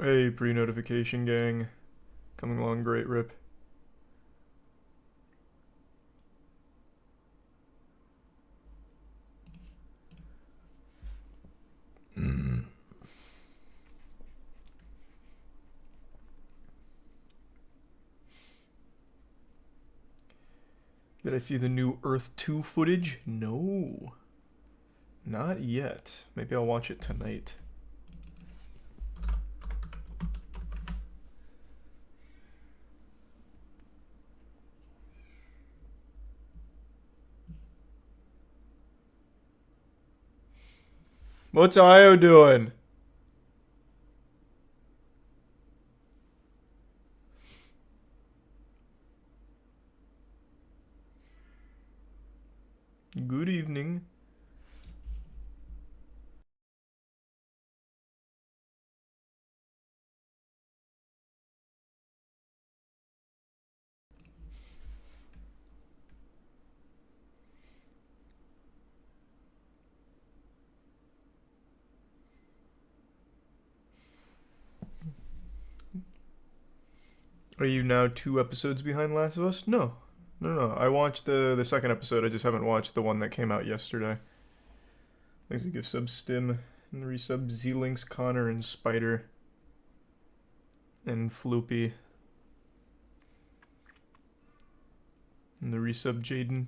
Hey, pre-notification gang. Coming along great, Rip. Did I see the new Earth 2 footage? No. Not yet. Maybe I'll watch it tonight. What's Io doing? Good evening. Are you now 2 episodes behind Last of Us? No. No. I watched the second episode. I just haven't watched the one that came out yesterday. Thanks to give sub Stim and resub Z-Links, Connor, and Spider. And Floopy. And the resub Jaden.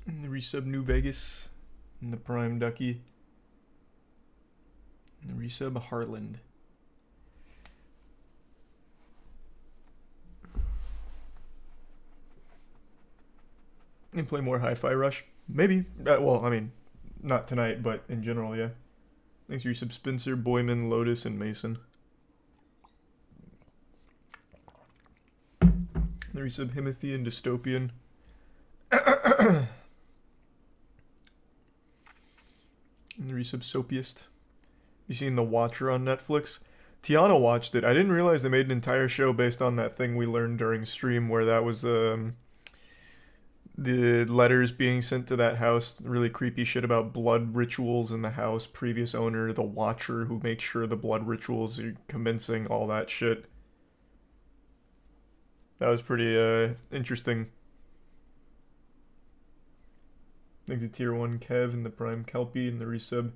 And the resub New Vegas. And the Prime Ducky. And the resub Harland. And play more Hi-Fi Rush. Maybe. Well, I mean, not tonight, but in general, yeah. Thanks for your sub Spencer, Boyman, Lotus, and Mason. The resub Himothy and Dystopian. And the resub Sopiest. You seen The Watcher on Netflix? Tiana watched it. I didn't realize they made an entire show based on that thing we learned during stream where that was the letters being sent to that house, really creepy shit about blood rituals in the house, previous owner, the Watcher who makes sure the blood rituals are commencing, all that shit. That was pretty interesting. Thanks to Tier 1 Kev and the Prime Kelpie and the resub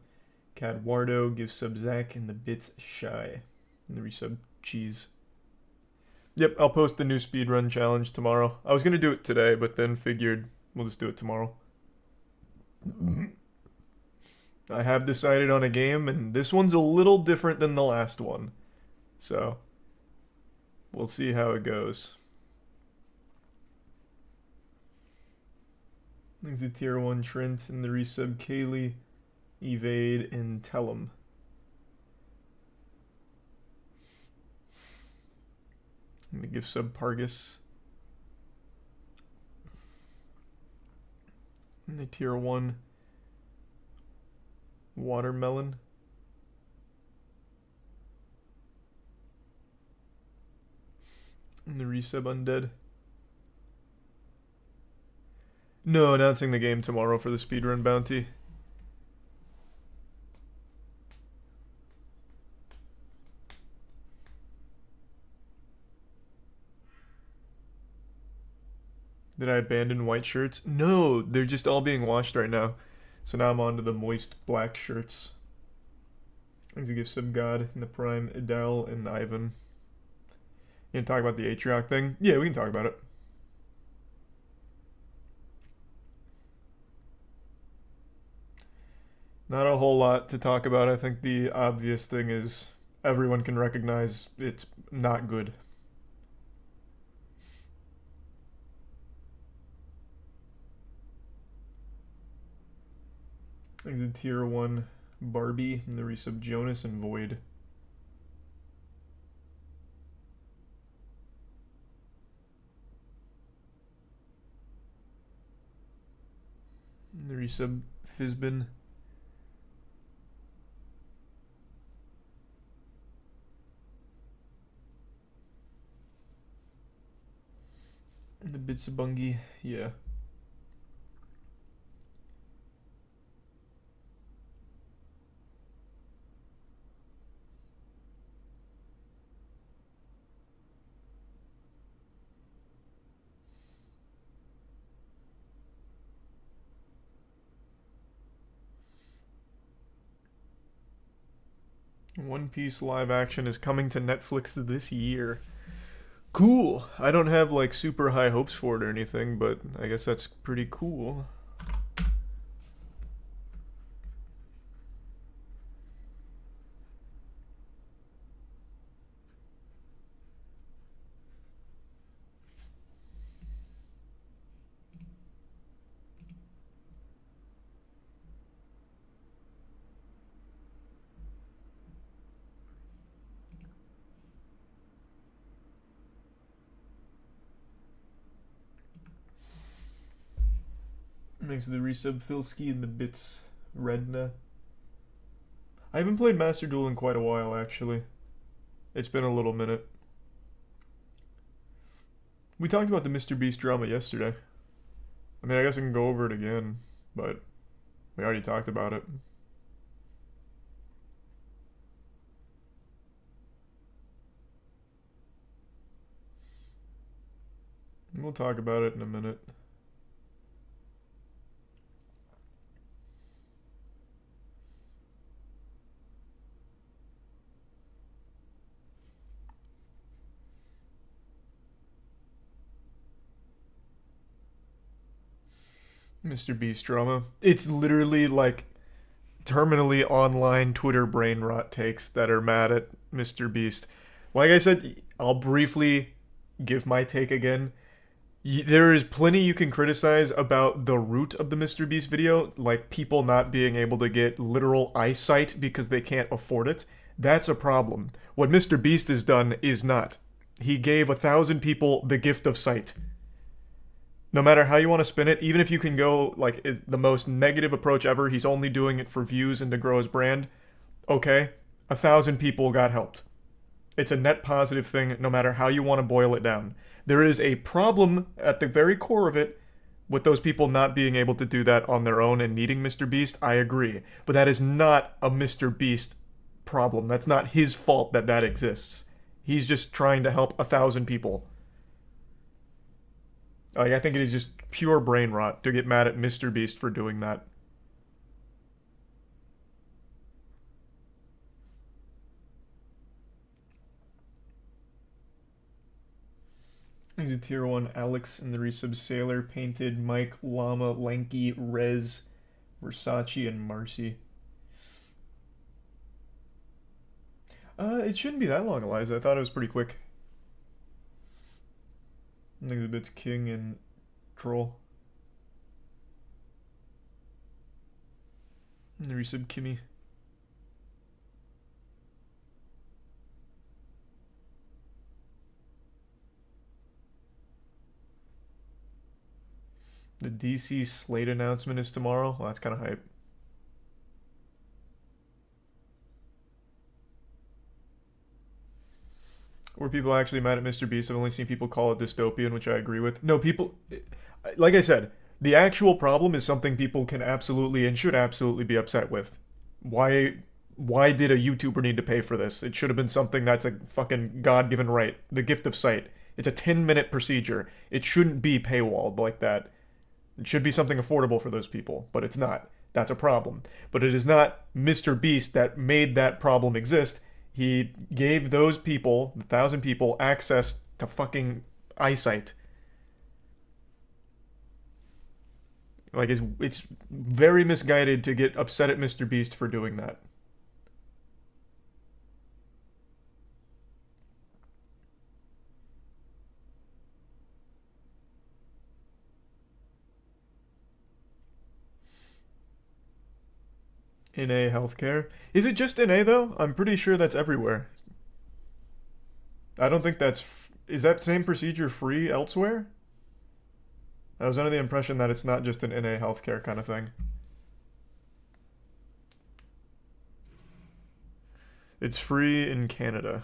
Cadwardo, gives sub Zach and the Bits Shy. And the resub Cheese. Yep, I'll post the new speedrun challenge tomorrow. I was gonna do it today, but then figured we'll just do it tomorrow. I have decided on a game, and this one's a little different than the last one. So, we'll see how it goes. Thanks to Tier 1 Trent and the resub Kaylee, Evade, and Tellum. And the gift sub Pargus. And the Tier 1 Watermelon. And the resub Undead. No, announcing the game tomorrow for the speedrun bounty. Did I abandon white shirts? No, they're just all being washed right now. So now I'm on to the moist black shirts. Thanks to give sub God in the Prime, Adele, and Ivan. You gonna talk about the Atrioc thing? Yeah, we can talk about it. Not a whole lot to talk about. I think the obvious thing is everyone can recognize it's not good. Thanks to Tier 1 Barbie and the resub Jonas and Void. And the resub Fizbin. And the Bitsabungi, yeah. One Piece live action is coming to Netflix this year. Cool. I don't have like super high hopes for it or anything, but I guess that's pretty cool. Makes the resub Filski and the bits Redna. I haven't played Master Duel in quite a while, actually. It's been a little minute. We talked about the Mr. Beast drama yesterday. I mean, I guess I can go over it again, but we already talked about it. We'll talk about it in a minute. Mr. Beast drama. It's literally like terminally online Twitter brain rot takes that are mad at Mr. Beast. Like I said, I'll briefly give my take again. There is plenty you can criticize about the root of the Mr. Beast video, like people not being able to get literal eyesight because they can't afford it. That's a problem. What Mr. Beast has done is not. He gave 1,000 people the gift of sight. No matter how you want to spin it, even if you can go like the most negative approach ever, he's only doing it for views and to grow his brand. Okay, 1,000 people got helped. It's a net positive thing, no matter how you want to boil it down. There is a problem at the very core of it with those people not being able to do that on their own and needing Mr. Beast. I agree, but that is not a Mr. Beast problem. That's not his fault that that exists. He's just trying to help 1,000 people. Like, I think it is just pure brain rot to get mad at Mr. Beast for doing that. He's a tier 1 Alex in the resub Sailor, Painted, Mike, Llama, Lanky, Rez, Versace, and Marcy. It shouldn't be that long, Eliza. I thought it was pretty quick. I think the bits King and Troll. And the resub Kimmy. The DC Slate announcement is tomorrow. Well, that's kind of hype. Were people actually mad at Mr. Beast? I've only seen people call it dystopian, which I agree with. No, people, like I said, the actual problem is something people can absolutely and should absolutely be upset with. Why did a YouTuber need to pay for this? It should have been something that's a fucking God-given right. The gift of sight. It's a 10-minute procedure. It shouldn't be paywalled like that. It should be something affordable for those people, but it's not. That's a problem. But it is not Mr. Beast that made that problem exist. He gave those people, the 1,000 people, access to fucking eyesight. Like, it's very misguided to get upset at Mr. Beast for doing that. NA healthcare. Is it just NA though? I'm pretty sure that's everywhere. I don't think that's. Is that same procedure free elsewhere? I was under the impression that it's not just an NA healthcare kind of thing. It's free in Canada.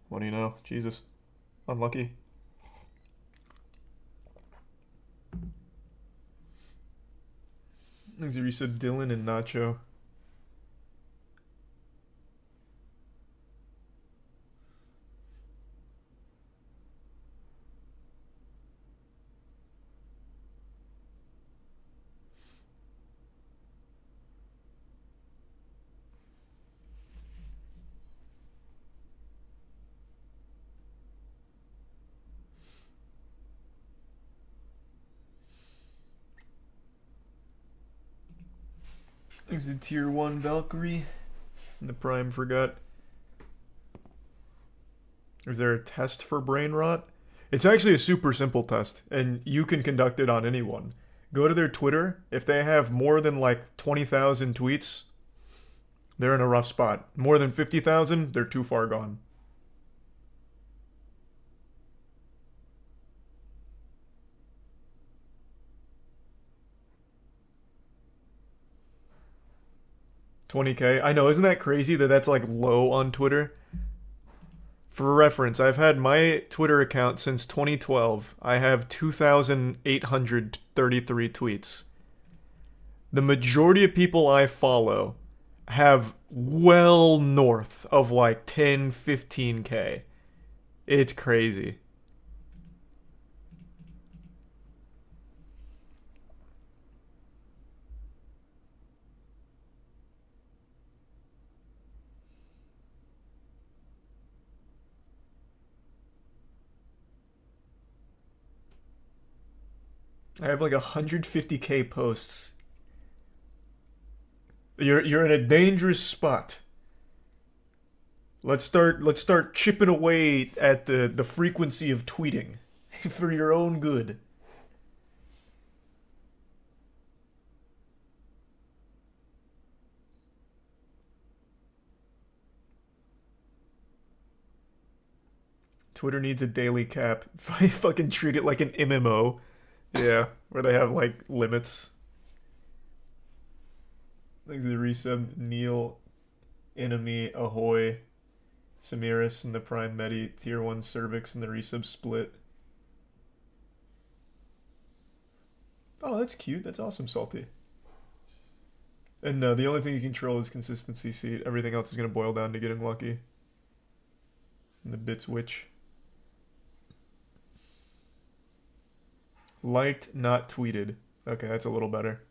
What do you know? Jesus. Unlucky. Thanks, resub Dylan and Nacho. Is it tier 1 Valkyrie? And the Prime forgot. Is there a test for brain rot? It's actually a super simple test, and you can conduct it on anyone. Go to their Twitter. If they have more than like 20,000 tweets, they're in a rough spot. More than 50,000, they're too far gone. $20K. I know, isn't that crazy that that's like low on Twitter? For reference, I've had my Twitter account since 2012. I have 2,833 tweets. The majority of people I follow have well north of like 10, 15K. It's crazy. I have like 150K posts. You're in a dangerous spot. Let's start chipping away at the frequency of tweeting for your own good. Twitter needs a daily cap. I fucking treat it like an MMO. Yeah, where they have like limits. Thanks to the resub, Neil, Enemy, Ahoy, Samiris, and the Prime Medi, Tier 1 Cervix, and the resub split. Oh, that's cute. That's awesome, Salty. And no, the only thing you control is consistency seed. Everything else is going to boil down to getting lucky. And the bits witch. Liked, not tweeted. Okay, that's a little better.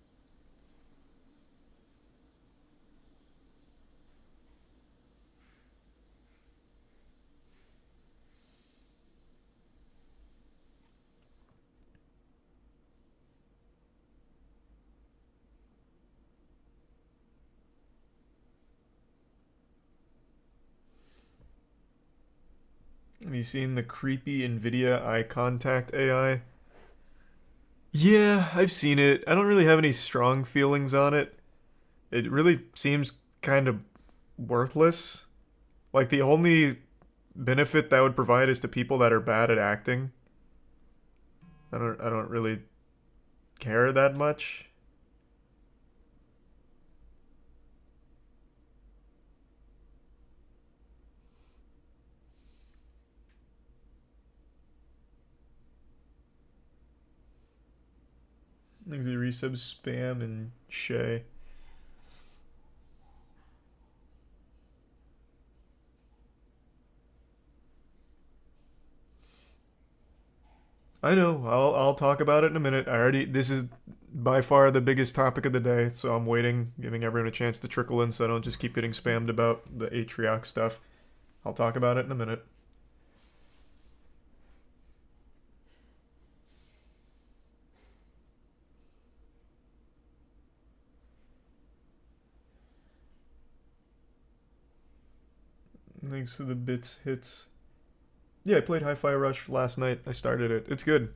Have you seen the creepy NVIDIA eye contact AI? Yeah, I've seen it. I don't really have any strong feelings on it. It really seems kind of worthless. Like the only benefit that would provide is to people that are bad at acting. I don't really care that much. Things like resub spam and Shay. I know. I'll talk about it in a minute. This is by far the biggest topic of the day, so I'm waiting, giving everyone a chance to trickle in so I don't just keep getting spammed about the Atriox stuff. I'll talk about it in a minute. Thanks to the bits hits. Yeah, I played Hi-Fi Rush last night. I started it. It's good.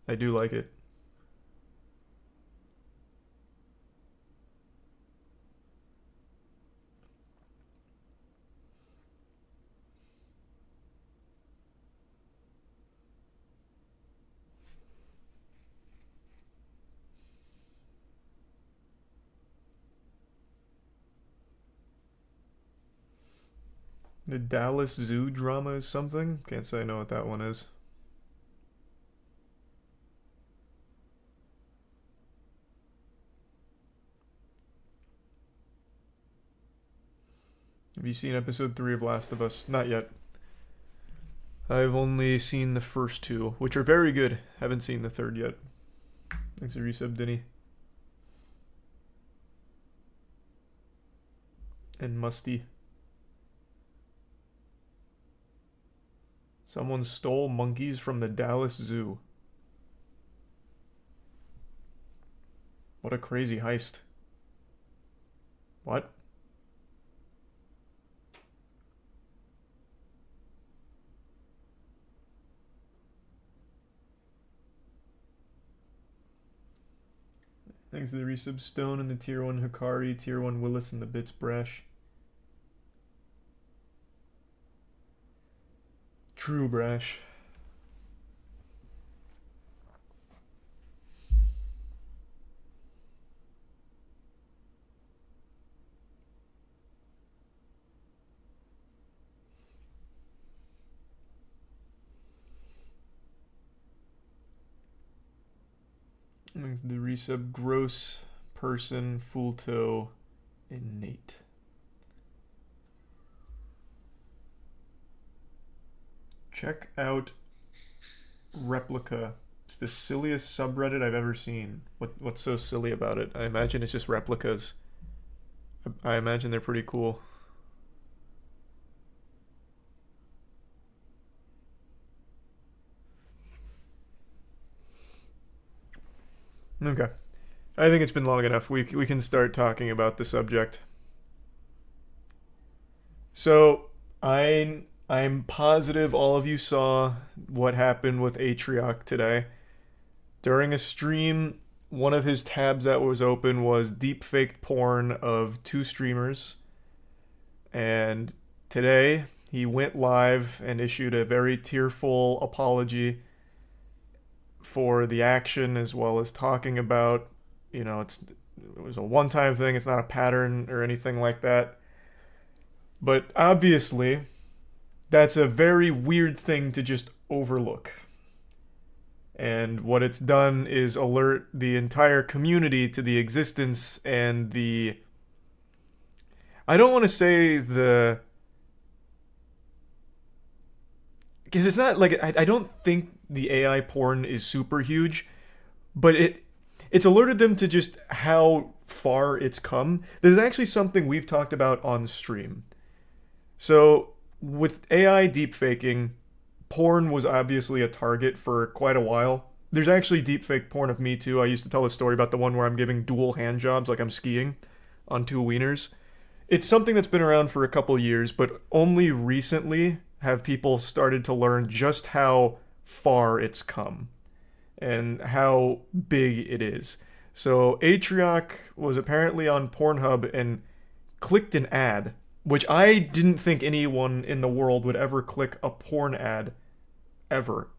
I do like it. The Dallas Zoo drama is something? Can't say I know what that one is. Have you seen episode 3 of Last of Us? Not yet. I've only seen the first two, which are very good. Haven't seen the third yet. Thanks for resub, Denny. And Musty. Someone stole monkeys from the Dallas Zoo. What a crazy heist. What? Thanks to the resub Stone and the tier 1 Hikari, tier 1 Willis, and the Bits Brash. True, Brash. Thanks to the resub Gross, Person, Full Toe, and Nate. Check out Replica. It's the silliest subreddit I've ever seen. What's so silly about it? I imagine it's just replicas. I imagine they're pretty cool. Okay. I think it's been long enough. We can start talking about the subject. So, I'm positive all of you saw what happened with Atrioc today. During a stream, one of his tabs that was open was deepfaked porn of two streamers. And today, he went live and issued a very tearful apology for the action, as well as talking about, it was a one-time thing, it's not a pattern or anything like that. But obviously, that's a very weird thing to just overlook. And what it's done is alert the entire community to the existence and the... I don't want to say the... Because it's not like... I don't think the AI porn is super huge, but it's alerted them to just how far it's come. There's actually something we've talked about on stream. So, with AI deepfaking, porn was obviously a target for quite a while. There's actually deepfake porn of me too. I used to tell a story about the one where I'm giving dual hand jobs like I'm skiing on two wieners. It's something that's been around for a couple years, but only recently have people started to learn just how far it's come and how big it is. So Atrioc was apparently on Pornhub and clicked an ad, which I didn't think anyone in the world would ever click a porn ad ever.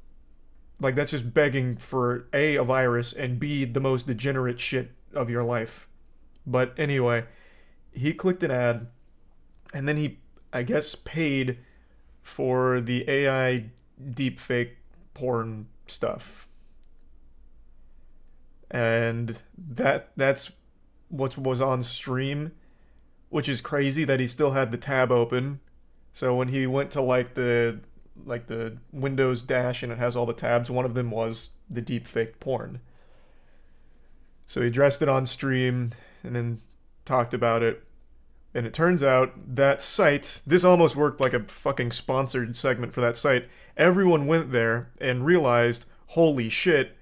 Like, that's just begging for A, a virus, and B, the most degenerate shit of your life. But anyway, he clicked an ad, and then he, I guess, paid for the AI deepfake porn stuff. And that's what was on stream, which is crazy that he still had the tab open. So when he went to like the Windows dash and it has all the tabs, one of them was the deepfake porn. So he addressed it on stream and then talked about it. And it turns out that site, this almost worked like a fucking sponsored segment for that site. Everyone went there and realized, holy shit,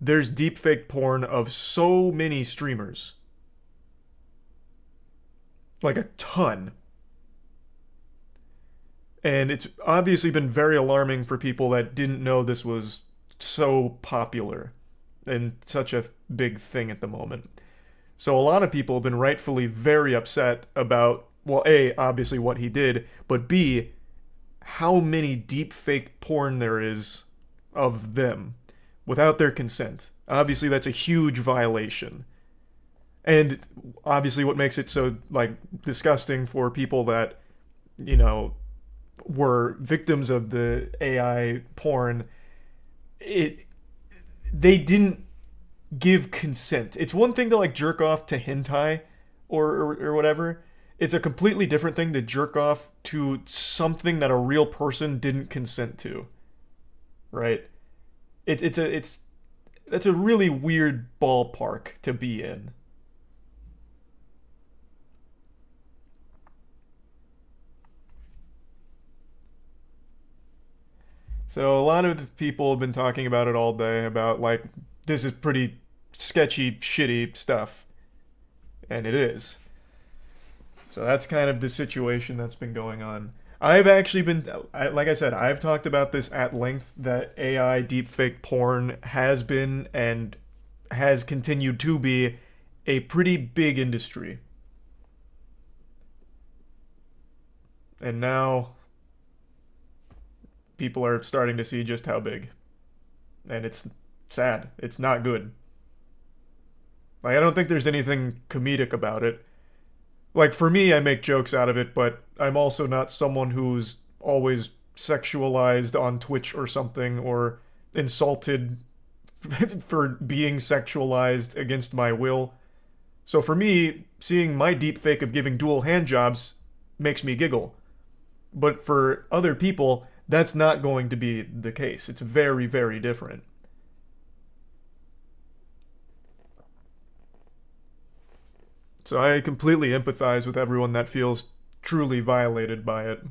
there's deepfake porn of so many streamers. Like a ton. And it's obviously been very alarming for people that didn't know this was so popular and such a big thing at the moment. So a lot of people have been rightfully very upset about, well, A, obviously what he did, but B, how many deepfake porn there is of them without their consent. Obviously that's a huge violation. And obviously what makes it so, like, disgusting for people that, were victims of the AI porn, they didn't give consent. It's one thing to, like, jerk off to hentai or whatever. It's a completely different thing to jerk off to something that a real person didn't consent to. Right? That's a really weird ballpark to be in. So a lot of people have been talking about it all day, about, like, this is pretty sketchy, shitty stuff. And it is. So that's kind of the situation that's been going on. I've actually been, like I said, I've talked about this at length that AI deepfake porn has been and has continued to be a pretty big industry. And now people are starting to see just how big. And it's sad. It's not good. Like, I don't think there's anything comedic about it. Like, for me, I make jokes out of it, but I'm also not someone who's always sexualized on Twitch or something, or insulted for being sexualized against my will. So for me, seeing my deepfake of giving dual hand jobs makes me giggle. But for other people, that's not going to be the case. It's very, very different. So I completely empathize with everyone that feels truly violated by it.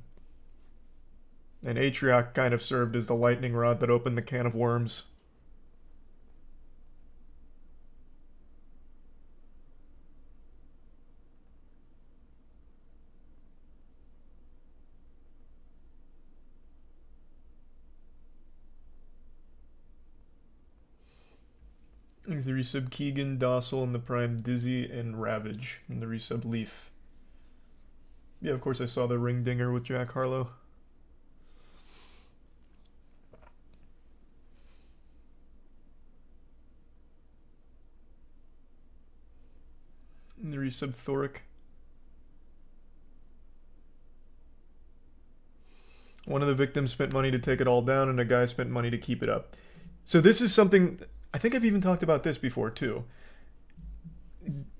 And Atrioc kind of served as the lightning rod that opened the can of worms. The resub Keegan, Docile, and the Prime Dizzy, and Ravage, and the resub Leaf. Yeah, of course I saw the ring dinger with Jack Harlow. And the resub Thoric. One of the victims spent money to take it all down, and a guy spent money to keep it up. So this is something, I think I've even talked about this before too.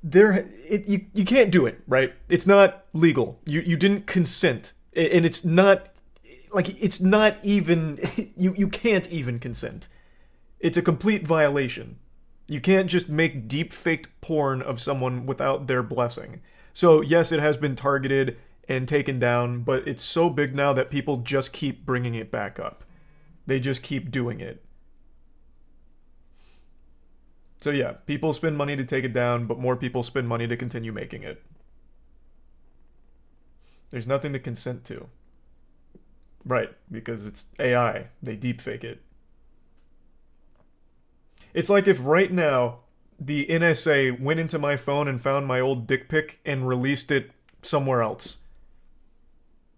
You can't do it, right? It's not legal. You didn't consent, and it's not like it's not even you can't even consent. It's a complete violation. You can't just make deep faked porn of someone without their blessing. So yes, it has been targeted and taken down, but it's so big now that people just keep bringing it back up. They just keep doing it. So yeah, people spend money to take it down, but more people spend money to continue making it. There's nothing to consent to. Right, because it's AI. They deepfake it. It's like if right now the NSA went into my phone and found my old dick pic and released it somewhere else.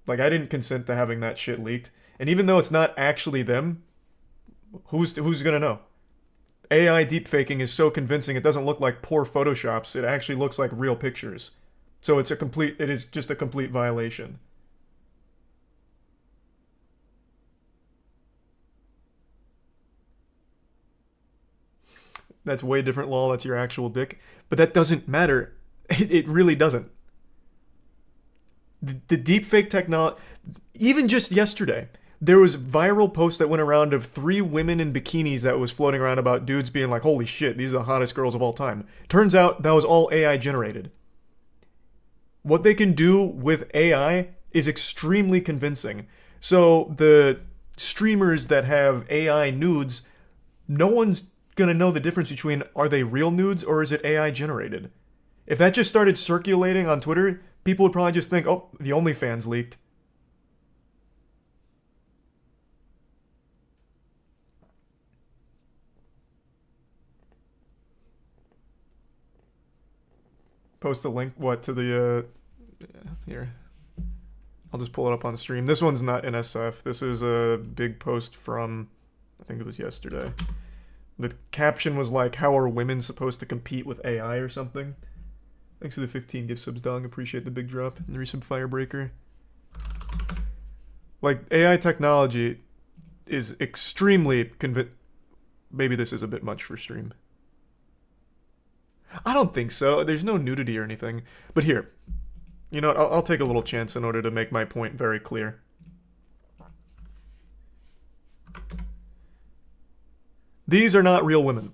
Like, I didn't consent to having that shit leaked. And even though it's not actually them, who's gonna know? AI deepfaking is so convincing it doesn't look like poor photoshops. It actually looks like real pictures. So it is just a complete violation. That's way different, lol. That's your actual dick. But that doesn't matter. It really doesn't. The deepfake technology, even just yesterday, there was viral post that went around of 3 women in bikinis that was floating around about dudes being like, holy shit, these are the hottest girls of all time. Turns out that was all AI generated. What they can do with AI is extremely convincing. So the streamers that have AI nudes, no one's gonna know the difference between are they real nudes or is it AI generated. If that just started circulating on Twitter, people would probably just think, oh, the OnlyFans leaked. Post the link, what, to the, here. I'll just pull it up on stream. This one's not NSF. This is a big post from, I think it was yesterday. The caption was like, how are women supposed to compete with AI or something? Thanks for the 15 gift subs, Dong. Appreciate the big drop. And the resub Firebreaker. Like, AI technology is extremely maybe this is a bit much for stream. I don't think so. There's no nudity or anything. But here, you know what? I'll take a little chance in order to make my point very clear. These are not real women.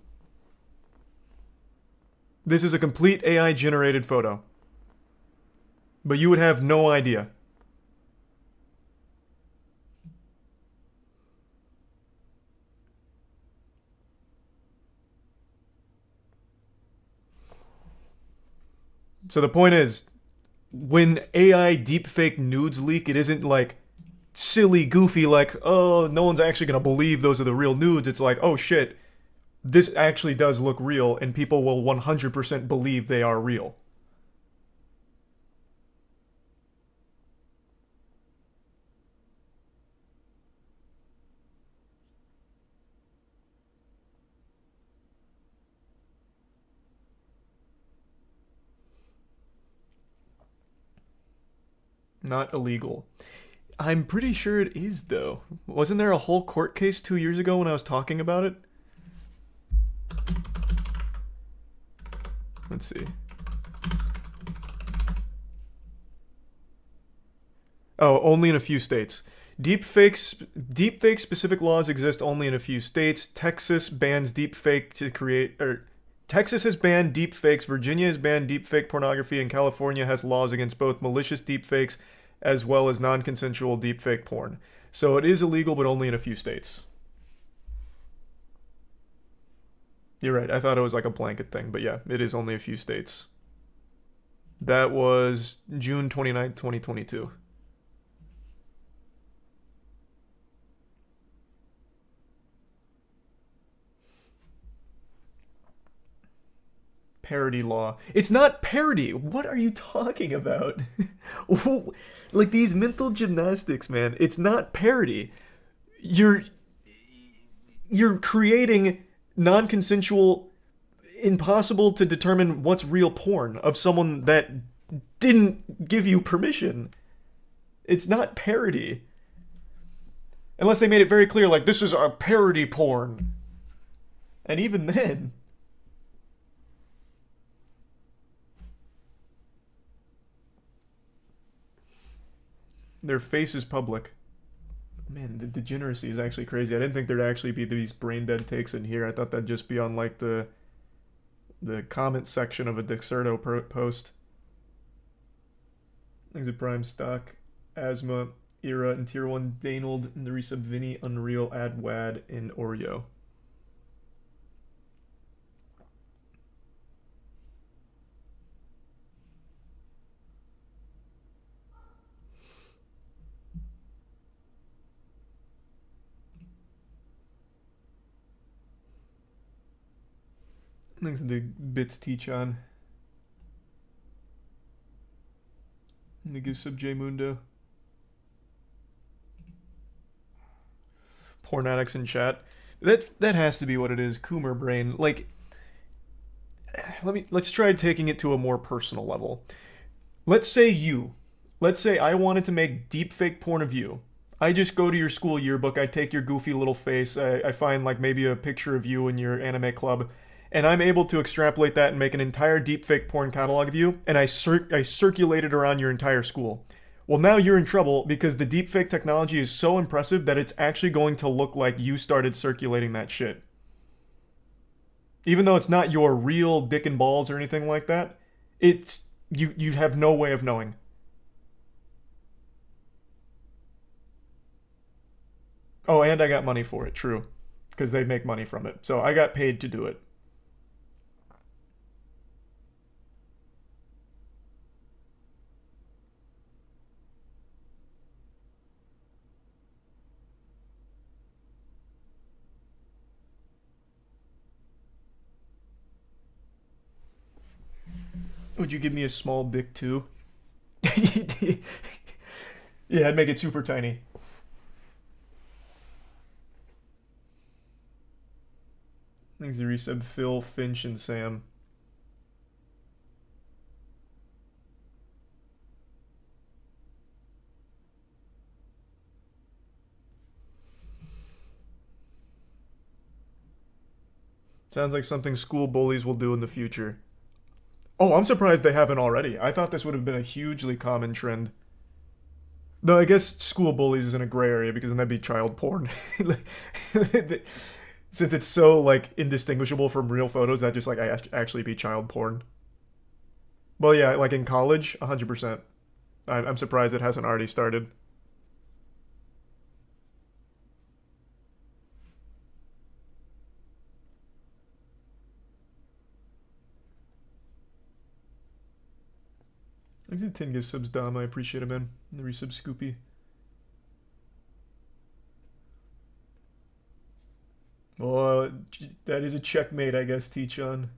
This is a complete AI-generated photo. But you would have no idea. So the point is, when AI deepfake nudes leak, it isn't like silly, goofy, like, oh, no one's actually gonna believe those are the real nudes. It's like, oh shit, this actually does look real, and people will 100% believe they are real. Not illegal. I'm pretty sure it is, though. Wasn't there a whole court case 2 years ago when I was talking about it? Let's see. Oh, only in a few states. Deepfake specific laws exist only in a few states. Texas bans deepfake to create or Texas has banned deepfakes, Virginia has banned deepfake pornography, and California has laws against both malicious deepfakes as well as non-consensual deepfake porn. So it is illegal, but only in a few states. You're right. I thought it was like a blanket thing, but yeah, it is only a few states. That was June 29th, 2022. Parody law. It's not parody. What are you talking about? Like these mental gymnastics, man. It's not parody. You're you're creating non-consensual, impossible to determine what's real porn of someone that didn't give you permission. It's not parody. Unless they made it very clear, like, this is a parody porn. And even then, their face is public. Man, the degeneracy is actually crazy. I didn't think there'd actually be these brain dead takes in here. I thought that'd just be on like the comment section of a Dexerto post. Exit Prime stock, Asthma, Era, and Tier 1 Danald, and the resub Vinny, Unreal, Ad Wad, and Oreo. Thanks to the Bits Teach on. And the give sub J Mundo. Porn addicts in chat. That has to be what it is. Coomer brain. Like, let's try taking it to a more personal level. Let's say I wanted to make deep fake porn of you. I just go to your school yearbook, I take your goofy little face, I find like maybe a picture of you in your anime club, and I'm able to extrapolate that and make an entire deepfake porn catalog of you, and I circulate it around your entire school. Well, now you're in trouble because the deepfake technology is so impressive that it's actually going to look like you started circulating that shit. Even though it's not your real dick and balls or anything like that, it's you have no way of knowing. Oh, and I got money for it, true. Because they make money from it. So I got paid to do it. Would you give me a small dick too? Yeah, I'd make it super tiny. Thanks to resub Phil, Finch, and Sam. Sounds like something school bullies will do in the future. Oh, I'm surprised they haven't already. I thought this would have been a hugely common trend. Though I guess school bullies is in a gray area because then that'd be child porn. Since it's so like indistinguishable from real photos, that just like actually be child porn. Well, yeah, like in college, 100%. I'm surprised it hasn't already started. Thanks to 10 gift subs, Dom. I appreciate it, man. The resub Scoopy. Well, that is a checkmate, I guess, T-Chan.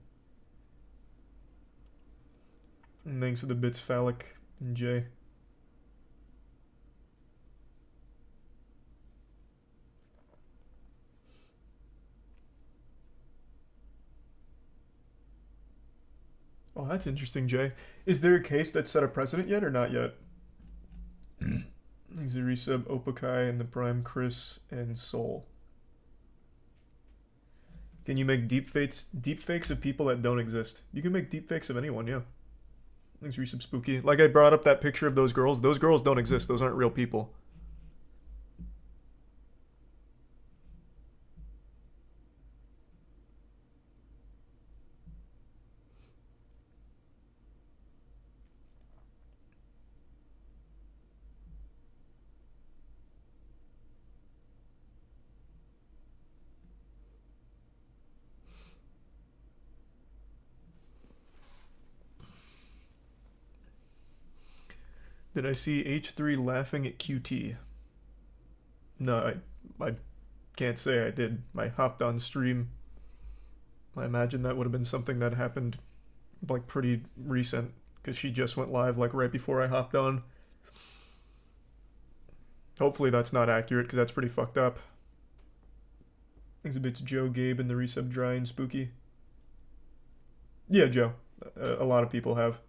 And thanks for the bits, Phallic and Jay. Oh, that's interesting, Jay. Is there a case that set a precedent yet or not yet? Thanks to resub, Opakai and the Prime, Chris and Soul. Can you make deepfakes of people that don't exist? You can make deepfakes of anyone, yeah. Thanks, resub Spooky. Like I brought up that picture of those girls. Those girls don't exist. Those aren't real people. Did I see H3 laughing at QT? No, I can't say I did. I hopped on stream. I imagine that would have been something that happened like pretty recent because she just went live like right before I hopped on. Hopefully that's not accurate because that's pretty fucked up. Exhibits Joe, Gabe, and the resub Dry and Spooky. Yeah, Joe. A lot of people have.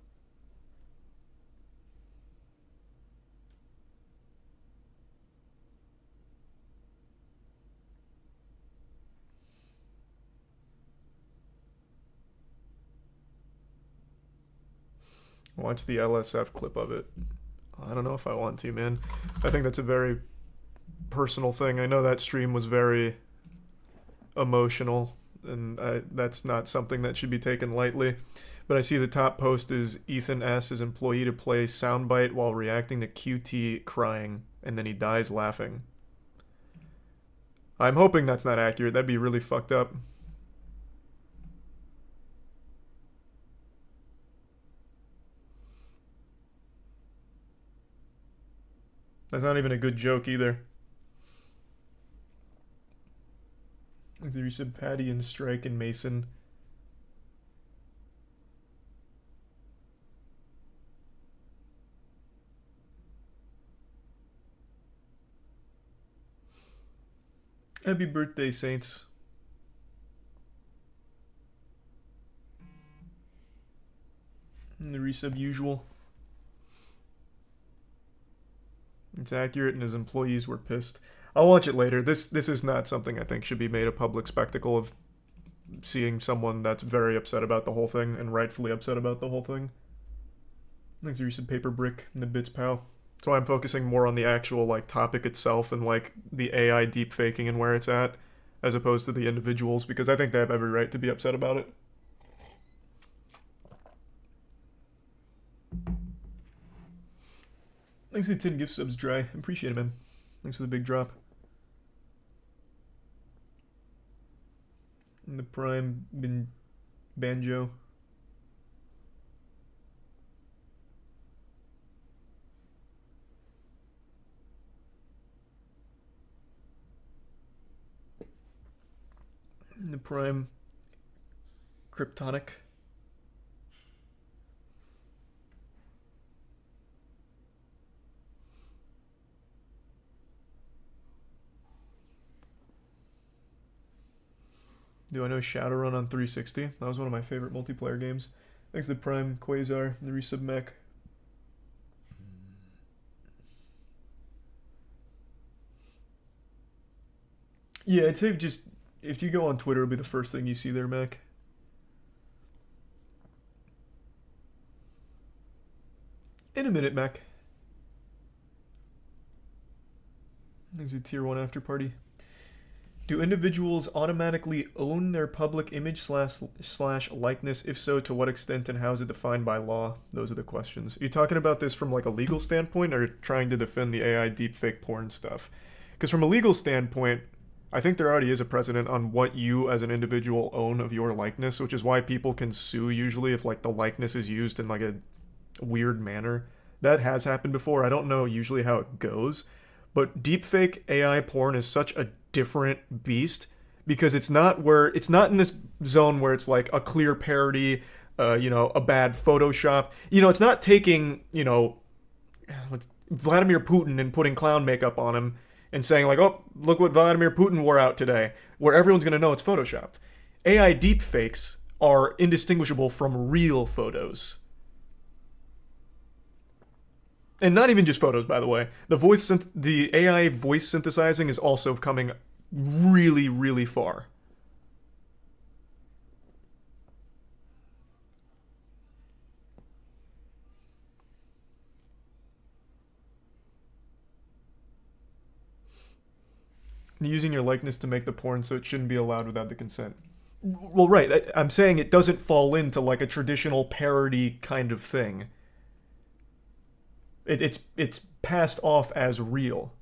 Watch the LSF clip of it. I don't know if I want to, man. I think that's a very personal thing. I know that stream was very emotional, and that's not something that should be taken lightly. But I see the top post is Ethan asks his employee to play soundbite while reacting to QT crying, and then he dies laughing. I'm hoping that's not accurate. That'd be really fucked up. That's not even a good joke either. You said Patty and Strike and Mason. Happy birthday, Saints. And the resub usual. It's accurate and his employees were pissed. I'll watch it later. This is not something I think should be made a public spectacle of seeing someone that's very upset about the whole thing and rightfully upset about the whole thing. Thanks, resub Paper Brick and the bits, pal. That's why I'm focusing more on the actual like topic itself and like the AI deep faking and where it's at, as opposed to the individuals, because I think they have every right to be upset about it. Thanks for the 10 gift subs, Dry. Appreciate it, man. Thanks for the big drop. And the Prime Banjo. And the Prime Kryptonic. Do I know Shadowrun on 360? That was one of my favorite multiplayer games. Thanks to the Prime, Quasar, the resub mech. Yeah, I'd say just, if you go on Twitter, it'll be the first thing you see there, Mac. In a minute, Mac. There's a tier 1 after party. Do individuals automatically own their public image slash likeness? If so, to what extent and how is it defined by law? Those are the questions. Are you talking about this from like a legal standpoint or trying to defend the AI deepfake porn stuff? Because from a legal standpoint, I think there already is a precedent on what you as an individual own of your likeness, which is why people can sue usually if like the likeness is used in like a weird manner. That has happened before. I don't know usually how it goes, but deepfake AI porn is such a different beast because it's not in this zone where it's like a clear parody, a bad Photoshop. It's not taking Vladimir Putin and putting clown makeup on him and saying like, oh, look what Vladimir Putin wore out today, where everyone's gonna know it's photoshopped. AI deepfakes are indistinguishable from real photos. And not even just photos, by the way. The AI voice synthesizing is also coming really, really far. Using your likeness to make the porn so it shouldn't be allowed without the consent. Well, right. I'm saying it doesn't fall into like a traditional parody kind of thing. It's passed off as real.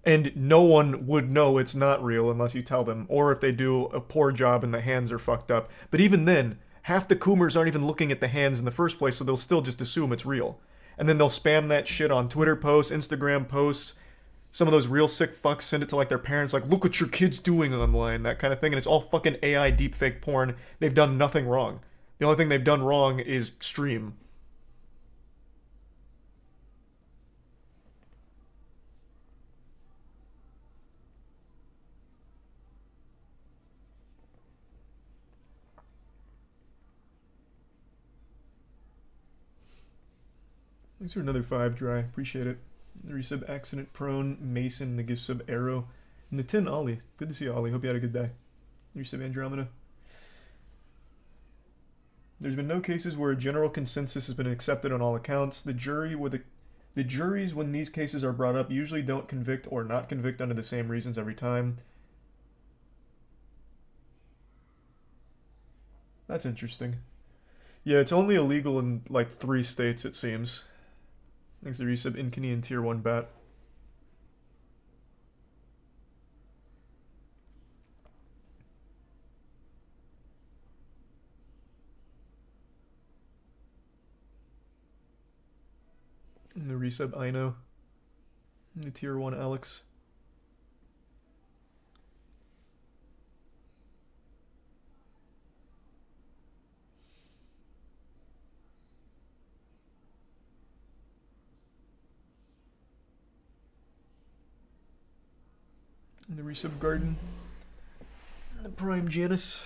And no one would know it's not real unless you tell them, or if they do a poor job and the hands are fucked up. But even then, half the Coomers aren't even looking at the hands in the first place, so they'll still just assume it's real. And then they'll spam that shit on Twitter posts, Instagram posts. Some of those real sick fucks send it to like their parents, like, look what your kid's doing online, that kind of thing. And it's all fucking AI deepfake porn. They've done nothing wrong. The only thing they've done wrong is stream. Thanks for another 5 dry. Appreciate it. The resub accident prone, Mason, the gift sub arrow. And the 10 Ollie. Good to see you, Ollie. Hope you had a good day. The resub Andromeda. There's been no cases where a general consensus has been accepted on all accounts. The juries, when these cases are brought up, usually don't convict or not convict under the same reasons every time. That's interesting. Yeah, it's only illegal in like 3 states, it seems. Thanks to resub Inkany and Tier 1 Bat. And the resub Ino. And the Tier 1 Alex. And the resub Garden. And the Prime Janus.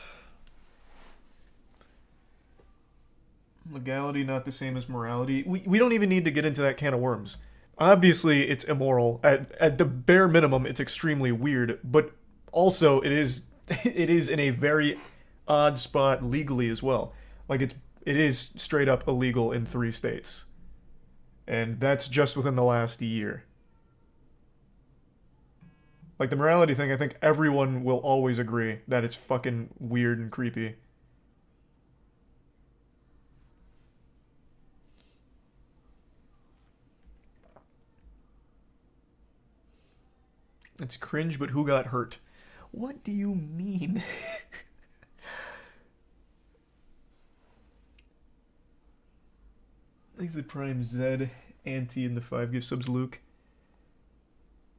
Legality not the same as morality. We don't even need to get into that can of worms. Obviously, it's immoral. At the bare minimum, it's extremely weird. But also, it is it is in a very odd spot legally as well. Like it is straight up illegal in 3 states, and that's just within the last year. Like the morality thing, I think everyone will always agree that it's fucking weird and creepy. It's cringe, but who got hurt? What do you mean? Thanks to Prime Z, Anti, and the 5 gift subs Luke.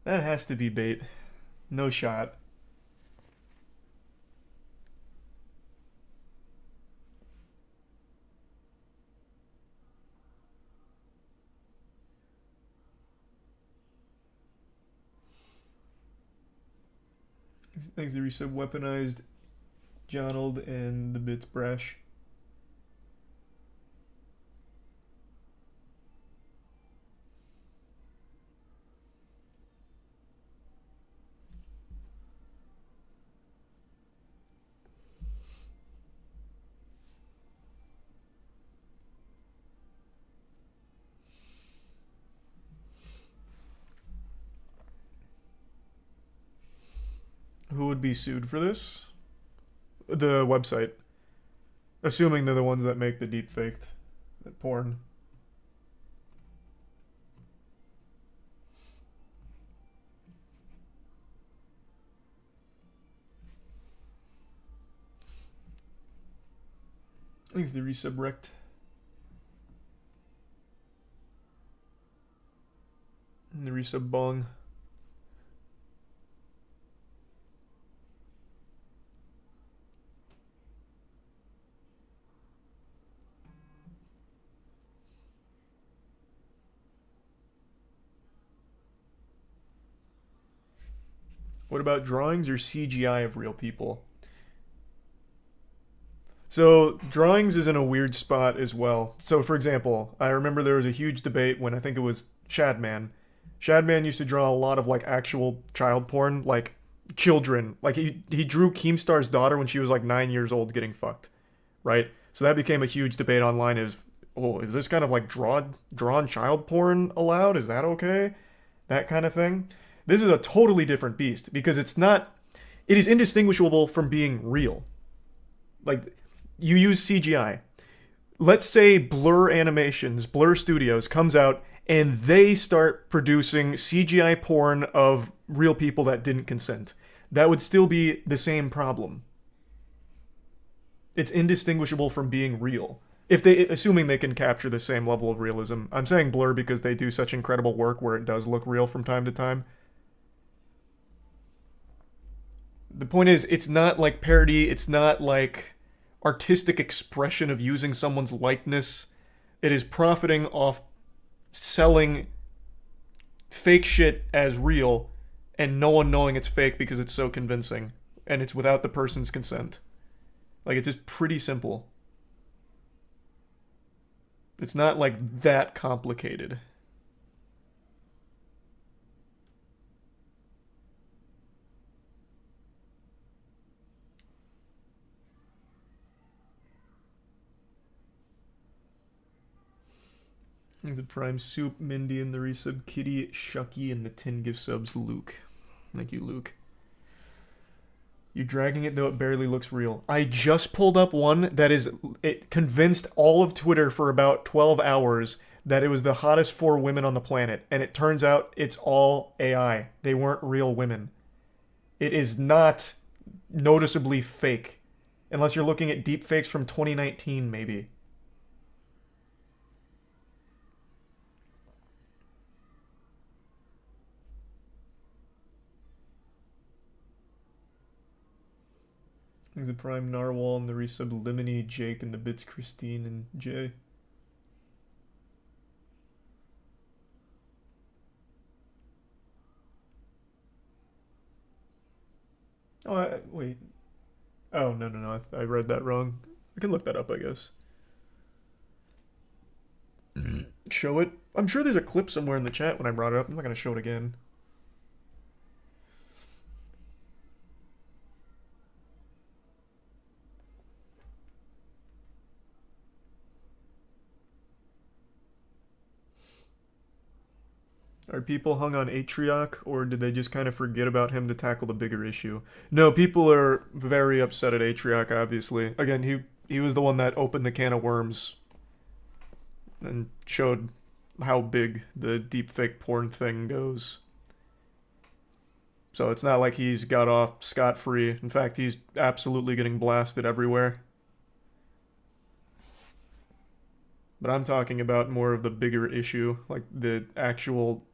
That has to be bait. No shot. Thanks to resub Weaponized, Jonald, and the Bits Brash. Who would be sued for this? The website. Assuming they're the ones that make the deepfaked porn. Thanks to resub Rect. And the resub bong. What about drawings or CGI of real people? So drawings is in a weird spot as well. So for example, I remember there was a huge debate when I think it was Shadman. Shadman used to draw a lot of like actual child porn, like children. Like he drew Keemstar's daughter when she was like 9 years old getting fucked, right? So that became a huge debate online. Is this kind of like drawn child porn allowed? Is that okay? That kind of thing. This is a totally different beast because it's not. It is indistinguishable from being real. Like you use CGI. Let's say Blur Studios comes out and they start producing CGI porn of real people that didn't consent. That would still be the same problem. It's indistinguishable from being real. If they, assuming they can capture the same level of realism. I'm saying Blur because they do such incredible work where it does look real from time to time. The point is, it's not like parody, it's not like artistic expression of using someone's likeness. It is profiting off selling fake shit as real and no one knowing it's fake because it's so convincing and it's without the person's consent. Like, it's just pretty simple. It's not like that complicated. Thanks to Prime Soup, Mindy, and the resub Kitty, Shucky, and the 10 gift subs Luke. Thank you, Luke. You're dragging it though it barely looks real. I just pulled up one that it convinced all of Twitter for about 12 hours that it was the hottest 4 women on the planet, and it turns out it's all AI. They weren't real women. It is not noticeably fake, unless you're looking at deepfakes from 2019, maybe. Thanks to Prime Narwhal and the resub Limony, Jake, and the bits Christine and Jay. Oh, wait. Oh, no. I read that wrong. I can look that up, I guess. Show it? I'm sure there's a clip somewhere in the chat when I brought it up. I'm not going to show it again. Are people hung on Atrioc, or did they just kind of forget about him to tackle the bigger issue? No, people are very upset at Atrioc, obviously. Again, he was the one that opened the can of worms and showed how big the deepfake porn thing goes. So it's not like he's got off scot-free. In fact, he's absolutely getting blasted everywhere. But I'm talking about more of the bigger issue, like the actual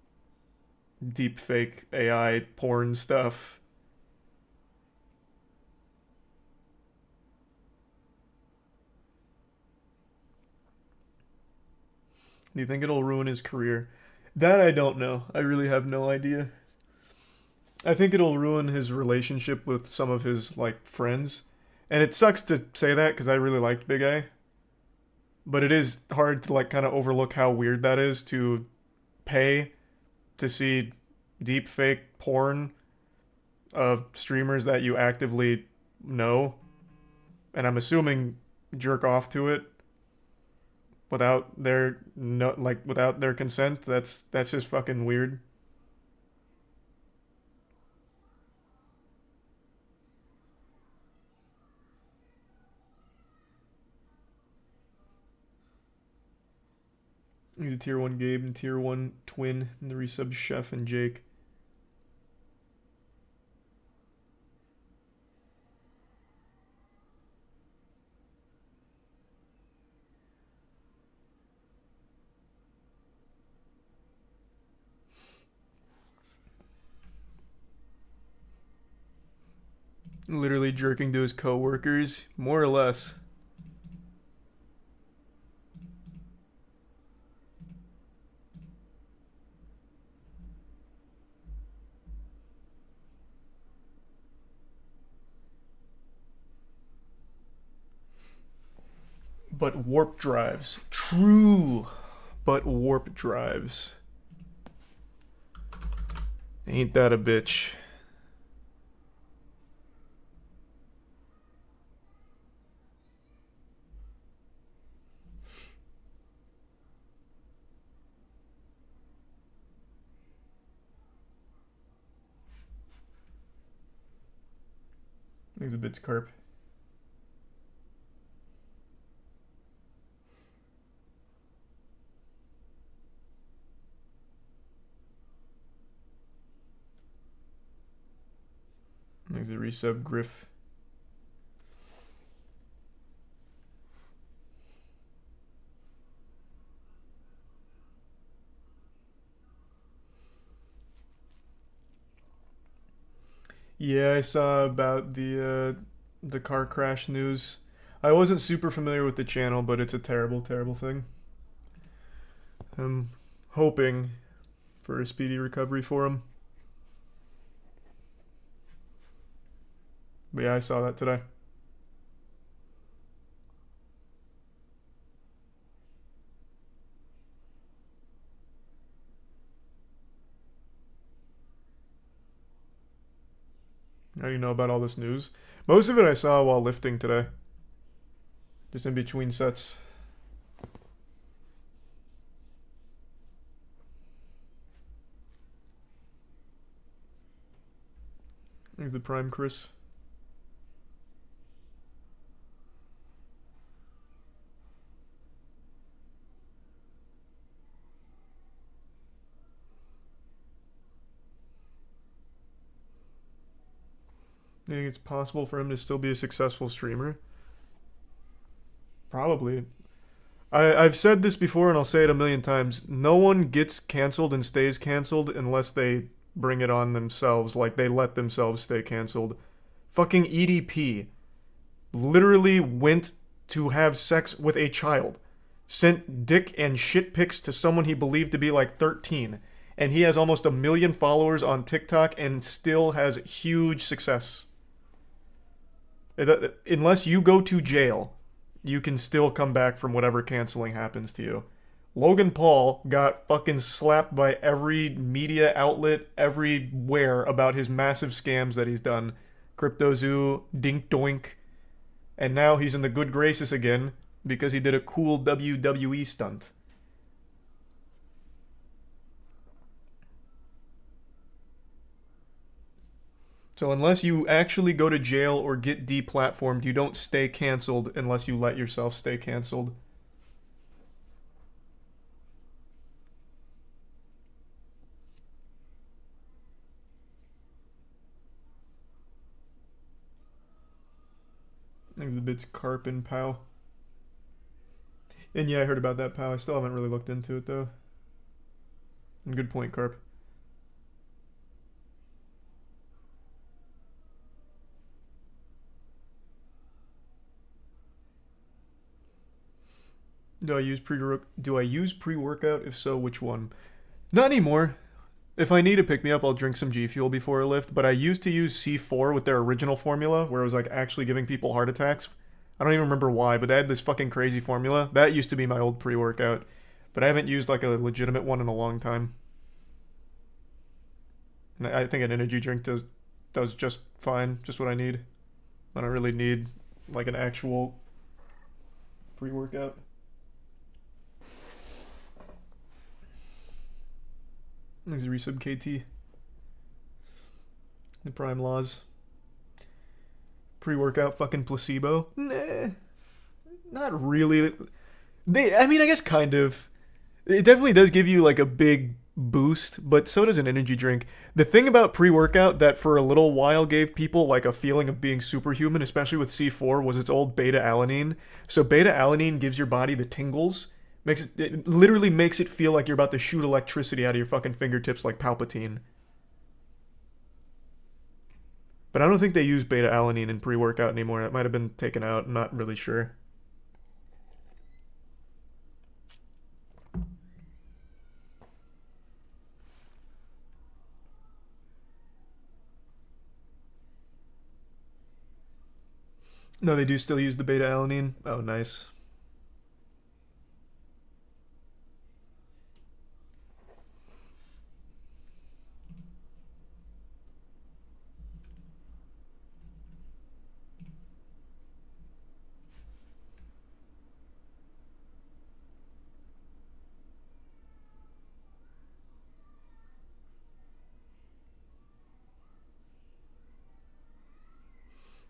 deepfake AI porn stuff. Do you think it'll ruin his career? That I don't know. I really have no idea. I think it'll ruin his relationship with some of his like friends. And it sucks to say that because I really liked Big A. But it is hard to like kind of overlook how weird that is to pay to see deep fake porn of streamers that you actively know, and I'm assuming jerk off to it without their without their consent. That's just fucking weird. He's a tier 1 Gabe and tier 1 Twin and the resub Chef and Jake. Literally jerking to his coworkers, more or less. But warp drives. True. But warp drives. Ain't that a bitch? There's a bit's carp. There's a resub Griff. Yeah, I saw about the car crash news. I wasn't super familiar with the channel, but it's a terrible, terrible thing. I'm hoping for a speedy recovery for him. But yeah, I saw that today. How do you know about all this news? Most of it I saw while lifting today. Just in between sets. Here's the Prime Chris. You think it's possible for him to still be a successful streamer? Probably. I've said this before and I'll say it a million times. No one gets canceled and stays canceled unless they bring it on themselves, like they let themselves stay canceled. Fucking EDP literally went to have sex with a child. Sent dick and shit pics to someone he believed to be like 13. And he has almost 1 million followers on TikTok and still has huge success. Unless you go to jail, you can still come back from whatever canceling happens to you. Logan Paul got fucking slapped by every media outlet everywhere about his massive scams that he's done. CryptoZoo, Dink Doink. And now he's in the good graces again because he did a cool WWE stunt. So unless you actually go to jail or get deplatformed, you don't stay canceled unless you let yourself stay canceled. There's the bits Carp and Pow. And yeah, I heard about that, Pow. I still haven't really looked into it, though. And good point, Carp. Do I use pre-workout? If so, which one? Not anymore. If I need to pick me up, I'll drink some G Fuel before I lift, but I used to use C4 with their original formula, where it was like actually giving people heart attacks. I don't even remember why, but they had this fucking crazy formula. That used to be my old pre-workout, but I haven't used like a legitimate one in a long time. And I think an energy drink does just fine, just what I need. I don't really need like an actual pre-workout. There's a resub KT. The Prime Laws. Pre-workout fucking placebo? Nah. Not really. I guess kind of. It definitely does give you like a big boost, but so does an energy drink. The thing about pre-workout that for a little while gave people like a feeling of being superhuman, especially with C4, was its old beta-alanine. So beta-alanine gives your body the tingles. It literally makes it feel like you're about to shoot electricity out of your fucking fingertips like Palpatine. But I don't think they use beta alanine in pre-workout anymore. That might have been taken out. I'm not really sure. No, they do still use the beta alanine. Oh, nice.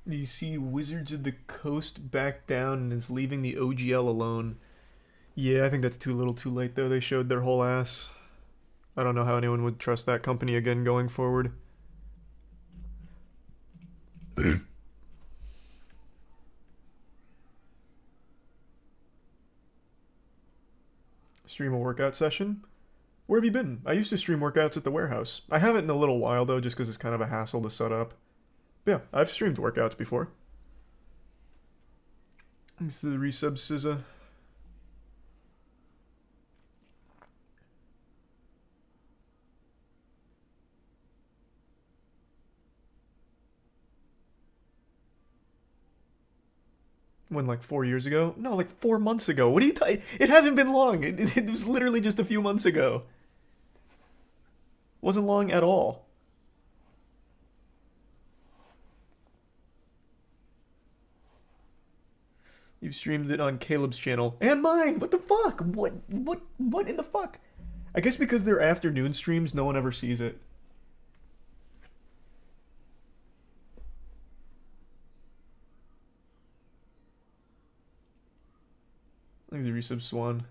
You see Wizards of the Coast back down and is leaving the OGL alone. Yeah, I think that's too little too late though. They showed their whole ass. I don't know how anyone would trust that company again going forward. Stream a workout session? Where have you been? I used to stream workouts at the warehouse. I haven't in a little while though, just because it's kind of a hassle to set up. But yeah, I've streamed workouts before. Thanks to the resub SZA. When, like 4 years ago? No, like 4 months ago. What are you It hasn't been long. It was literally just a few months ago. Wasn't long at all. You've streamed it on Caleb's channel. And mine! What the fuck? What in the fuck? I guess because they're afternoon streams, no one ever sees it. I think the resub Swan.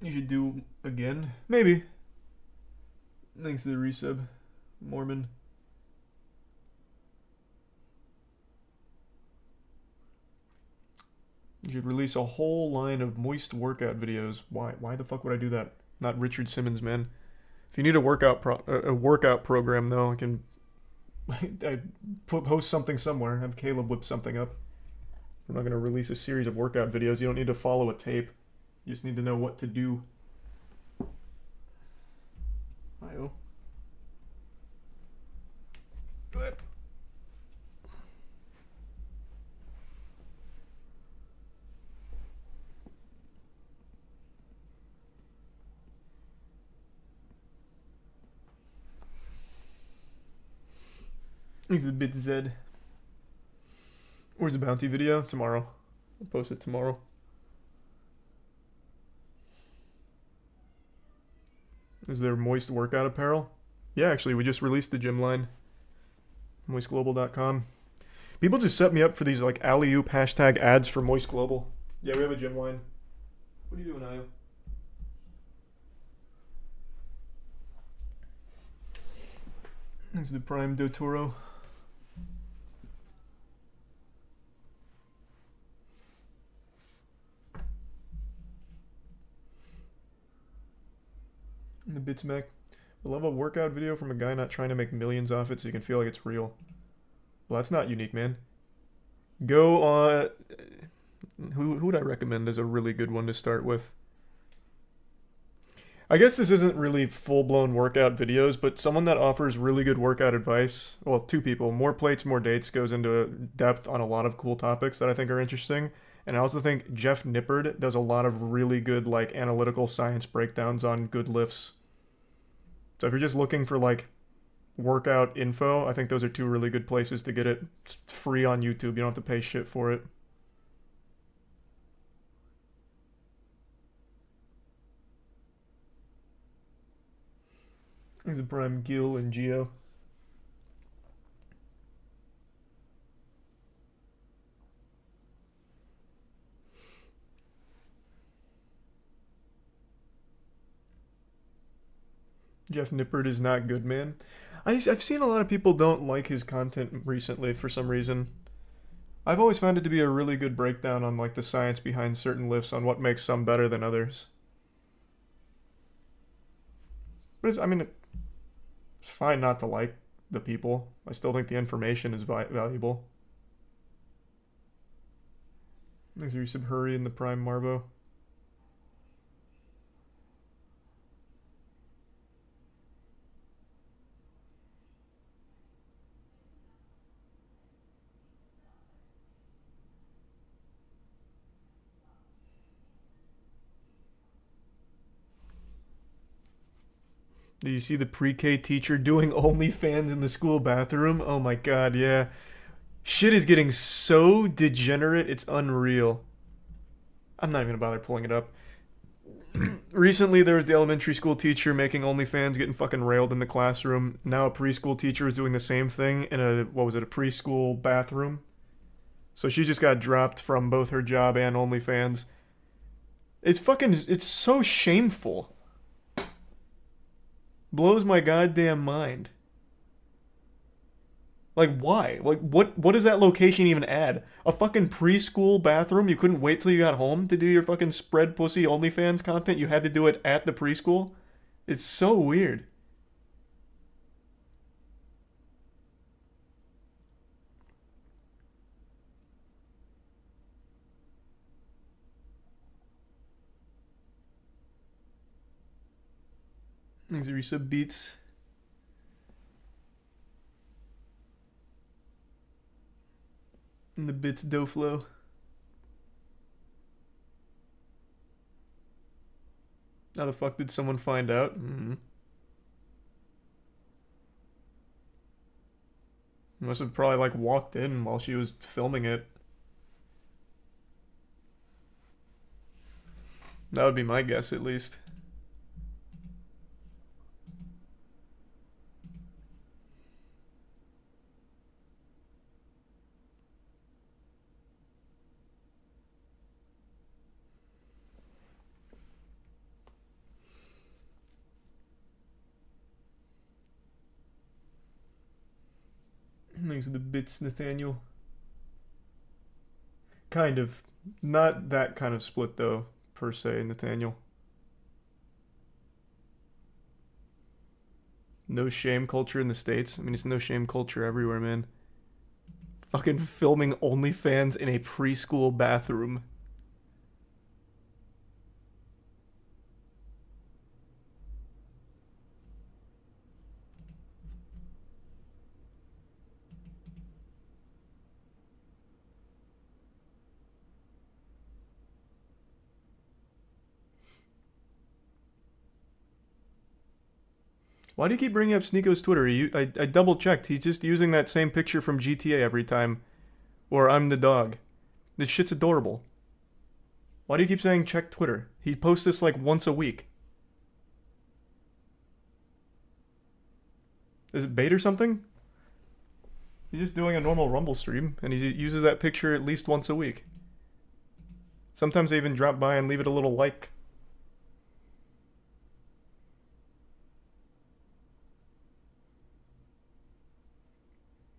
You should do again. Maybe. Thanks to the resub, Mormon. You should release a whole line of moist workout videos. Why the fuck would I do that? Not Richard Simmons, man. If you need a workout program though, I can post something somewhere. Have Caleb whip something up. I'm not gonna release a series of workout videos. You don't need to follow a tape. You just need to know what to do. I-O. Go ahead. Thanks to the bit Z. Where's the bounty video? Tomorrow. I'll post it tomorrow. Is there moist workout apparel? Yeah, actually, we just released the gym line. moistglobal.com. People just set me up for these like alley-oop hashtag ads for Moist Global. Yeah, we have a gym line. What are you doing, Ayo? This is the Prime Dotoro. The Bitsmac. I love a workout video from a guy not trying to make millions off it so you can feel like it's real. Well, that's not unique, man. Go on... Who would I recommend as a really good one to start with? I guess this isn't really full-blown workout videos, but someone that offers really good workout advice. Well, two people. More Plates, More Dates goes into depth on a lot of cool topics that I think are interesting. And I also think Jeff Nippard does a lot of really good, like, analytical science breakdowns on good lifts. So if you're just looking for, like, workout info, I think those are two really good places to get it. It's free on YouTube. You don't have to pay shit for it. There's a Prime Gil and Geo. Jeff Nippert is not good, man. I've seen a lot of people don't like his content recently for some reason. I've always found it to be a really good breakdown on like the science behind certain lifts on what makes some better than others. But I mean, it's fine not to like the people. I still think the information is valuable. Thanks for some hurry in the Prime Marvo. Did you see the pre-K teacher doing OnlyFans in the school bathroom? Oh my god, yeah. Shit is getting so degenerate, it's unreal. I'm not even gonna bother pulling it up. Recently, there was the elementary school teacher making OnlyFans, getting fucking railed in the classroom. Now a preschool teacher is doing the same thing in a preschool bathroom. So she just got dropped from both her job and OnlyFans. It's so shameful. Blows my goddamn mind. Like, why? Like, what does that location even add? A fucking preschool bathroom? You couldn't wait till you got home to do your fucking spread pussy OnlyFans content? You had to do it at the preschool? It's so weird. These are resub beats. And the bits do flow. How the fuck did someone find out? Must have probably like walked in while she was filming it. That would be my guess, at least. Thanks for the bits, Nathaniel. Kind of. Not that kind of split, though, per se, Nathaniel. No shame culture in the States? I mean, it's no shame culture everywhere, man. Fucking filming OnlyFans in a preschool bathroom. Why do you keep bringing up Sneako's Twitter? I double checked. He's just using that same picture from GTA every time. Or I'm the dog. This shit's adorable. Why do you keep saying check Twitter? He posts this like once a week. Is it bait or something? He's just doing a normal Rumble stream, and he uses that picture at least once a week. Sometimes I even drop by and leave it a little like.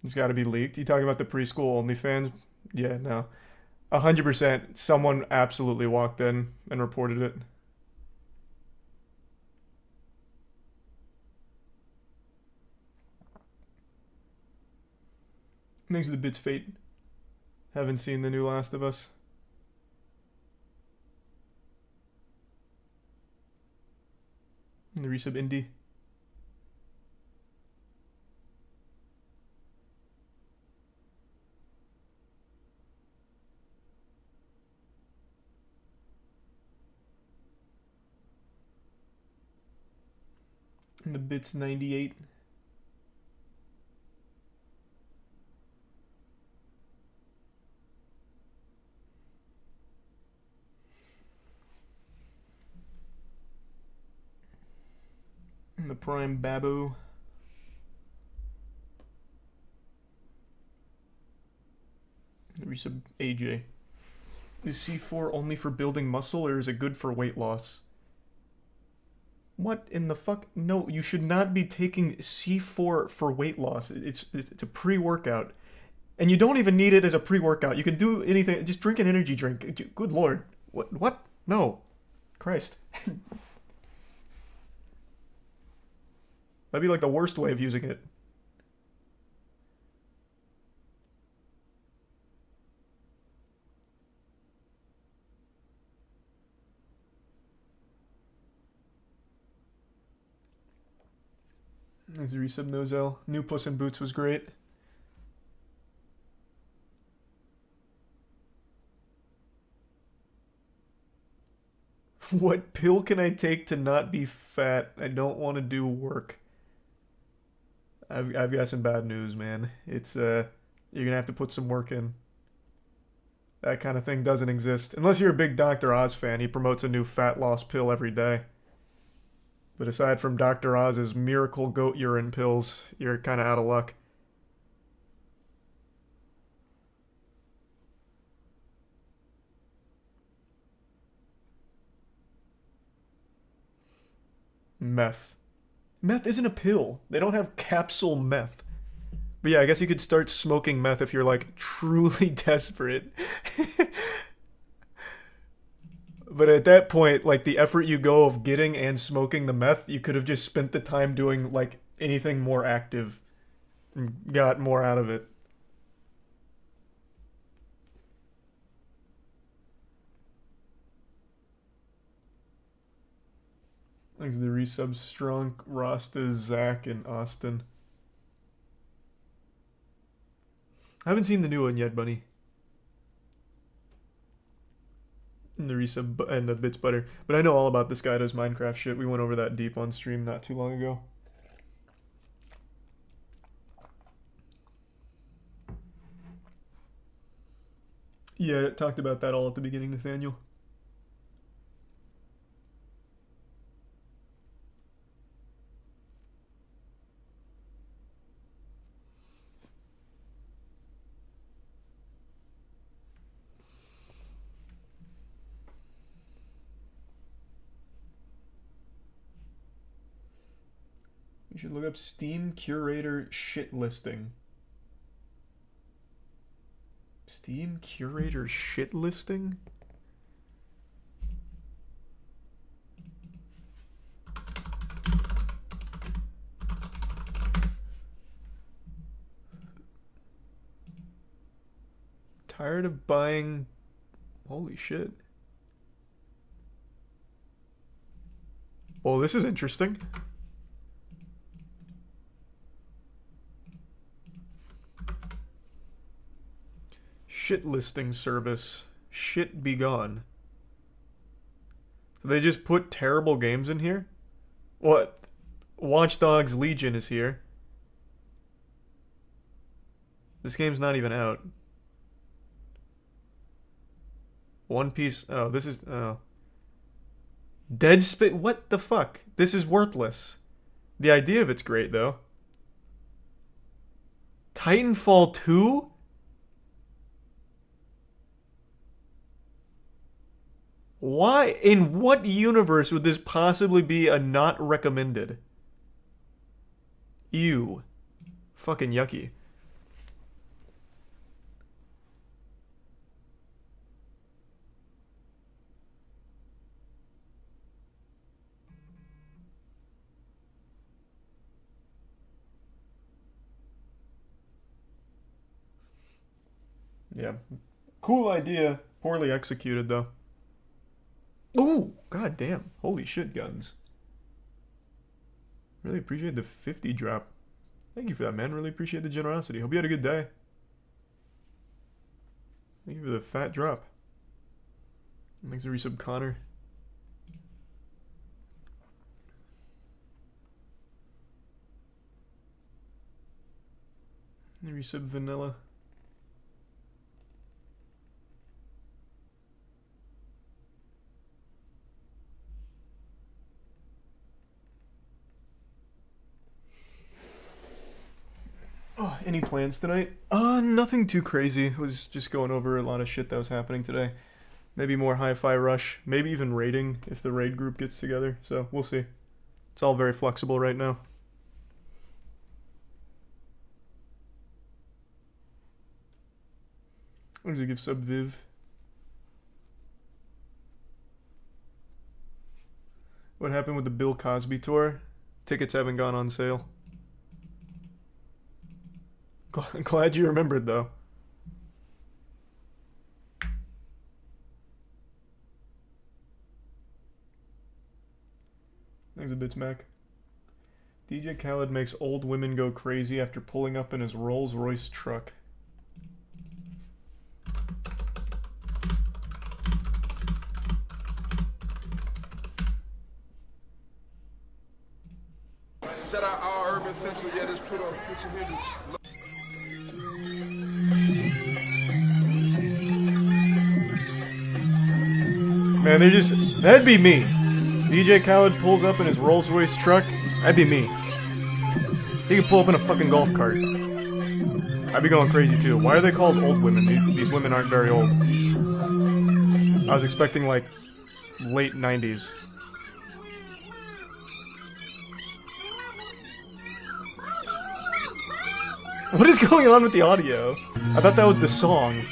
It's got to be leaked. You talking about the preschool OnlyFans? Yeah, no. 100%. Someone absolutely walked in and reported it. Thanks to the bits fate. Haven't seen the new Last of Us. And the resub indie. And the bits 98. And the prime Babu. The resub AJ. Is C4 only for building muscle or is it good for weight loss? What in the fuck? No, you should not be taking C4 for weight loss. It's a pre-workout. And you don't even need it as a pre-workout. You can do anything. Just drink an energy drink. Good lord. What? No. Christ. That'd be like the worst way of using it. There's a resub Nozel. New Puss in Boots was great. What pill can I take to not be fat? I don't want to do work. I've got some bad news, man. It's you're gonna have to put some work in. That kind of thing doesn't exist. Unless you're a big Dr. Oz fan, he promotes a new fat loss pill every day. But aside from Dr. Oz's miracle goat urine pills, you're kind of out of luck. Meth. Meth isn't a pill. They don't have capsule meth. But yeah, I guess you could start smoking meth if you're like truly desperate. But at that point, like the effort you go of getting and smoking the meth, you could have just spent the time doing like anything more active and got more out of it. Thanks to the resub Strong, Rasta, Zach, and Austin. I haven't seen the new one yet, Bunny. And the resub and the bits butter. But I know all about this guy does Minecraft shit. We went over that deep on stream not too long ago. Yeah, talked about that all at the beginning, Nathaniel. You should look up Steam Curator shit listing. Steam Curator shit listing? Tired of buying... Holy shit. Well, this is interesting. Shit listing service. Shit be gone. So they just put terrible games in here? What? Watch Dogs Legion is here. This game's not even out. One Piece. Oh, this is. Oh. Dead Space. What the fuck? This is worthless. The idea of it's great, though. Titanfall 2? Why? In what universe would this possibly be a not recommended? Ew. Fucking yucky. Yeah. Cool idea. Poorly executed, though. Ooh, god damn. Holy shit, guns. Really appreciate the 50 drop. Thank you for that, man. Really appreciate the generosity. Hope you had a good day. Thank you for the fat drop. Thanks for resub Connor. Resub Vanilla. Oh, any plans tonight? Nothing too crazy. Was just going over a lot of shit that was happening today. Maybe more Hi-Fi Rush. Maybe even raiding if the raid group gets together. So, we'll see. It's all very flexible right now. What does it give sub Viv? What happened with the Bill Cosby tour? Tickets haven't gone on sale. Glad you remembered, though. Thanks a bit, Mac. DJ Khaled makes old women go crazy after pulling up in his Rolls-Royce truck. Shout out all Urban Central, yeah, just put on Future Hendrix. Man, they just... That'd be me. DJ Khaled pulls up in his Rolls-Royce truck. That'd be me. He could pull up in a fucking golf cart. I'd be going crazy too. Why are they called old women? These women aren't very old. I was expecting, like, late 90s. What is going on with the audio? I thought that was the song.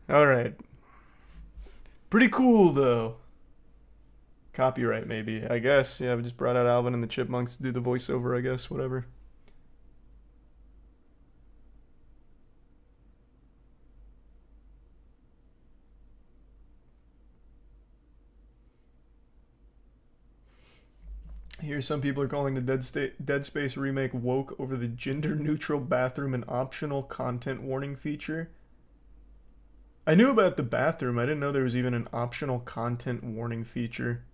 Alright. Pretty cool, though. Copyright, maybe. I guess. Yeah, we just brought out Alvin and the Chipmunks to do the voiceover, I guess. Whatever. Here, some people are calling the Dead Space remake woke over the gender-neutral bathroom and optional content warning feature. I knew about the bathroom. I didn't know there was even an optional content warning feature.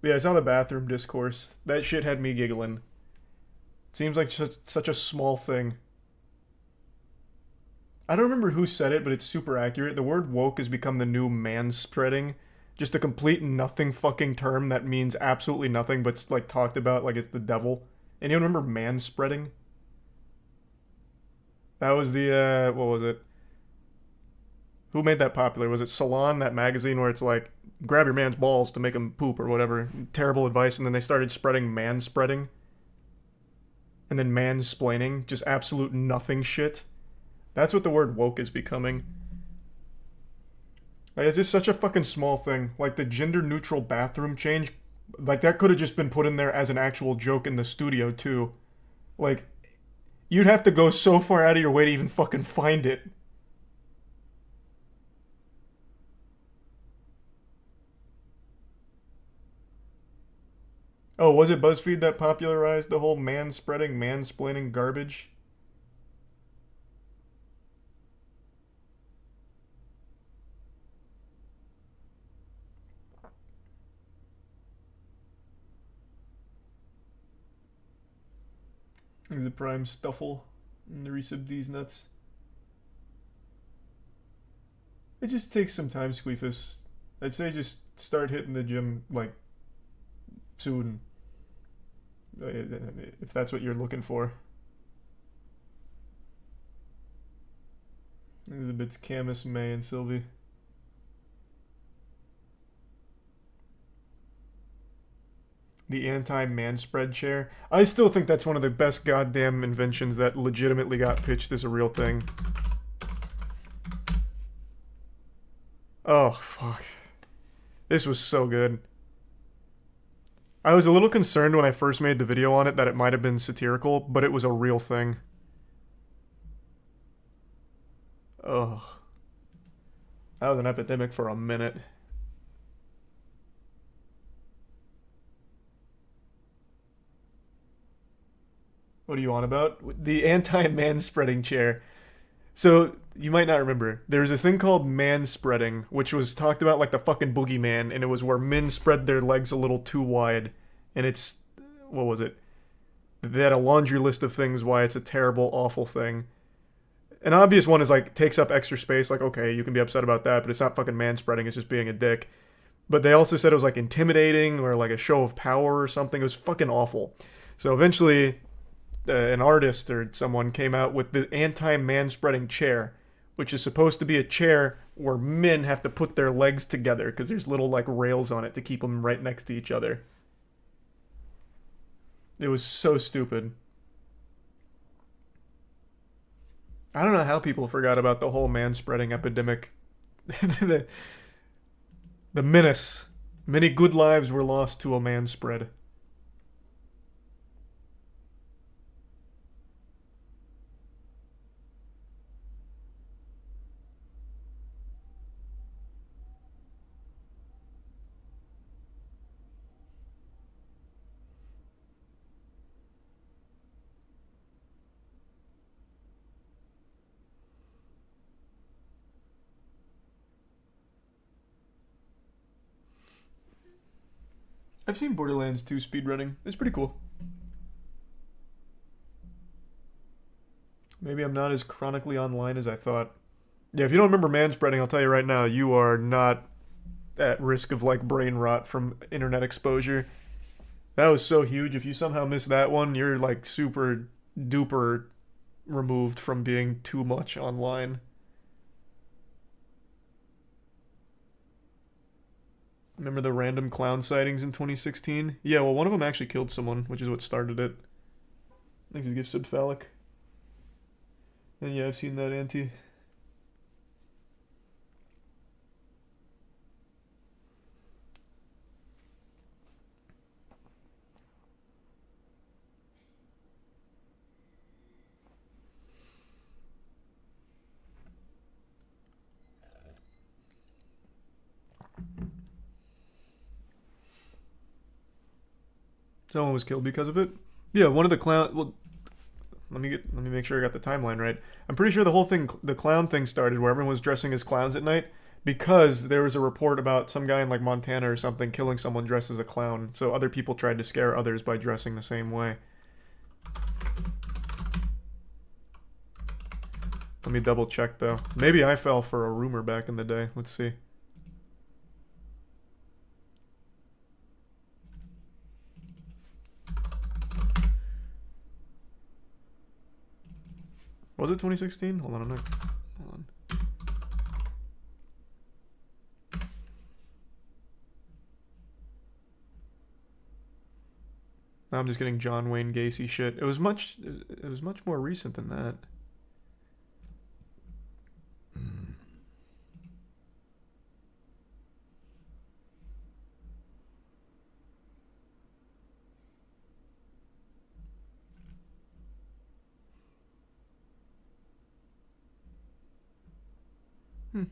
But yeah, I saw the bathroom discourse. That shit had me giggling. It seems like such a small thing. I don't remember who said it, but it's super accurate. The word woke has become the new manspreading. Just a complete nothing fucking term that means absolutely nothing, but it's like talked about like it's the devil. Anyone remember manspreading? That was the, what was it? Who made that popular? Was it Salon, that magazine where it's like, grab your man's balls to make him poop or whatever. Terrible advice, and then they started spreading manspreading. And then mansplaining. Just absolute nothing shit. That's what the word woke is becoming. Like, it's just such a fucking small thing. Like, the gender-neutral bathroom change, like, that could have just been put in there as an actual joke in the studio, too. Like, you'd have to go so far out of your way to even fucking find it. Oh, was it BuzzFeed that popularized the whole manspreading, mansplaining garbage? The prime stuffle and the resub these nuts. It just takes some time, Squeefus. I'd say just start hitting the gym, like, soon. If that's what you're looking for. The bits Camus, May, and Sylvie. The anti-manspread chair. I still think that's one of the best goddamn inventions that legitimately got pitched as a real thing. Oh, fuck. This was so good. I was a little concerned when I first made the video on it that it might have been satirical, but it was a real thing. Ugh. That was an epidemic for a minute. What are you on about? The anti-manspreading chair. So, you might not remember. There's a thing called manspreading, which was talked about like the fucking boogeyman, and it was where men spread their legs a little too wide. And it's... what was it? They had a laundry list of things why it's a terrible, awful thing. An obvious one is like, takes up extra space, like, okay, you can be upset about that, but it's not fucking manspreading, it's just being a dick. But they also said it was like intimidating, or like a show of power or something. It was fucking awful. So eventually... an artist or someone came out with the anti-man-spreading chair, which is supposed to be a chair where men have to put their legs together because there's little like rails on it to keep them right next to each other. It was so stupid. I don't know how people forgot about the whole man-spreading epidemic. the, the menace. Many good lives were lost to a man spread. I've seen Borderlands 2 speedrunning. It's pretty cool. Maybe I'm not as chronically online as I thought. Yeah, if you don't remember manspreading, I'll tell you right now, you are not at risk of like brain rot from internet exposure. That was so huge. If you somehow miss that one, you're like super duper removed from being too much online. Remember the random clown sightings in 2016? Yeah, well, one of them actually killed someone, which is what started it. Thanks to give Subphallic. And yeah, I've seen that, Auntie. Someone was killed because of it. Yeah, one of the clown. Well, let me make sure I got the timeline right. I'm pretty sure the whole thing, the clown thing, started where everyone was dressing as clowns at night because there was a report about some guy in like Montana or something killing someone dressed as a clown. So other people tried to scare others by dressing the same way. Let me double check though. Maybe I fell for a rumor back in the day. Let's see. Was it 2016? Hold on, I'm not. Hold on. Now I'm just getting John Wayne Gacy shit. It was much more recent than that.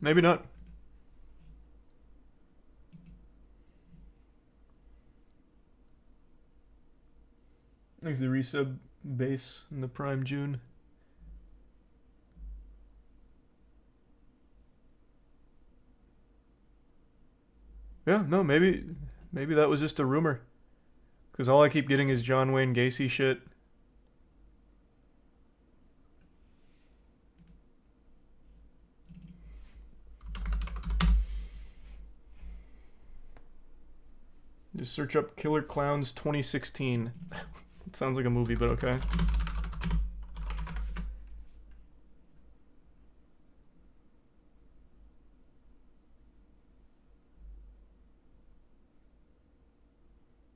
Maybe not. Thanks the resub base in the Prime June. Yeah, no, maybe that was just a rumor. Because all I keep getting is John Wayne Gacy shit. Just search up Killer Clowns 2016. It sounds like a movie, but okay.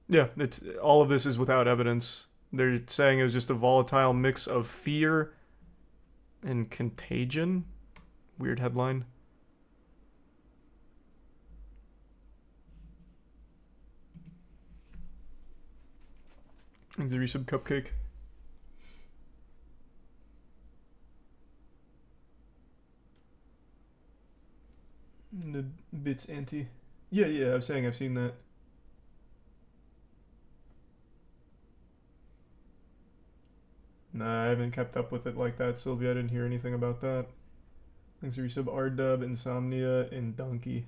Yeah, it's all of this is without evidence. They're saying it was just a volatile mix of fear and contagion. Weird headline. The resub cupcake. The bits anti. Yeah, I was saying I've seen that. Nah, I haven't kept up with it like that, Sylvia. I didn't hear anything about that. Thanks for resub R-Dub, Insomnia, and Donkey.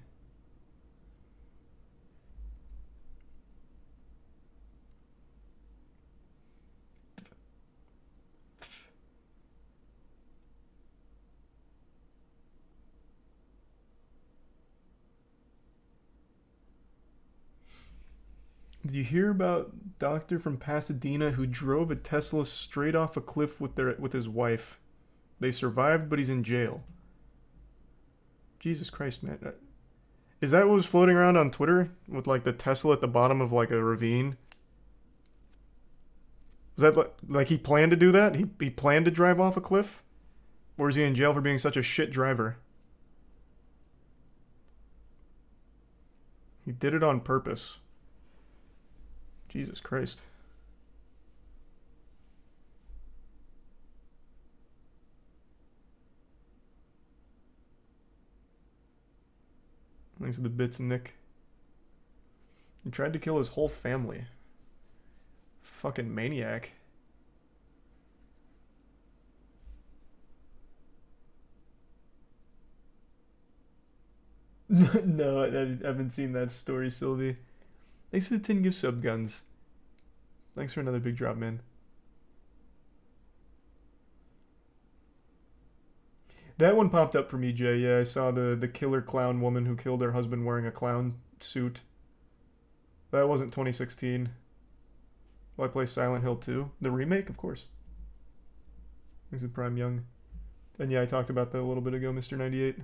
Did you hear about doctor from Pasadena who drove a Tesla straight off a cliff with his wife? They survived, but he's in jail. Jesus Christ, man. Is that what was floating around on Twitter? With like the Tesla at the bottom of like a ravine? Is that like he planned to do that? He planned to drive off a cliff? Or is he in jail for being such a shit driver? He did it on purpose. Jesus Christ. Thanks for the bits, Nick. He tried to kill his whole family. Fucking maniac. No, I haven't seen that story, Sylvie. Thanks for the 10 gift sub guns. Thanks for another big drop, man. That one popped up for me, Jay. Yeah, I saw the killer clown woman who killed her husband wearing a clown suit. That wasn't 2016. Will I play Silent Hill 2? The remake, of course. Thanks to Prime Young. And yeah, I talked about that a little bit ago, Mr. 98.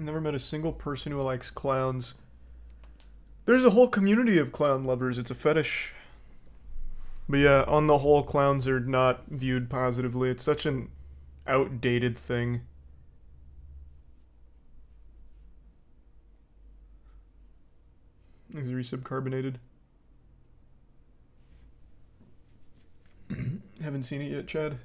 Never met a single person who likes clowns. There's a whole community of clown lovers. It's a fetish. But yeah, on the whole, clowns are not viewed positively. It's such an outdated thing. Is resub carbonated? Haven't seen it yet, Chad.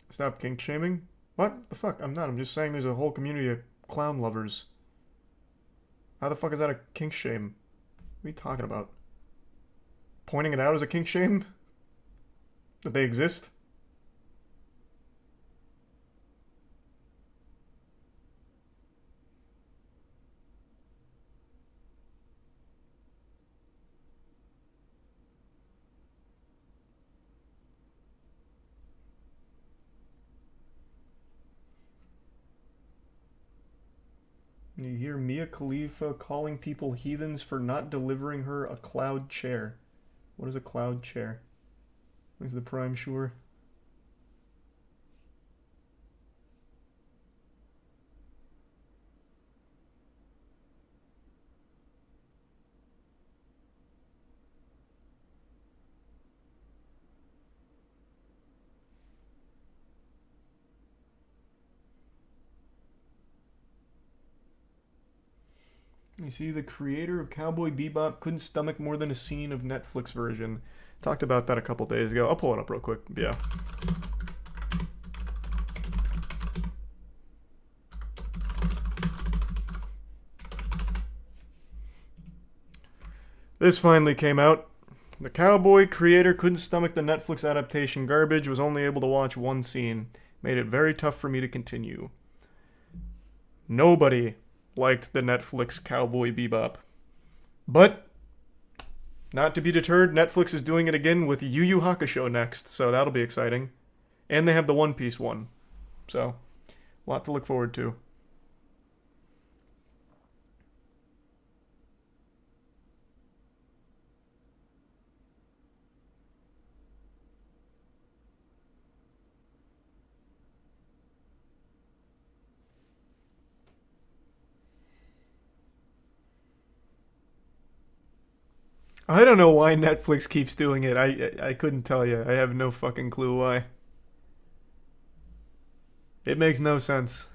Stop kink shaming? What the fuck? I'm not. I'm just saying there's a whole community of clown lovers. How the fuck is that a kink shame? What are you talking about? Pointing it out as a kink shame? That they exist? You hear Mia Khalifa calling people heathens for not delivering her a cloud chair. What is a cloud chair? Is the prime sure? You see, the creator of Cowboy Bebop couldn't stomach more than a scene of Netflix version. Talked about that a couple days ago. I'll pull it up real quick. Yeah. This finally came out. The Cowboy creator couldn't stomach the Netflix adaptation garbage, was only able to watch one scene. Made it very tough for me to continue. Nobody liked the Netflix Cowboy Bebop. But, not to be deterred, Netflix is doing it again with Yu Yu Hakusho next, so that'll be exciting. And they have the One Piece one. So, a lot to look forward to. I don't know why Netflix keeps doing it. I couldn't tell you. I have no fucking clue why. It makes no sense.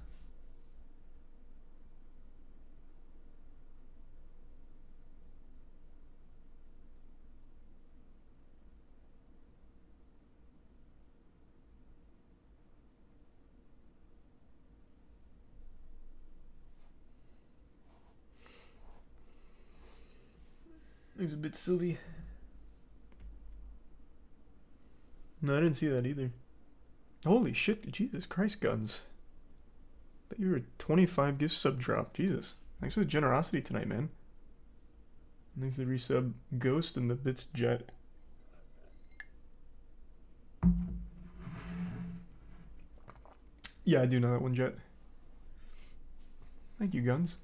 It was a bit silly. No, I didn't see that either. Holy shit, Jesus Christ, Guns. That you were a 25 gift sub drop. Jesus. Thanks for the generosity tonight, man. Thanks for the resub Ghost and the Bits Jet. Yeah, I do know that one, Jet. Thank you, Guns.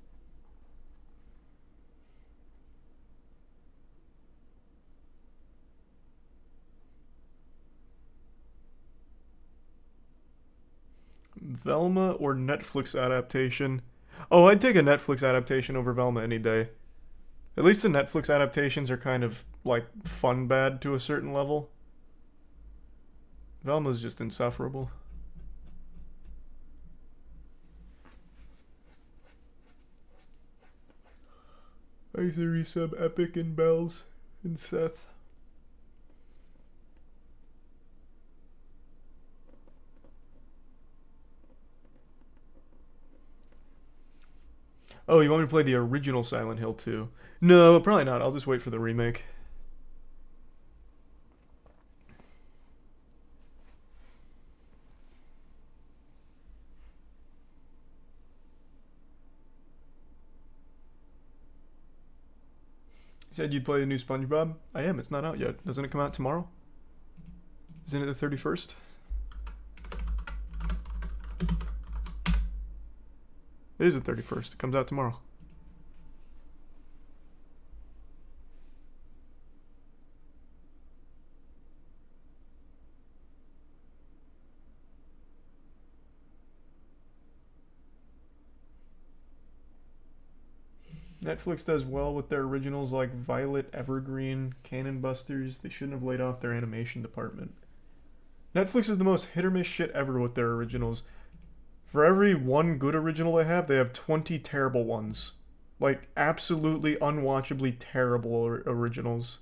Velma or Netflix adaptation? Oh, I'd take a Netflix adaptation over Velma any day. At least the Netflix adaptations are kind of, like, fun bad to a certain level. Velma's just insufferable. I say resub Epic and Bells and Seth. Oh, you want me to play the original Silent Hill 2? No, probably not. I'll just wait for the remake. You said you'd play the new SpongeBob? I am. It's not out yet. Doesn't it come out tomorrow? Isn't it the 31st? It is the 31st. It comes out tomorrow. Netflix does well with their originals like Violet Evergreen, Cannon Busters. They shouldn't have laid off their animation department. Netflix is the most hit or miss shit ever with their originals. For every one good original they have 20 terrible ones. Like, absolutely unwatchably terrible originals.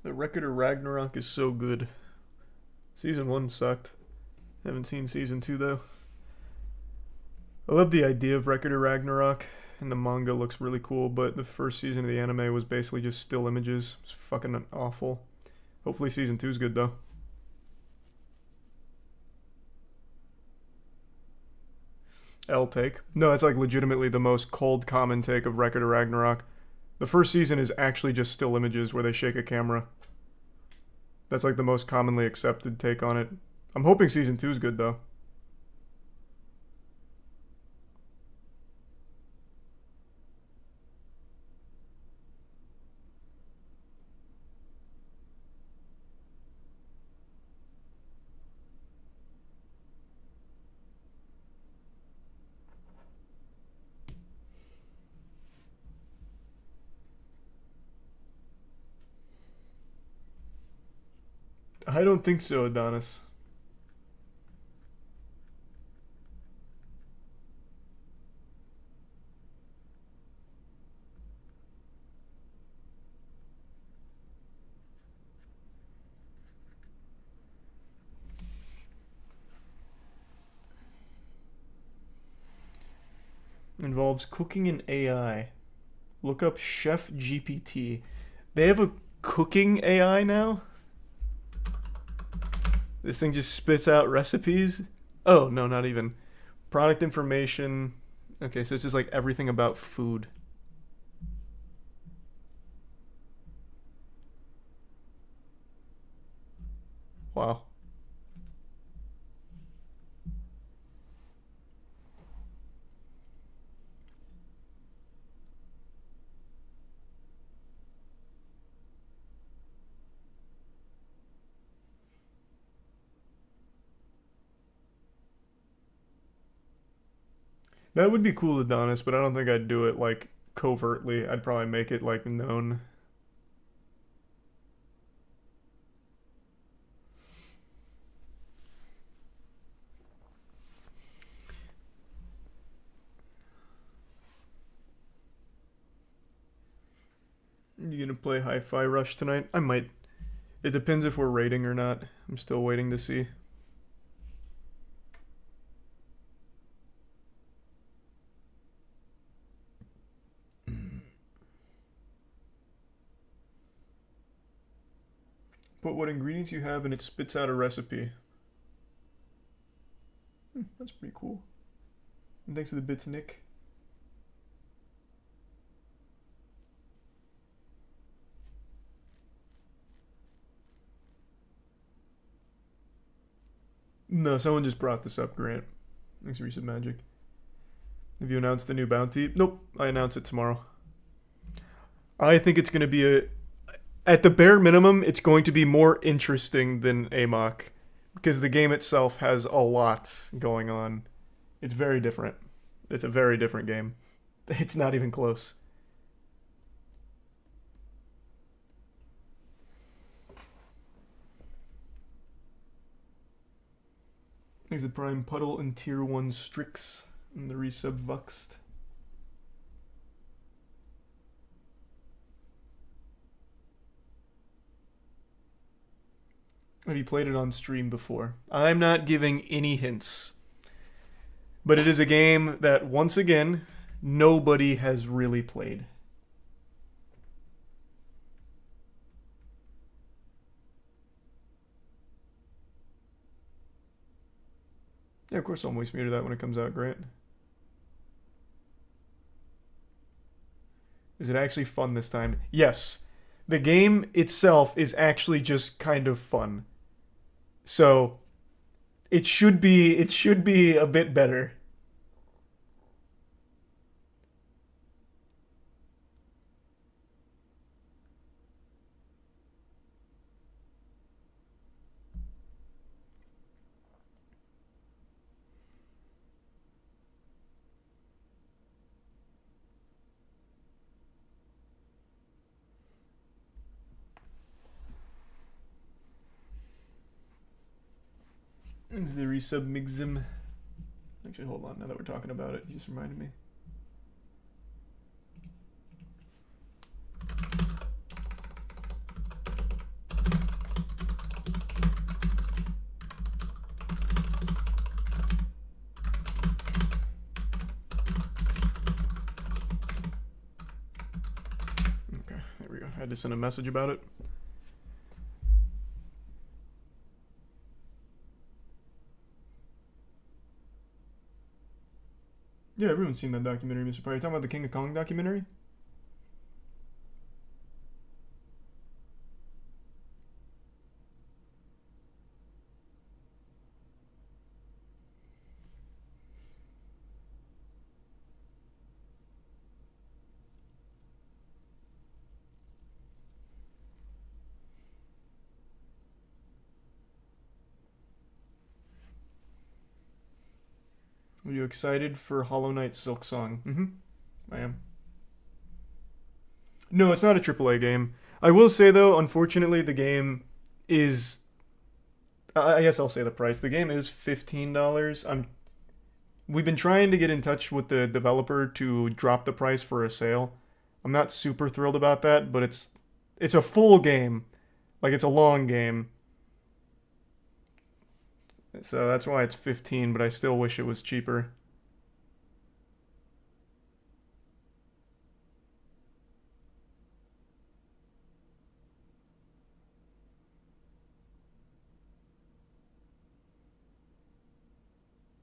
The Record of Ragnarok is so good. Season 1 sucked. Haven't seen Season 2 though. I love the idea of Record of Ragnarok, and the manga looks really cool, but the first season of the anime was basically just still images. It's fucking awful. Hopefully Season 2 is good though. L take. No, it's like legitimately the most cold common take of Record of Ragnarok. The first season is actually just still images where they shake a camera. That's like the most commonly accepted take on it. I'm hoping Season 2 is good though. I don't think so, Adonis. Involves cooking and AI. Look up Chef GPT. They have a cooking AI now? This thing just spits out recipes? Oh, no, not even. Product information. Okay, so it's just like everything about food. Wow. That would be cool, Adonis, but I don't think I'd do it like covertly. I'd probably make it like known. You gonna play Hi-Fi Rush tonight? I might. It depends if we're raiding or not. I'm still waiting to see. Put what ingredients you have and it spits out a recipe. That's pretty cool. And thanks for the bits, Nick. No, someone just brought this up, Grant. Thanks for recent magic. Have you announced the new bounty? Nope, I announce it tomorrow. I think it's going to be at the bare minimum, it's going to be more interesting than Amok. Because the game itself has a lot going on. It's very different. It's a very different game. It's not even close. There's a Prime Puddle and Tier 1 Strix and the resub Vuxed. Have you played it on stream before? I'm not giving any hints. But it is a game that, once again, nobody has really played. Yeah, of course I'll voice meter that when it comes out, Grant. Is it actually fun this time? Yes. The game itself is actually just kind of fun. So it should be a bit better. Into the resub Migzim. Actually, hold on. Now that we're talking about it, you just reminded me. Okay, there we go. I had to send a message about it. Yeah, everyone's seen that documentary, Mr. Pryor. You talking about the King of Kong documentary? Are you excited for Hollow Knight Silk Song? I am. No, it's not a AAA game. I will say, though, unfortunately, the game is... I guess I'll say the price. The game is $15. We've been trying to get in touch with the developer to drop the price for a sale. I'm not super thrilled about that, but it's a full game. Like, it's a long game. So that's why it's 15, but I still wish it was cheaper.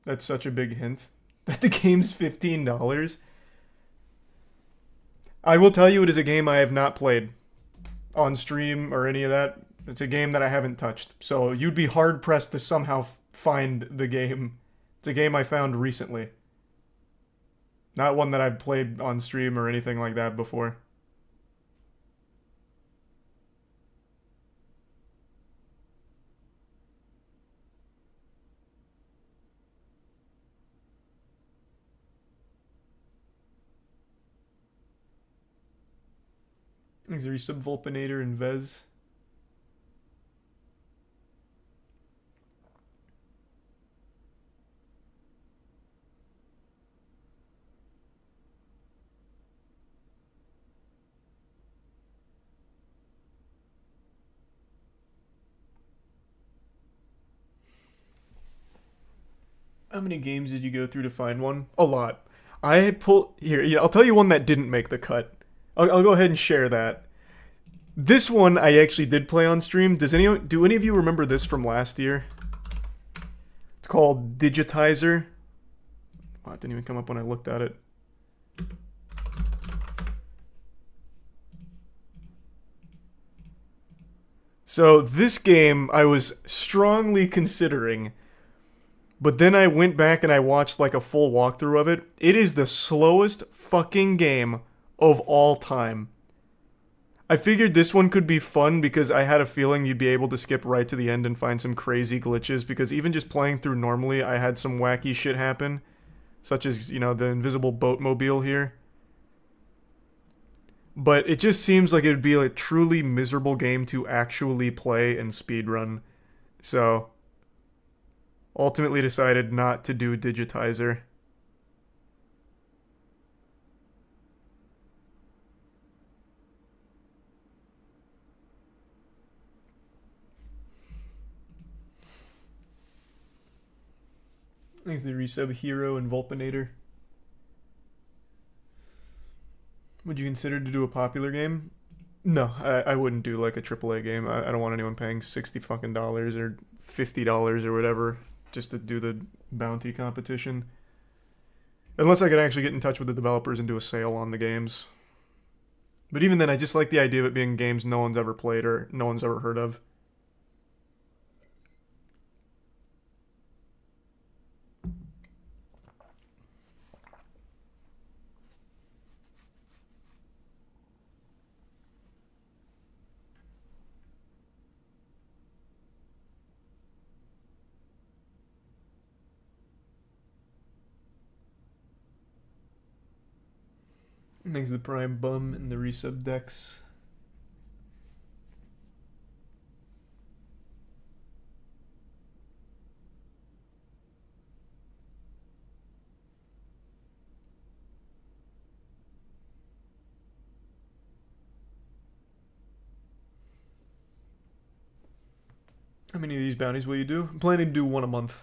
That's such a big hint. That the game's $15. I will tell you it is a game I have not played on stream or any of that. It's a game that I haven't touched. So you'd be hard pressed to somehow find the game. It's a game I found recently. Not one that I've played on stream or anything like that before. Thanks to Resub Volpinator and Vez. How many games did you go through to find one? A lot. I pulled here. I'll tell you one that didn't make the cut. I'll go ahead and share that. This one I actually did play on stream. Do any of you remember this from last year? It's called Digitizer. Oh, it didn't even come up when I looked at it. So this game I was strongly considering, but then I went back and I watched like a full walkthrough of it. It is the slowest fucking game of all time. I figured this one could be fun because I had a feeling you'd be able to skip right to the end and find some crazy glitches, because even just playing through normally, I had some wacky shit happen, such as, you know, the invisible boatmobile here. But it just seems like it would be a truly miserable game to actually play and speedrun. So, ultimately decided not to do Digitizer. Thanks to the resub Hero and Volpinator. Would you consider to do a popular game? No, I wouldn't do like a AAA game. I don't want anyone paying $60 fucking dollars or $50 or whatever just to do the bounty competition. Unless I could actually get in touch with the developers and do a sale on the games. But even then, I just like the idea of it being games no one's ever played or no one's ever heard of. Thanks to the Prime Bum and the resub decks. How many of these bounties will you do? I'm planning to do one a month.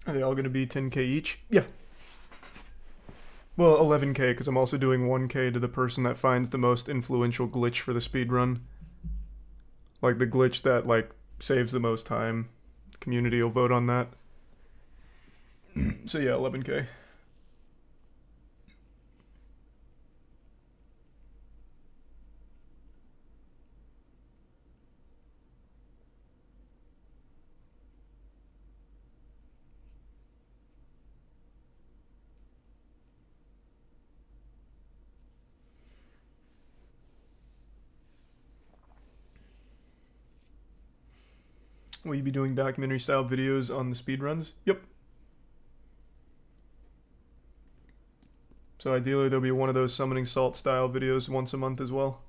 Are they all going to be 10k each? Yeah. Well, 11k, because I'm also doing 1k to the person that finds the most influential glitch for the speedrun. Like the glitch that, like, saves the most time. The community will vote on that. So yeah, 11k. Will you be doing documentary style videos on the speedruns? Yep. So ideally there'll be one of those summoning salt style videos once a month as well.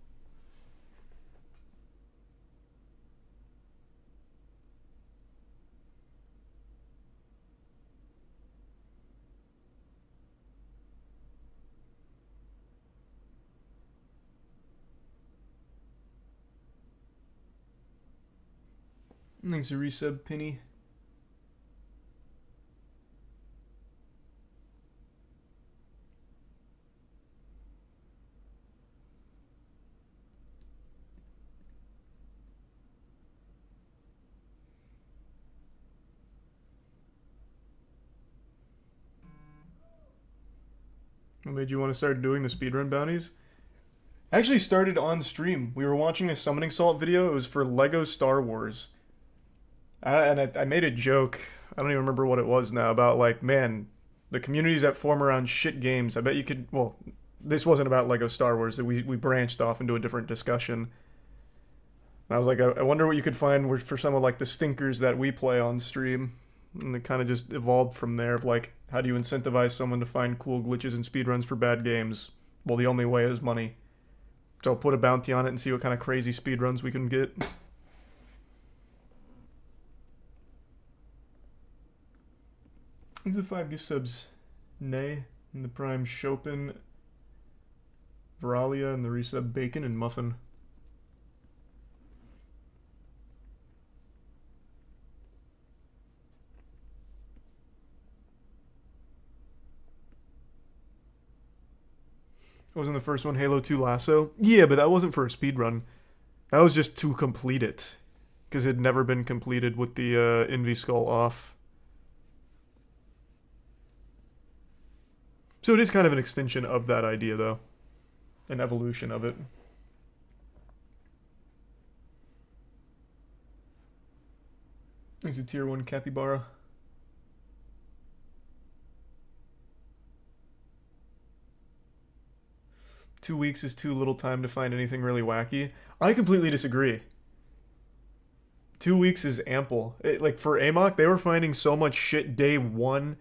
Thanks to resub Penny. What made you want to start doing the speedrun bounties? I actually started on stream. We were watching a Summoning Salt video. It was for Lego Star Wars. I made a joke. I don't even remember what it was now about like, man, the communities that form around shit games. I bet you could. Well, this wasn't about Lego Star Wars. We branched off into a different discussion. And I was like, I wonder what you could find for some of like the stinkers that we play on stream. And it kind of just evolved from there. Like, how do you incentivize someone to find cool glitches and speedruns for bad games? Well, the only way is money. So I'll put a bounty on it and see what kind of crazy speedruns we can get. These are the 5 gift subs. Nay, and the Prime Chopin, Veralia, and the resub Bacon and Muffin. Wasn't the first one Halo 2 Lasso? Yeah, but that wasn't for a speedrun. That was just to complete it. Because it had never been completed with the Envy Skull off. So it is kind of an extension of that idea, though. An evolution of it. There's a tier 1 capybara. Two weeks is too little time to find anything really wacky. I completely disagree. 2 weeks is ample. Like for Amok, they were finding so much shit day 1,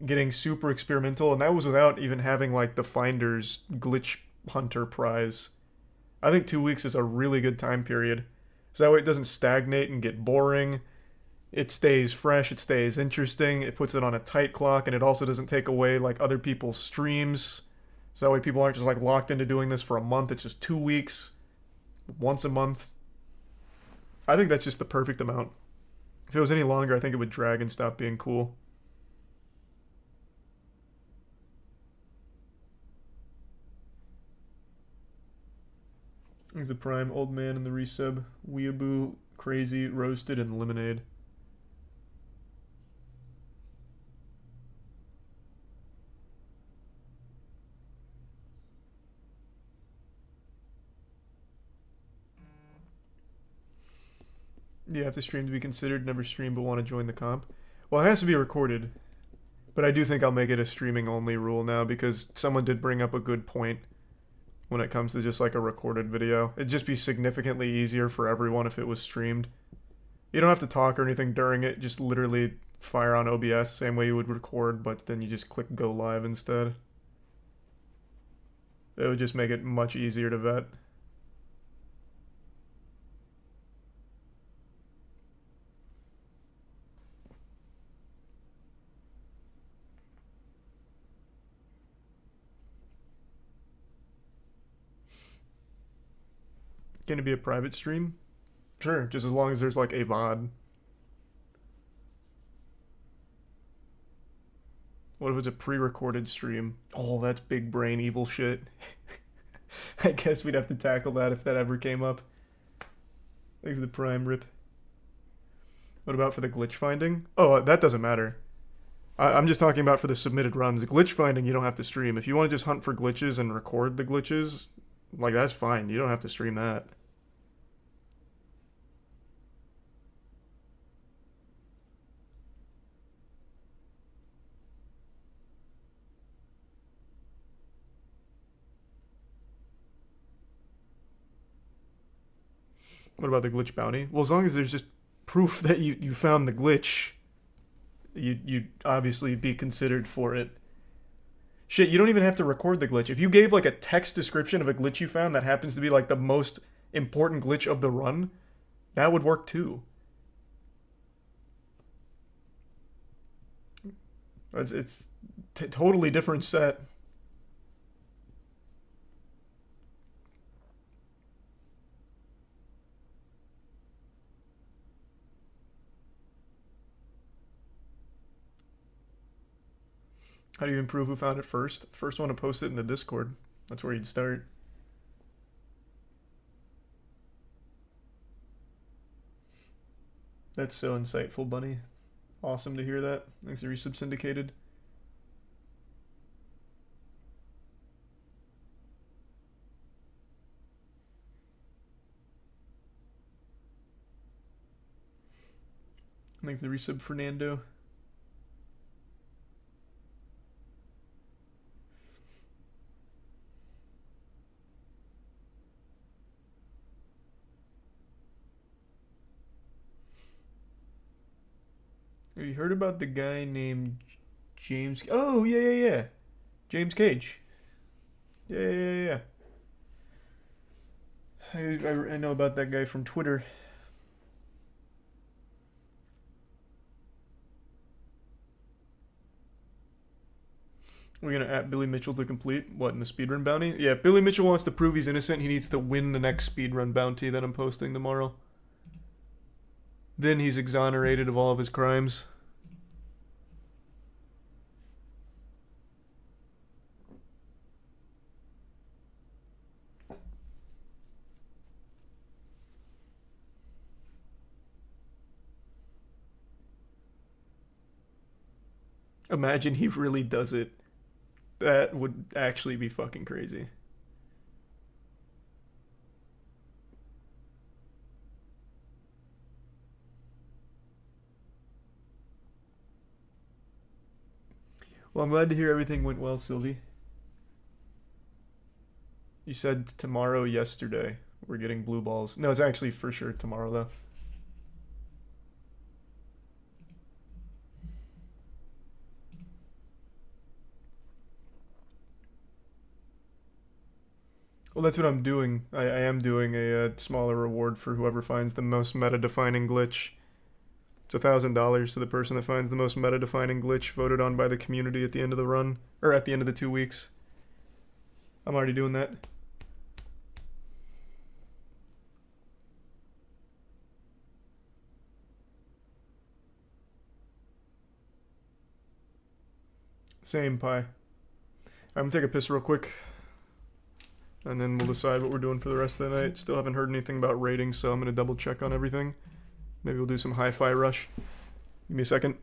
getting super experimental, and that was without even having like the Finder's Glitch Hunter prize. I think 2 weeks is a really good time period. So that way it doesn't stagnate and get boring. It stays fresh, it stays interesting, it puts it on a tight clock, and it also doesn't take away like other people's streams. So that way people aren't just like locked into doing this for a month. It's just 2 weeks, once a month. I think that's just the perfect amount. If it was any longer, I think it would drag and stop being cool. There's the Prime, Old Man, and the resub. Weeaboo, Crazy, Roasted, and Lemonade. You have to stream to be considered. Never stream but want to join the comp. Well, it has to be recorded. But I do think I'll make it a streaming only rule now because someone did bring up a good point when it comes to just like a recorded video. It'd just be significantly easier for everyone if it was streamed. You don't have to talk or anything during it. Just literally fire on OBS same way you would record, but then you just click go live instead. It would just make it much easier to vet. Can it be a private stream? Sure, just as long as there's like a VOD. What if it's a pre-recorded stream? Oh, that's big brain evil shit. I guess we'd have to tackle that if that ever came up. Thanks for the Prime rip. What about for the glitch finding? Oh, that doesn't matter. I'm just talking about for the submitted runs. The glitch finding, you don't have to stream. If you want to just hunt for glitches and record the glitches, like, that's fine. You don't have to stream that. What about the glitch bounty? Well, as long as there's just proof that you found the glitch, you'd obviously be considered for it. Shit, you don't even have to record the glitch. If you gave like a text description of a glitch you found that happens to be like the most important glitch of the run, that would work too. It's totally different set. How do you improve who found it first? First one to post it in the Discord. That's where you'd start. That's so insightful, Bunny. Awesome to hear that. Thanks for resub syndicated. Thanks the resub Fernando. Have you heard about the guy named James? Oh, yeah. James Cage. Yeah. I know about that guy from Twitter. We're gonna at Billy Mitchell to complete what in the speedrun bounty? Yeah, Billy Mitchell wants to prove he's innocent. He needs to win the next speedrun bounty that I'm posting tomorrow. Then he's exonerated of all of his crimes. Imagine he really does it. That would actually be fucking crazy. Well, I'm glad to hear everything went well, Sylvie. You said tomorrow yesterday. We're getting blue balls. No, it's actually for sure tomorrow, though. Well, that's what I'm doing. I am doing a smaller reward for whoever finds the most meta-defining glitch. It's $1,000 to the person that finds the most meta-defining glitch voted on by the community at the end of the run, or at the end of the 2 weeks. I'm already doing that. Same pie. I'm gonna take a piss real quick, and then we'll decide what we're doing for the rest of the night. Still haven't heard anything about ratings, so I'm gonna double check on everything. Maybe we'll do some hi-fi rush. Give me a second.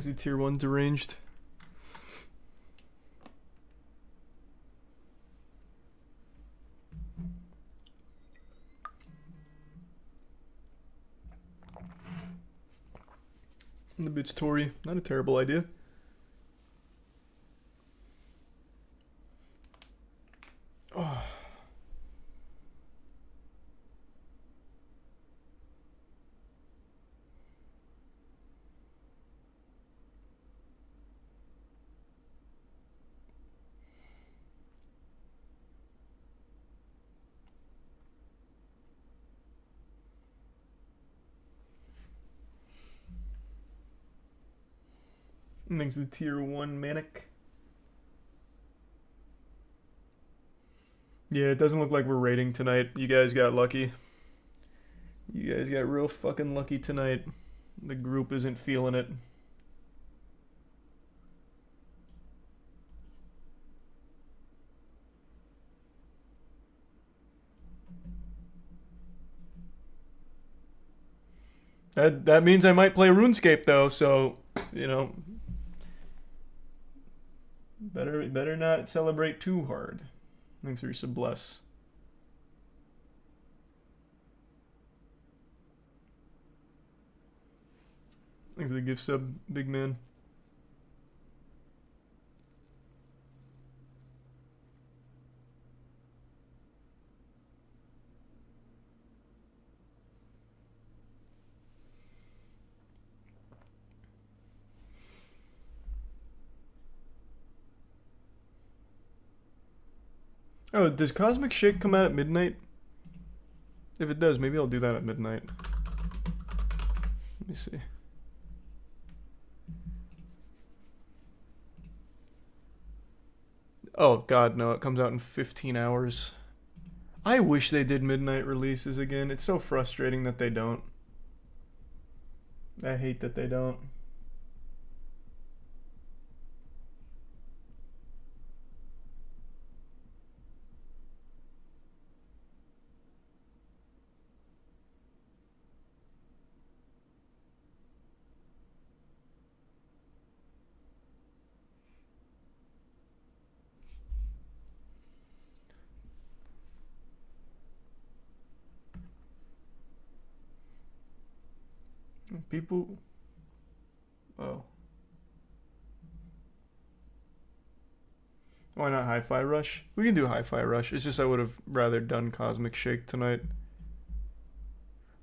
Thanks to tier 1 deranged. And the bitch Tory, not a terrible idea. Oh. Thanks to tier 1 Manic. Yeah, it doesn't look like we're raiding tonight. You guys got lucky. You guys got real fucking lucky tonight. The group isn't feeling it. That means I might play RuneScape though, so you know, better not celebrate too hard. Thanks for your bless. Thanks for the gift sub, big man. Oh, does Cosmic Shake come out at midnight? If it does, maybe I'll do that at midnight. Let me see. Oh god, no, it comes out in 15 hours. I wish they did midnight releases again. It's so frustrating that they don't. I hate that they don't. People... Oh. Why not Hi-Fi Rush? We can do Hi-Fi Rush. It's just I would have rather done Cosmic Shake tonight.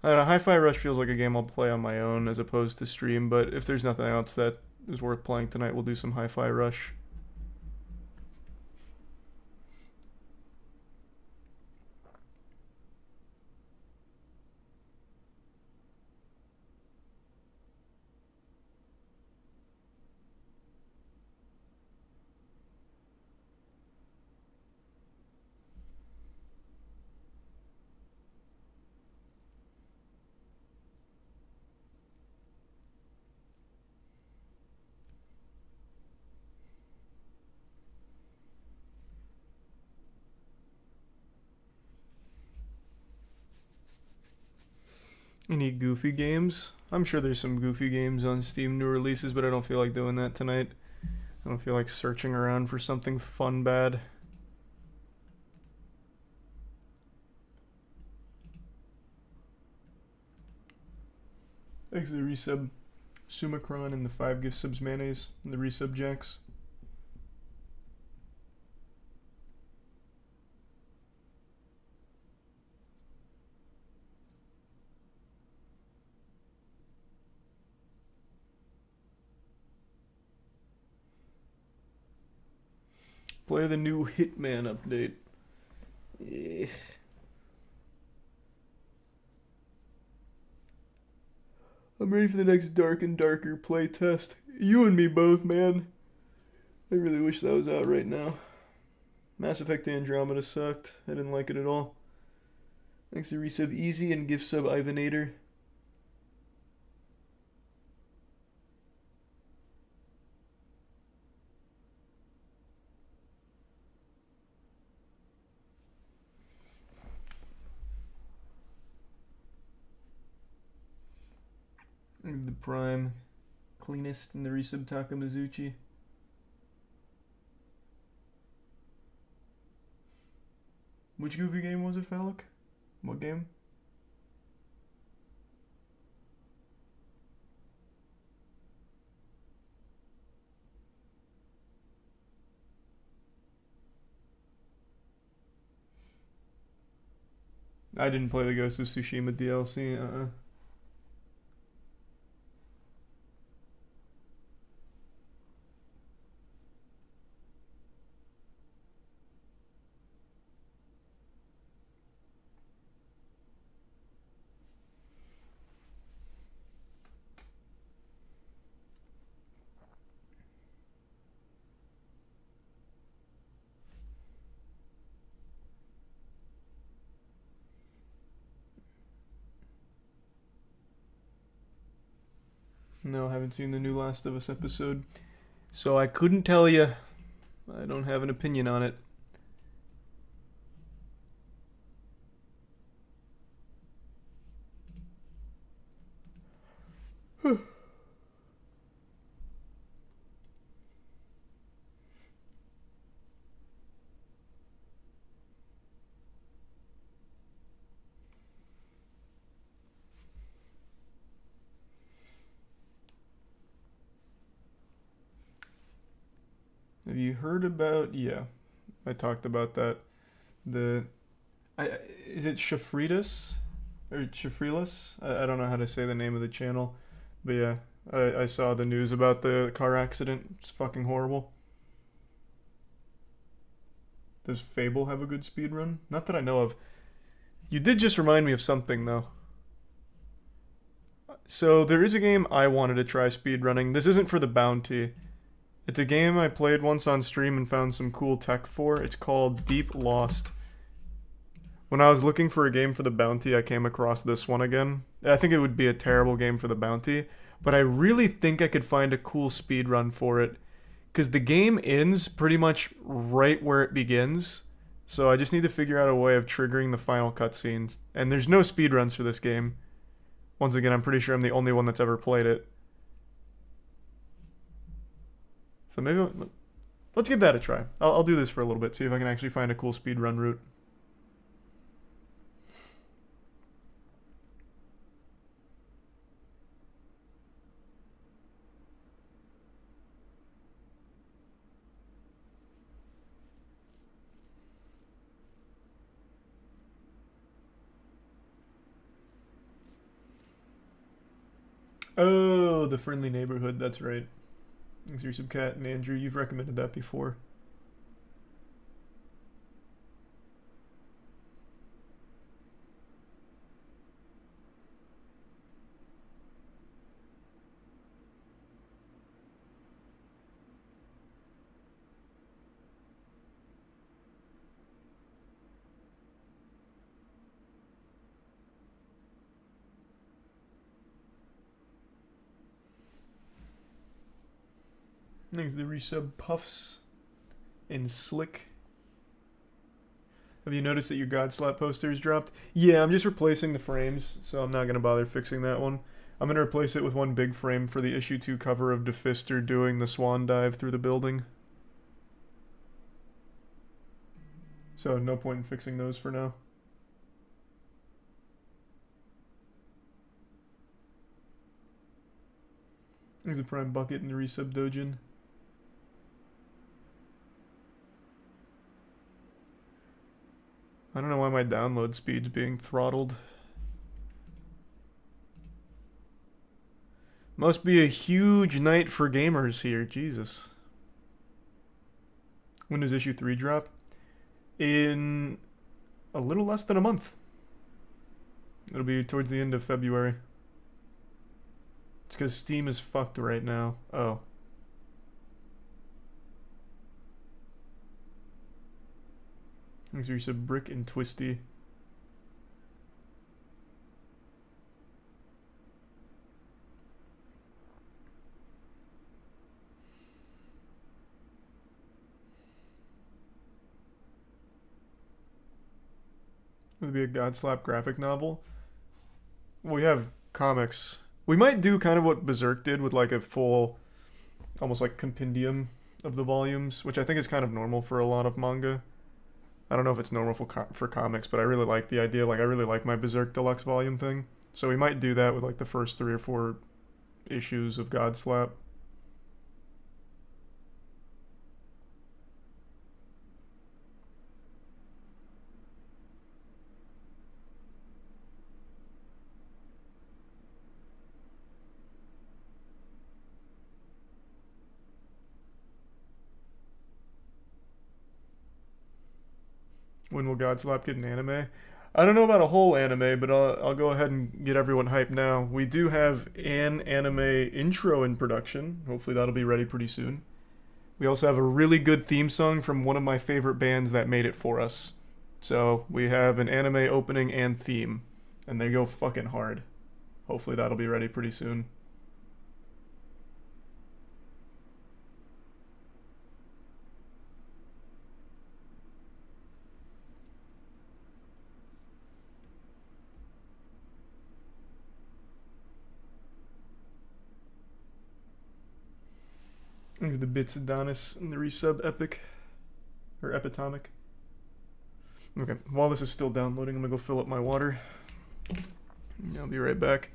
I don't know, Hi-Fi Rush feels like a game I'll play on my own as opposed to stream, but if there's nothing else that is worth playing tonight, we'll do some Hi-Fi Rush. Any goofy games? I'm sure there's some goofy games on Steam new releases, but I don't feel like doing that tonight. I don't feel like searching around for something fun bad. Thanks for the resub Sumakron and the 5 gift subs mayonnaise and the resub jacks. Play the new Hitman update. I'm ready for the next Dark and Darker playtest. You and me both, man. I really wish that was out right now. Mass Effect Andromeda sucked. I didn't like it at all. Thanks to resub Easy and gift sub Ivanator. The Prime cleanest in the resub Takamizuchi. Which goofy game was it, Phallic? What game? I didn't play the Ghost of Tsushima DLC. No, I haven't seen the new Last of Us episode. So I couldn't tell you. I don't have an opinion on it. Have you heard about? Yeah, I talked about that. Is it Shafritas or Shafrilas? I don't know how to say the name of the channel, but yeah, I saw the news about the car accident. It's fucking horrible. Does Fable have a good speed run? Not that I know of. You did just remind me of something though. So there is a game I wanted to try speedrunning. This isn't for the bounty. It's a game I played once on stream and found some cool tech for. It's called Deep Lost. When I was looking for a game for the bounty, I came across this one again. I think it would be a terrible game for the bounty, but I really think I could find a cool speedrun for it. Because the game ends pretty much right where it begins. So I just need to figure out a way of triggering the final cutscenes. And there's no speedruns for this game. Once again, I'm pretty sure I'm the only one that's ever played it. So maybe let's give that a try. I'll do this for a little bit, see if I can actually find a cool speedrun route. Oh, the Friendly Neighborhood, that's right. Thanks for some cat and Andrew, you've recommended that before. Thanks the resub Puffs and Slick. Have you noticed that your God Slap poster is dropped? Yeah, I'm just replacing the frames, so I'm not going to bother fixing that one. I'm going to replace it with one big frame for the issue 2 cover of DeFister doing the swan dive through the building. So no point in fixing those for now. There's a prime bucket in the resub dojin. I don't know why my download speed's being throttled. Must be a huge night for gamers here, Jesus. When does issue 3 drop? In a little less than a month. It'll be towards the end of February. It's because Steam is fucked right now. Oh. There's a brick and twisty. Would be a God Slap graphic novel. We have comics We might do kind of what Berserk did with like a full, almost like compendium of the volumes, which I think is kind of normal for a lot of manga. I don't know if it's normal for comics, but I really like the idea. Like, I really like my Berserk Deluxe volume thing. So we might do that with like the first 3 or 4 issues of Godslap. When will Godslap get an anime? I don't know about a whole anime, but I'll go ahead and get everyone hyped now. We do have an anime intro in production. Hopefully that'll be ready pretty soon. We also have a really good theme song from one of my favorite bands that made it for us. So we have an anime opening and theme, and they go fucking hard. Hopefully that'll be ready pretty soon. These are the bits Adonis and the resub epic. Or epitomic. Okay, while this is still downloading, I'm gonna go fill up my water. I'll be right back.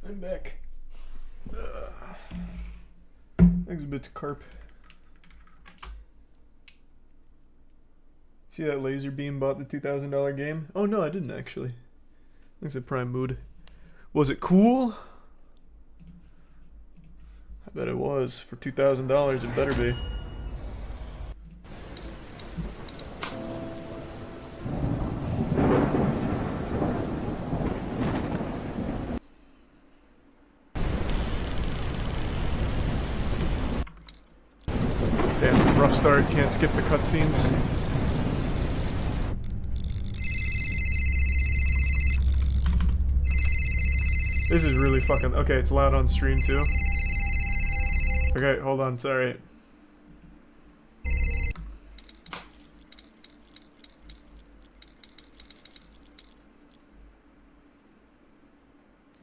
I'm back. Thanks a bit to Carp. See that Laser Beam bought the $2,000 game? Oh no, I didn't actually. Thanks at Prime Mood. Was it cool? I bet it was. For $2,000, it better be. Damn, rough start, can't skip the cutscenes. This is really fucking... Okay, it's loud on stream too. Okay, hold on, sorry.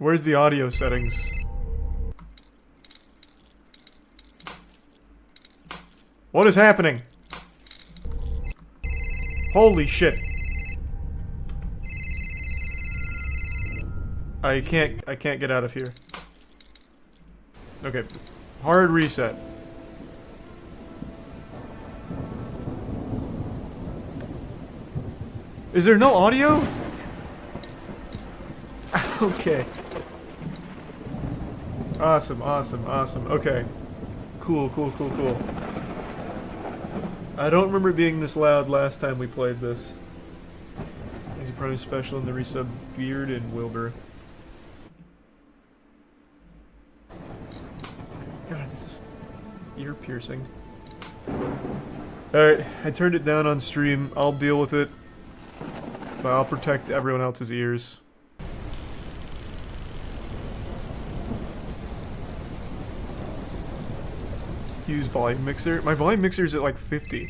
Where's the audio settings? What is happening? Holy shit. I can't get out of here. Okay. Hard reset. Is there no audio? Okay. Awesome, awesome, awesome. Okay. Cool, cool, cool, cool. I don't remember it being this loud last time we played this. There's a Prime Special in the resub Beard and Wilbur. God, this is ear piercing. Alright, I turned it down on stream. I'll deal with it. But I'll protect everyone else's ears. Use volume mixer. My volume mixer is at like 50.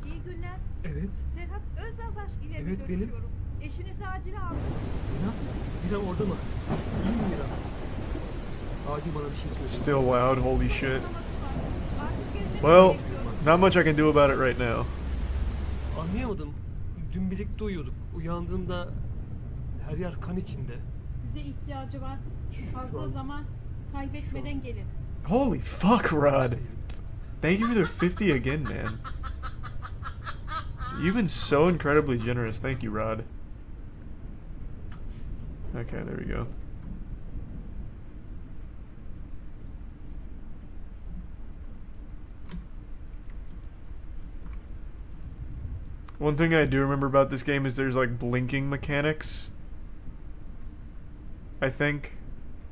İyi günler. Evet. Serhat Özaldaş ile mi Evet, benim. görüşüyorum? Eşinizi acile aldım. Mira? Mira orada mı? İyi mi Mira? Acil bana bir şey söyle. Still loud, holy shit. Artık gelmenizi Well, bekliyoruz. not much I can do about it right now. Anlayamadım. Dün birlikte uyuyorduk. Uyandığımda her yer kan içinde. Size ihtiyacı var. Fazla zaman kaybetmeden gelin. Holy fuck, Rod. Thank you for the 50 again, man. You've been so incredibly generous. Thank you, Rod. Okay, there we go. One thing I do remember about this game is there's like blinking mechanics. I think.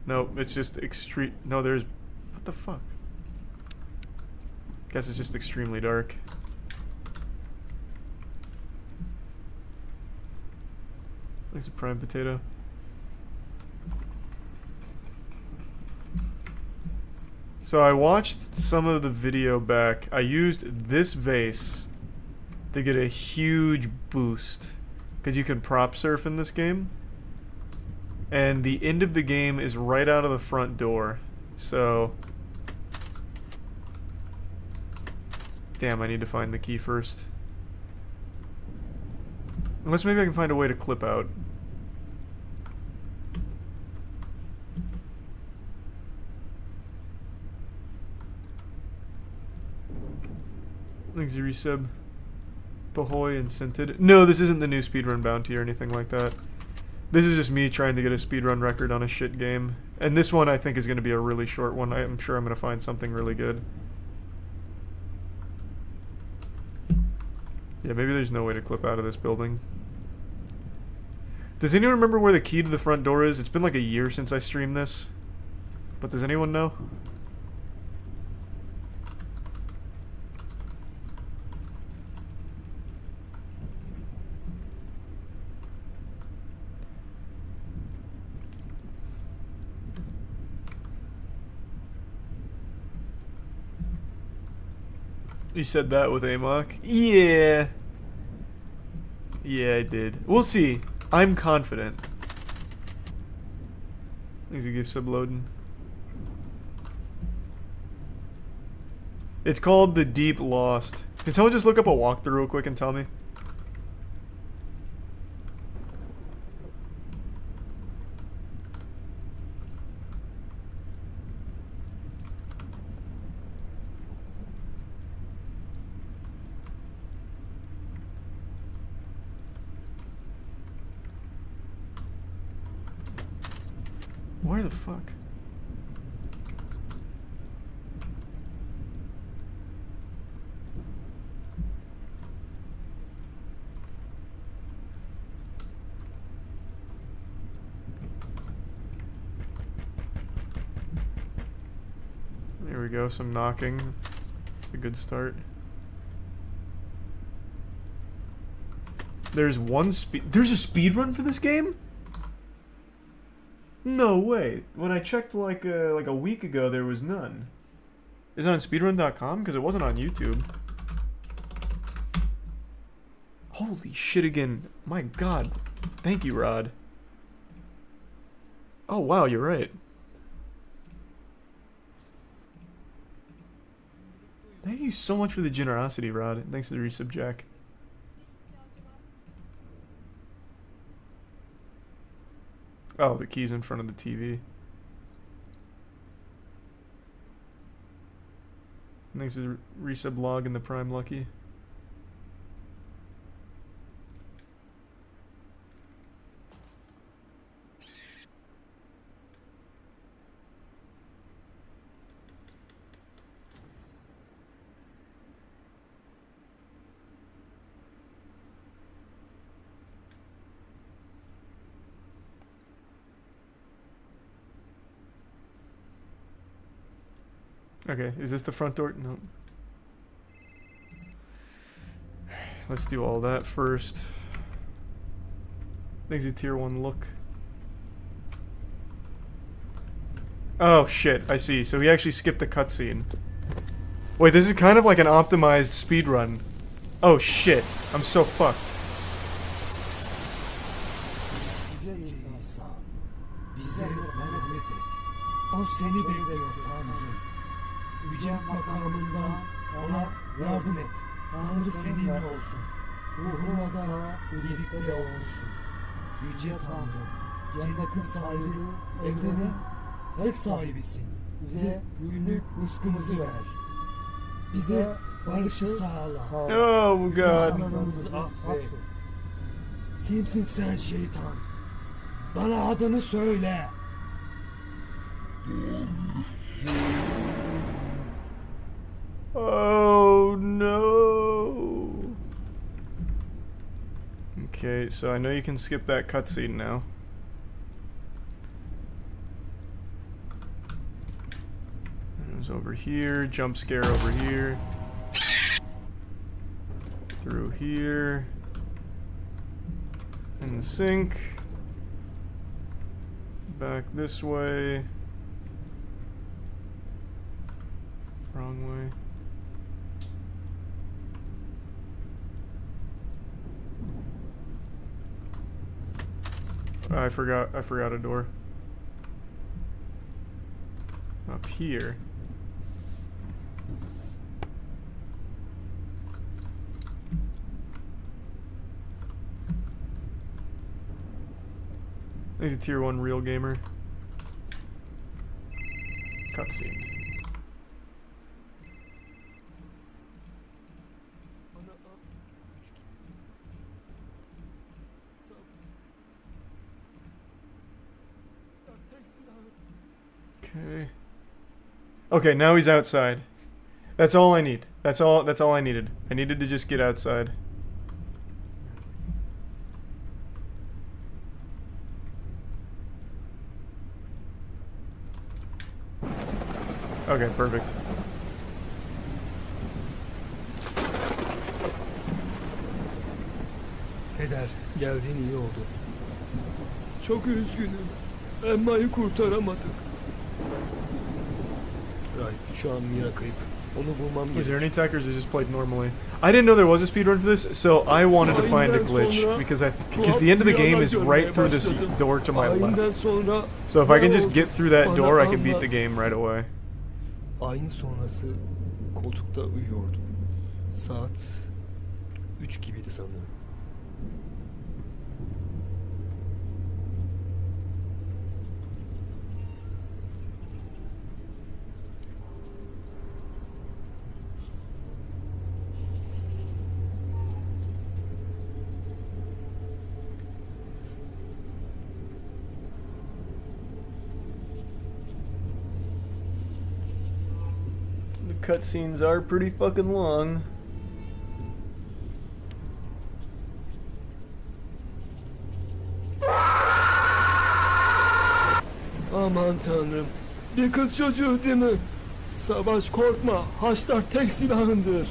No, it's just extreme. No, there's. What the fuck? Guess it's just extremely dark. There's a prime potato. So I watched some of the video back. I used this vase to get a huge boost. Because you can prop surf in this game. And the end of the game is right out of the front door. So... Damn, I need to find the key first. Unless maybe I can find a way to clip out. Thanks, resub. Bahoy and Scented. No, this isn't the new speedrun bounty or anything like that. This is just me trying to get a speedrun record on a shit game. And this one I think is going to be a really short one. I'm sure I'm going to find something really good. Yeah, maybe there's no way to clip out of this building. Does anyone remember where the key to the front door is? It's been like a year since I streamed this. But does anyone know? You said that with Amok? Yeah. Yeah, I did. We'll see. I'm confident. Thanks a gift subloading. It's called The Deep Lost. Can someone just look up a walkthrough real quick and tell me? Where the fuck? There we go, some knocking. It's a good start. There's a speed run for this game? No way. When I checked like a week ago, there was none. Is it on speedrun.com? Because it wasn't on YouTube. Holy shit again. My god. Thank you, Rod. Oh wow, you're right. Thank you so much for the generosity, Rod. Thanks to the resub Jack. Oh, the key's in front of the TV. Thanks to the resub log and the Prime Lucky. Okay, is this the front door? No. Let's do all that first. Thanks to tier 1 look. Oh shit, I see. So he actually skipped the cutscene. Wait, this is kind of like an optimized speedrun. Oh shit, I'm so fucked. Bize merhamet et. O seni bekliyor Tanrım. Yüce makamından ona yardım et. Tanrı seninle olsun. Ruhuna da birlikte olsun. Yüce Tanrım, cennetin sahibi, evrenin tek sahibisin. Bize günlük rızkımızı ver. Bize barışı sağla. Oh god. Günahlarımızı affet. Kimsin sen şeytan? Bana adını söyle. Oh no. Okay, so I know you can skip that cutscene now. It was over here, jump scare over here. Through here. In the sink. Back this way. Wrong way. I forgot a door. Up here. He's a tier 1 real gamer. Cutscene. Okay. Okay, now he's outside. That's all I need. That's all I needed. I needed to just get outside. Okay, perfect. Peder, geldiğin iyi oldu. Çok üzgünüm. Emma'yı kurtaramadık. Right, şu an Mira kayıp. Onu bulmam Was there gerek. any attackers or just played normally? I didn't know there was a speedrun for this, so I wanted to find a glitch because the end of the game is right through this door to my Ayinden left. sonra So if I can just get through that door, I can beat the game right away. ayin sonrası koltukta uyuyordum. Saat 3 gibiydi sanırım. The cutscenes are pretty fucking long. Aman tanrım. Bir kız çocuğu değil mi? Savaş korkma. Haçlar tek silahındır.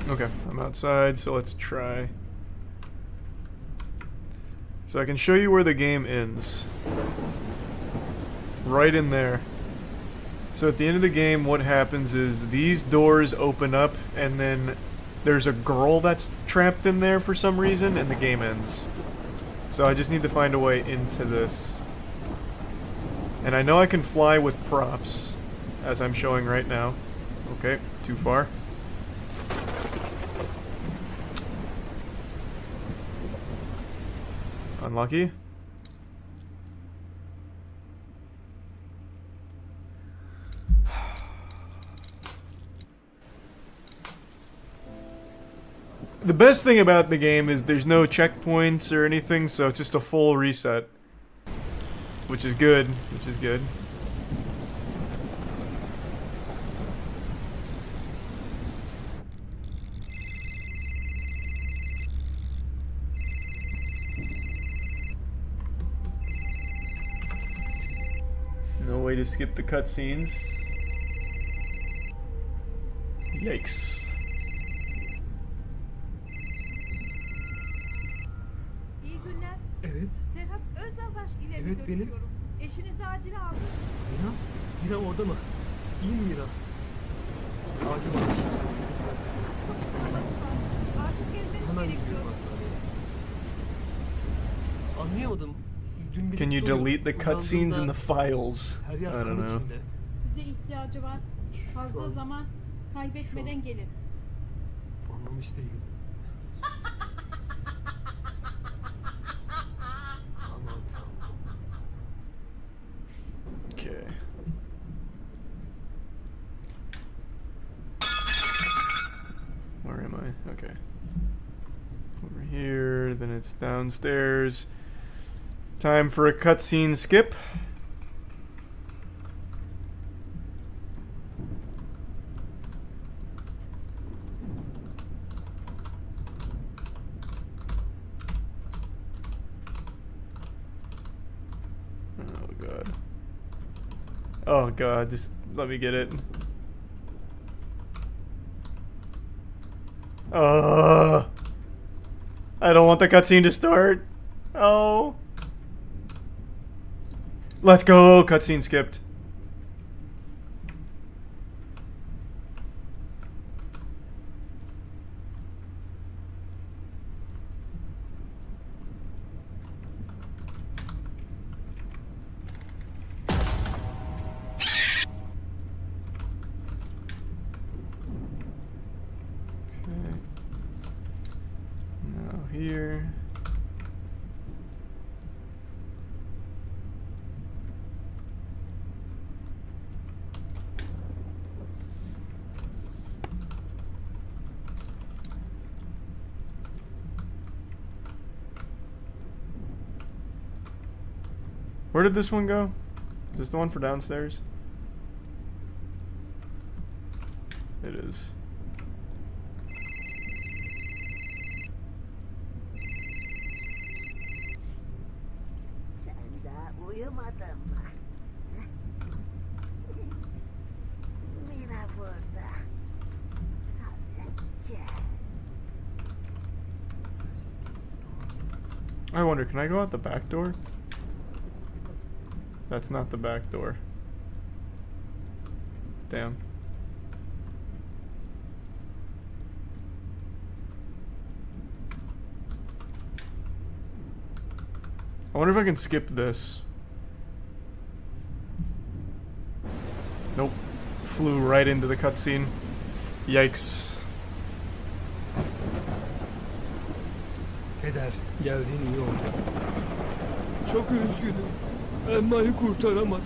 Okay, I'm outside, so let's try. So I can show you where the game ends. Right in there. So at the end of the game, what happens is these doors open up, and then there's a girl that's trapped in there for some reason, and the game ends. So I just need to find a way into this. And I know I can fly with props, as I'm showing right now. Okay, too far. Unlucky. The best thing about the game is there's no checkpoints or anything, so it's just a full reset. Which is good, which is good. No way to skip the cutscenes. Yikes. İyi günler. Evet. Serhat Özaldaş ile mi Evet, benim. görüşüyorum? Eşinizi acile aldım. Mira? Mira orada mı? İyi mi Mira? Acil olmuş. Artık gelmeniz Hemen gerekiyor. gidiyorum hastaneye. Anlayamadım. Dün birlikte Can you uyuyorduk. delete the cutscenes in the files? Her I yer don't kan know. içinde. Size ihtiyacı var. Fazla zaman kaybetmeden gelin. Anlamış değilim. Aman tanrım. Okay. Where am I? Okay. Over here, then it's downstairs. Time for a cutscene skip. Oh god. Oh god, just let me get it. I don't want the cutscene to start. Oh. Let's go. Cutscene skipped. Okay. Now here. Where did this one go? Is this the one for downstairs? It is. Sen daha uyumadın mı? Mira burada. Hadi gel. I wonder, can I go out the back door? That's not the back door. Damn. I wonder if I can skip this. Nope. Flew right into the cutscene. Yikes. Peder, geldiğin iyi oldu. Çok üzgünüm. Emma'yı kurtaramadık.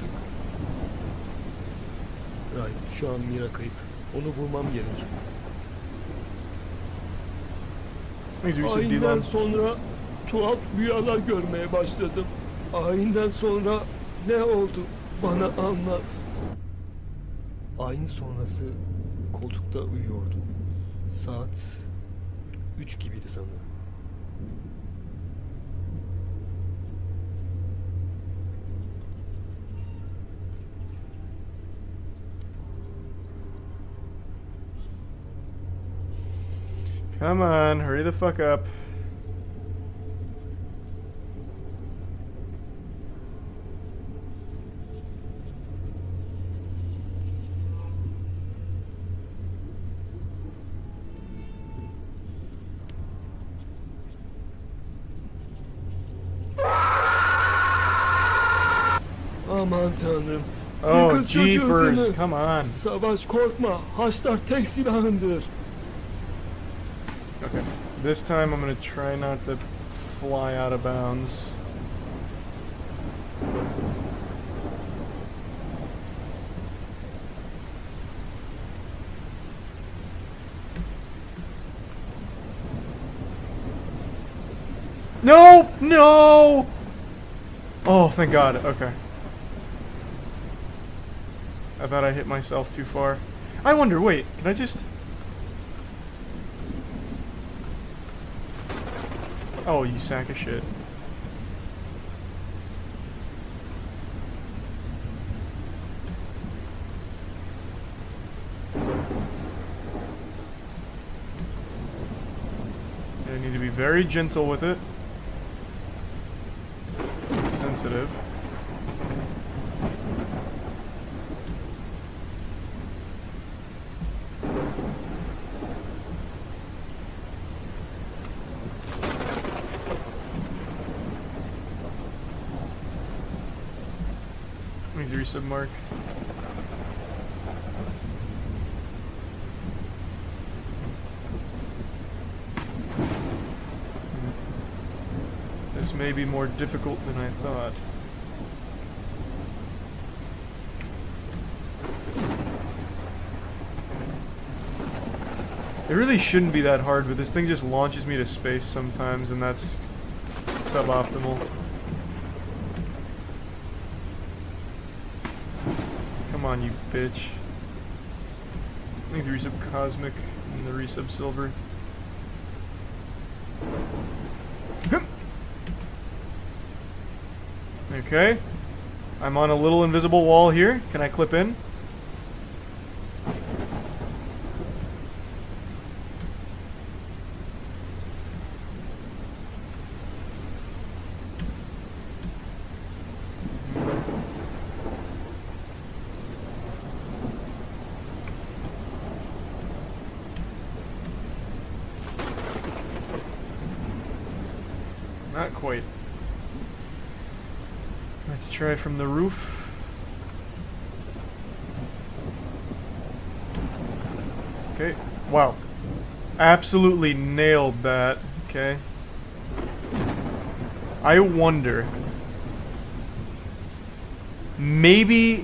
Ray, şu an Mira kayıp. Onu bulmam gerek. Thanks, you said Ayinden Dylan. sonra tuhaf rüyalar görmeye başladım. Ayinden sonra ne oldu? Bana anlat. Ayin sonrası koltukta uyuyordum. Saat 3 gibiydi sanırım. Come on, hurry the fuck up. Aman tanrım. Oh, Bir kız çocuğu değil jeepers, mi? come on. Savaş korkma. Haçlar tek silahındır. Okay, this time I'm gonna try not to fly out of bounds. No! No! Oh, thank God. Okay. I thought I hit myself too far. I wonder, wait, can I just... Oh, you sack of shit. I need to be very gentle with it. It's sensitive. Where's your resub mark? This may be more difficult than I thought. It really shouldn't be that hard, but this thing just launches me to space sometimes, and that's suboptimal. Come on, you bitch. I think the resub cosmic and the resub silver. Okay. I'm on a little invisible wall here. Can I clip in? Not quite. Let's try from the roof. Okay. Wow. Absolutely nailed that. Okay. I wonder. Maybe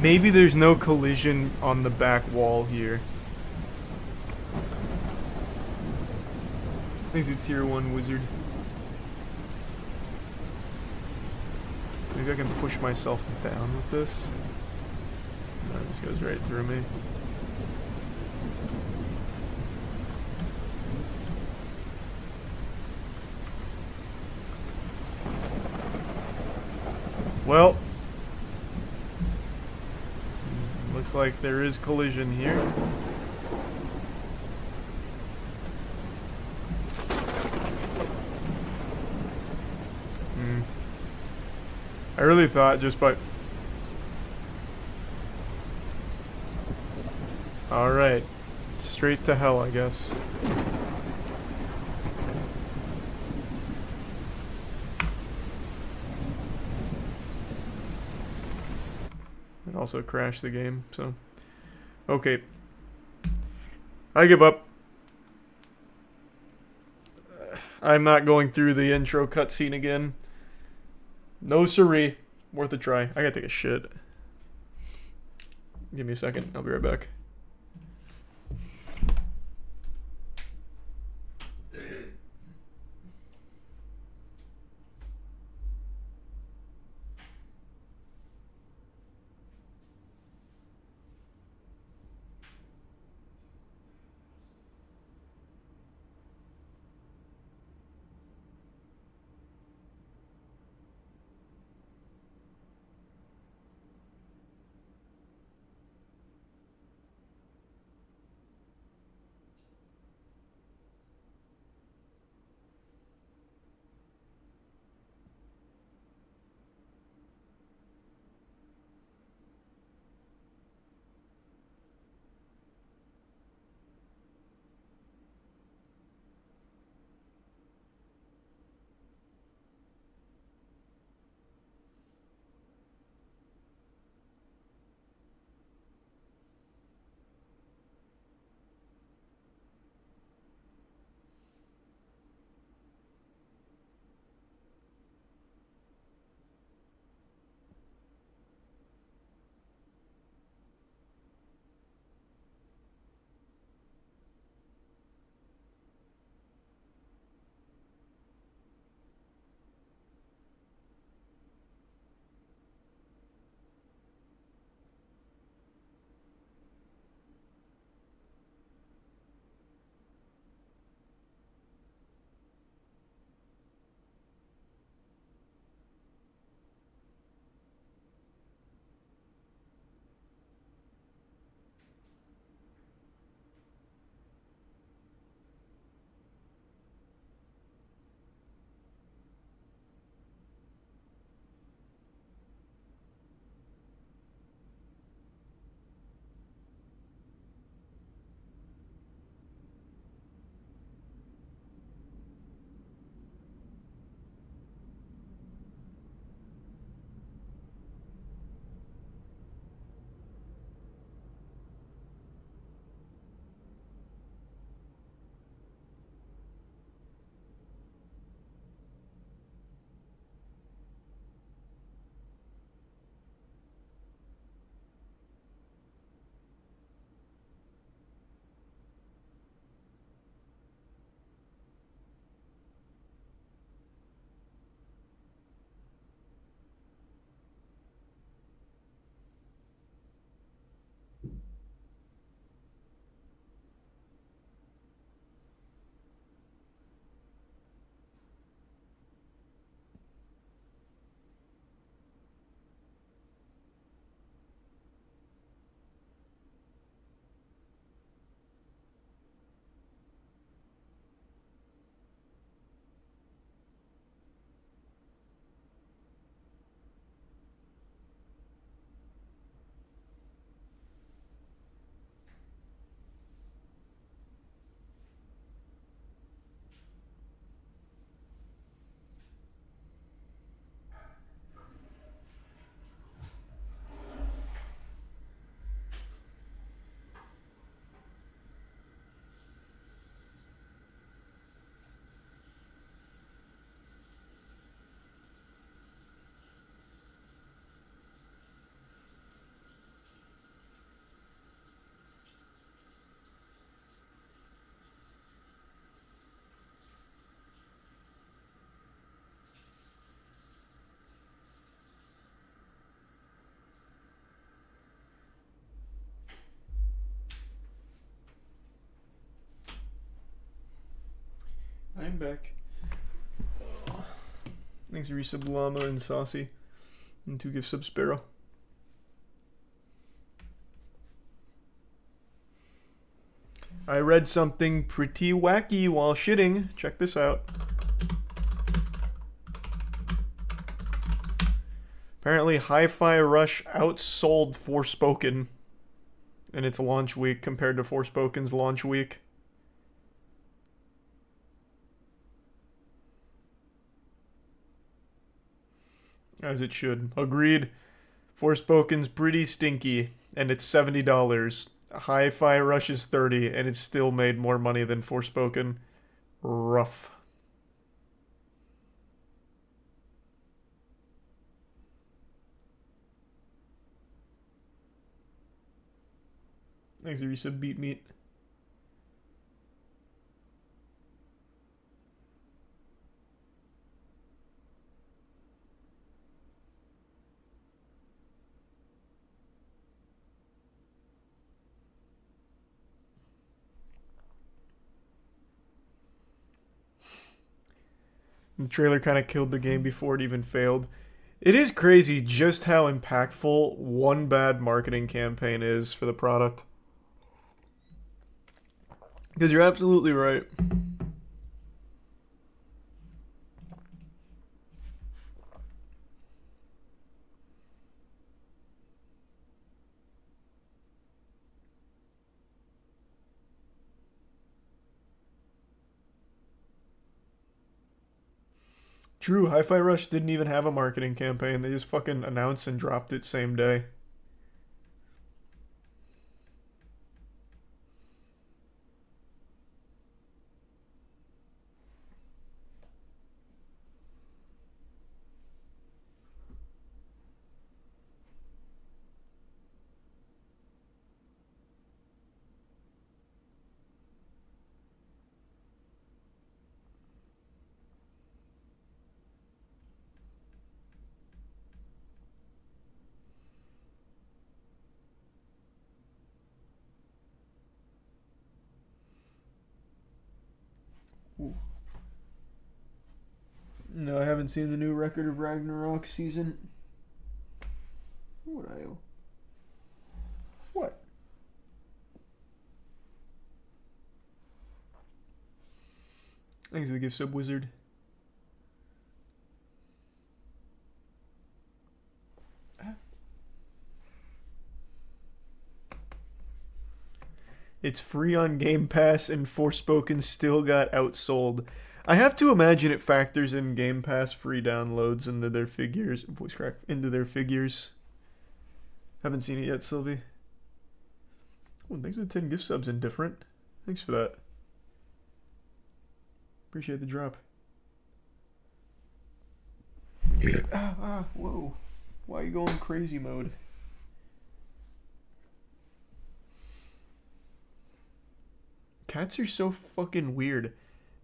there's no collision on the back wall here. I think it's a tier 1 wizard. Maybe I can push myself down with this. No, it just goes right through me. Well, looks like there is collision here. I really thought just by... Alright. Straight to hell, I guess. It also crashed the game, so... Okay. I give up. I'm not going through the intro cutscene again. No siree. Worth a try. I gotta take a shit. Give me a second. I'll be right back. I'm back. Thanks for resub Llama and Saucy. And 2 gift sub Sparrow. I read something pretty wacky while shitting. Check this out. Apparently, Hi-Fi Rush outsold Forspoken in its launch week compared to Forspoken's launch week. As it should. Agreed. Forspoken's pretty stinky, and it's $70. Hi-Fi Rush is $30, and it's still made more money than Forspoken. Rough. Thanks, Arisa Beat Meat. The trailer kind of killed the game before it even failed. It is crazy just how impactful one bad marketing campaign is for the product. Because you're absolutely right. True, Hi-Fi Rush didn't even have a marketing campaign. They just fucking announced and dropped it same day. Ooh. No, I haven't seen the new Record of Ragnarok season. What I owe? What? Thanks for the gift sub, Wizard. It's free on Game Pass, and Forspoken still got outsold. I have to imagine it factors in Game Pass free downloads into their figures. Voice crack into their figures. Haven't seen it yet, Sylvie. Oh, thanks for the 10 gift subs, Indifferent. Thanks for that. Appreciate the drop. Whoa. Why are you going crazy mode? Cats are so fucking weird.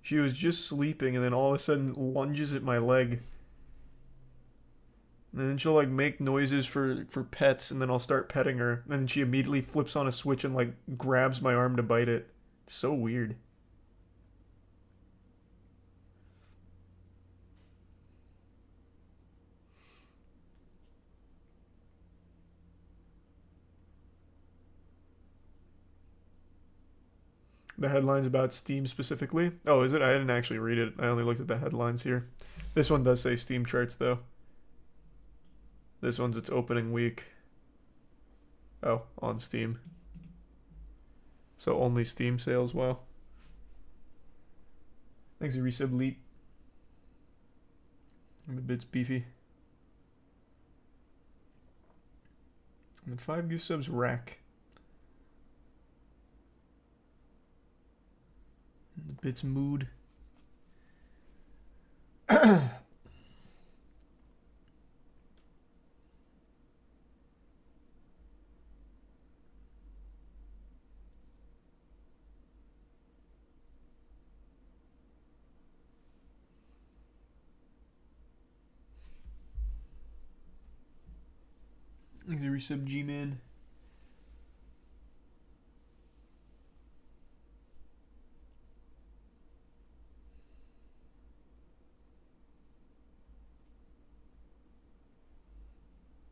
She was just sleeping and then all of a sudden lunges at my leg. And then she'll like make noises for pets and then I'll start petting her. And then she immediately flips on a switch and like grabs my arm to bite it. It's so weird. The headline's about Steam specifically. Oh, is it? I didn't actually read it. I only looked at the headlines here. This one does say Steam charts, though. This one's its opening week. Oh, on Steam. So only Steam sales, wow. Thanks for resub, Leap. And the bit's beefy. And then 5 gift subs, Rack. The bit's mood. Thanks for resub, G-Man.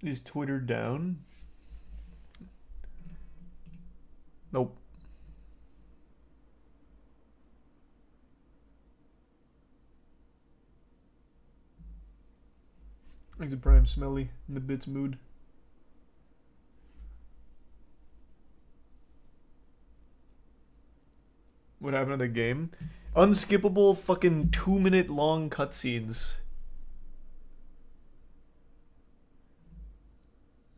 Is Twitter down? Nope. Thanks to Prime Smelly in the bits mood. What happened to the game? Unskippable fucking 2-minute long cutscenes.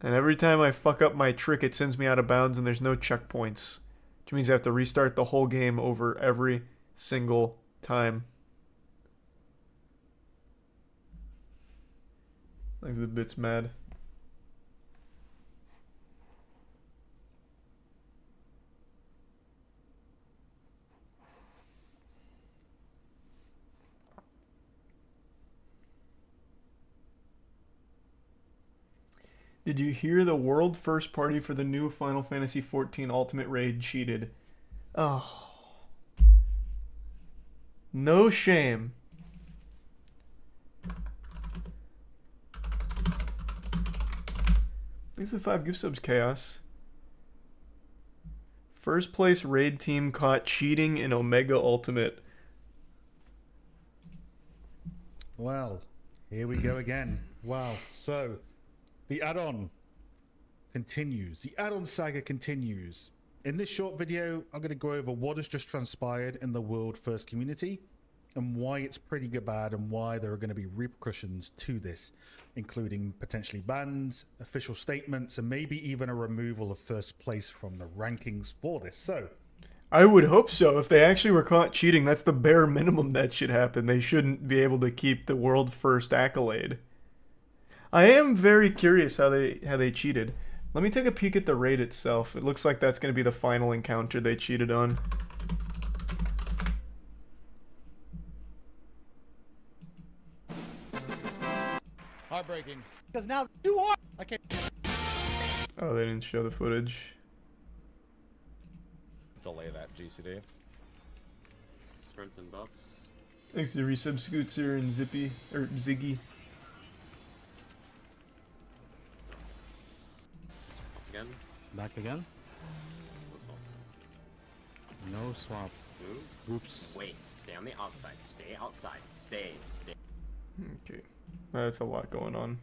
And every time I fuck up my trick, it sends me out of bounds and there's no checkpoints. Which means I have to restart the whole game over every single time. Like the bit's mad. Did you hear the world first party for the new Final Fantasy XIV Ultimate Raid cheated? Oh. No shame. Thanks for 5 gift subs, Chaos. First place raid team caught cheating in Omega Ultimate. Well, here we go again. Wow. So, the add-on continues. The add-on saga continues. In this short video, I'm going to go over what has just transpired in the world first community and why it's pretty bad and why there are going to be repercussions to this, including potentially bans, official statements, and maybe even a removal of first place from the rankings for this. So, I would hope so. If they actually were caught cheating, that's the bare minimum that should happen. They shouldn't be able to keep the world first accolade. I am very curious how they cheated. Let me take a peek at the raid itself. It looks like that's going to be the final encounter they cheated on. Heartbreaking. Because now you are. I can't. Oh, they didn't show the footage. Delay that GCD. Sprint and buffs. Thanks to resub Scootser and Zippy or Ziggy. Again. Back again? No swap. Move. Oops. Wait. Stay on the outside. Stay outside. Stay. Okay. That's a lot going on.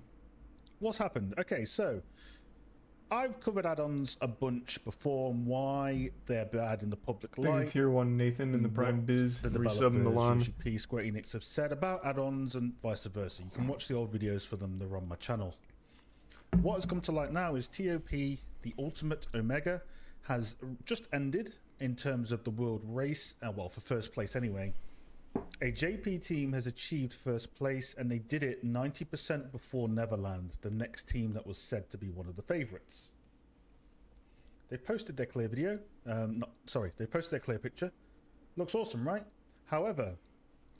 what's happened? Okay, so I've covered add-ons a bunch before and why they're bad in the public Thanks light. to Tier 1 Nathan in the Prime Biz. The Resub Milan. developers, UGP, Square Enix have said about add-ons and vice versa. You can watch the old videos for them, they're on my channel. What has come to light now is TOP, the Ultimate Omega, has just ended in terms of the world race, well, for first place anyway. A JP team has achieved first place, and they did it 90% before Neverland, the next team that was said to be one of the favourites. They've posted their clear video. They've posted their clear picture. Looks awesome, right? However,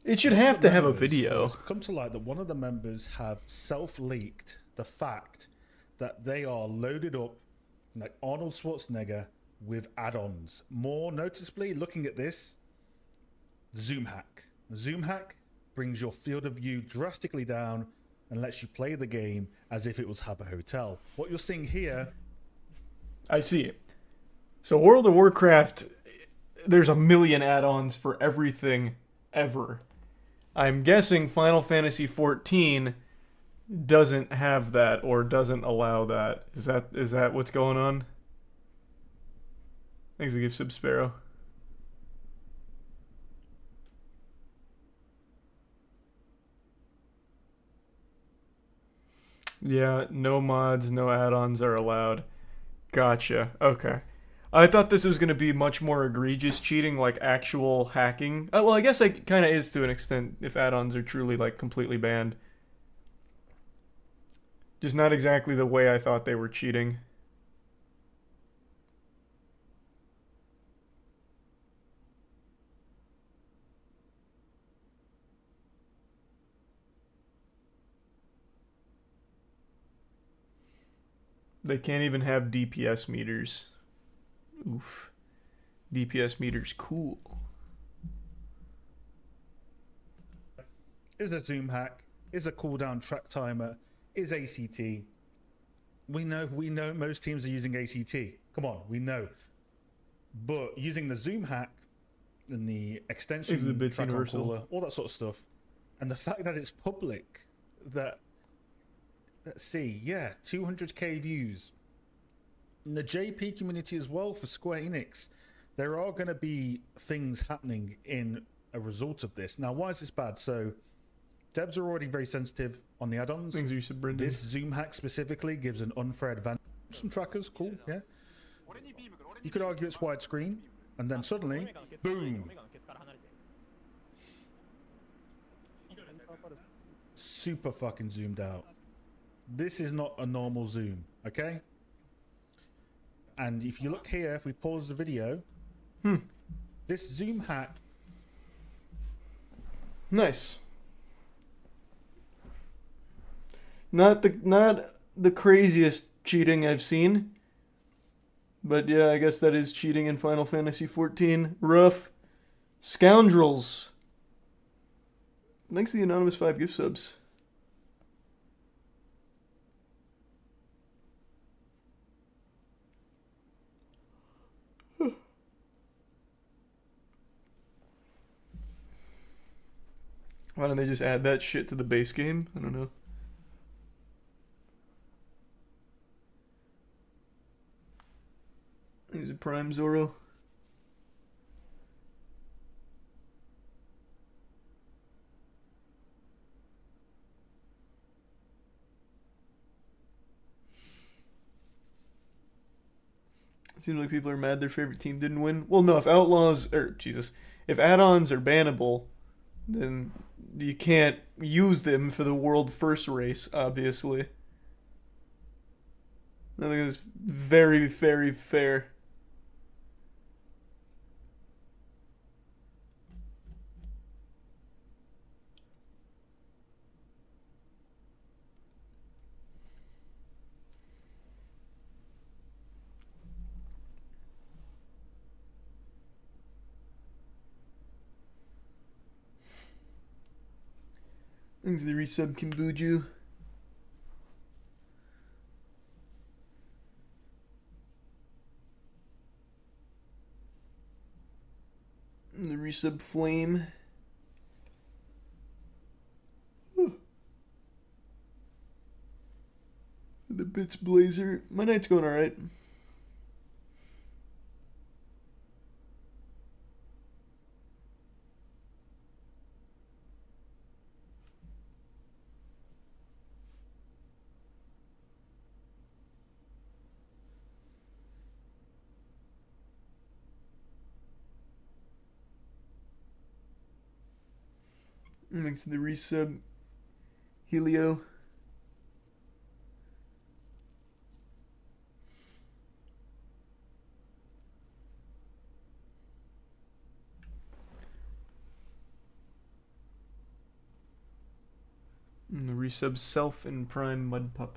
it should have to have a video. It's come to light that one of the members have self-leaked the fact that they are loaded up like Arnold Schwarzenegger with add-ons. More noticeably, looking at this, Zoom hack. Zoom hack brings your field of view drastically down and lets you play the game as if it was Habbo Hotel. What you're seeing here... I see it. So World of Warcraft, there's a million add-ons for everything ever. I'm guessing Final Fantasy XIV doesn't have that or doesn't allow that. Is that what's going on? Thanks to give Sub Sparrow. Yeah, no mods, no add-ons are allowed. Gotcha. Okay. I thought this was going to be much more egregious cheating, like actual hacking. Well, I guess it kind of is to an extent if add-ons are truly like completely banned. Just not exactly the way I thought they were cheating. They can't even have DPS meters. Oof. DPS meters cool. Is a zoom hack, is a cooldown track timer, is ACT. We know most teams are using ATT. Come on, we know. But using the Zoom hack and the extension Exhibits track on universal. caller, all that sort of stuff, and the fact that it's public, that, let's see, yeah, 200k views. In the JP community as well for Square Enix, there are going to be things happening in a result of this. Now, why is this bad? So, devs are already very sensitive on the add-ons. Things you said, Brendan. This Zoom hack specifically gives an unfair advantage. Some trackers, cool, yeah. You could argue it's widescreen, and then suddenly, boom. Super fucking zoomed out. This is not a normal zoom, okay? And if you look here, if we pause the video, this Zoom hack. Nice. Not the craziest cheating I've seen. But yeah, I guess that is cheating in Final Fantasy XIV. Rough. Scoundrels. Thanks to the Anonymous 5 gift subs. Why don't they just add that shit to the base game? I don't know. Here's a Prime Zoro. Seems like people are mad their favorite team didn't win. Well, no, if if add-ons are bannable, then you can't use them for the world first race, obviously. I think that's very, very fair. Thanks to the resub Kimbuju. And the resub Flame. The Bits Blazer. My night's going alright. Thanks to the resub Helio. And the resub Self and Prime Mudpup.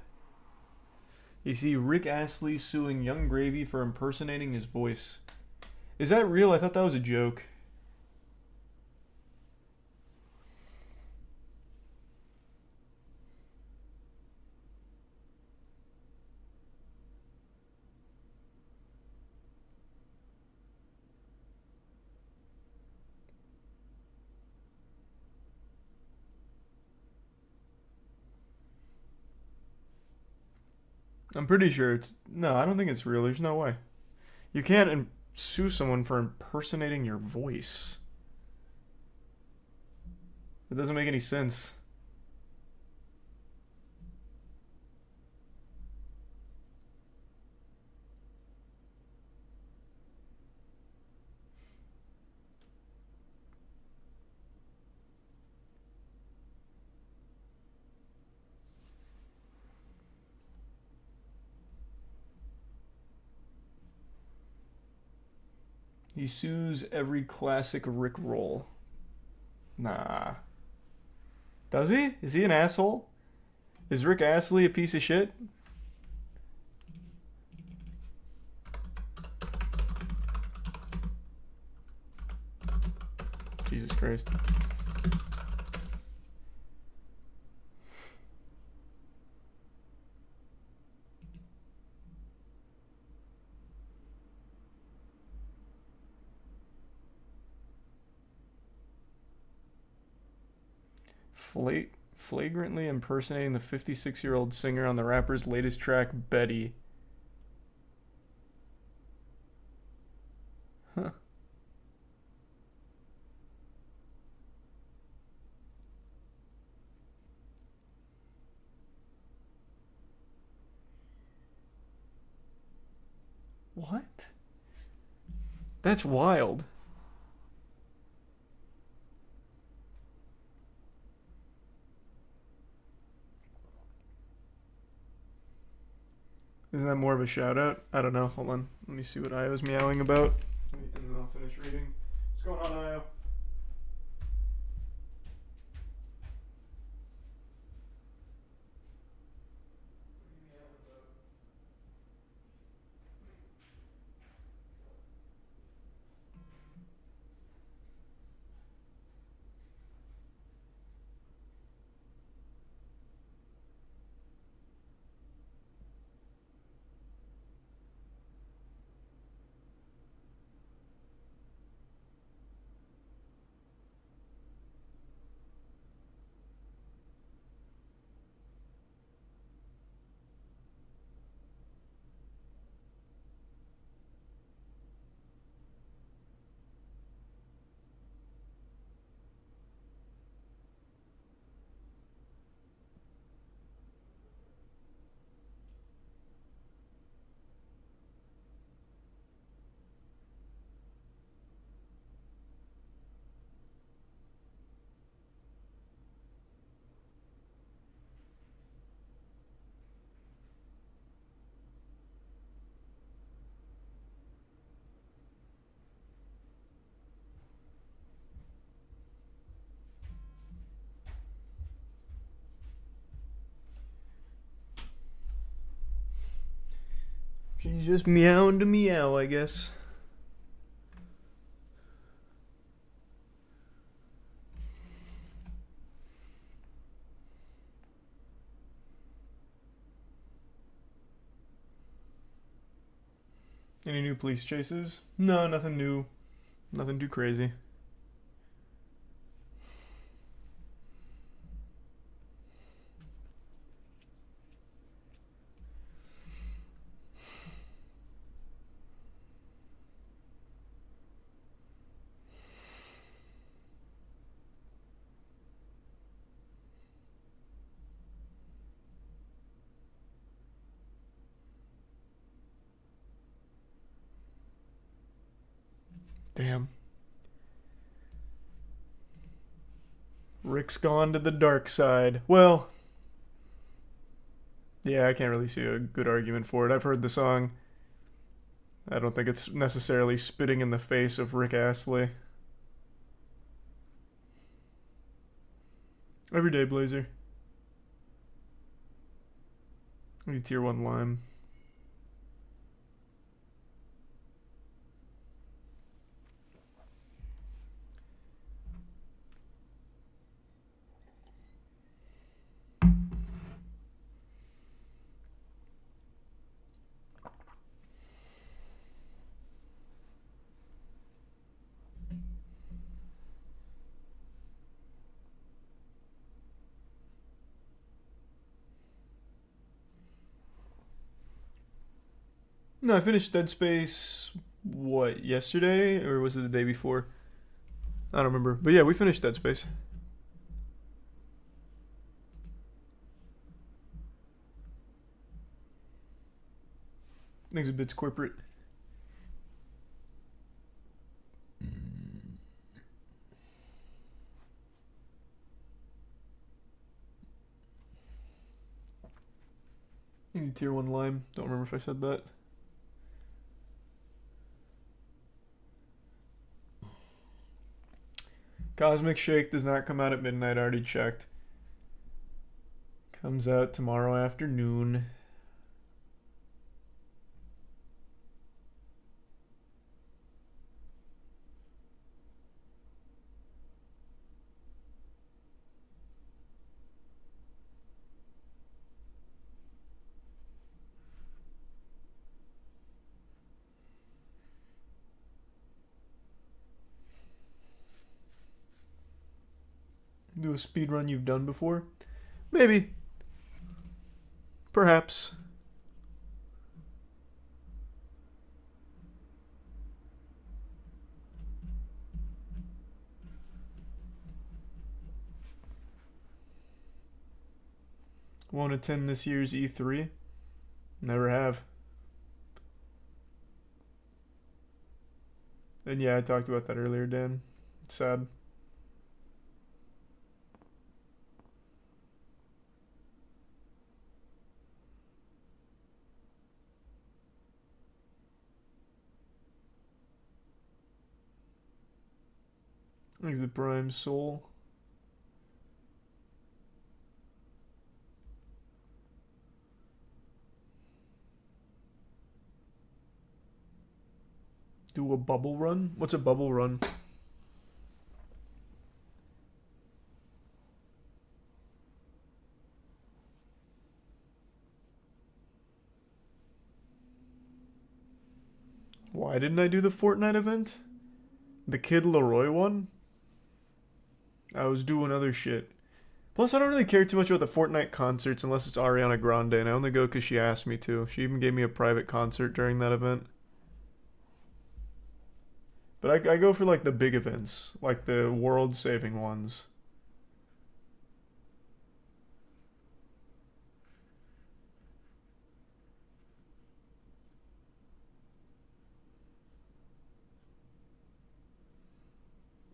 You see Rick Astley suing Young Gravy for impersonating his voice. Is that real? I thought that was a joke. I'm pretty sure it's... No, I don't think it's real. There's no way. You can't sue someone for impersonating your voice. It doesn't make any sense. He sues every classic Rick roll. Nah. Does he? Is he an asshole? Is Rick Astley a piece of shit? Jesus Christ. flagrantly impersonating the 56-year-old singer on the rapper's latest track, Betty. Huh. What? That's wild. Isn't that more of a shout out? I don't know. Hold on. Let me see what Io's meowing about. And then I'll finish reading. What's going on, Io? She's just meowing to meow, I guess. Any new police chases? No, nothing new. Nothing too crazy. Damn. Rick's gone to the dark side. Well, yeah, I can't really see a good argument for it. I've heard the song. I don't think it's necessarily spitting in the face of Rick Astley. Everyday Blazer. Maybe tier 1 lime. No, I finished Dead Space, what, yesterday? Or was it the day before? I don't remember. But yeah, we finished Dead Space. Things a bit corporate. Maybe tier 1 lime. Don't remember if I said that. Cosmic Shake does not come out at midnight. I already checked. Comes out tomorrow afternoon. to a speed run you've done before? Maybe. Perhaps. Won't attend this year's E3? Never have. And yeah, I talked about that earlier, Dan. It's sad. He's the prime soul. Do a bubble run? What's a bubble run? Why didn't I do the Fortnite event? The Kid Leroy one? I was doing other shit. Plus, I don't really care too much about the Fortnite concerts unless it's Ariana Grande, and I only go because she asked me to. She even gave me a private concert during that event. But I go for like the big events, like the world-saving ones.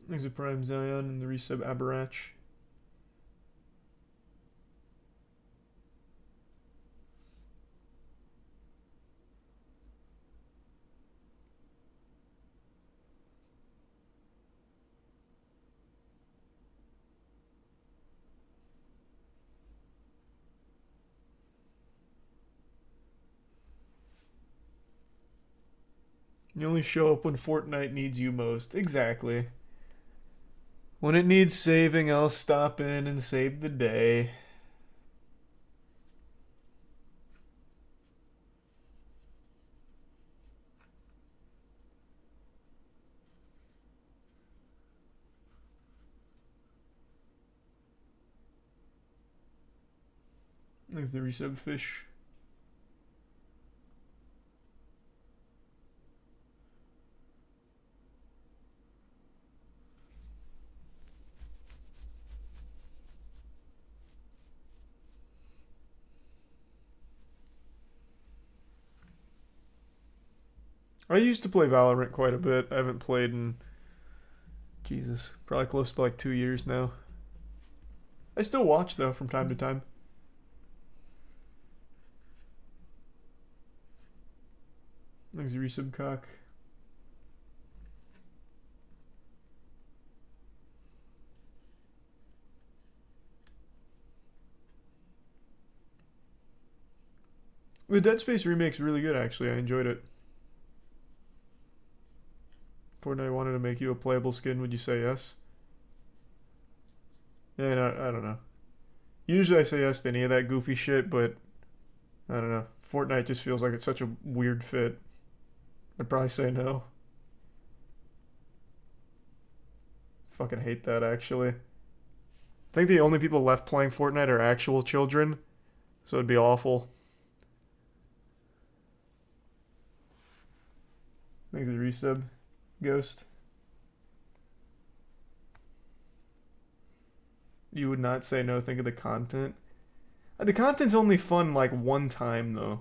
There's a Prime Zion and the resub Aberrach. You only show up when Fortnite needs you most. Exactly. When it needs saving, I'll stop in and save the day. There's the resub fish. I used to play Valorant quite a bit. I haven't played in, Jesus, probably close to like 2 years now. I still watch though from time to time. There's your resub cock. The Dead Space remake's really good actually. I enjoyed it. Fortnite wanted to make you a playable skin, would you say yes? Yeah, no, I don't know. Usually I say yes to any of that goofy shit, but I don't know. Fortnite just feels like it's such a weird fit. I'd probably say no. Fucking hate that actually. I think the only people left playing Fortnite are actual children, so it'd be awful. Thanks for the resub, Ghost. You would not say no, think of the content. The content's only fun like one time though.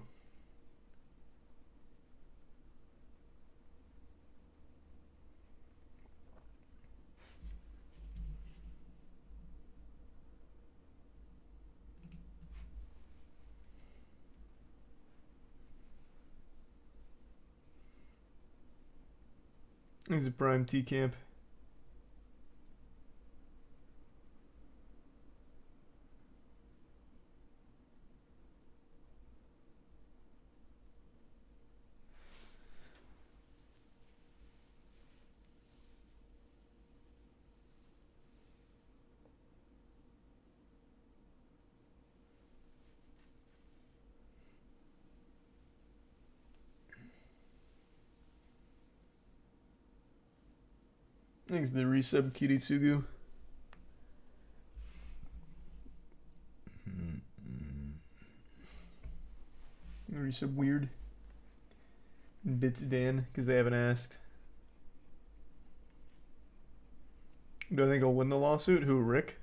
He's a prime T camp. Thanks the resub Kiritsugu. Resub weird. Bits Dan, because they haven't asked. Do I think I'll win the lawsuit? Who, Rick?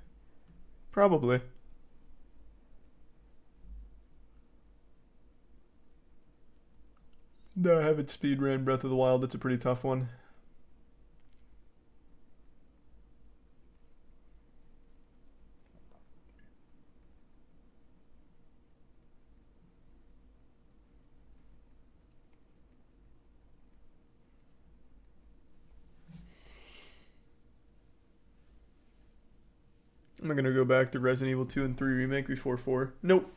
Probably. No, I haven't speedran Breath of the Wild. It's a pretty tough one. Am I gonna go back to Resident Evil 2 and 3 Remake before 4? Nope.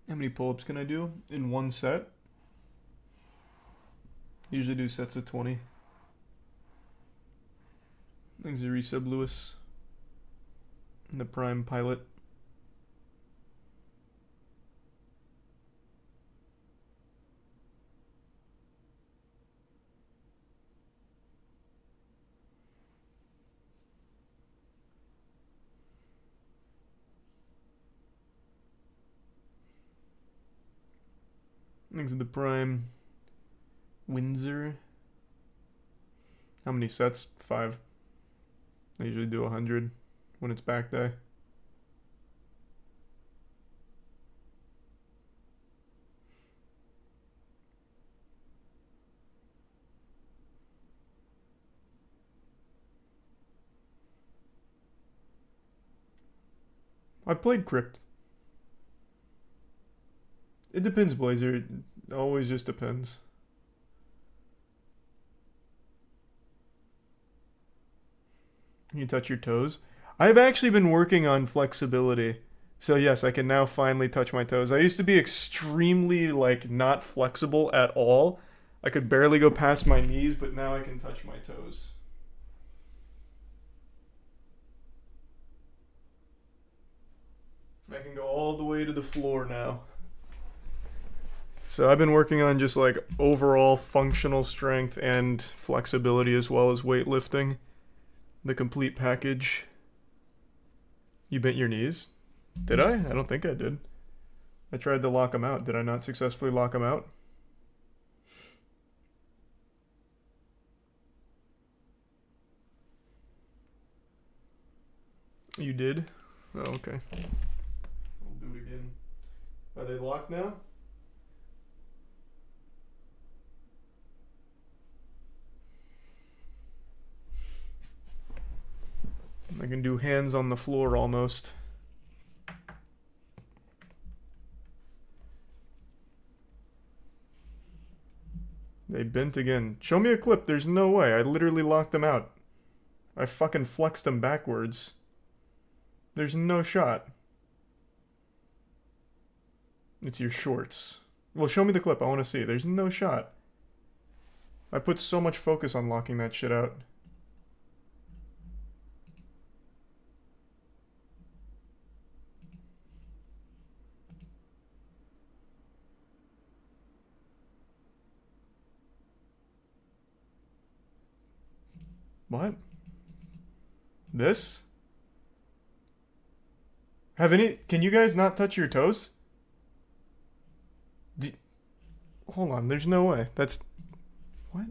How many pull-ups can I do in one set? Usually do sets of 20. Thanks to resub Lewis. The Prime Pilot. Thanks to the Prime Windsor. How many sets? 5. I usually do 100 when it's back day. I've played Crypt. It depends, Blazer. It always just depends. You touch your toes. I've actually been working on flexibility. So yes, I can now finally touch my toes. I used to be extremely, like, not flexible at all. I could barely go past my knees, but now I can touch my toes. I can go all the way to the floor now. So I've been working on just, like, overall functional strength and flexibility as well as weightlifting. The complete package. You bent your knees? Did I? I don't think I did. I tried to lock them out. Did I not successfully lock them out? You did? Oh, okay. I'll do it again. Are they locked now? I can do hands on the floor almost. They bent again. Show me a clip. There's no way. I literally locked them out. I fucking flexed them backwards. There's no shot. It's your shorts. Well, show me the clip. I want to see. There's no shot. I put so much focus on locking that shit out. What? This? Can you guys not touch your toes? Hold on, there's no way. That's... What?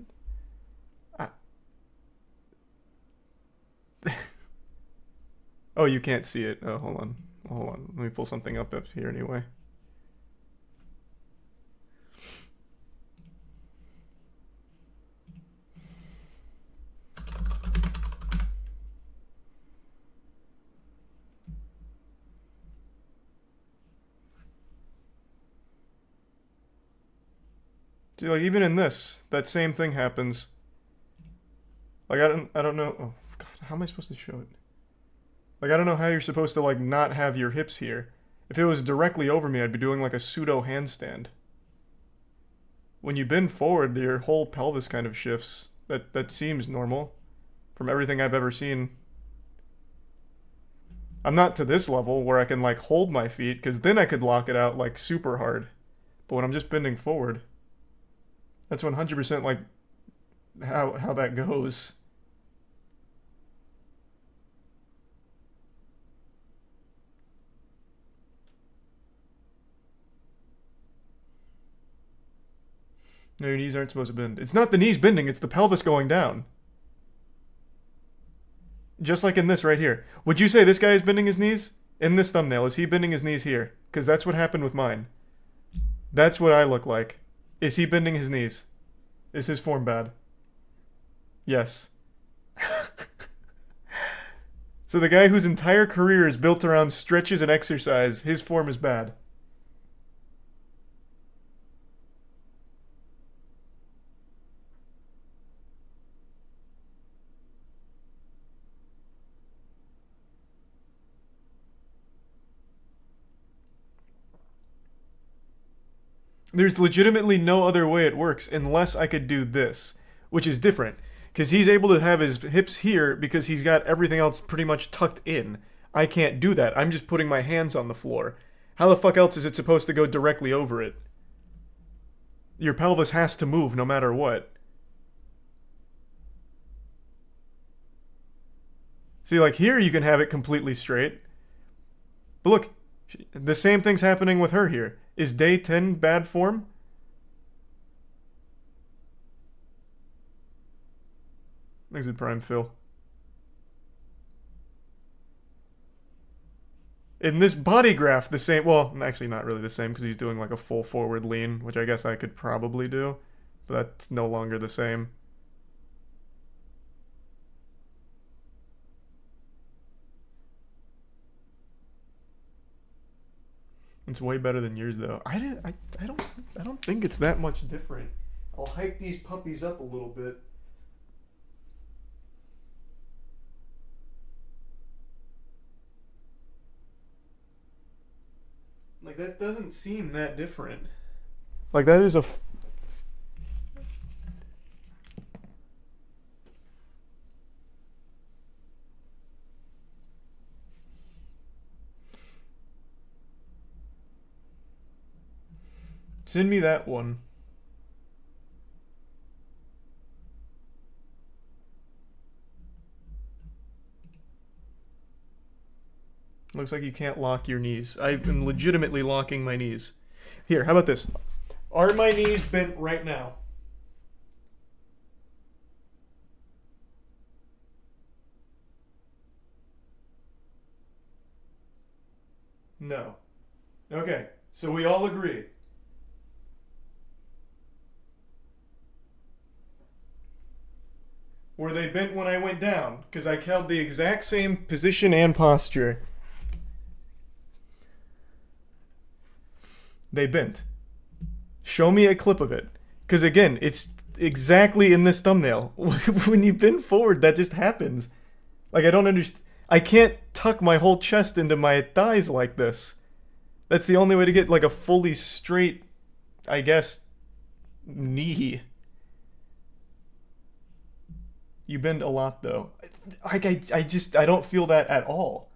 Oh, you can't see it. Oh, hold on. Hold on. Let me pull something up here anyway. See, like, even in this, that same thing happens. Like, I don't know. Oh, God, how am I supposed to show it? Like, I don't know how you're supposed to, like, not have your hips here. If it was directly over me, I'd be doing, like, a pseudo handstand. When you bend forward, your whole pelvis kind of shifts. That seems normal. From everything I've ever seen. I'm not to this level where I can like hold my feet, because then I could lock it out like super hard. But when I'm just bending forward, that's 100% like how that goes. No, your knees aren't supposed to bend. It's not the knees bending, it's the pelvis going down. Just like in this right here. Would you say this guy is bending his knees? In this thumbnail, is he bending his knees here? Because that's what happened with mine. That's what I look like. Is he bending his knees? Is his form bad? Yes. So the guy whose entire career is built around stretches and exercise, his form is bad. There's legitimately no other way it works unless I could do this, which is different. Because he's able to have his hips here because he's got everything else pretty much tucked in. I can't do that. I'm just putting my hands on the floor. How the fuck else is it supposed to go directly over it? Your pelvis has to move no matter what. See, like here you can have it completely straight. But look, the same thing's happening with her here. Is day 10 bad form? Exit prime fill. In this body graph, the same, well, actually not really the same because he's doing like a full forward lean, which I guess I could probably do, but that's no longer the same. It's way better than yours though. I don't think it's that much different. I'll hike these puppies up a little bit. Like that doesn't seem that different. Like that is a Send me that one. Looks like you can't lock your knees. I am legitimately locking my knees. Here, how about this? Are my knees bent right now? No. Okay, so we all agree. Were they bent when I went down? Because I held the exact same position and posture. They bent. Show me a clip of it. Because again, it's exactly in this thumbnail. When you bend forward, that just happens. Like, I don't understand. I can't tuck my whole chest into my thighs like this. That's the only way to get, like, a fully straight, I guess, knee. You bend a lot, though. I don't feel that at all.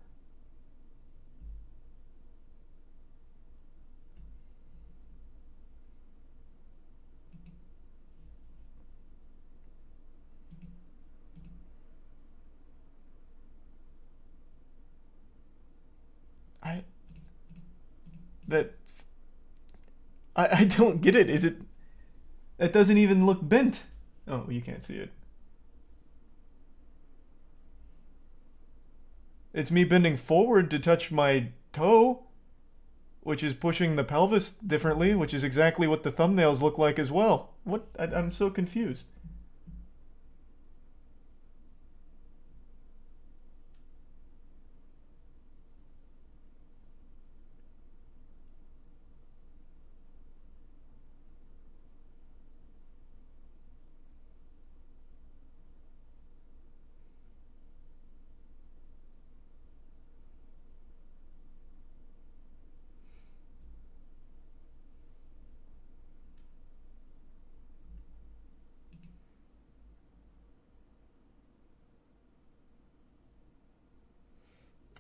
I don't get it. Is it... It doesn't even look bent. Oh, you can't see it. It's me bending forward to touch my toe, which is pushing the pelvis differently, which is exactly what the thumbnails look like as well. What? I'm so confused.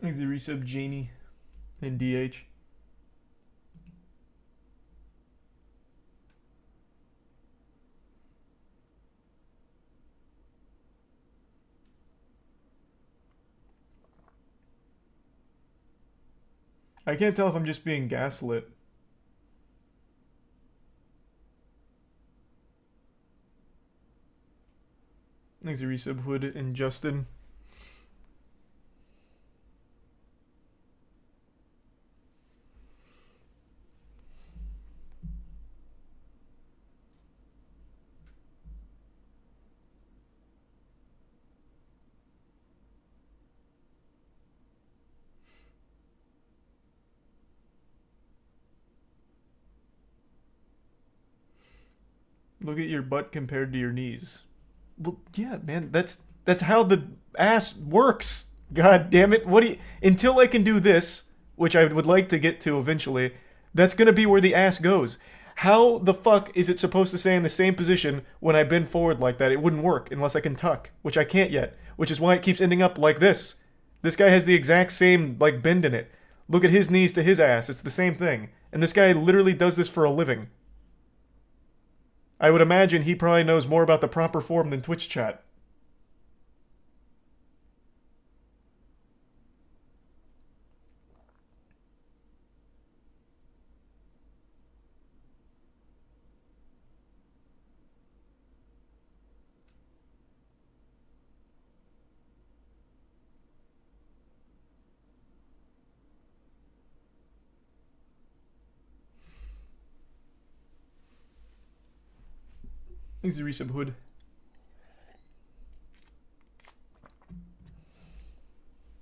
Easy resub Janie and DH. I can't tell if I'm just being gaslit. Easy resub Hood and Justin. Look at your butt compared to your knees. Well, yeah, man, that's how the ass works. God damn it. What do you, until I can do this, which I would like to get to eventually, that's going to be where the ass goes. How the fuck is it supposed to stay in the same position when I bend forward like that? It wouldn't work unless I can tuck, which I can't yet, which is why it keeps ending up like this. This guy has the exact same, like, bend in it. Look at his knees to his ass. It's the same thing. And this guy literally does this for a living. I would imagine he probably knows more about the proper form than Twitch chat. Easy resub Hood.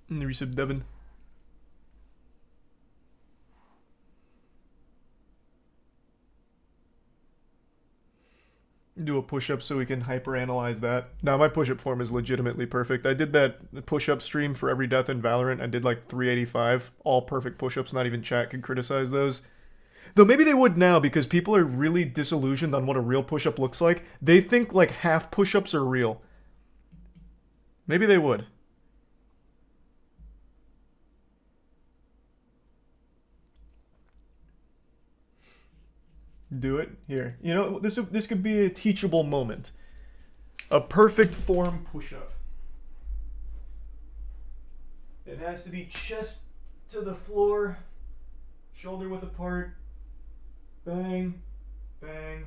And the resub Devin. Do a push-up so we can hyper-analyze that. Now, my push-up form is legitimately perfect. I did that push-up stream for every death in Valorant. I did like 385. All perfect push-ups, not even chat could criticize those. Though maybe they would now because people are really disillusioned on what a real push-up looks like. They think like half push-ups are real. Maybe they would. Do it here. You know, this could be a teachable moment. A perfect form push-up. It has to be chest to the floor, shoulder width apart. Bang, bang.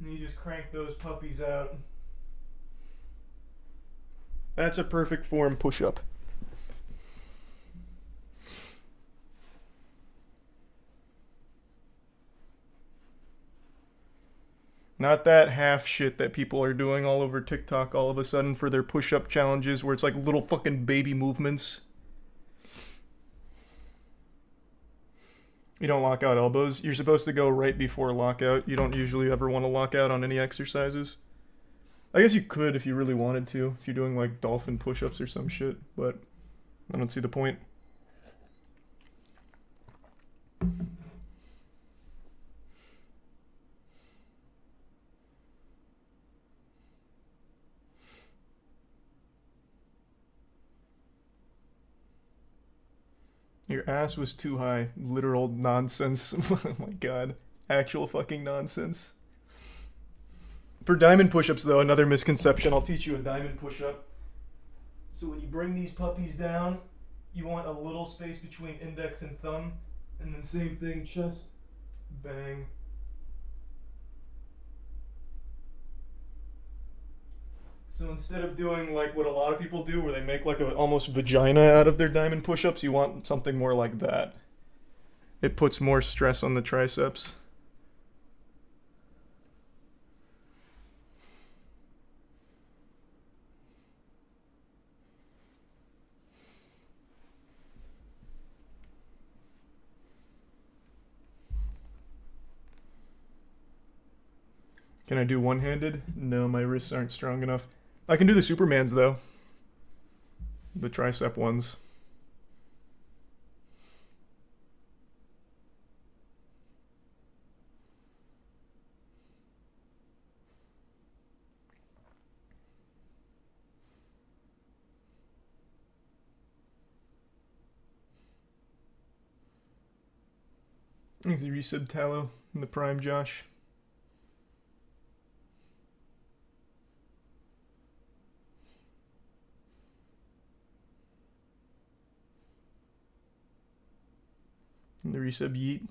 And you just crank those puppies out. That's a perfect form push-up. Not that half shit that people are doing all over TikTok all of a sudden for their push-up challenges where it's like little fucking baby movements. You don't lock out elbows. You're supposed to go right before lockout. You don't usually ever want to lock out on any exercises. I guess you could if you really wanted to, if you're doing like dolphin push-ups or some shit, but I don't see the point. Your ass was too high. Literal nonsense. Oh my god. Actual fucking nonsense. For diamond push-ups, though, another misconception. I'll teach you a diamond push-up. So when you bring these puppies down, you want a little space between index and thumb. And then same thing, chest, bang. So instead of doing like what a lot of people do, where they make like a almost vagina out of their diamond push-ups, you want something more like that. It puts more stress on the triceps. Can I do one-handed? No, my wrists aren't strong enough. I can do the Supermans, though. The tricep ones. Thanks the resub Tallow and the Prime Josh. And the resub Yeet.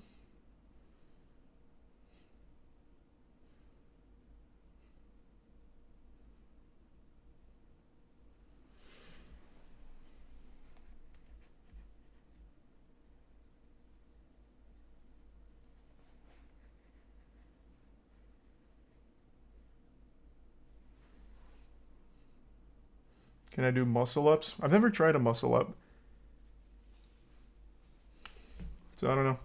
Can I do muscle ups? I've never tried a muscle up. So I don't know.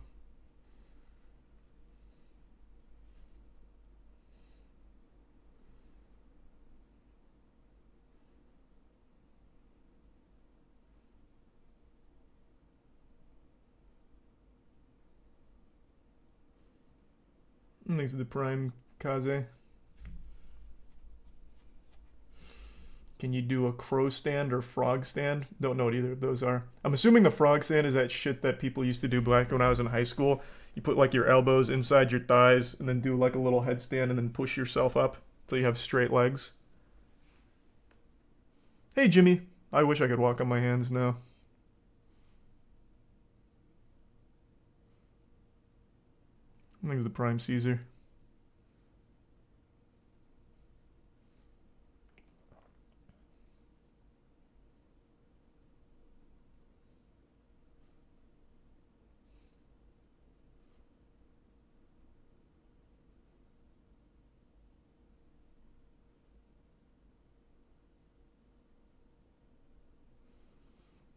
Thanks to the Prime Kaze. Can you do a crow stand or frog stand? Don't know what either of those are. I'm assuming the frog stand is that shit that people used to do back when I was in high school. You put like your elbows inside your thighs and then do like a little headstand and then push yourself up till you have straight legs. Hey Jimmy, I wish I could walk on my hands now. I think it's the Prime Caesar.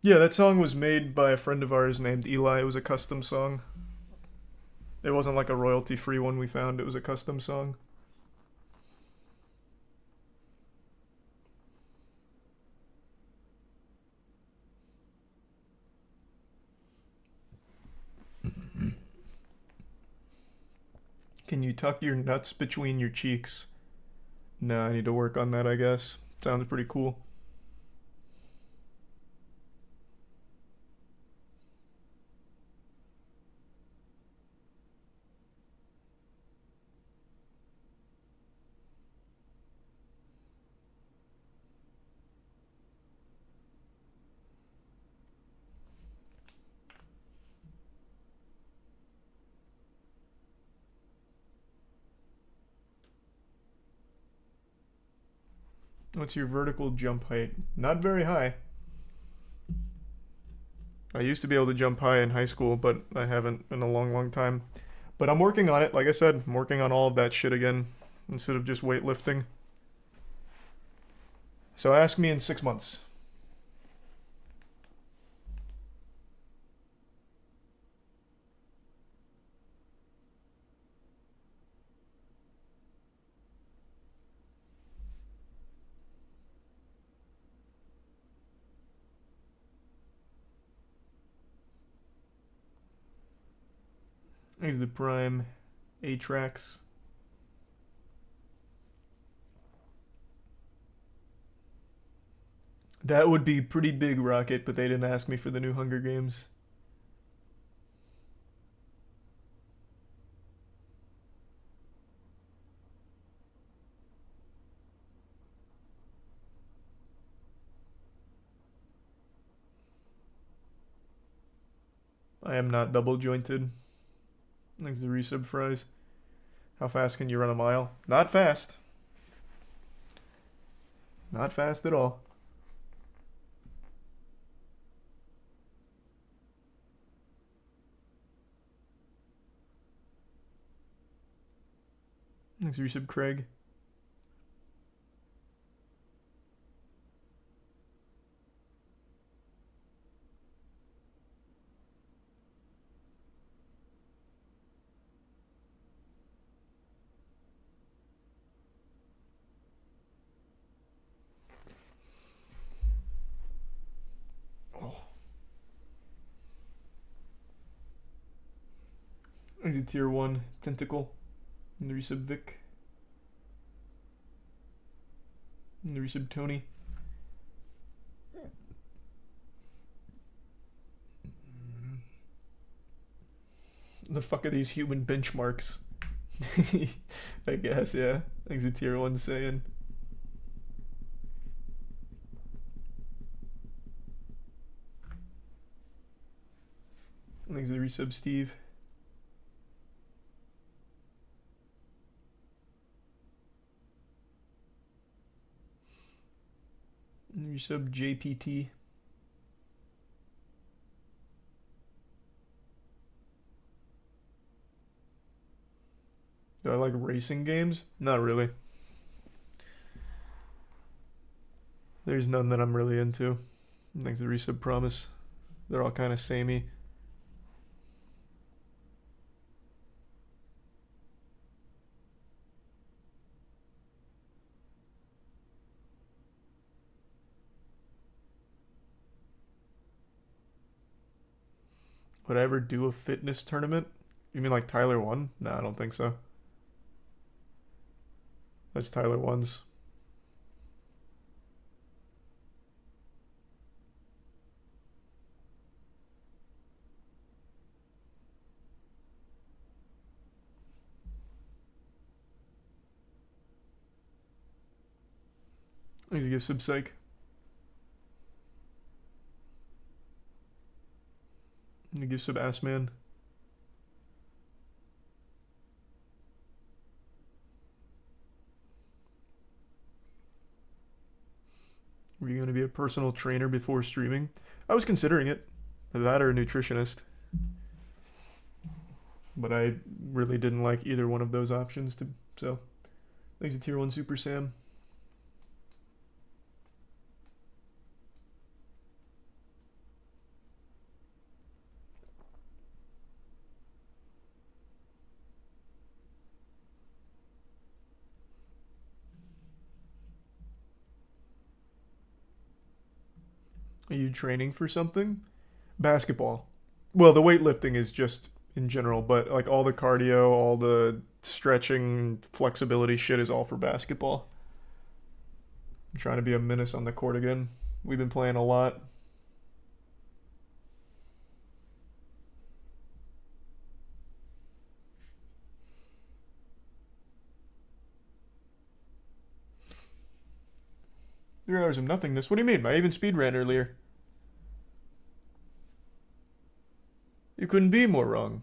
Yeah, that song was made by a friend of ours named Eli. It was a custom song. It wasn't like a royalty-free one we found. It was a custom song. Can you tuck your nuts between your cheeks? No, I need to work on that, I guess. Sounds pretty cool. What's your vertical jump height? Not very high. I used to be able to jump high in high school, but I haven't in a long, long time. But I'm working on it. Like I said, I'm working on all of that shit again instead of just weightlifting. So ask me in 6 months. Here's the Prime A-Trax. That would be pretty big, Rocket, but they didn't ask me for the new Hunger Games. I am not double jointed. Thanks to resub fries. How fast can you run a mile? Not fast. Not fast at all. Thanks resub Craig. Thanks to tier 1 Tentacle. And the resub Vic. And the resub Tony. The fuck are these human benchmarks? I guess, yeah. Thanks a tier 1 saying. Thanks a resub, Steve. Resub, JPT. Do I like racing games? Not really. There's none that I'm really into. Thanks to Resub Promise. They're all kind of samey. Would I ever do a fitness tournament? You mean like Tyler 1? Nah, I don't think so. That's Tyler 1's. Thanks to give sub psych. I'm gonna give sub ass man. Were you gonna be a personal trainer before streaming? I was considering it. That or a nutritionist. But I really didn't like either one of those options so thanks to tier 1 Super Sam. Are you training for something? Basketball. Well, the weightlifting is just in general, but like all the cardio, all the stretching, flexibility shit is all for basketball. I'm trying to be a menace on the court again. We've been playing a lot. Three hours of nothingness. What do you mean? I even speed ran earlier. You couldn't be more wrong.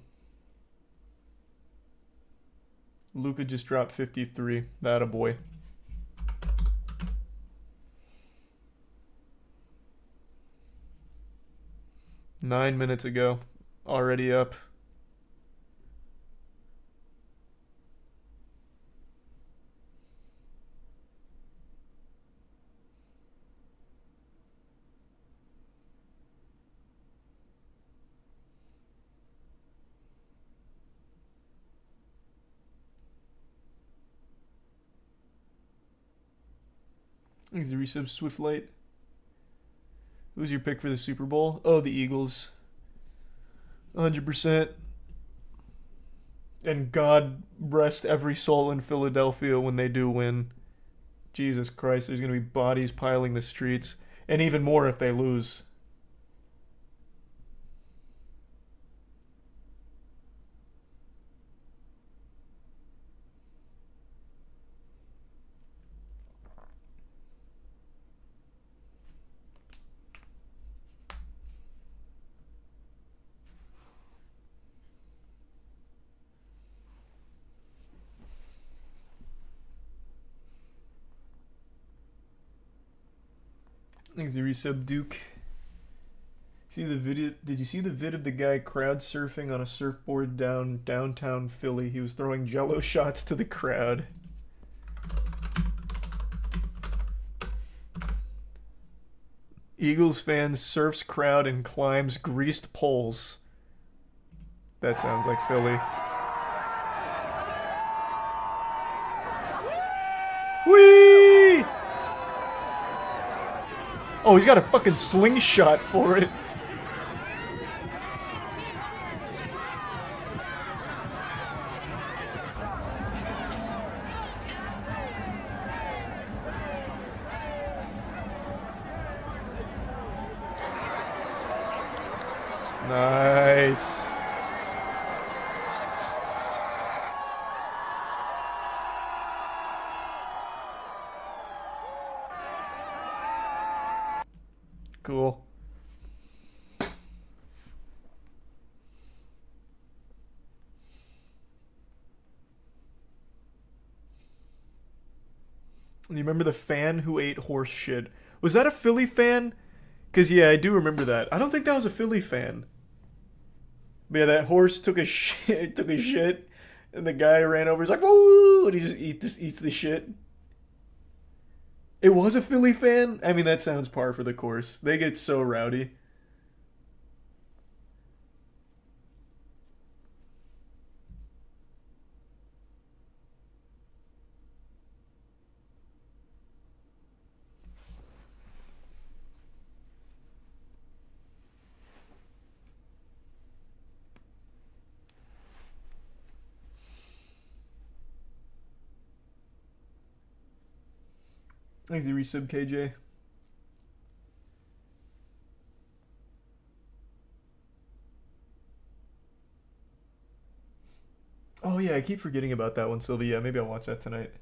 Luka just dropped 53. That a boy. Nine minutes ago. Already up. Thanks to resub Swiftlight. Who's your pick for the Super Bowl? Oh, the Eagles. 100%. And God rest every soul in Philadelphia when they do win. Jesus Christ, there's going to be bodies piling the streets. And even more if they lose. Thanks to resub Duke. See the video? Did you see the vid of the guy crowd surfing on a surfboard downtown Philly? He was throwing jello shots to the crowd. Eagles fan surfs crowd and climbs greased poles. That sounds like Philly. Whee! Oh, he's got a fucking slingshot for it. Nice. Cool. You remember the fan who ate horse shit? Was that a Philly fan? Because, yeah, I do remember that. I don't think that was a Philly fan. But yeah, that horse took a shit, and the guy ran over. He's like, "Woo!" and he just eats the shit. It was a Philly fan? I mean, that sounds par for the course. They get so rowdy. Thanks, resub KJ. Oh yeah, I keep forgetting about that one, Sylvia. Yeah, maybe I'll watch that tonight.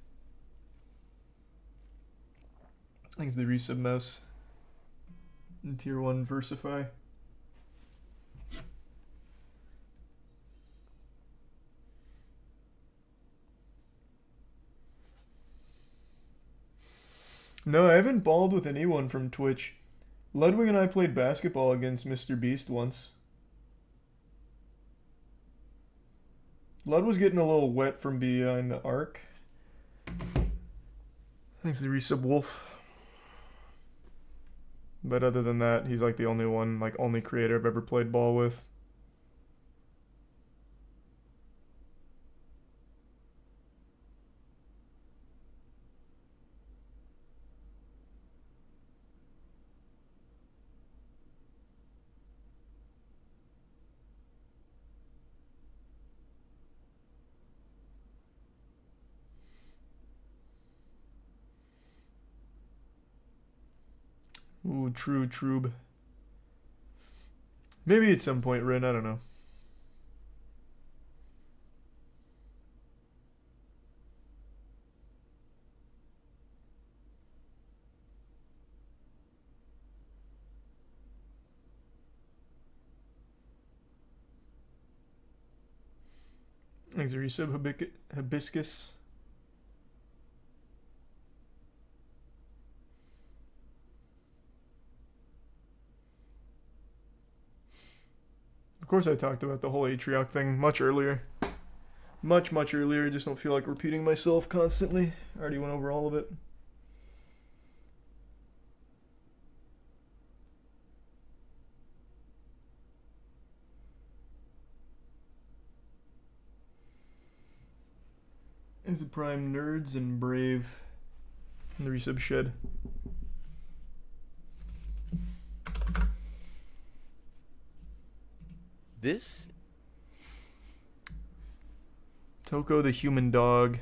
Thanks, the resub mouse. And tier 1 Versify. No, I haven't balled with anyone from Twitch. Ludwig and I played basketball against Mr. Beast once. Lud was getting a little wet from behind the arc. Thanks to resub Wolf. But other than that, he's like the only one, like only creator I've ever played ball with. Ooh, true, trube. Maybe at some point, Rin, I don't know. Thanks, resub Hibiscus. Of course I talked about the whole Atrioc thing much earlier. Much earlier. I just don't feel like repeating myself constantly. I already went over all of it. There's the Prime Nerds and Brave in the resub shed. This Toko the human dog.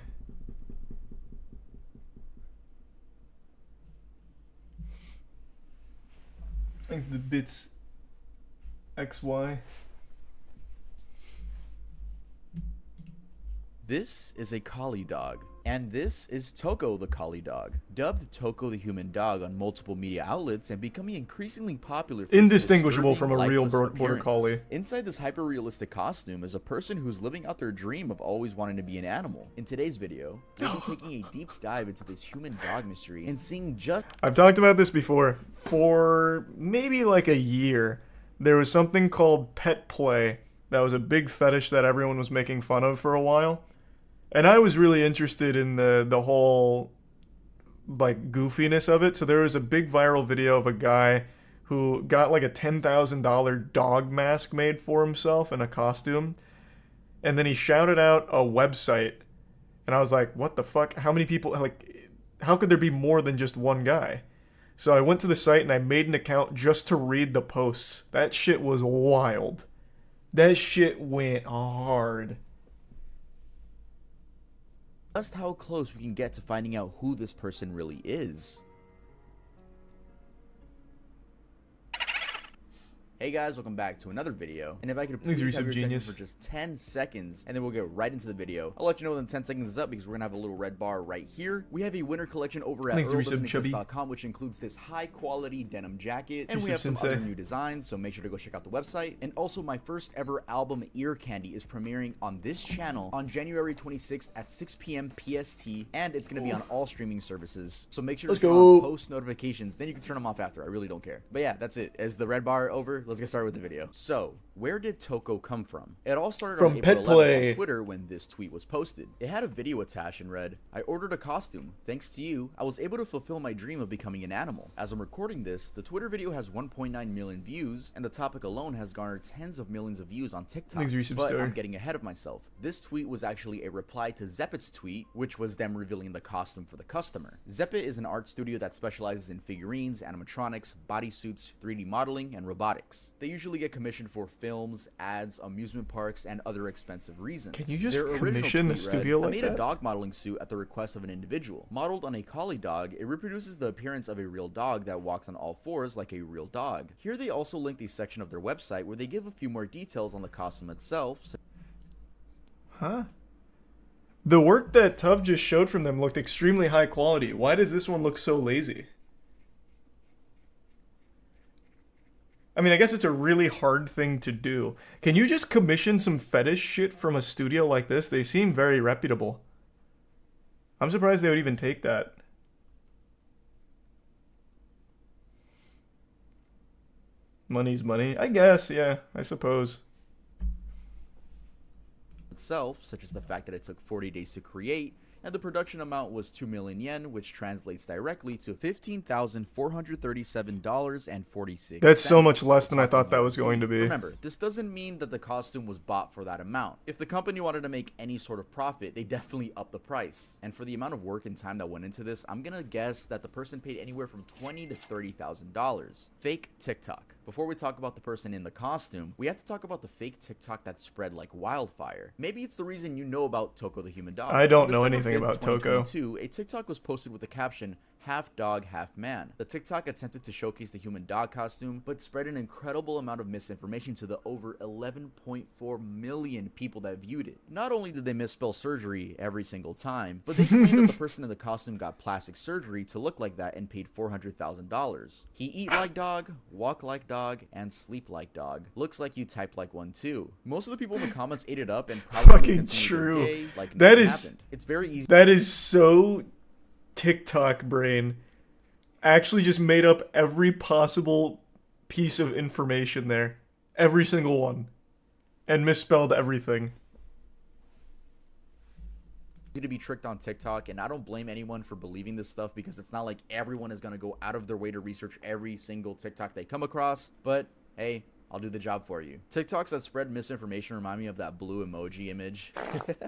Thanks to the bits XY. This is a collie dog, and this is Toko the collie dog. Dubbed Toko the human dog on multiple media outlets and becoming increasingly popular for its Indistinguishable from a disturbing, real lifeless border appearance. collie. Inside this hyper-realistic costume is a person who's living out their dream of always wanting to be an animal. In today's video, we'll be taking a deep dive into this human dog mystery and seeing just... I've talked about this before. For maybe like a year, there was something called pet play that was a big fetish that everyone was making fun of for a while. And I was really interested in the whole like goofiness of it. So there was a big viral video of a guy who got like a $10,000 dog mask made for himself in a costume. And then he shouted out a website. And I was like, what the fuck? How many people, like, how could there be more than just one guy? So I went to the site and I made an account just to read the posts. That shit was wild. That shit went hard. Just how close we can get to finding out who this person really is. Hey guys, welcome back to another video. And if I could Thanks, please have your Resub attention Genius. for just 10 seconds, and then we'll get right into the video. I'll let you know when 10 seconds is up because we're gonna have a little red bar right here. We have a winter collection over at Thanks, Resub Chubby. earldoesn'texist.com, which includes this high quality denim jacket, and we Resub have some Sensei. other new designs, so make sure to go check out the website. And also, my first ever album, Ear Candy, is premiering on this channel on January 26th at 6 p.m. PST, and it's gonna be on all streaming services. So make sure to Let's turn go. on post notifications. Then you can turn them off after. I really don't care. But yeah, that's it. As the red bar over, let's get started with the video. So, where did Toko come from? It all started From on April Pet 11th Play. on Twitter when this tweet was posted. It had a video attached and read, "I ordered a costume. Thanks to you, I was able to fulfill my dream of becoming an animal." As I'm recording this, the Twitter video has 1.9 million views, and the topic alone has garnered tens of millions of views on TikTok. Thanks, Resub But Star. I'm getting ahead of myself. This tweet was actually a reply to Zeppet's tweet, which was them revealing the costume for the customer. Zeppet is an art studio that specializes in figurines, animatronics, bodysuits, 3D modeling, and robotics. They usually get commissioned for films, ads, amusement parks, and other expensive reasons. Can you just Their original commission a tweet studio read, "I like made that?" a dog modeling suit at the request of an individual. Modeled on a collie dog, it reproduces the appearance of a real dog that walks on all fours like a real dog." Here they also linked a section of their website where they give a few more details on the costume itself. Huh? The work that Tuv just showed from them looked extremely high quality. Why does this one look so lazy? I mean, I guess it's a really hard thing to do. Can you just commission some fetish shit from a studio like this? They seem very reputable. I'm surprised they would even take that. Money's money. I guess, yeah, I suppose. Itself, such as the fact that it took 40 days to create, and the production amount was 2 million yen, which translates directly to $15,437.46. That's so much less than I thought that was going to be. Remember, this doesn't mean that the costume was bought for that amount. If the company wanted to make any sort of profit, they definitely upped the price. And for the amount of work and time that went into this, I'm gonna guess that the person paid anywhere from $20,000 to $30,000. Fake TikTok. Before we talk about the person in the costume, we have to talk about the fake TikTok that spread like wildfire. Maybe it's the reason you know about Toko the human dog. I don't On know December anything 5th, about Toko. 2022, a TikTok was posted with the caption, "Half dog, half man." The TikTok attempted to showcase the human dog costume, but spread an incredible amount of misinformation to the over 11.4 million people that viewed it. Not only did they misspell surgery every single time, but they claimed that the person in the costume got plastic surgery to look like that and paid $400,000. He eat like dog, walk like dog, and sleep like dog. Looks like you typed like one too. Most of the people in the comments ate it up and probably Fucking continued true. their day like That nothing is- happened. It's very easy. That is so TikTok brain. Actually just made up every possible piece of information there. Every single one. And misspelled everything. To be tricked on TikTok, and I don't blame anyone for believing this stuff because it's not like everyone is going to go out of their way to research every single TikTok they come across, but hey, I'll do the job for you. TikToks that spread misinformation remind me of that blue emoji image.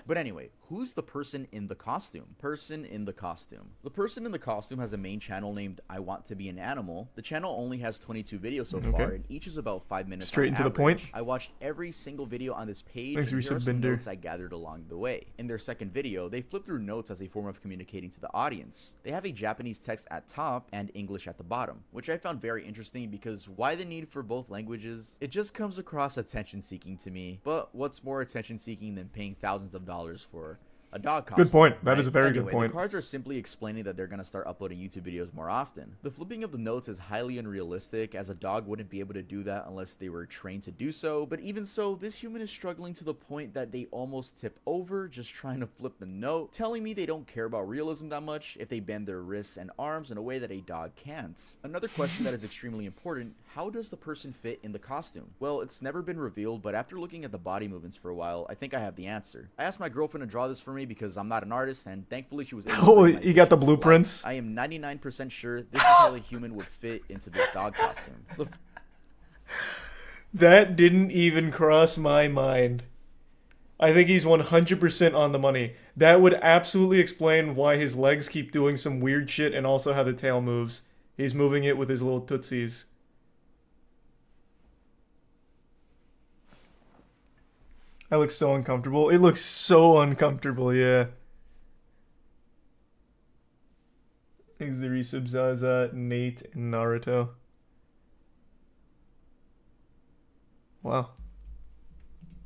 But anyway, who's the person in the costume? Person in the costume. The person in the costume has a main channel named I Want to Be an Animal. The channel only has 22 videos so far, and each is about 5 minutes Straight on and to the average. point. I watched every single video on this page, Thanks, and here are Resub some Binder. notes I gathered along the way. In their second video, they flip through notes as a form of communicating to the audience. They have a Japanese text at top and English at the bottom, which I found very interesting because why the need for both languages? It just comes across attention-seeking to me. But what's more attention-seeking than paying thousands of dollars for a dog costume? Good point. That right? is a very Anyway, good point. The cards are simply explaining that they're going to start uploading YouTube videos more often. The flipping of the notes is highly unrealistic, as a dog wouldn't be able to do that unless they were trained to do so. But even so, this human is struggling to the point that they almost tip over just trying to flip the note, telling me they don't care about realism that much if they bend their wrists and arms in a way that a dog can't. Another question that is extremely important: how does the person fit in the costume? Well, it's never been revealed, but after looking at the body movements for a while, I think I have the answer. I asked my girlfriend to draw this for me because I'm not an artist, and thankfully she was able to Oh, bring my you got the vision to life. blueprints? I am 99% sure this is how a human would fit into this dog costume. That didn't even cross my mind. I think he's 100% on the money. That would absolutely explain why his legs keep doing some weird shit and also how the tail moves. He's moving it with his little tootsies. That looks so uncomfortable. It looks so uncomfortable, yeah. Thanks the resub Zaza, Nate, and Naruto. Wow.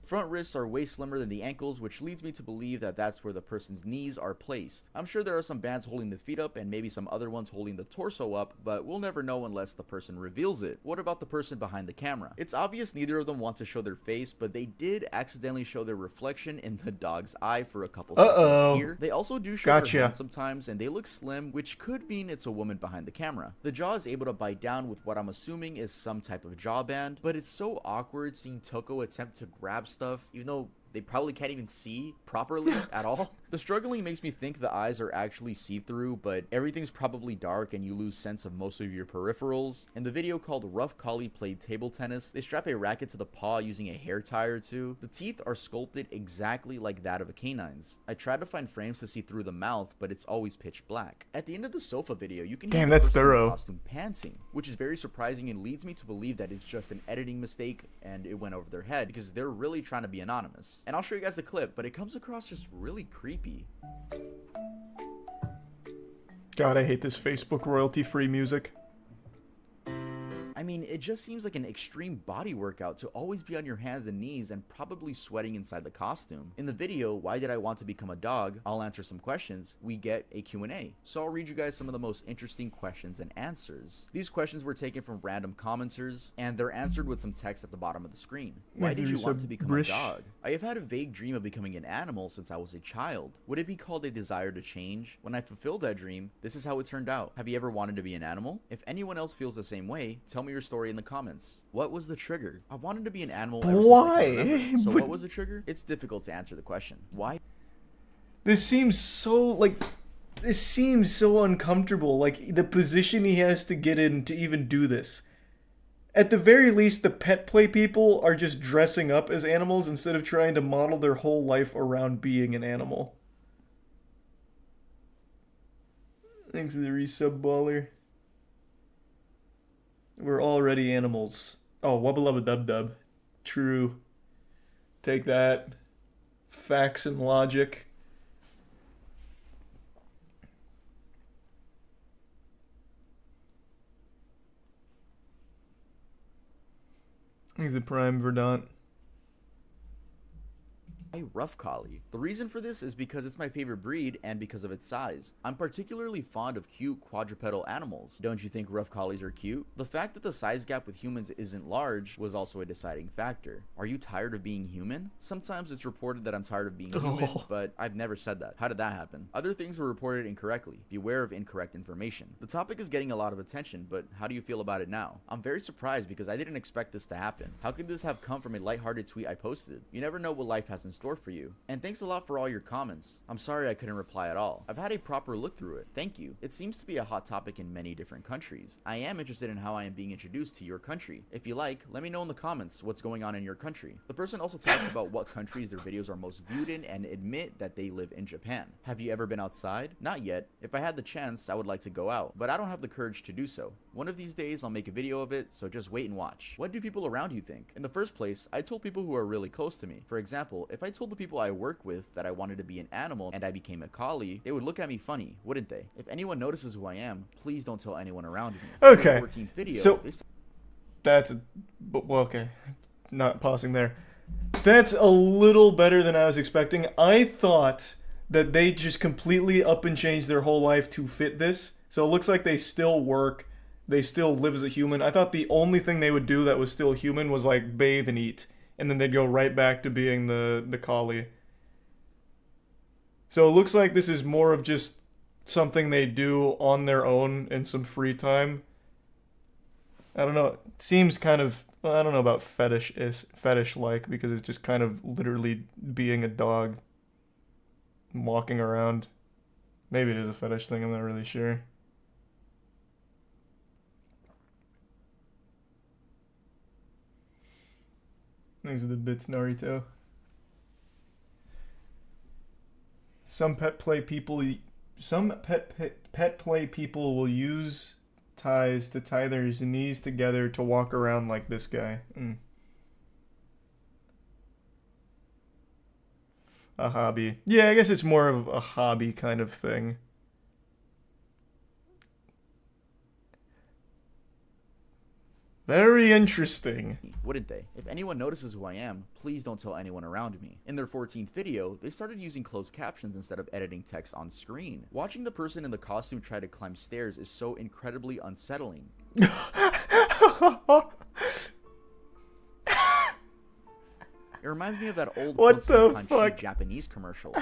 Front wrists are way slimmer than the ankles, which leads me to believe that that's where the person's knees are placed. I'm sure there are some bands holding the feet up and maybe some other ones holding the torso up, but we'll never know unless the person reveals it. What about the person behind the camera? It's obvious neither of them want to show their face, but they did accidentally show their reflection in the dog's eye for a couple seconds here. They also do show their hands sometimes, and they look slim, which could mean it's a woman behind the camera. The jaw is able to bite down with what I'm assuming is some type of jaw band, but it's so awkward seeing Toko attempt to grab stuff, even though they probably can't even see properly at all. The struggling makes me think the eyes are actually see-through, but everything's probably dark and you lose sense of most of your peripherals. In the video called Rough Collie Played Table Tennis, they strap a racket to the paw using a hair tie or two. The teeth are sculpted exactly like that of a canine's. I tried to find frames to see through the mouth, but it's always pitch black. At the end of the sofa video, you can hear the person in the costume panting, which is very surprising and leads me to believe that it's just an editing mistake and it went over their head because they're really trying to be anonymous. And I'll show you guys the clip, but it comes across just really creepy. God, I hate this Facebook royalty-free music. I mean, it just seems like an extreme body workout to always be on your hands and knees and probably sweating inside the costume. In the video, Why Did I Want to Become a Dog? I'll answer some questions. We get a Q&A. So I'll read you guys some of the most interesting questions and answers. These questions were taken from random commenters, and they're answered with some text at the bottom of the screen. Why did you want to become a dog? I have had a vague dream of becoming an animal since I was a child. Would it be called a desire to change? When I fulfilled that dream, this is how it turned out. Have you ever wanted to be an animal? If anyone else feels the same way, tell me your story in the comments. What was the trigger? I wanted to be an animal ever since I can remember. So what was the trigger? It's difficult to answer the question. Why? This seems so uncomfortable, like the position he has to get in to even do this. At the very least, the pet play people are just dressing up as animals instead of trying to model their whole life around being an animal. Thanks to the resub baller. We're already animals. Oh, wubba lubba dub dub. True. Take that. Facts and logic. He's a prime Verdant. A rough collie. The reason for this is because it's my favorite breed and because of its size. I'm particularly fond of cute quadrupedal animals. Don't you think rough collies are cute? The fact that the size gap with humans isn't large was also a deciding factor. Are you tired of being human? Sometimes it's reported that I'm tired of being human, but I've never said that. How did that happen? Other things were reported incorrectly. Beware of incorrect information. The topic is getting a lot of attention, but how do you feel about it now? I'm very surprised because I didn't expect this to happen. How could this have come from a lighthearted tweet I posted? You never know what life has in store for you. And thanks a lot for all your comments. I'm sorry I couldn't reply at all. I've had a proper look through it. Thank you. It seems to be a hot topic in many different countries. I am interested in how I am being introduced to your country. If you like, let me know in the comments what's going on in your country. The person also talks about what countries their videos are most viewed in and admit that they live in Japan. Have you ever been outside? Not yet. If I had the chance, I would like to go out, but I don't have the courage to do so. One of these days, I'll make a video of it, so just wait and watch. What do people around you think? In the first place, I told people who are really close to me. For example, if I told the people I work with that I wanted to be an animal and I became a collie, they would look at me funny, wouldn't they? If anyone notices who I am, please don't tell anyone around me. Okay. In the 14th video, so that's well, okay. Not pausing there. That's a little better than I was expecting. I thought that they just completely up and changed their whole life to fit this. So it looks like they still work. They still live as a human. I thought the only thing they would do that was still human was like bathe and eat. And then they'd go right back to being the collie. So it looks like this is more of just something they do on their own in some free time. I don't know. It seems kind of, well, I don't know about fetish-like, because it's just kind of literally being a dog, walking around. Maybe it is a fetish thing, I'm not really sure. These are the bits, Naruto. Some pet play people will use ties to tie their knees together to walk around like this guy. A hobby. Yeah, I guess it's more of a hobby kind of thing. Very interesting. Wouldn't they? If anyone notices who I am, please don't tell anyone around me. In their 14th video, they started using closed captions instead of editing text on screen. Watching the person in the costume try to climb stairs is so incredibly unsettling. It reminds me of that old What the Punchy fuck? Japanese commercial.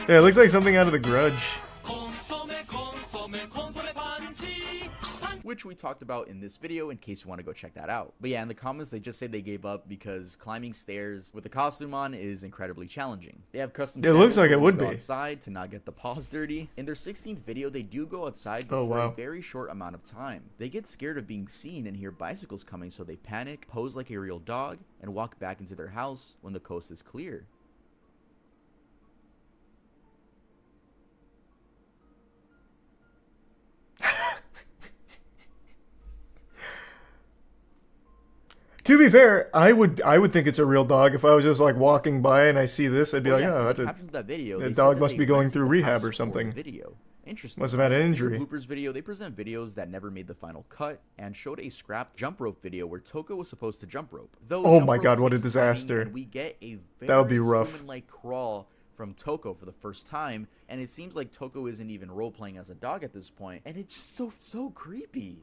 Yeah, it looks like something out of The Grudge. Which we talked about in this video in case you want to go check that out. But yeah, in the comments they just say they gave up because climbing stairs with the costume on is incredibly challenging. They have custom It looks sandals like it when would they go be. outside to not get the paws dirty. In their 16th video, they do go outside Oh, for wow. a very short amount of time. They get scared of being seen and hear bicycles coming, so they panic, pose like a real dog, and walk back into their house when the coast is clear. To be fair, I would think it's a real dog if I was just like walking by and I see this. I'd be Well, like, yeah, oh, in that's the a captions of that video, the they said dog that must they be going rented through the rehab house or for something. the video. Interesting. Must have had an In injury. the bloopers video, they present videos that never made the final cut and showed a scrapped jump rope video where Toko was supposed to jump rope. Though Oh jump my rope God, what a takes timing, disaster. and we get a very That would be rough. human-like crawl from Toko for the first time, and it seems like Toko isn't even role-playing as a dog at this point, and it's so creepy.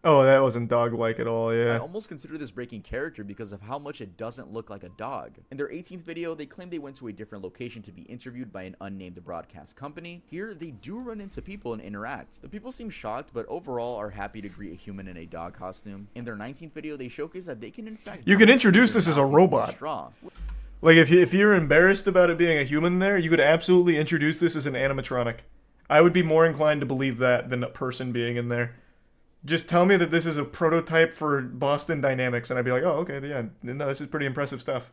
Oh, that wasn't dog-like at all, I yeah. almost consider this breaking character because of how much it doesn't look like a dog. In their 18th video, they claim they went to a different location to be interviewed by an unnamed broadcast company. Here, they do run into people and interact. The people seem shocked, but overall are happy to greet a human in a dog costume. In their 19th video, they showcase that they can in fact... You can introduce this as a mouth using robot. straw. Like, if you're embarrassed about it being a human there, you could absolutely introduce this as an animatronic. I would be more inclined to believe that than a person being in there. Just tell me that this is a prototype for Boston Dynamics, and I'd be like, oh, okay, yeah, no, this is pretty impressive stuff.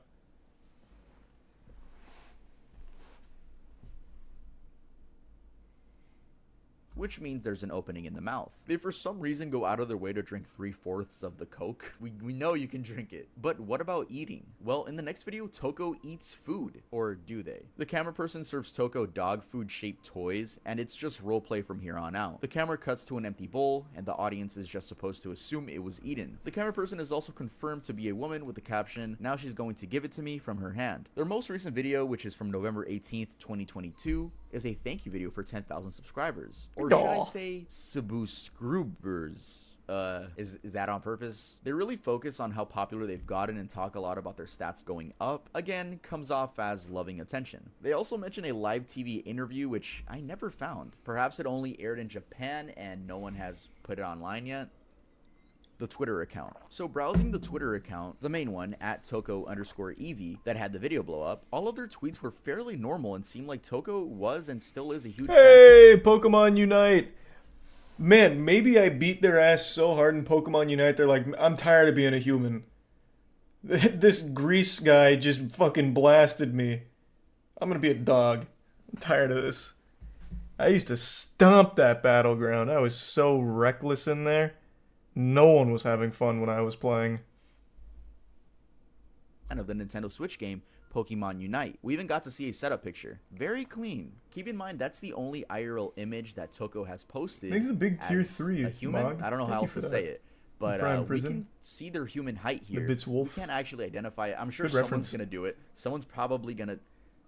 Which means there's an opening in the mouth. They for some reason go out of their way to drink 3/4 of the Coke. We know you can drink it. But what about eating? Well, in the next video, Toko eats food. Or do they? The camera person serves Toko dog food shaped toys, and it's just roleplay from here on out. The camera cuts to an empty bowl, and the audience is just supposed to assume it was eaten. The camera person is also confirmed to be a woman with the caption, "Now she's going to give it to me," from her hand. Their most recent video, which is from November 18th, 2022, is a thank you video for 10,000 subscribers. Or should I say subscribers? Is that on purpose? They really focus on how popular they've gotten and talk a lot about their stats going up. Again, comes off as loving attention. They also mention a live TV interview, which I never found. Perhaps it only aired in Japan and no one has put it online yet. The Twitter account. So browsing the Twitter account, the main one, at Toko_Evie, that had the video blow up, all of their tweets were fairly normal and seemed like Toko was and still is a huge fan. Hey, Pokemon Unite! Man, maybe I beat their ass so hard in Pokemon Unite, they're like, I'm tired of being a human. This grease guy just fucking blasted me. I'm gonna be a dog. I'm tired of this. I used to stomp that battleground. I was so reckless in there. No one was having fun when I was playing. Of the Nintendo Switch game, Pokemon Unite. We even got to see a setup picture. Very clean. Keep in mind, that's the only IRL image that Toko has posted. Thanks the big tier as 3, a human. Mog. I don't know Thank how you else for to that. say it. But Prime we Prison. can see their human height here. Bits Wolf. We can't actually identify it. I'm sure Good someone's reference. going to do it. Someone's probably going to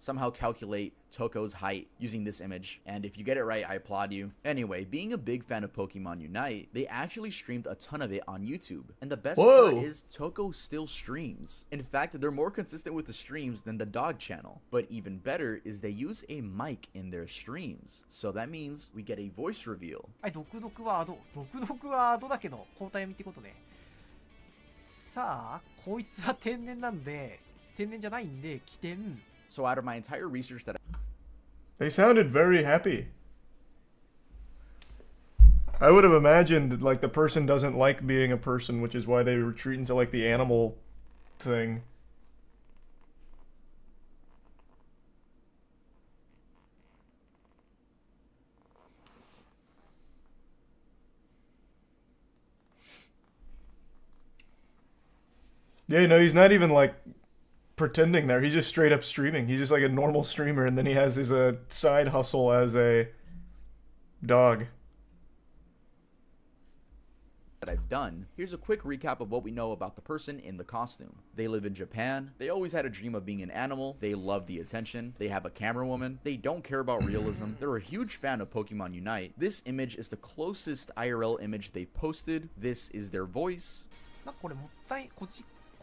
somehow calculate Toko's height using this image, and if you get it right, I applaud you. Anyway, being a big fan of Pokemon Unite, they actually streamed a ton of it on YouTube, and the best Whoa. part is Toko still streams. In fact, they're more consistent with the streams than the dog channel, but even better is they use a mic in their streams, so that means we get a voice reveal. はい、独特ワードだけど交代読みってことね。さあ、こいつは天然なんで、天然じゃないんで、起点。 So out of my entire research that They sounded very happy. I would have imagined that, like, the person doesn't like being a person, which is why they retreat into, like, the animal thing. Yeah, no, he's not even, like, pretending there. He's just straight up streaming. He's just like a normal streamer, and then he has his side hustle as a dog. That I've done, here's a quick recap of what we know about the person in the costume. They live in Japan. They always had a dream of being an animal. They love the attention. They have a camera woman. They don't care about realism. They're a huge fan of Pokemon Unite. This image is the closest IRL image they've posted. This is their voice. なんかこれもったいこ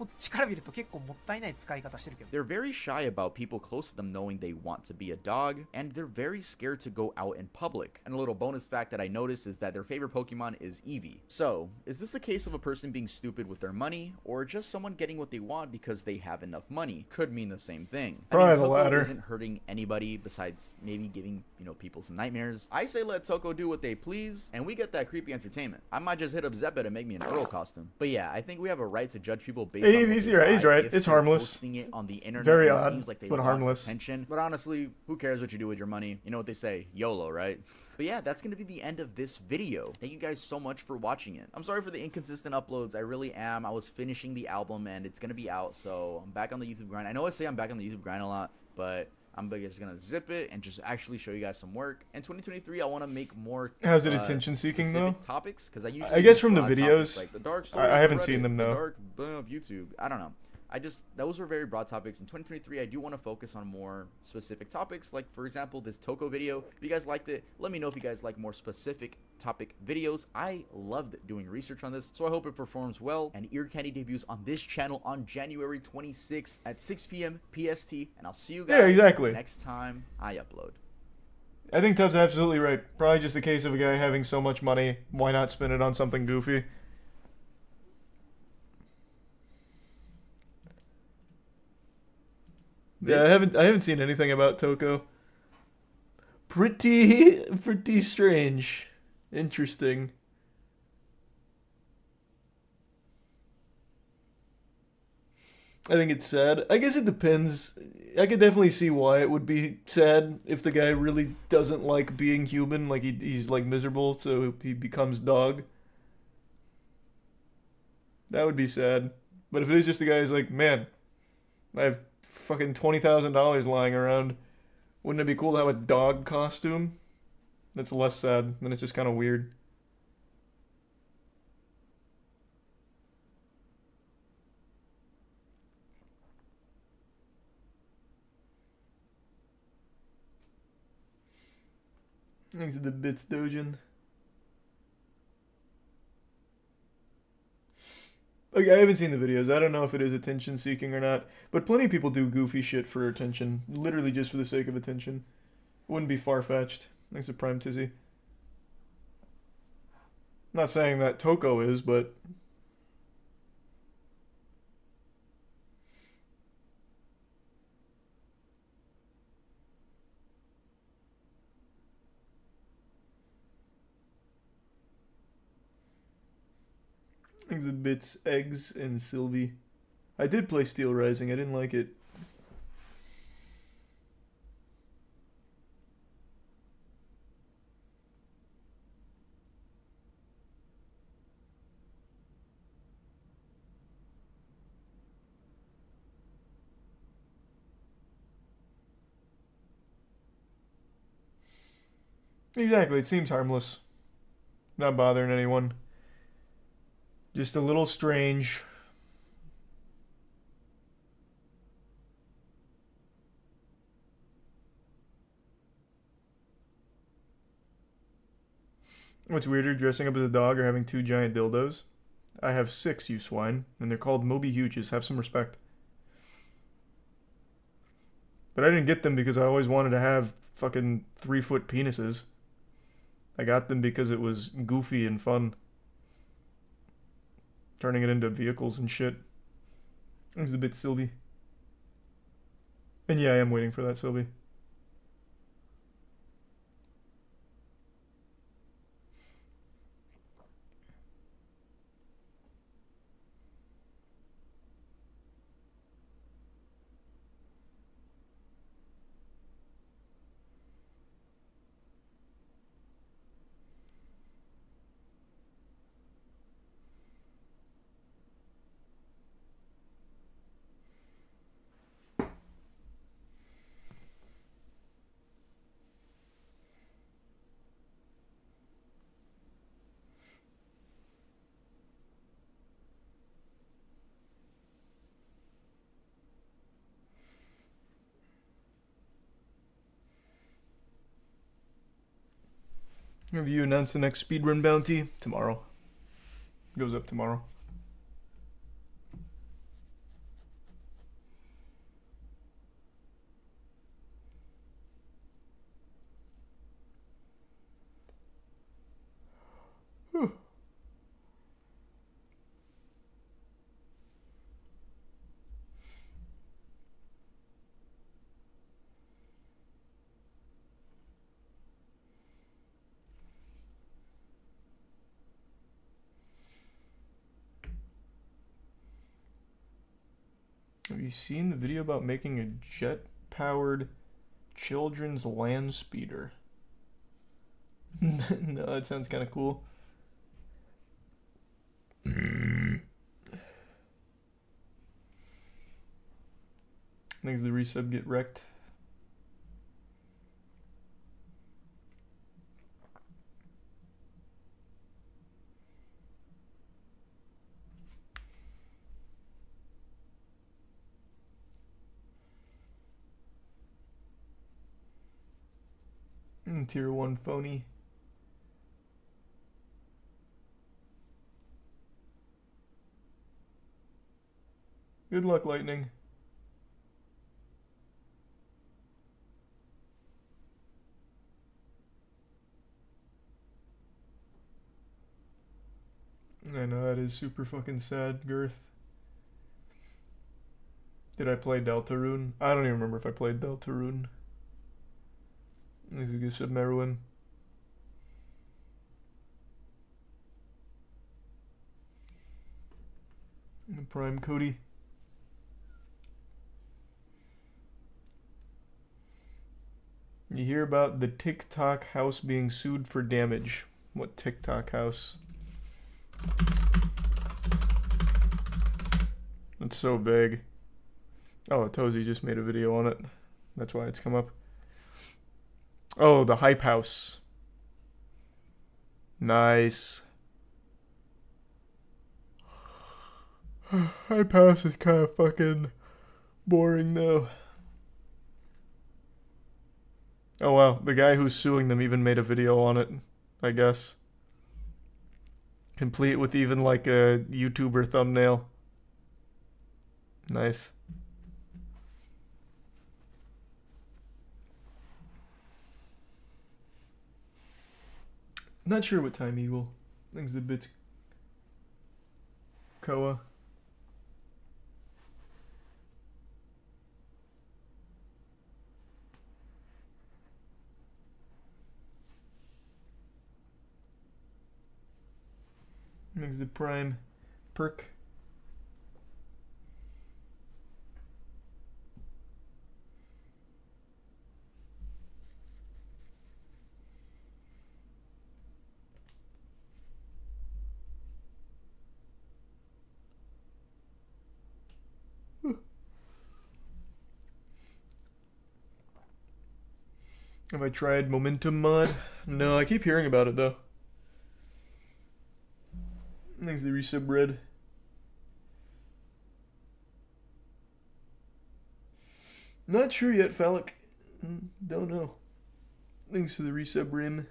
っちから見ると結構もったいない使い方してるけど。 They're very shy about people close to them knowing they want to be a dog, and they're very scared to go out in public. And a little bonus fact that I noticed is that their favorite Pokemon is Eevee. So, is this a case of a person being stupid with their money, or just someone getting what they want because they have enough money? Could mean the same thing. Probably the Toko latter. isn't hurting anybody besides maybe giving, people some nightmares. I say let Toko do what they please, and we get that creepy entertainment. I might just hit up Zeppa to make me an Earl costume. But yeah, I think we have a right to judge people based on what He's they right. He's buy right. if It's they're harmless. posting it on the internet. Very and it odd, seems like they but want harmless. attention. But honestly, who cares what you do with your money? You know what they say, YOLO, right? But yeah, that's going to be the end of this video. Thank you guys so much for watching it. I'm sorry for the inconsistent uploads. I really am. I was finishing the album and it's going to be out, so I'm back on the YouTube grind. I know I say I'm back on the YouTube grind a lot, but I'm just going to zip it and just actually show you guys some work. In 2023, I want to make more How's it attention-seeking, though? topics, because I guess from the broad videos, topics, like the dark stories I haven't of seen Reddit, them, the though. dark of YouTube. I don't know. Those were very broad topics. In 2023, I do want to focus on more specific topics. Like, for example, this Toko video. If you guys liked it, let me know if you guys like more specific topic videos. I loved doing research on this, so I hope it performs well. And Ear Candy debuts on this channel on January 26th at 6 p.m. PST. And I'll see you guys next time I upload. I think Tubbs absolutely right. Probably just a case of a guy having so much money, why not spend it on something goofy? Yeah, I haven't seen anything about Toko. Pretty strange. Interesting. I think it's sad. I guess it depends. I could definitely see why it would be sad if the guy really doesn't like being human, like he's like miserable, so he becomes dog. That would be sad. But if it is just a guy who's like, man, I have fucking $20,000 lying around, wouldn't it be cool to have a dog costume? That's less sad, then it's just kind of weird. Thanks to the bits, Dojin. Okay, I haven't seen the videos. I don't know if it is attention seeking or not, but plenty of people do goofy shit for attention, literally just for the sake of attention. Wouldn't be far-fetched. Thanks to Prime Tizzy. Not saying that Toko is, but thanks to Bits, Eggs, and Sylvie. I did play Steel Rising. I didn't like it. Exactly, it seems harmless. Not bothering anyone. Just a little strange. What's weirder, dressing up as a dog or having 2 giant dildos? I have 6, you swine, and they're called Moby Huges. Have some respect. But I didn't get them because I always wanted to have fucking 3-foot penises. I got them because it was goofy and fun. Turning it into vehicles and shit. It was a bit Sylvie. And yeah, I am waiting for that, Sylvie. Have you announced the next speedrun bounty? Tomorrow. Goes up tomorrow. Have you seen the video about making a jet-powered children's land speeder? No, that sounds kind of cool. Things the resub get wrecked. Tier 1 phony. Good luck, Lightning. I know, that is super fucking sad, Girth. Did I play Deltarune? I don't even remember if I played Deltarune. This is a good Submeruin. Prime Cody. You hear about the TikTok house being sued for damage. What TikTok house? It's so big. Oh, Tozy just made a video on it. That's why it's come up. Oh, the Hype House. Nice. Hype House is kind of fucking boring though. Oh wow, the guy who's suing them even made a video on it, I guess. Complete with even like a YouTuber thumbnail. Nice. Not sure what time Eagle. I think it's a bit Koa. Makes the prime perk. Have I tried Momentum mod? No, I keep hearing about it though. Thanks to the resub red. Not sure yet, Phallic. Don't know. Thanks to the resub rim.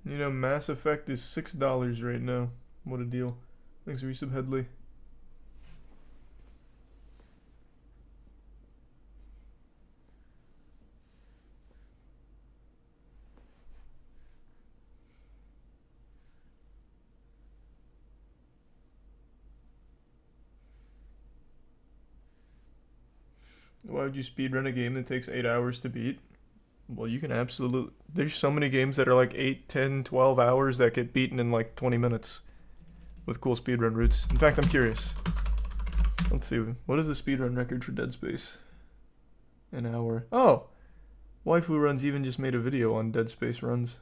You know, Mass Effect is $6 right now. What a deal. Thanks, Resub Headley. Why would you speedrun a game that takes 8 hours to beat? Well, you can absolutely... There's so many games that are like 8, 10, 12 hours that get beaten in like 20 minutes. With cool speedrun routes. In fact, I'm curious. Let's see. What is the speedrun record for Dead Space? An hour. Oh! Waifu Runs even just made a video on Dead Space runs.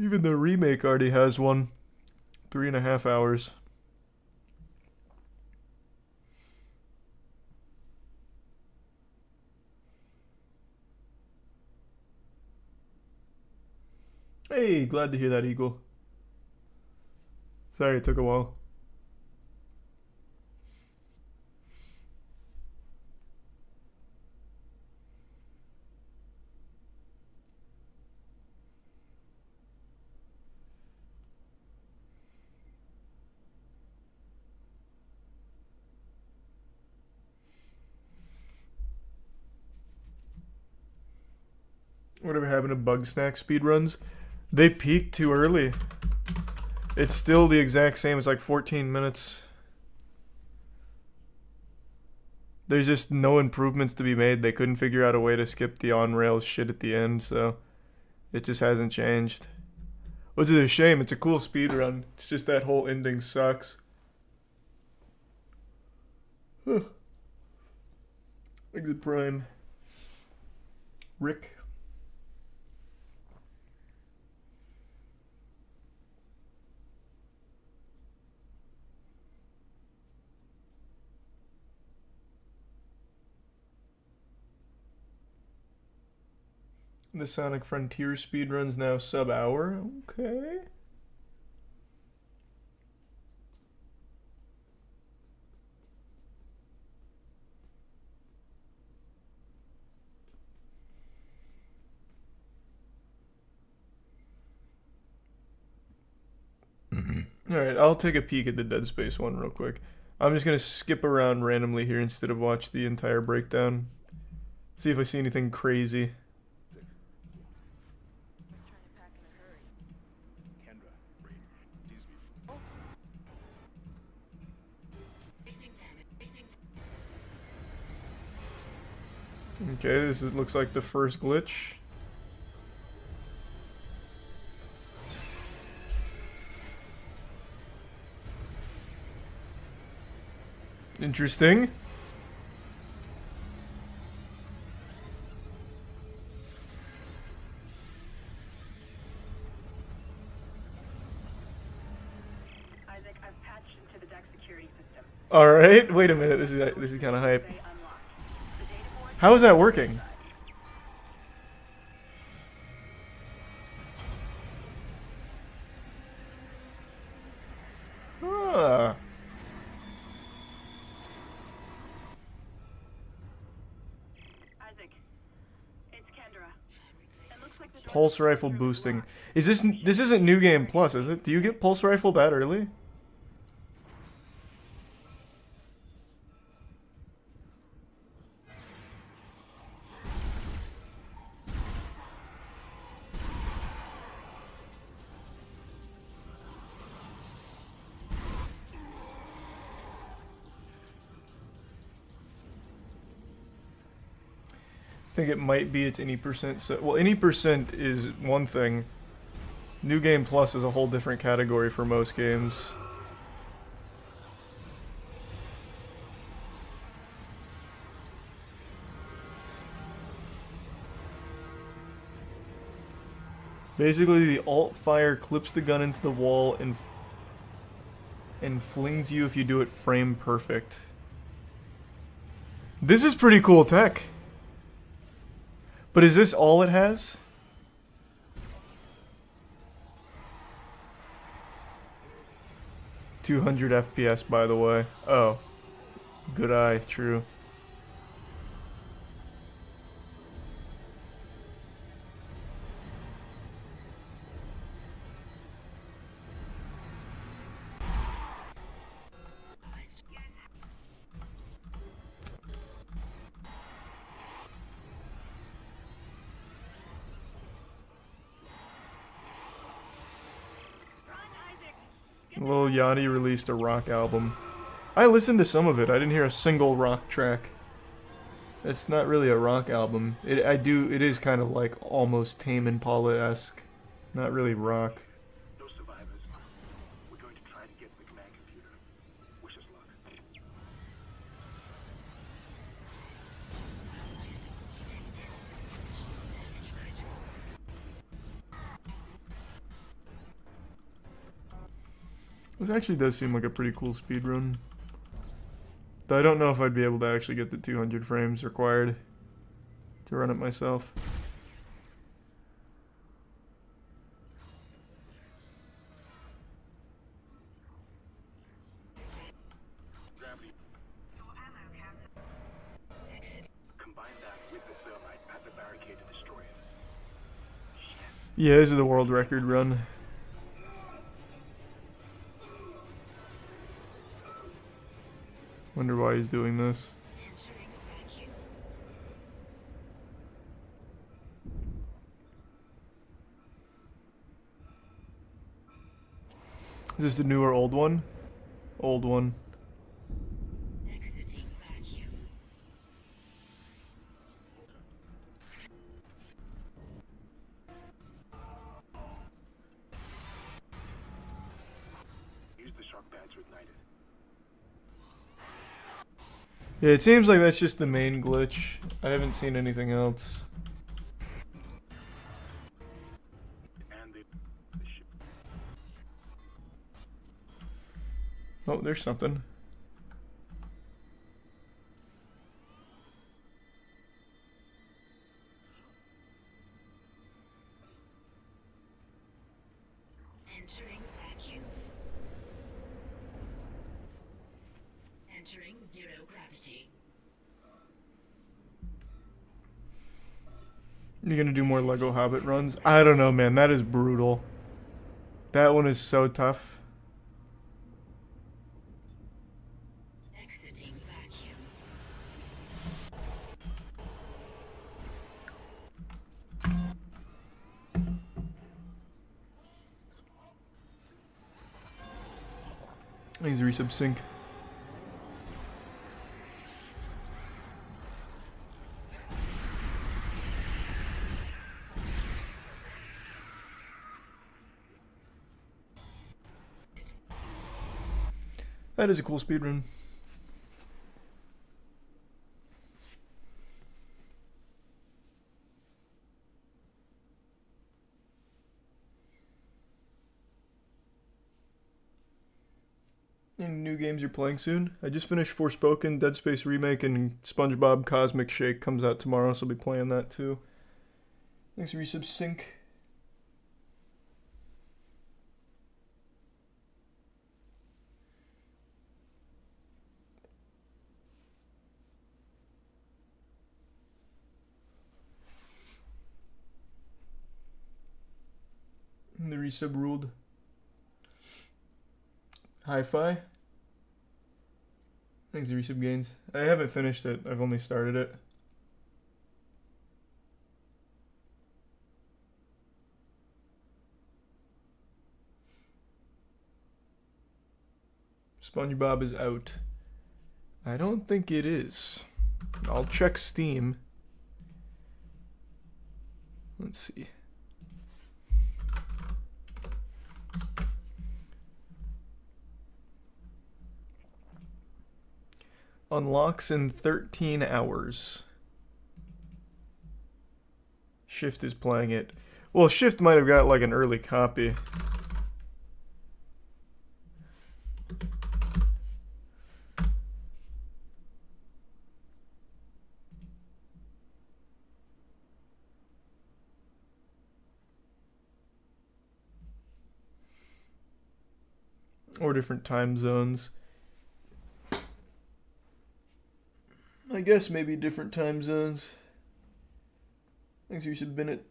Even the remake already has one. 3.5 hours. Hey, glad to hear that, Eagle. Sorry it took a while. Whatever happened to Bug Snack speedruns? They peaked too early. It's still the exact same. It's like 14 minutes. There's just no improvements to be made. They couldn't figure out a way to skip the on-rails shit at the end, so it just hasn't changed. Which is a shame. It's a cool speedrun. It's just that whole ending sucks. Exit Prime. Rick. The Sonic Frontier speedrun's now sub-hour. Okay. Alright, I'll take a peek at the Dead Space one real quick. I'm just gonna skip around randomly here instead of watch the entire breakdown. See if I see anything crazy. Okay, looks like the first glitch. Interesting. Isaac, I've patched into the deck security system. All right, wait a minute. This is kind of hype. How is that working? Ah. Isaac, it's Kendra. It looks like the Pulse rifle boosting. This isn't New Game Plus, is it? Do you get pulse rifle that early? I think it might be its any percent. So, well, any percent is one thing. New Game Plus is a whole different category for most games. Basically, the alt fire clips the gun into the wall and flings you if you do it frame perfect. This is pretty cool tech. But is this all it has? .200 FPS, by the way. Oh. Good eye, true. Lil Yachty released a rock album. I listened to some of it. I didn't hear a single rock track. It's not really a rock album. It is kind of like almost Tame Impala-esque. Not really rock. No survivors. We're going to try to get the command computer. Wish us luck. This actually does seem like a pretty cool speed run. Though I don't know if I'd be able to actually get the 200 frames required to run it myself. Gravity. Combine that with the thermite at the barricade to destroy it. Yeah, this is the world record run. Wonder why he's doing this. Is this the new or old one? Old one. Use the shock pad to ignite it. Yeah, it seems like that's just the main glitch. I haven't seen anything else. And the ship. Oh, there's something. Entering vacuum. Entering zero gravity. You're gonna do more Lego Hobbit runs? I don't know, man. That is brutal. That one is so tough. Exiting vacuum. He's resub sync. That is a cool speedrun. Any new games you're playing soon? I just finished Forspoken, Dead Space Remake, and SpongeBob Cosmic Shake comes out tomorrow, so I'll be playing that too. Thanks, resub sync. The resub ruled. Hi-Fi. Thanks, resub gains. I haven't finished it. I've only started it. SpongeBob is out. I don't think it is. I'll check Steam. Let's see. Unlocks in 13 hours. Shift is playing it. Well, Shift might have got like an early copy. Or different time zones. I guess maybe different time zones. Thanks for your Bennett.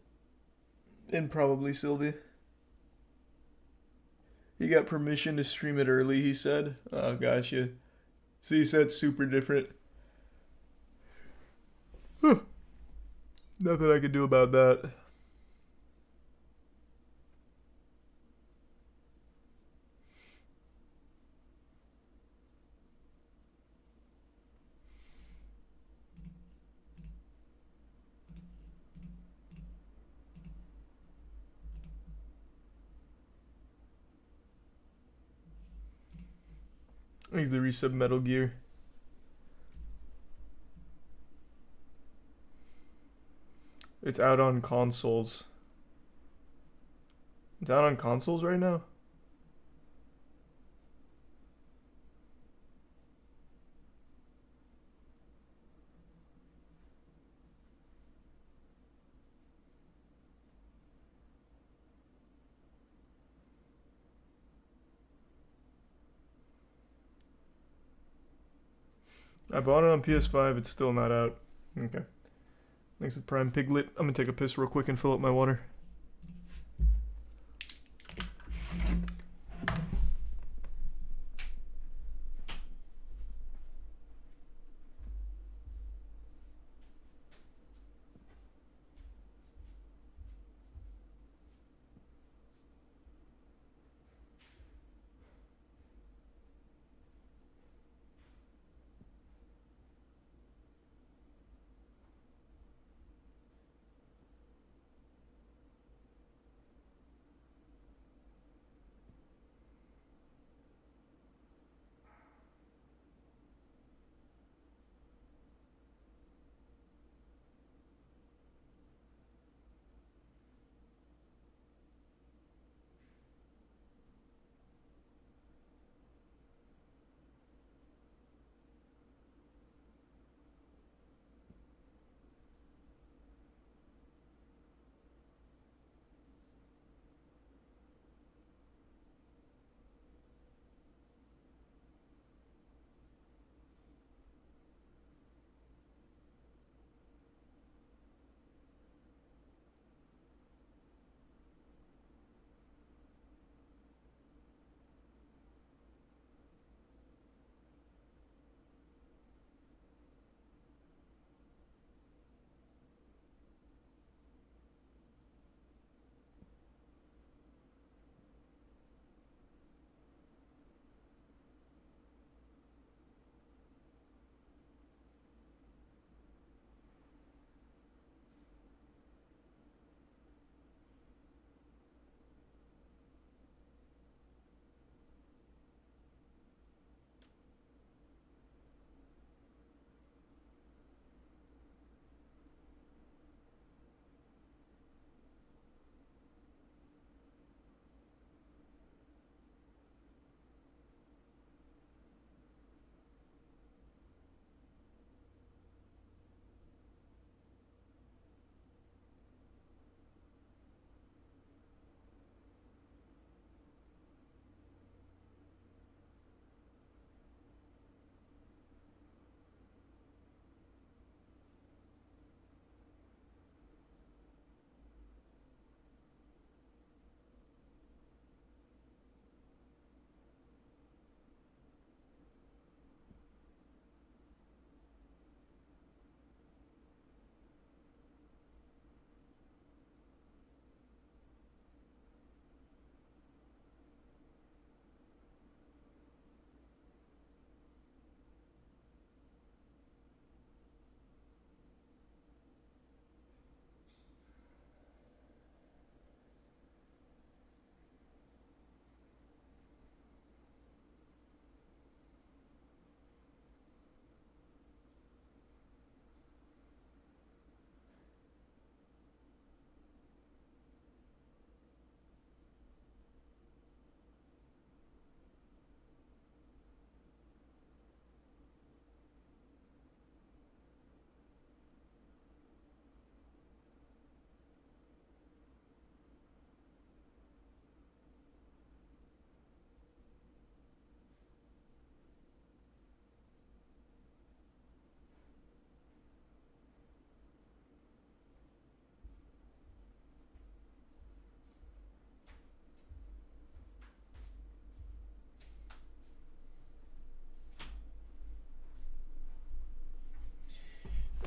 And probably Sylvie. You got permission to stream it early, he said. Oh, gotcha. So you said super different. Huh. Nothing I could do about that. Thanks the resub Metal Gear. It's out on consoles. It's out on consoles right now? I bought it on PS5. It's still not out. Okay. Thanks to Prime Piglet. I'm gonna take a piss real quick and fill up my water.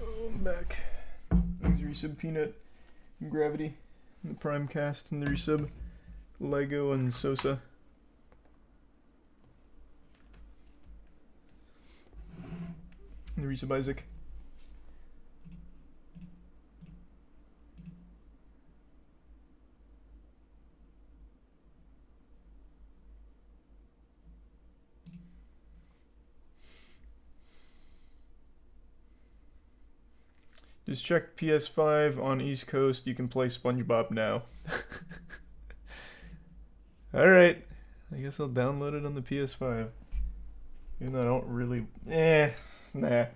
Oh, I'm back. Thanks, Resub Peanut, and Gravity, and the Prime Cast, and the Resub, Lego, and Sosa. And the Resub Isaac. Just check PS5 on East Coast. You can play SpongeBob now. Alright. I guess I'll download it on the PS5. Even though I don't really... nah.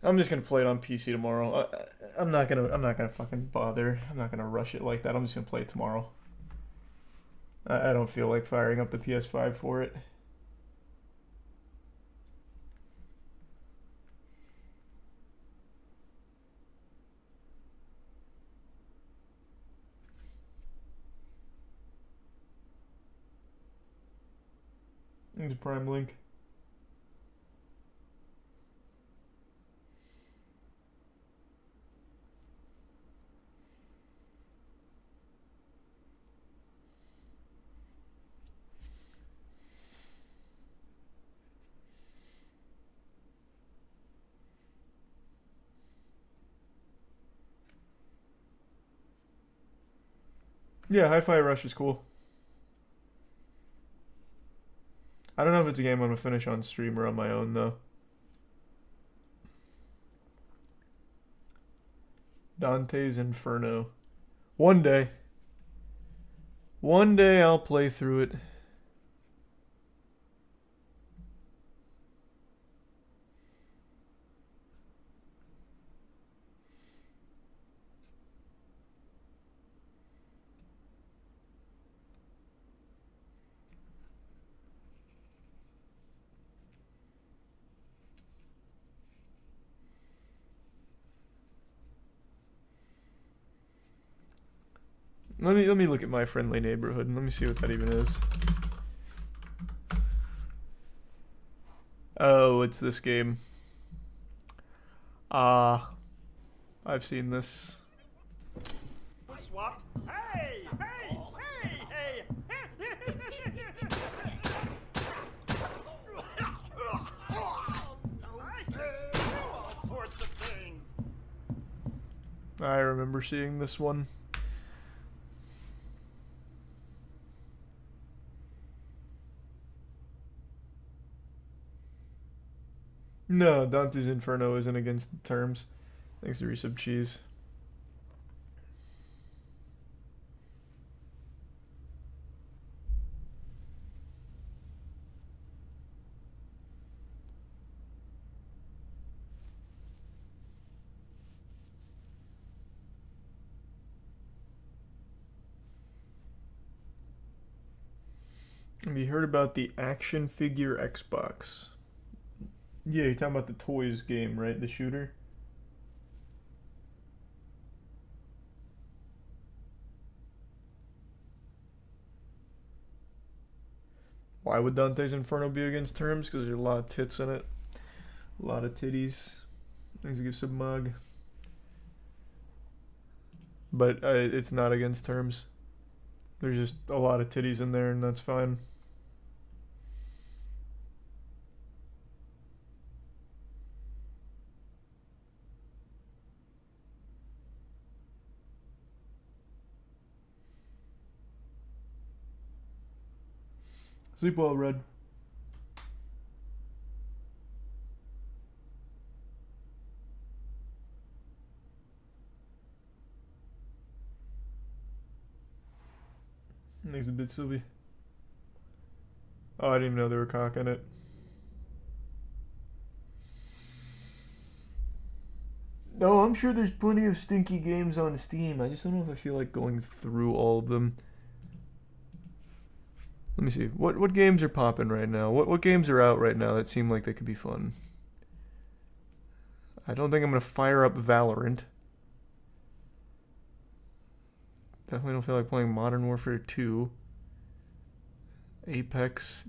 I'm just gonna play it on PC tomorrow. I'm not gonna fucking bother. I'm not gonna rush it like that. I'm just gonna play it tomorrow. I don't feel like firing up the PS5 for it. There's Prime Link. Yeah, Hi-Fi Rush is cool. I don't know if it's a game I'm gonna finish on stream or on my own though. Dante's Inferno. One day. One day I'll play through it. Let me look at my friendly neighborhood and let me see what that even is. Oh, it's this game. I've seen this. Swapped. Hey! Hey! Hey! I can do all sorts of things. I remember seeing this one. No, Dante's Inferno isn't against the terms. Thanks to resub cheese. Have you heard about the action figure Xbox? Yeah, you're talking about the toys game, right? The shooter? Why would Dante's Inferno be against terms? Because there's a lot of tits in it. A lot of titties. Things to give some mug. But it's not against terms. There's just a lot of titties in there and that's fine. Sleep well, Red. Thanks a bit, Sylvie. Oh, I didn't even know they were cocking it. No, I'm sure there's plenty of stinky games on Steam. I just don't know if I feel like going through all of them. Let me see. What games are popping right now? What games are out right now that seem like they could be fun? I don't think I'm gonna fire up Valorant. Definitely don't feel like playing Modern Warfare 2. Apex.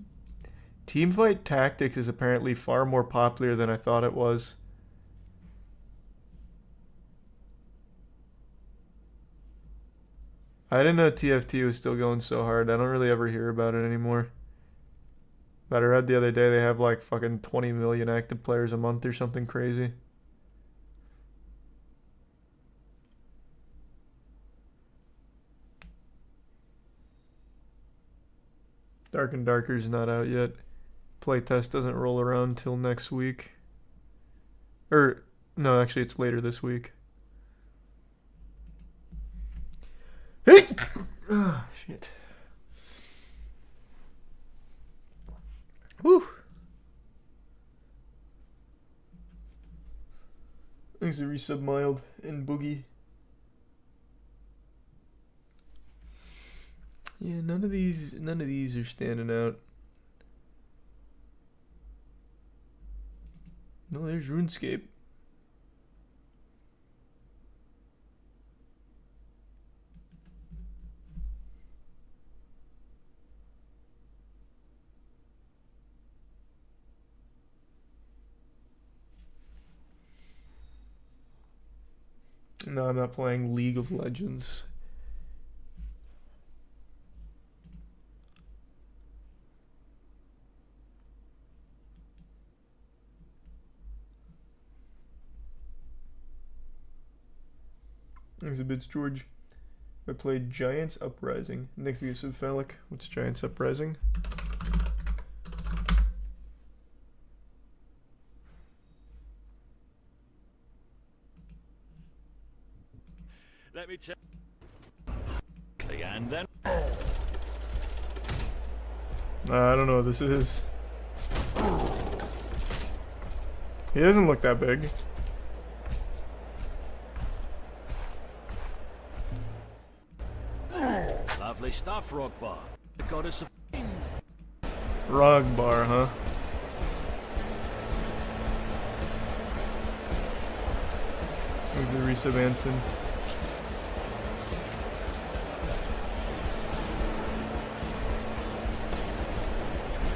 Teamfight Tactics is apparently far more popular than I thought it was. I didn't know TFT was still going so hard. I don't really ever hear about it anymore. But I read the other day they have like fucking 20 million active players a month or something crazy. Dark and Darker's not out yet. Playtest doesn't roll around till next week. Or, no, actually it's later this week. Ah, shit. Whew. Thanks to resub mild and boogie. Yeah, none of these are standing out. No, there's RuneScape. No, I'm not playing League of Legends. Exhibits George. I played Giants Uprising. Next is Phallic. What's Giants Uprising? Let me check. And then I don't know what this is. He doesn't look that big. lovely stuff, Rogbar. The goddess of things. Rogbar, huh? There's the Risa Banson.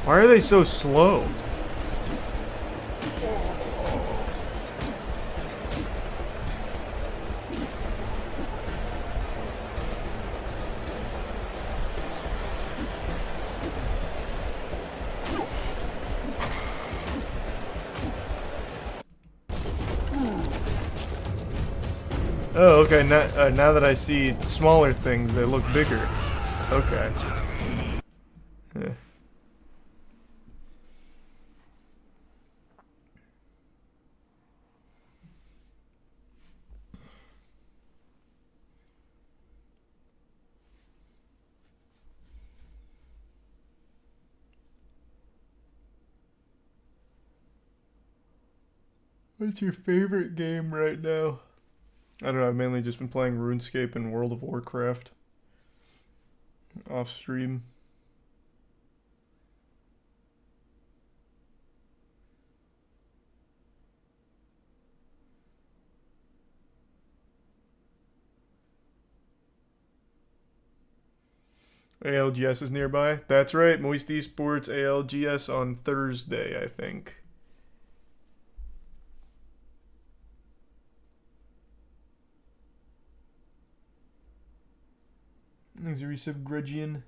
Why are they so slow? Oh, okay. Now that I see smaller things, they look bigger. Okay. Yeah. What's your favorite game right now? I don't know, I've mainly just been playing RuneScape and World of Warcraft. Off stream. ALGS is nearby. That's right, Moist Esports ALGS on Thursday, I think. There's a resub Grudgian.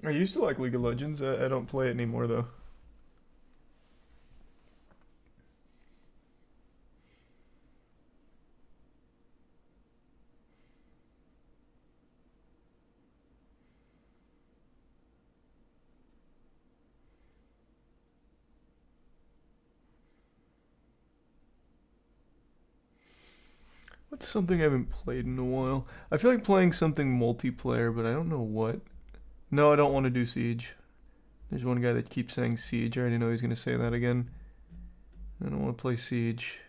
I used to like League of Legends. I don't play it anymore though. What's something I haven't played in a while? I feel like playing something multiplayer, but I don't know what. No, I don't want to do Siege. There's one guy that keeps saying Siege. I already know he's going to say that again. I don't want to play Siege.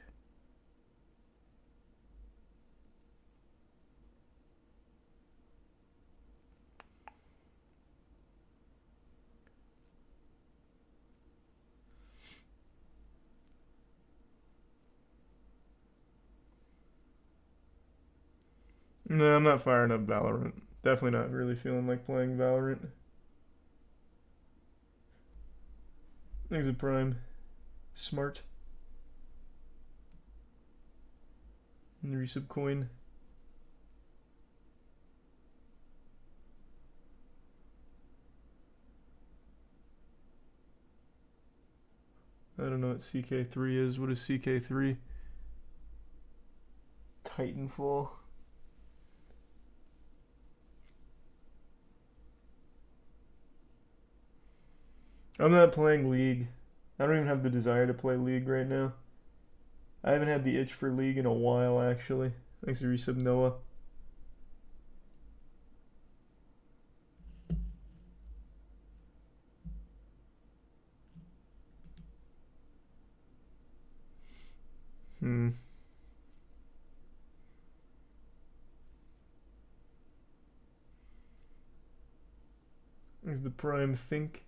No, I'm not firing up Valorant. Definitely not really feeling like playing Valorant. Exit Prime. Smart. And resub coin. I don't know what CK3 is. What is CK3? Titanfall. I'm not playing League. I don't even have the desire to play League right now. I haven't had the itch for League in a while, actually. Thanks to resub Noah. Is the Prime Think?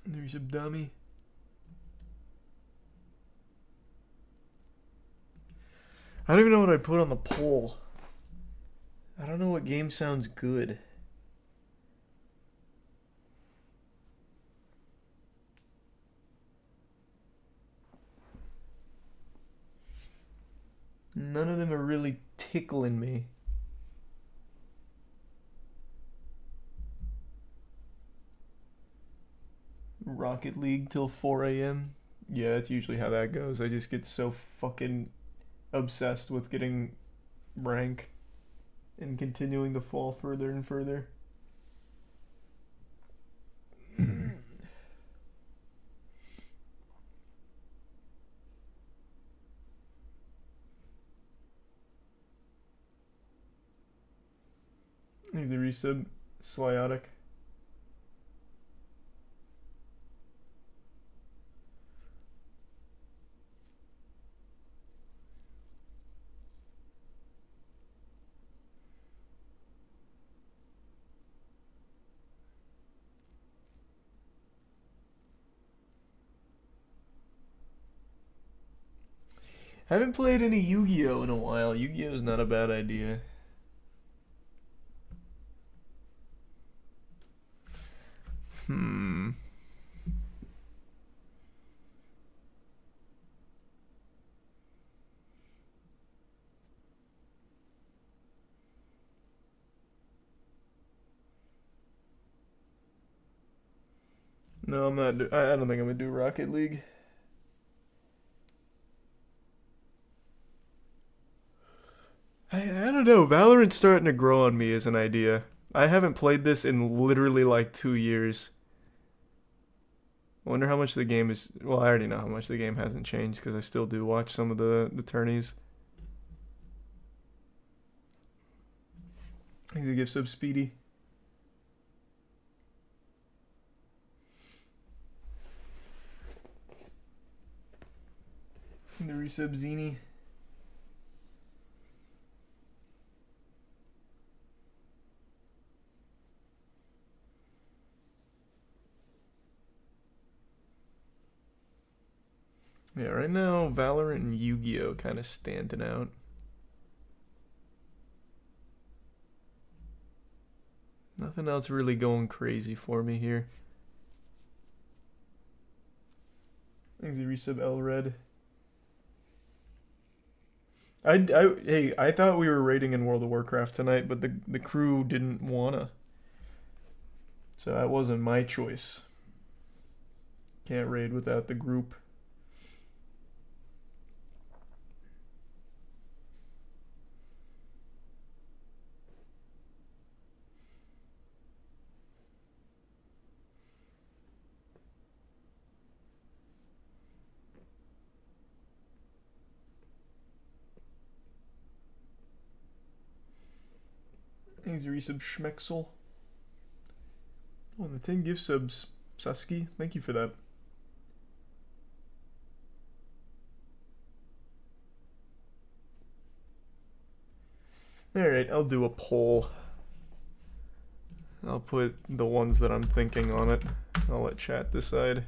There's a dummy. I don't even know what I'd put on the poll. I don't know what game sounds good. None of them are really tickling me. Rocket League till 4 a.m. Yeah, that's usually how that goes. I just get so fucking obsessed with getting rank and continuing to fall further and further. He's a resub. Slyotic. Haven't played any Yu-Gi-Oh in a while. Yu-Gi-Oh is not a bad idea. Hmm. No, I'm not. I don't think I'm gonna do Rocket League. I don't know. Valorant's starting to grow on me as an idea. I haven't played this in literally like 2 years. I wonder how much the game is. Well, I already know how much the game hasn't changed because I still do watch some of the tourneys. He's a gift sub Speedy. The resub Zini. Yeah, right now Valorant and Yu-Gi-Oh kind of standing out. Nothing else really going crazy for me here. Thanks, resub L Red. Hey, I thought we were raiding in World of Warcraft tonight, but the crew didn't wanna. So that wasn't my choice. Can't raid without the group. Thanks, resub Schmexel. Oh, the 10 gift subs, Sasuke. Thank you for that. Alright, I'll do a poll. I'll put the ones that I'm thinking on it. I'll let chat decide.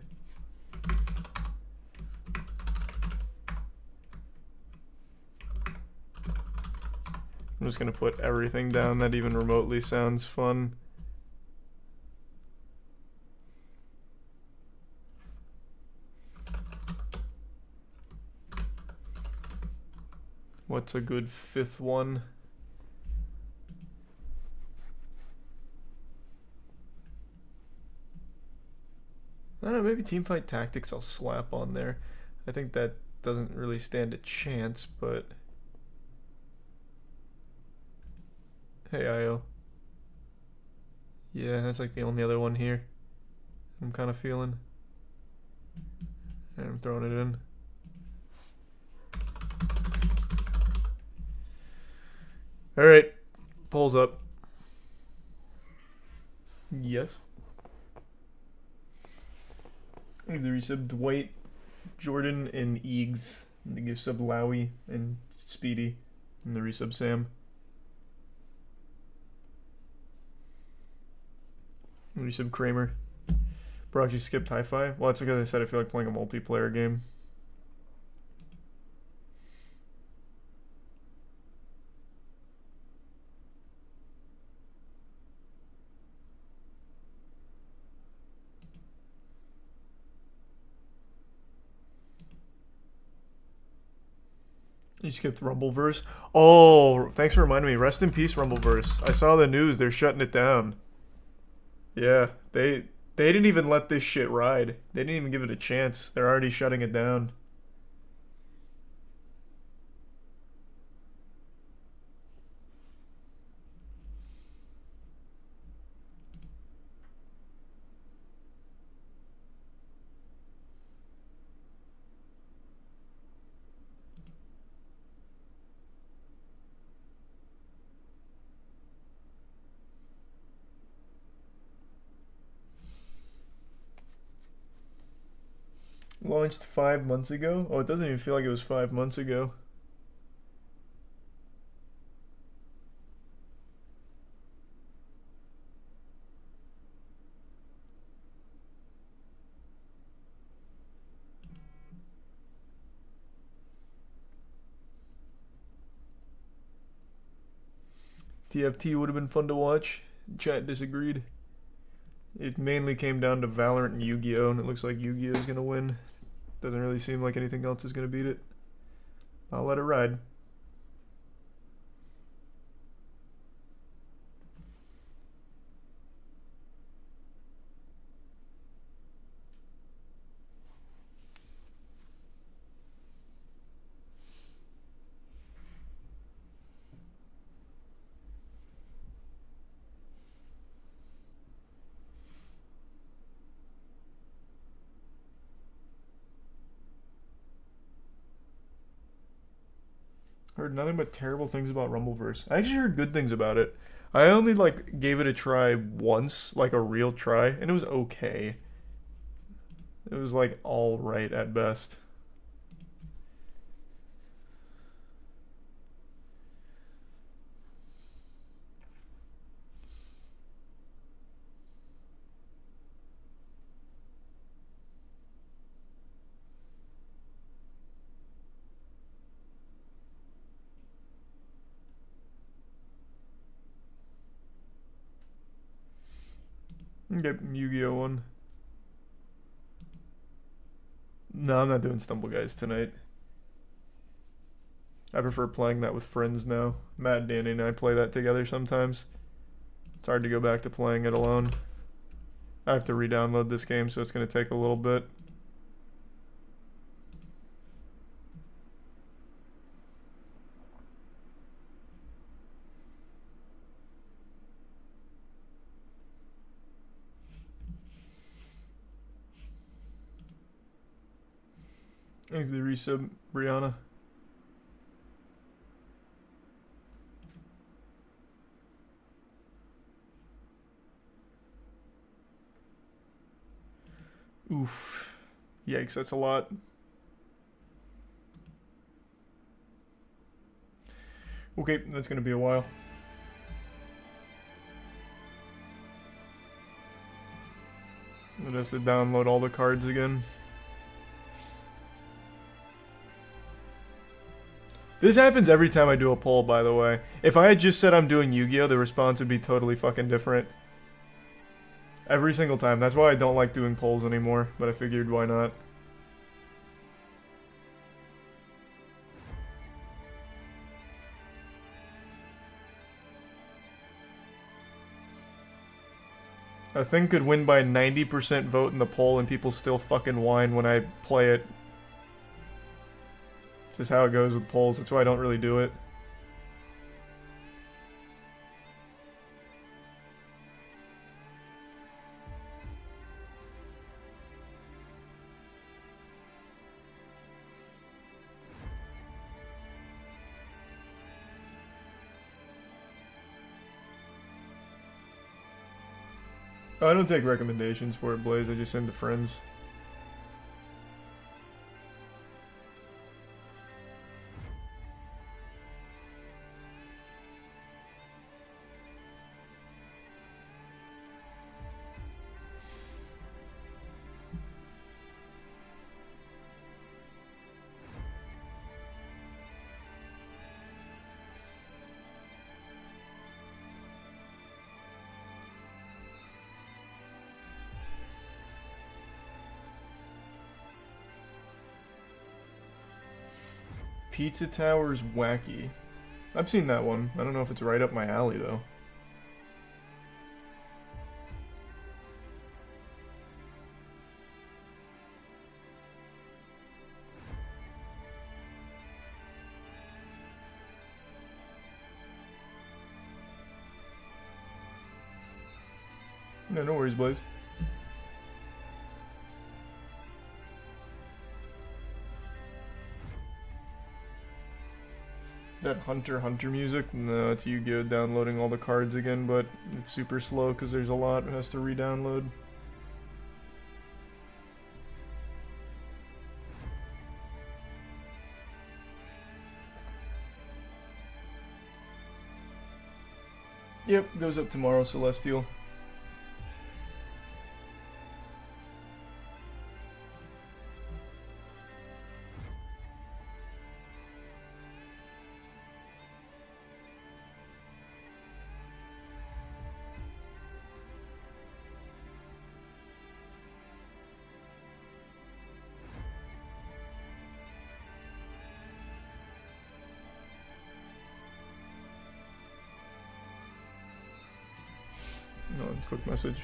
I'm just gonna put everything down that even remotely sounds fun. What's a good fifth one? I don't know, maybe Teamfight Tactics I'll slap on there. I think that doesn't really stand a chance, but... Hey, IO. Yeah, that's like the only other one here I'm kind of feeling. And I'm throwing it in. Alright, polls up. Yes. He's the resub Dwight, Jordan, and Eags. And the gift sub Lowy and Speedy. And the resub Sam. And the resub Kramer. Brock, you skipped Hi-Fi? Well, that's because I said I feel like playing a multiplayer game. You skipped Rumbleverse. Oh, thanks for reminding me. Rest in peace, Rumbleverse. I saw the news. They're shutting it down. Yeah, they didn't even let this shit ride. They didn't even give it a chance. They're already shutting it down. Launched 5 months ago? Oh, it doesn't even feel like it was 5 months ago. TFT would have been fun to watch. Chat disagreed. It mainly came down to Valorant and Yu-Gi-Oh! And it looks like Yu-Gi-Oh! Is gonna win. Doesn't really seem like anything else is gonna beat it. I'll let it ride. Heard nothing but terrible things about Rumbleverse. I actually heard good things about it. I only like gave it a try once, like a real try, and it was okay. It was like all right at best. Get Yu-Gi-Oh! One. No, I'm not doing Stumble Guys tonight. I prefer playing that with friends now. Matt, Danny, and I play that together sometimes. It's hard to go back to playing it alone. I have to re-download this game, so it's going to take a little bit. Thanks the resub, Brianna. Oof. Yikes, that's a lot. Okay, that's gonna be a while. It has to download all the cards again. This happens every time I do a poll, by the way. If I had just said I'm doing Yu-Gi-Oh!, the response would be totally fucking different. Every single time. That's why I don't like doing polls anymore, but I figured why not. A thing could win by 90% vote in the poll and people still fucking whine when I play it. It's just how it goes with polls. That's why I don't really do it. I don't take recommendations for it, Blaze. I just send to friends. Pizza Tower's Wacky. I've seen that one. I don't know if it's right up my alley, though. No, no worries, Blaze. That Hunter music? No, it's Yu-Gi-Oh! Downloading all the cards again, but it's super slow because there's a lot it has to re-download. Yep, goes up tomorrow, Celestial. No, quick message.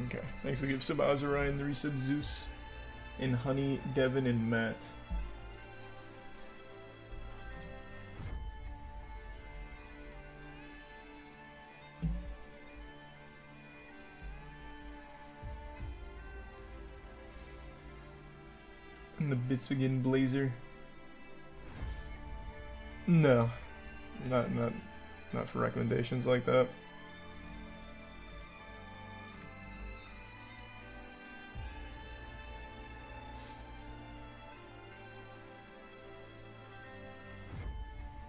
Okay, thanks to give sub Azariah and the resub Zeus and Honey, Devin, and Matt. And the Bitswigin Blazer. No, not for recommendations like that.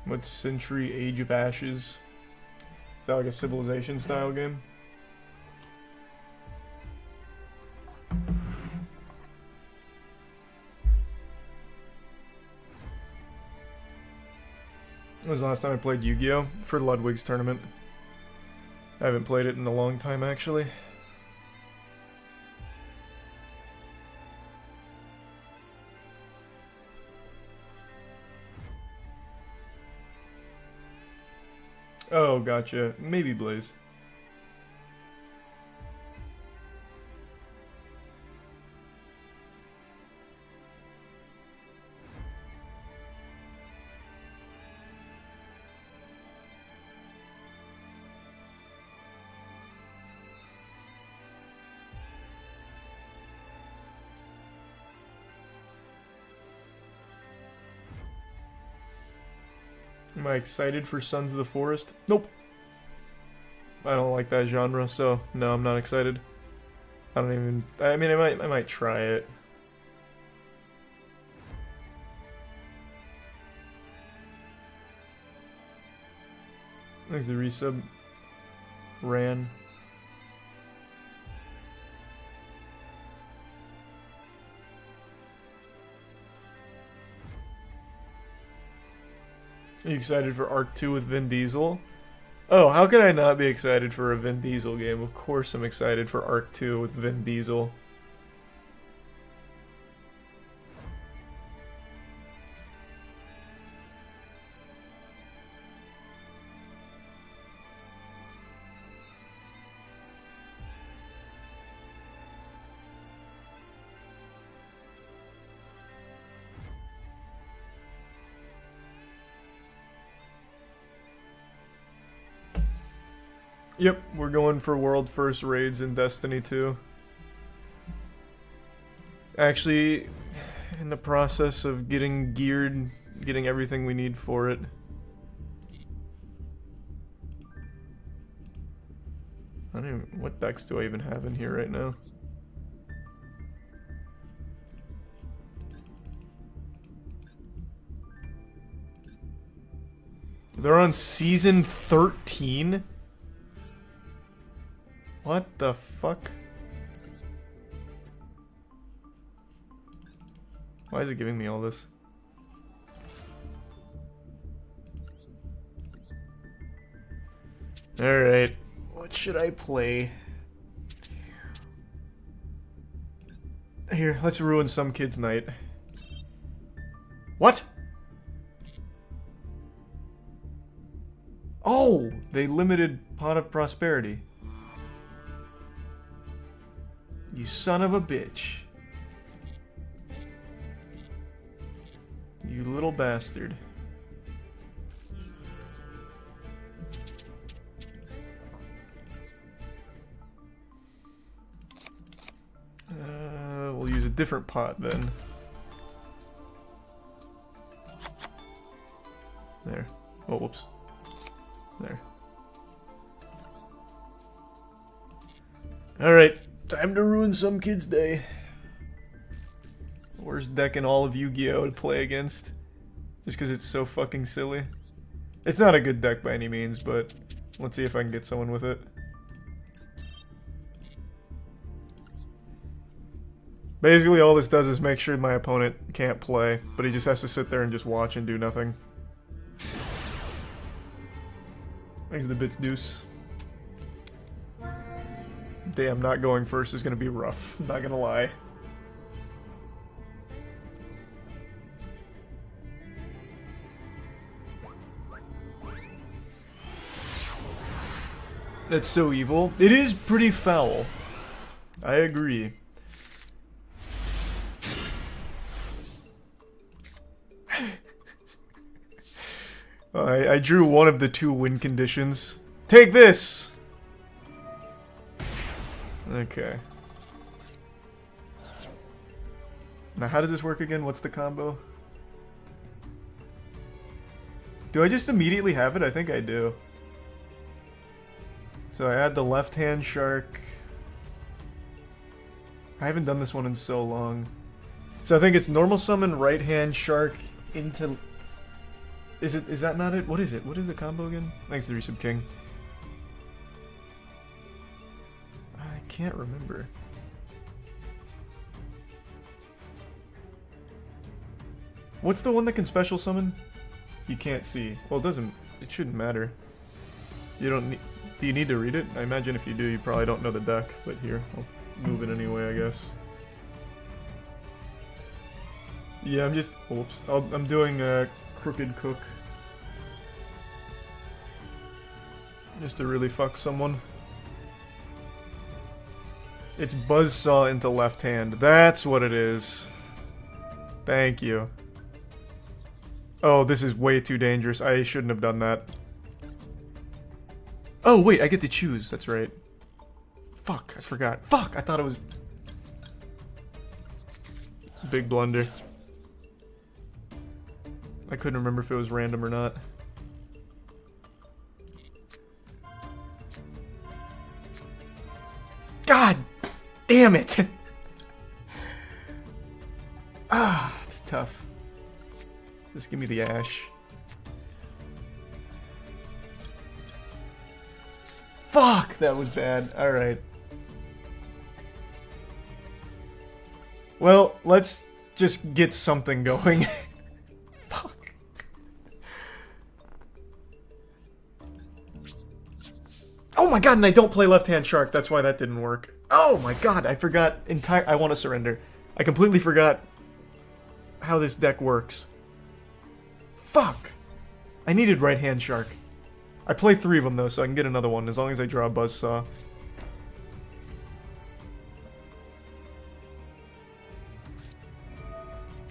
What's Century Age of Ashes? Is that like a Civilization style game? When was the last time I played Yu-Gi-Oh? For Ludwig's tournament. I haven't played it in a long time, actually. Oh, gotcha. Maybe Blaze. Am I excited for Sons of the Forest? Nope. I don't like that genre, so no, I'm not excited. I don't even. I mean, I might try it. There's the resub. Ran. Are you excited for Arc 2 with Vin Diesel? Oh, how could I not be excited for a Vin Diesel game? Of course I'm excited for Arc 2 with Vin Diesel. Yep, we're going for world first raids in Destiny 2. Actually, in the process of getting geared, getting everything we need for it. I don't even, what decks do I even have in here right now? They're on season 13? What the fuck? Why is it giving me all this? Alright. What should I play? Here, let's ruin some kid's night. What? Oh! They limited Pot of Prosperity. You son of a bitch. You little bastard. We'll use a different pot then. There. Oh, whoops. There. Alright, time to ruin some kid's day. Worst deck in all of Yu-Gi-Oh! To play against. Just because it's so fucking silly. It's not a good deck by any means, but let's see if I can get someone with it. Basically, all this does is make sure my opponent can't play, but he just has to sit there and just watch and do nothing. Thanks the bits deuce. Damn, not going first is gonna be rough, not gonna lie. That's so evil. It is pretty foul. I agree. I drew one of the two win conditions. Take this! Okay. Now how does this work again? What's the combo? Do I just immediately have it? I think I do. So I add the left-hand shark. I haven't done this one in so long. So I think it's normal summon right-hand shark into... Is that not it? What is it? What is the combo again? Thanks to Resub King. I can't remember. What's the one that can special summon? You can't see. Well, it shouldn't matter. You don't need... Do you need to read it? I imagine if you do, you probably don't know the deck. But here, I'll move it anyway, I guess. Yeah, I'm just... Whoops. I'm doing Crooked Cook. Just to really fuck someone. It's Buzzsaw into left hand. That's what it is. Thank you. Oh, this is way too dangerous. I shouldn't have done that. Oh, wait, I get to choose. That's right. Fuck, I forgot. Fuck, I thought it was... Big blunder. I couldn't remember if it was random or not. God damn it! Ah, it's tough. Just give me the ash. Fuck, that was bad. Alright. Well, let's just get something going. Fuck. Oh my god, and I don't play left-hand shark. That's why that didn't work. Oh my god, I forgot I want to surrender. I completely forgot how this deck works. Fuck. I needed right-hand shark. I play 3 of them though, so I can get another one as long as I draw a Buzzsaw.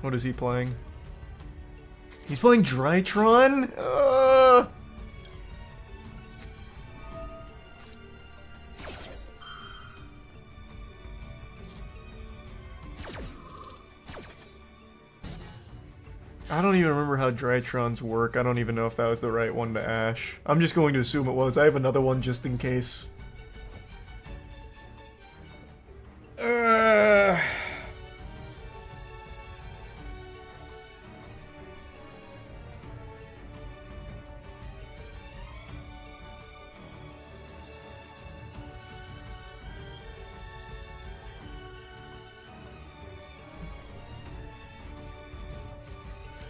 What is he playing? He's playing Drytron? I don't even remember how Drytrons work. I don't even know if that was the right one to Ash. I'm just going to assume it was. I have another one just in case.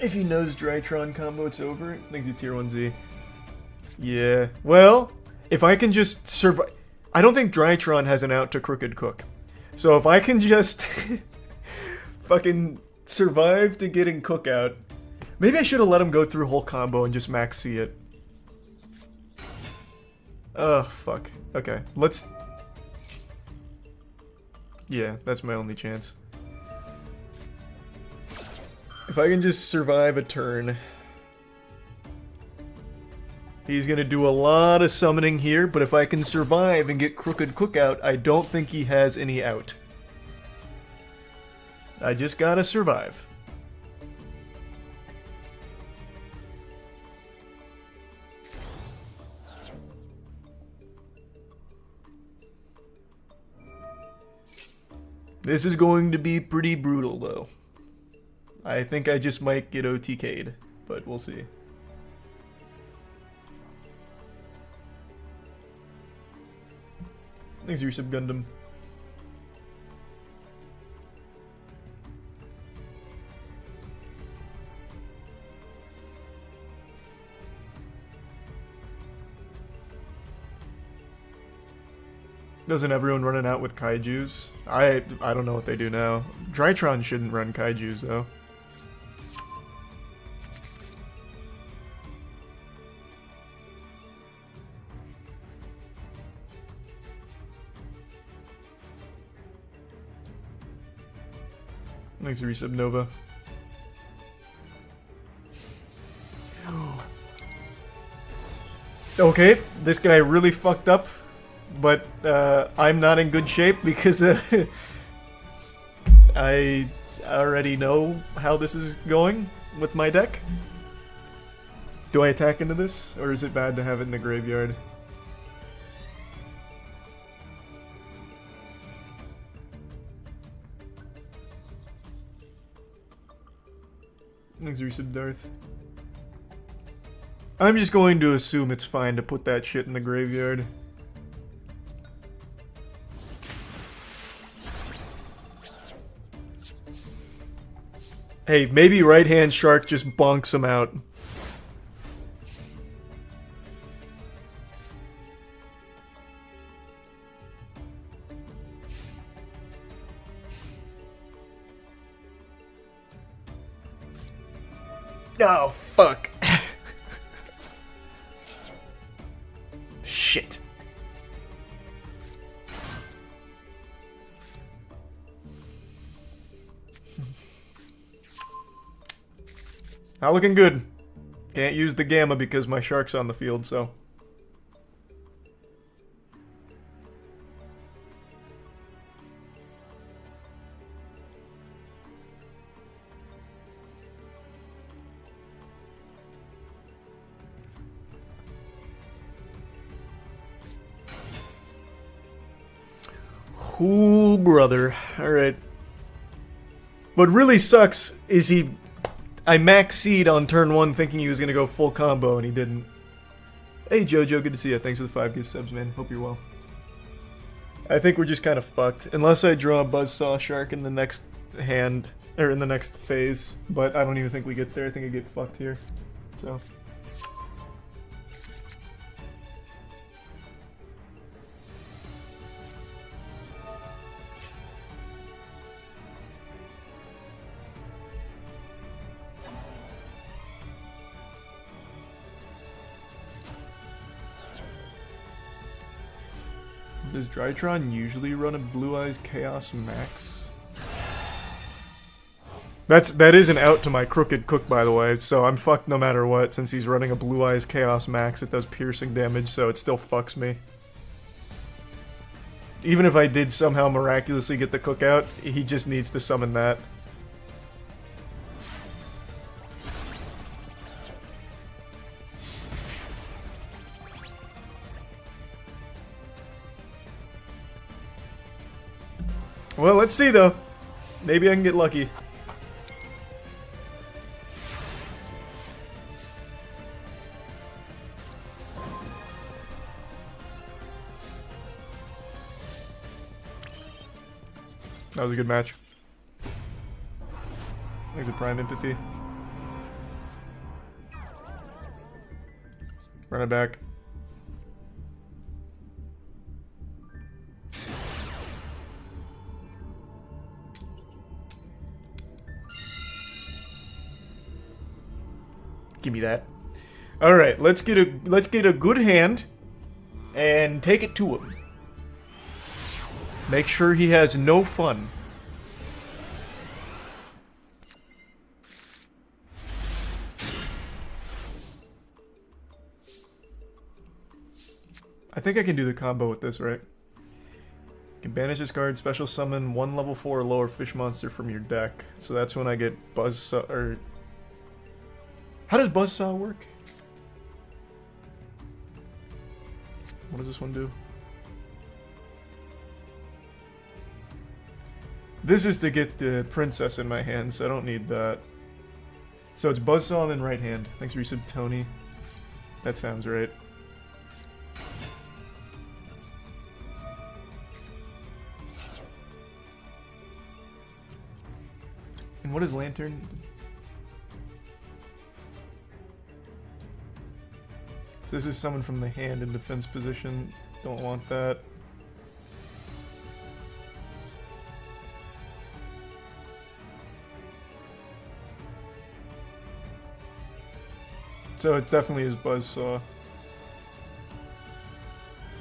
If he knows Drytron combo, it's over. Thanks you, Tier 1Z. Yeah. Well, if I can just survive... I don't think Drytron has an out to Crooked Cook. So if I can just... fucking survive to getting Cook out... Maybe I should have let him go through whole combo and just max C it. Oh, fuck. Okay, let's... Yeah, that's my only chance. If I can just survive a turn. He's gonna do a lot of summoning here, but if I can survive and get Crooked Cook out, I don't think he has any out. I just gotta survive. This is going to be pretty brutal, though. I think I just might get OTK'd, but we'll see. Thanks, your sub Gundam. Doesn't everyone run it out with kaijus? I don't know what they do now. Drytron shouldn't run kaijus though. Thanks, Resub Nova. Okay, this guy really fucked up, but I'm not in good shape because I already know how this is going with my deck. Do I attack into this, or is it bad to have it in the graveyard? Thanks, Resub Darth. I'm just going to assume it's fine to put that shit in the graveyard. Hey, maybe Right Hand Shark just bonks him out. Oh, fuck. Shit. Not looking good. Can't use the Gamma because my Shark's on the field, so... Ooh, brother. Alright. What really sucks is I max-C'd on turn 1 thinking he was gonna go full combo and he didn't. Hey Jojo, good to see you. Thanks for the 5 gift subs, man. Hope you're well. I think we're just kind of fucked. Unless I draw a Buzzsaw Shark in the next hand, or in the next phase. But I don't even think we get there. I think I get fucked here. So... Does Drytron usually run a Blue Eyes Chaos Max? That is an out to my Crooked Cook, by the way, so I'm fucked no matter what. Since he's running a Blue Eyes Chaos Max, it does piercing damage, so it still fucks me. Even if I did somehow miraculously get the Cook out, he just needs to summon that. Well, let's see though. Maybe I can get lucky. That was a good match. There's a prime empathy. Run it back. Give me that. All right, let's get a good hand and take it to him. Make sure he has no fun. I think I can do the combo with this, right? You can banish this card, special summon one level 4 or lower fish monster from your deck. So that's when I get Buzzsaw, or... How does Buzzsaw work? What does this one do? This is to get the princess in my hand, so I don't need that. So it's Buzzsaw and then right hand. Thanks for resub, Tony. That sounds right. And what is Lantern? So this is someone from the hand in defense position. Don't want that. So it definitely is Buzzsaw.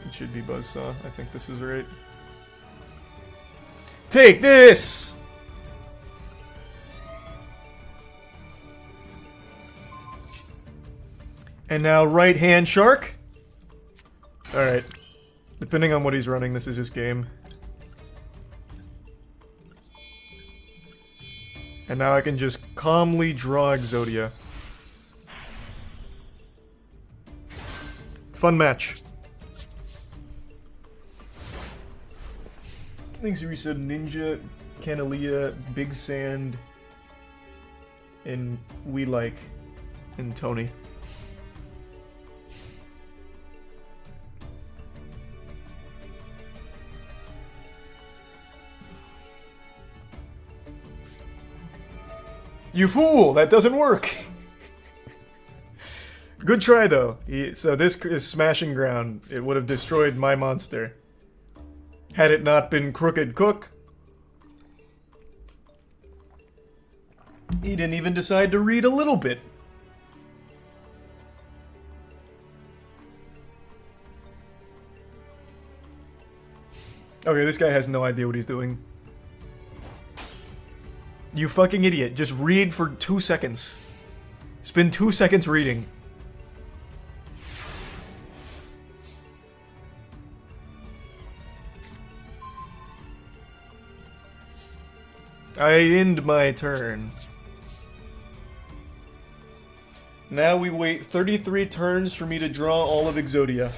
It should be Buzzsaw. I think this is right. Take this! And now right hand shark. Alright. Depending on what he's running, this is his game. And now I can just calmly draw Exodia. Fun match. Thanks, Risa, Ninja, Canalia, Big Sand, and We Like, and Tony. You fool! That doesn't work! Good try, though. So this is smashing ground. It would have destroyed my monster. Had it not been Crooked Cook. He didn't even decide to read a little bit. Okay, this guy has no idea what he's doing. You fucking idiot. Just read for 2 seconds. Spend 2 seconds reading. I end my turn. Now we wait 33 turns for me to draw all of Exodia.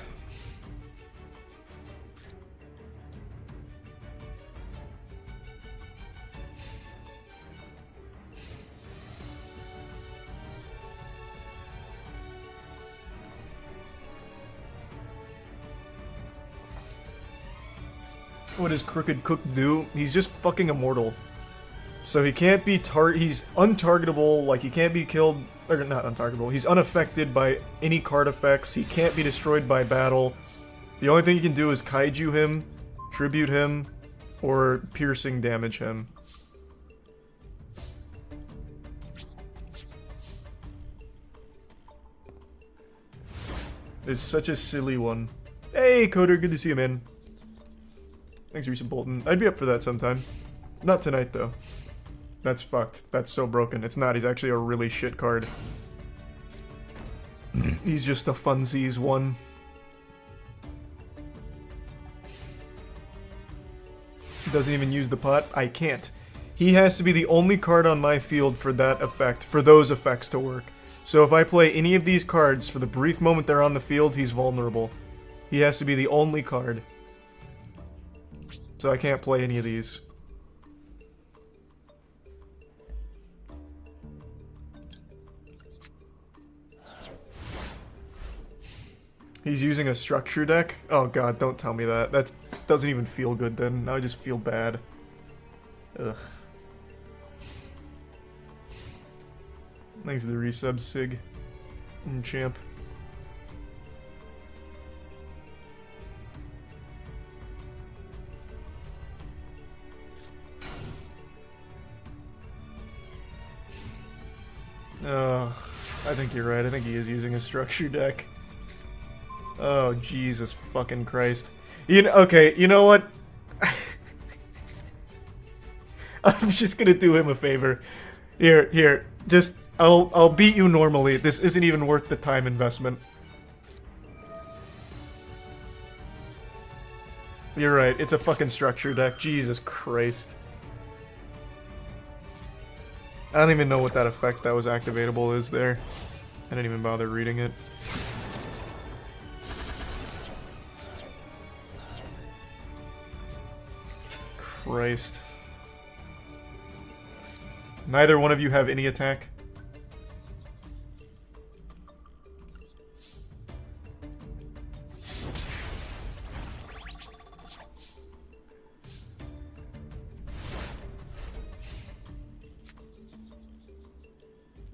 What does Crooked Cook do? He's just fucking immortal. So he can't be he's untargetable, like he can't be killed, or not untargetable, he's unaffected by any card effects, he can't be destroyed by battle. The only thing you can do is kaiju him, tribute him, or piercing damage him. It's such a silly one. Hey, Coder, good to see you, man. Thanks, Reese Bolton. I'd be up for that sometime. Not tonight, though. That's fucked. That's so broken. It's not. He's actually a really shit card. He's just a funsies one. He doesn't even use the pot. I can't. He has to be the only card on my field for that effect, for those effects to work. So if I play any of these cards for the brief moment they're on the field, he's vulnerable. He has to be the only card. So I can't play any of these. He's using a structure deck? Oh god, don't tell me that. That doesn't even feel good then. Now I just feel bad. Ugh. Thanks to the resub, Sig. And Champ. I think you're right. I think he is using a structure deck. Oh, Jesus fucking Christ. Okay, you know what? I'm just gonna do him a favor. Here. Just, I'll beat you normally. This isn't even worth the time investment. You're right. It's a fucking structure deck. Jesus Christ. I don't even know what that effect that was activatable is there. I didn't even bother reading it. Christ. Neither one of you have any attack?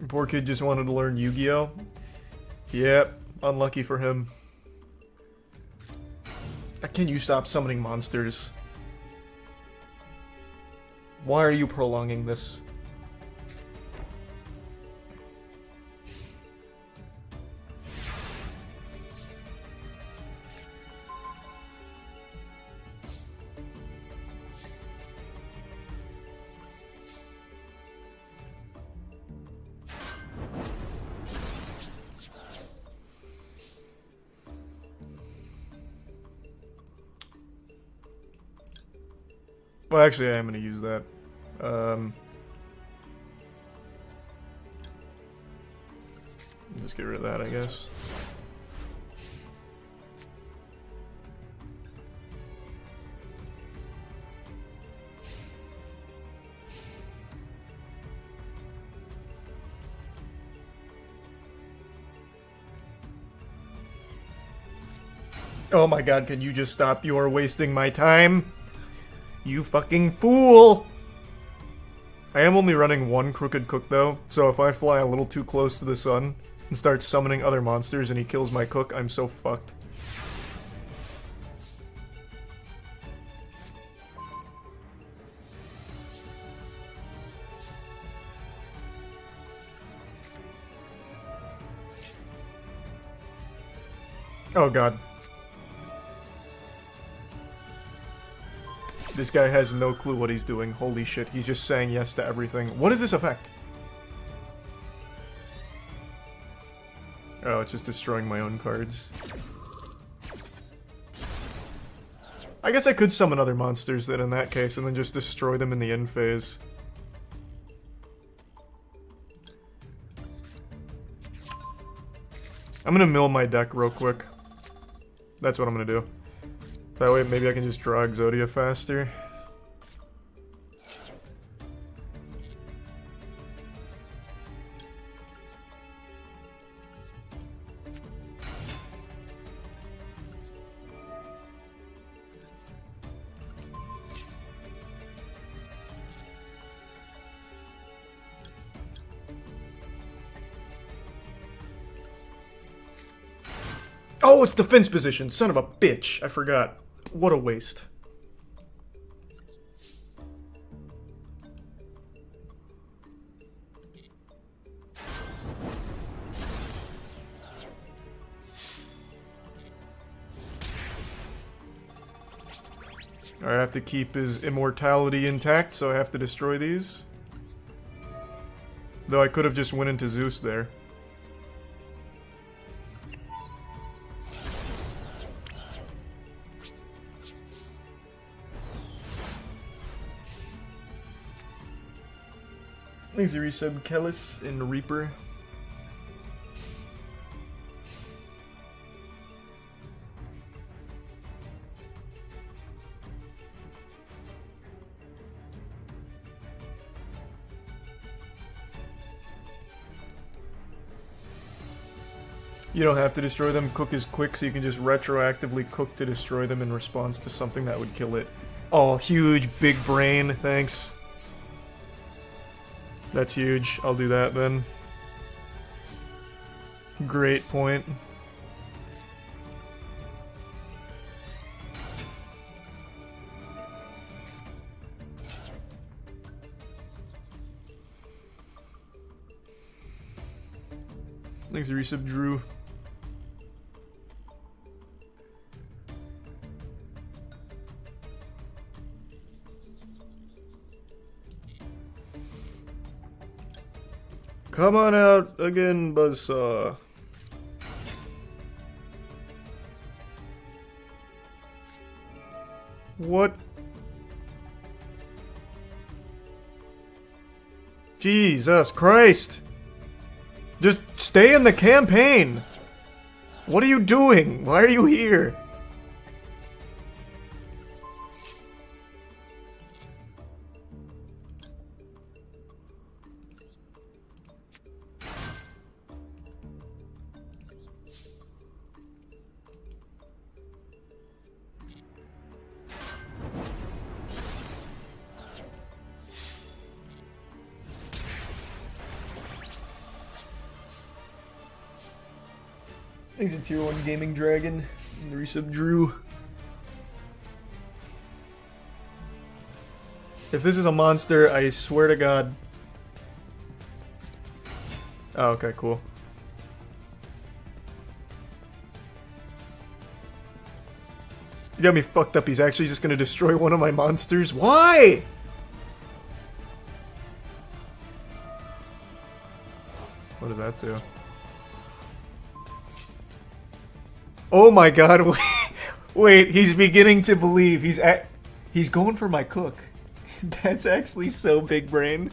Poor kid just wanted to learn Yu-Gi-Oh! Yep, unlucky for him. Can you stop summoning monsters? Why are you prolonging this? Well, actually, I am going to use that. Just get rid of that, I guess. Oh my god, can you just stop? You are wasting my time. You fucking fool! I am only running one Crooked Cook though, so if I fly a little too close to the sun and start summoning other monsters and he kills my cook, I'm so fucked. Oh god. This guy has no clue what he's doing. Holy shit, he's just saying yes to everything. What is this effect? Oh, it's just destroying my own cards. I guess I could summon other monsters then in that case, and then just destroy them in the end phase. I'm gonna mill my deck real quick. That's what I'm gonna do. That way maybe I can just draw Exodia faster. Oh, it's defense position! Son of a bitch! I forgot. What a waste. I have to keep his immortality intact, so I have to destroy these. Though I could have just went into Zeus there. Thanks, resub Kellis and Reaper. You don't have to destroy them. Cook is quick, so you can just retroactively cook to destroy them in response to something that would kill it. Oh, huge, big brain. Thanks. That's huge. I'll do that then. Great point. Thanks, Resub Drew. Come on out again, Buzzsaw. What? Jesus Christ! Just stay in the campaign! What are you doing? Why are you here? Thanks a tier 1 gaming dragon. And the resub Drew. If this is a monster, I swear to God. Oh, okay, cool. You got me fucked up. He's actually just gonna destroy one of my monsters. Why? What did that do? Oh my God! Wait, wait. He's beginning to believe. He's going for my cook. That's actually so big brain.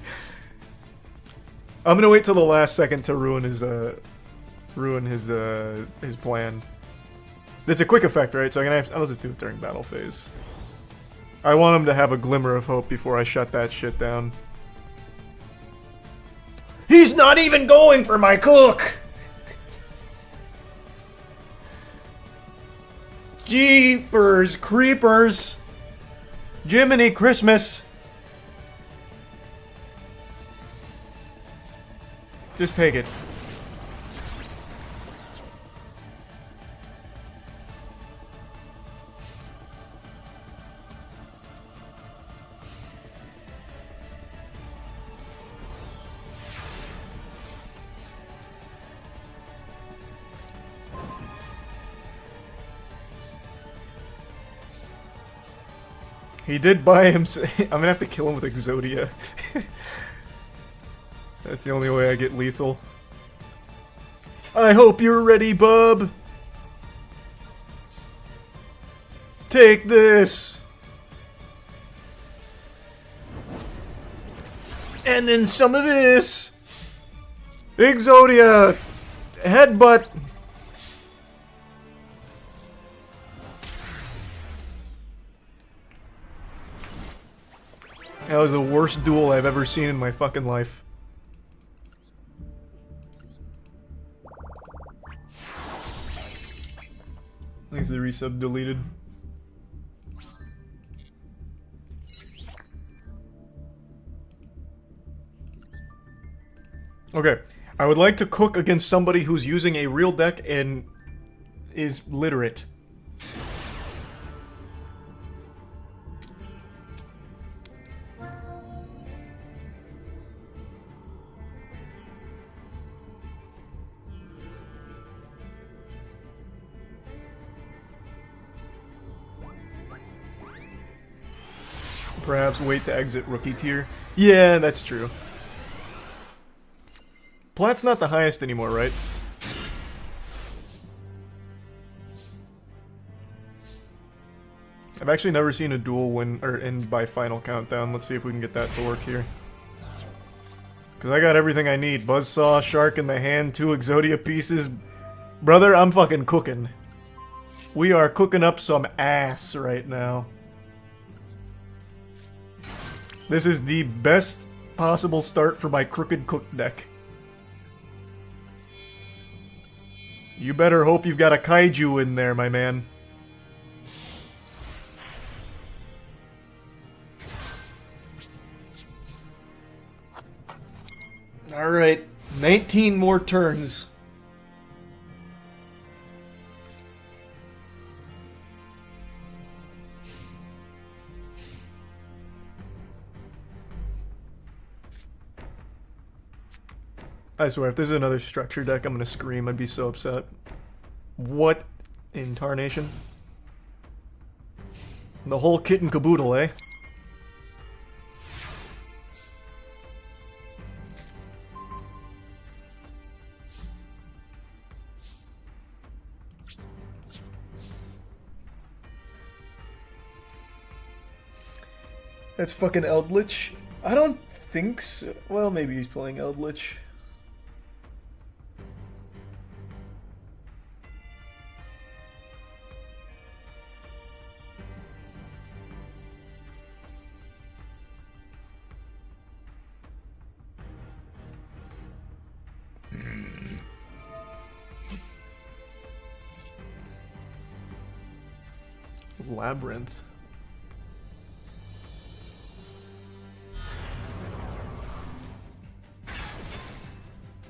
I'm gonna wait till the last second to ruin his plan. It's a quick effect, right? So I'll just do it during battle phase. I want him to have a glimmer of hope before I shut that shit down. He's not even going for my cook! Jeepers creepers! Jiminy Christmas! Just take it. He did buy him. I'm gonna have to kill him with Exodia. That's the only way I get lethal. I hope you're ready, bub. Take this. And then some of this. Exodia. Headbutt. That was the worst duel I've ever seen in my fucking life. Thanks to the resub deleted. Okay, I would like to cook against somebody who's using a real deck and is literate. Perhaps wait to exit rookie tier. Yeah, that's true. Plat's not the highest anymore, right? I've actually never seen a duel win or end by final countdown. Let's see if we can get that to work here. Cause I got everything I need. Buzzsaw, Shark in the hand, 2 Exodia pieces. Brother, I'm fucking cooking. We are cooking up some ass right now. This is the best possible start for my Crooked Cook deck. You better hope you've got a kaiju in there, my man. Alright, 19 more turns. I swear, if this is another structure deck, I'm gonna scream. I'd be so upset. What in tarnation? The whole kit and caboodle, eh? That's fucking Eldritch. I don't think so. Well, maybe he's playing Eldritch. Labyrinth.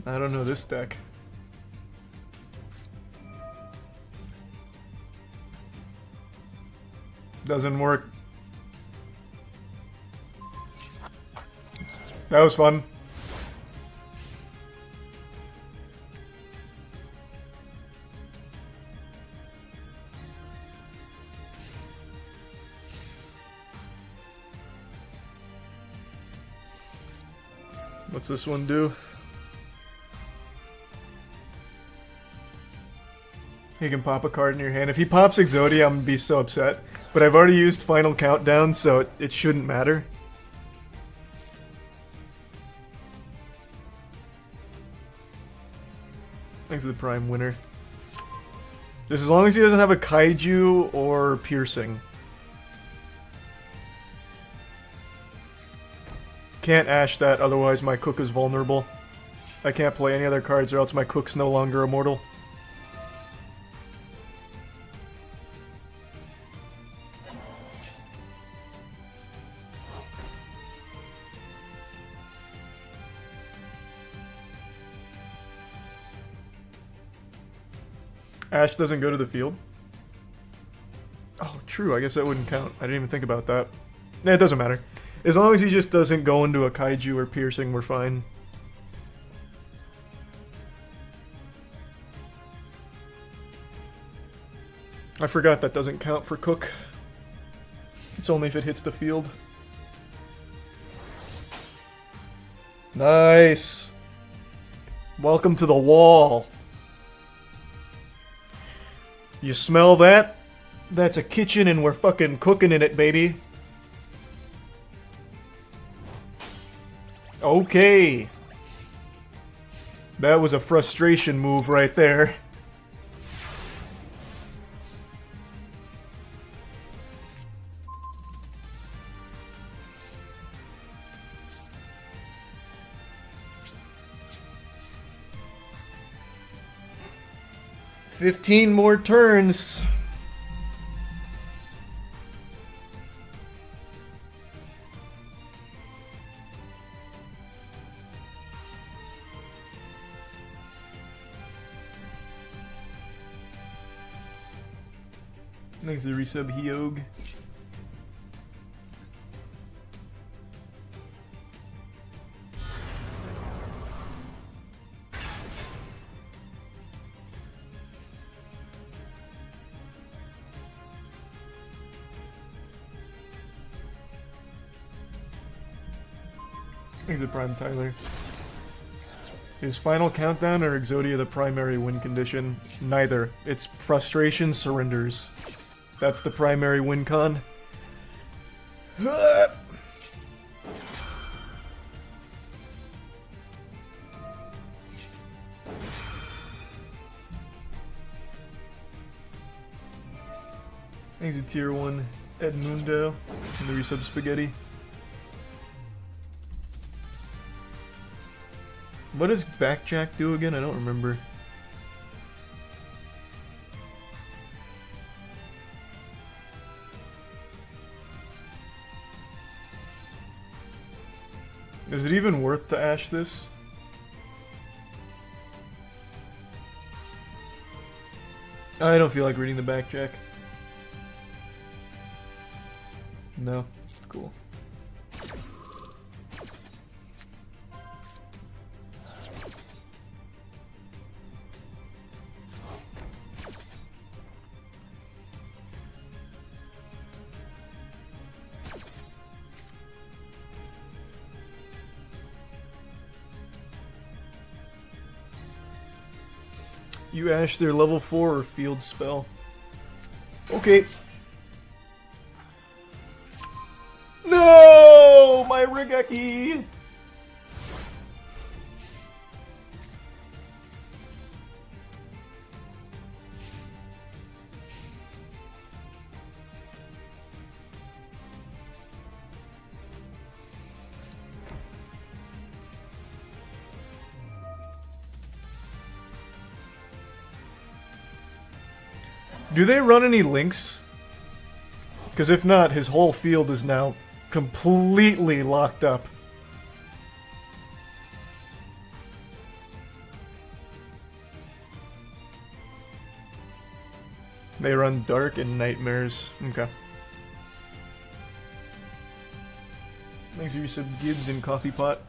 I don't know this deck. Doesn't work. That was fun. What's this one do? He can pop a card in your hand. If he pops Exodia, I'm gonna be so upset. But I've already used Final Countdown, so it shouldn't matter. Thanks to the Prime winner. Just as long as he doesn't have a Kaiju or Piercing. Can't Ash that, otherwise my Cook is vulnerable. I can't play any other cards or else my Cook's no longer immortal. Ash doesn't go to the field? Oh, true. I guess that wouldn't count. I didn't even think about that. Nah, it doesn't matter. As long as he just doesn't go into a Kaiju or Piercing, we're fine. I forgot that doesn't count for Cook. It's only if it hits the field. Nice. Welcome to the wall. You smell that? That's a kitchen and we're fucking cooking in it, baby. Okay. That was a frustration move right there. "15 more turns." Thanks to the resub, Hyog. Thanks to Prime Tyler. Is Final Countdown or Exodia the primary win condition? Neither. It's frustration surrenders. That's the primary win con. Thanks to Tier 1 Edmundo and the resub Spaghetti. What does Backjack do again? I don't remember. Is it even worth to ash this? I don't feel like reading the back, Jack. No? Cool. You ash their level 4 or field spell. Okay. No! My Rigeki! Do they run any links? Because if not, his whole field is now completely locked up. They run Dark and Nightmares. Okay. Thanks for your sub, Gibbs and Coffee Pot.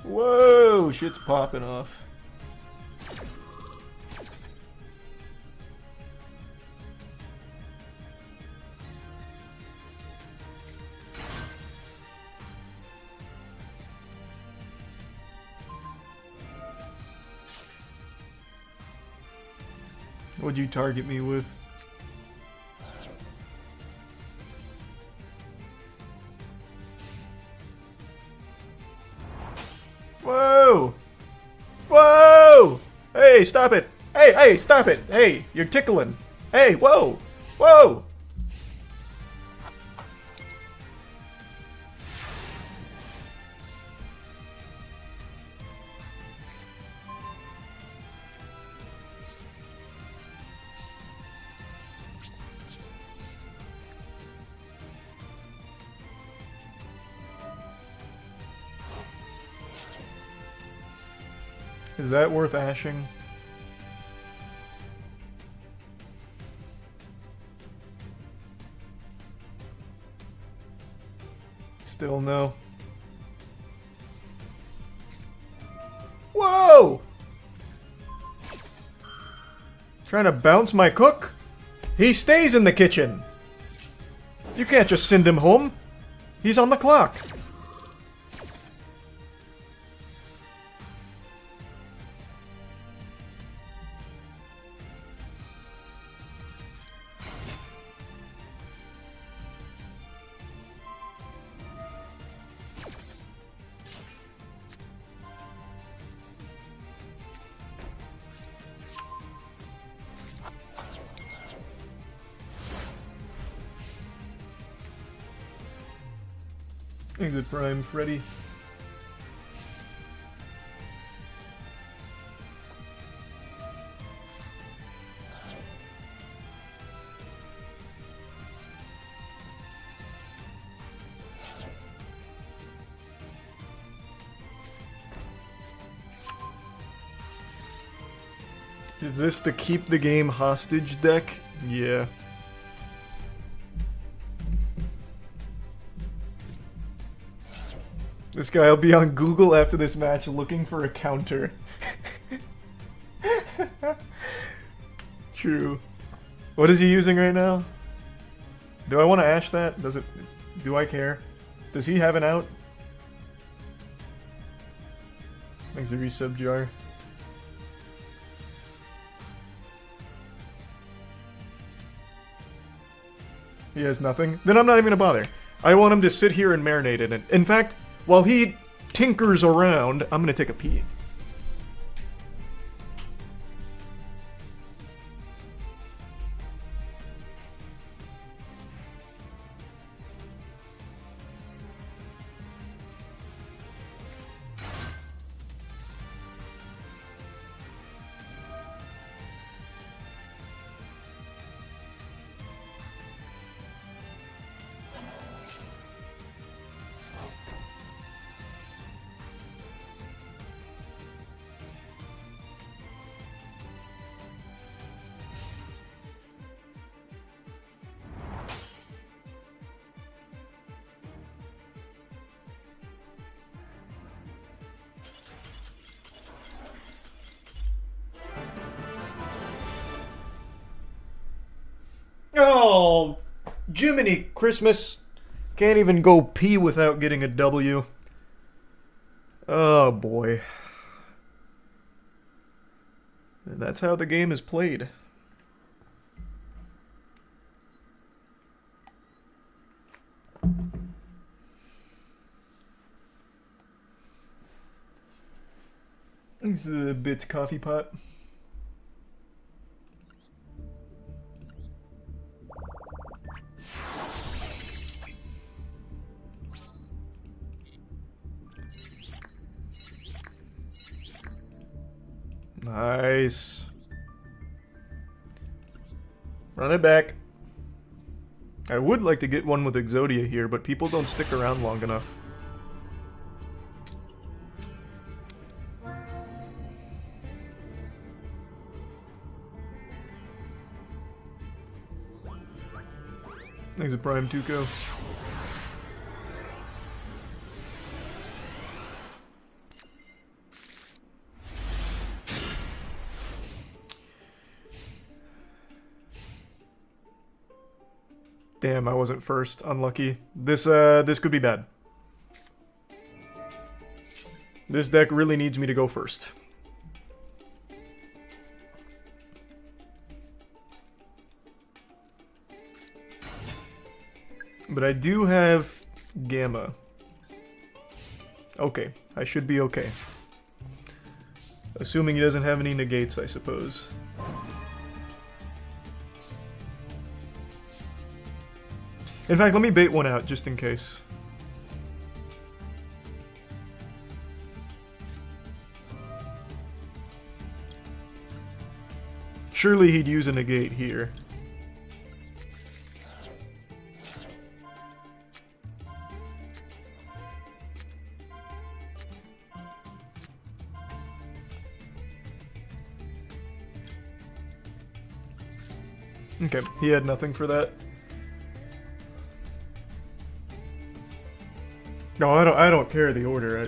Whoa, shit's popping off. What'd you target me with? Whoa! Whoa! Hey, stop it! Hey, hey, stop it! Hey, you're tickling! Hey, whoa! Whoa! Is that worth ashing? Still no. Whoa! Trying to bounce my cook? He stays in the kitchen. You can't just send him home. He's on the clock. Exit Prime, Freddy. Is this the keep the game hostage deck? Yeah. This guy will be on Google after this match looking for a counter. True. What is he using right now? Do I want to ash that? Does it... Do I care? Does he have an out? Thanks for resub jar. He has nothing? Then I'm not even gonna bother. I want him to sit here and marinate in it. In fact, while he tinkers around, I'm gonna take a pee. Oh, Jiminy Christmas. Can't even go pee without getting a W. Oh boy. And that's how the game is played. This is a Bits coffee pot. Nice. Run it back. I would like to get one with Exodia here, but people don't stick around long enough. Thanks a Prime Tuco. Damn, I wasn't first. Unlucky. This could be bad. This deck really needs me to go first. But I do have Gamma. Okay, I should be okay. Assuming he doesn't have any negates, I suppose. In fact, let me bait one out, just in case. Surely he'd use a negate here. Okay, he had nothing for that. No, I don't care the order.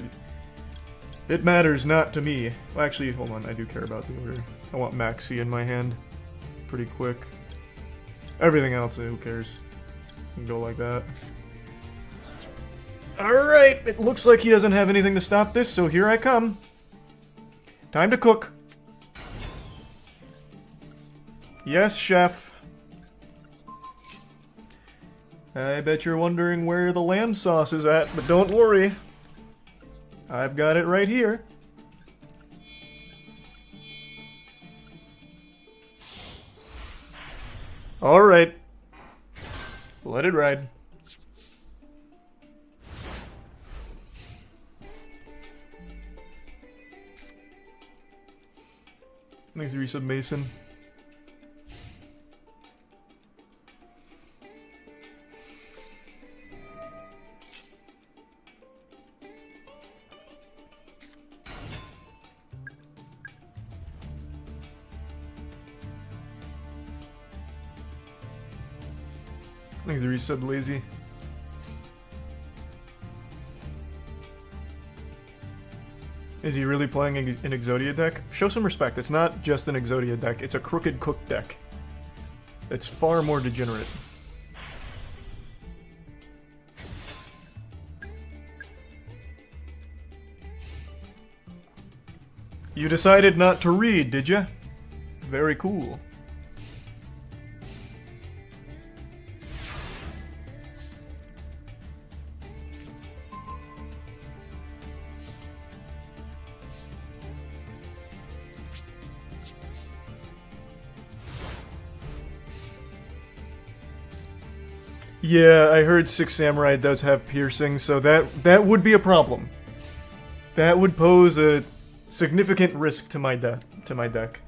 It matters not to me. Well, actually, hold on, I do care about the order. I want Maxi in my hand. Pretty quick. Everything else, who cares? Can go like that. Alright, it looks like he doesn't have anything to stop this, so here I come. Time to cook. Yes, chef. I bet you're wondering where the lamb sauce is at, but don't worry. I've got it right here. Alright. Let it ride. Thanks, Resub Mason. Thanks, the resub lazy. Is he really playing an Exodia deck? Show some respect. It's not just an Exodia deck. It's a Crooked Cook deck. It's far more degenerate. You decided not to read, did ya? Very cool. Yeah, I heard Six Samurai does have piercing, so that would be a problem. That would pose a significant risk to my deck.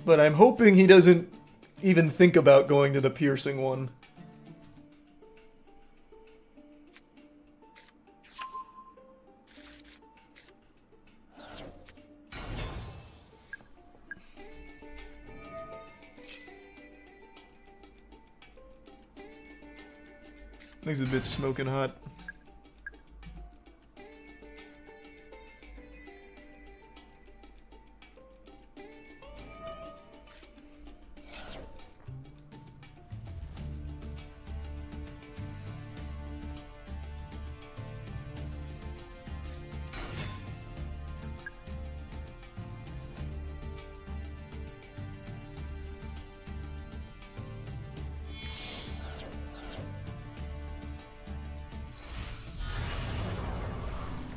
But I'm hoping he doesn't even think about going to the piercing one. Things a bit smoking hot.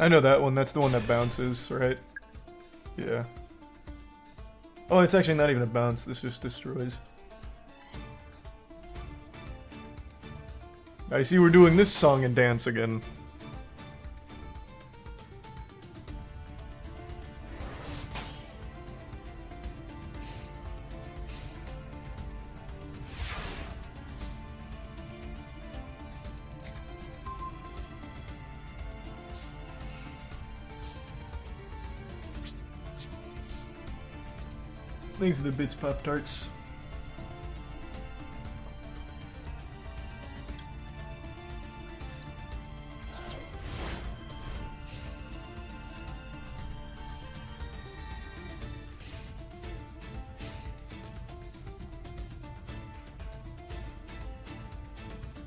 I know that one. That's the one that bounces, right? Yeah. Oh, it's actually not even a bounce. This just destroys. I see we're doing this song and dance again. Thanks to the Bits Pop Tarts.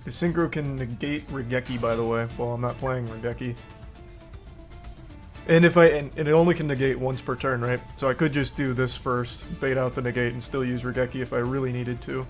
The synchro can negate Regeki, by the way. Well, I'm not playing Regeki. And and it only can negate once per turn, right? So I could just do this first, bait out the negate, and still use Regeki if I really needed to.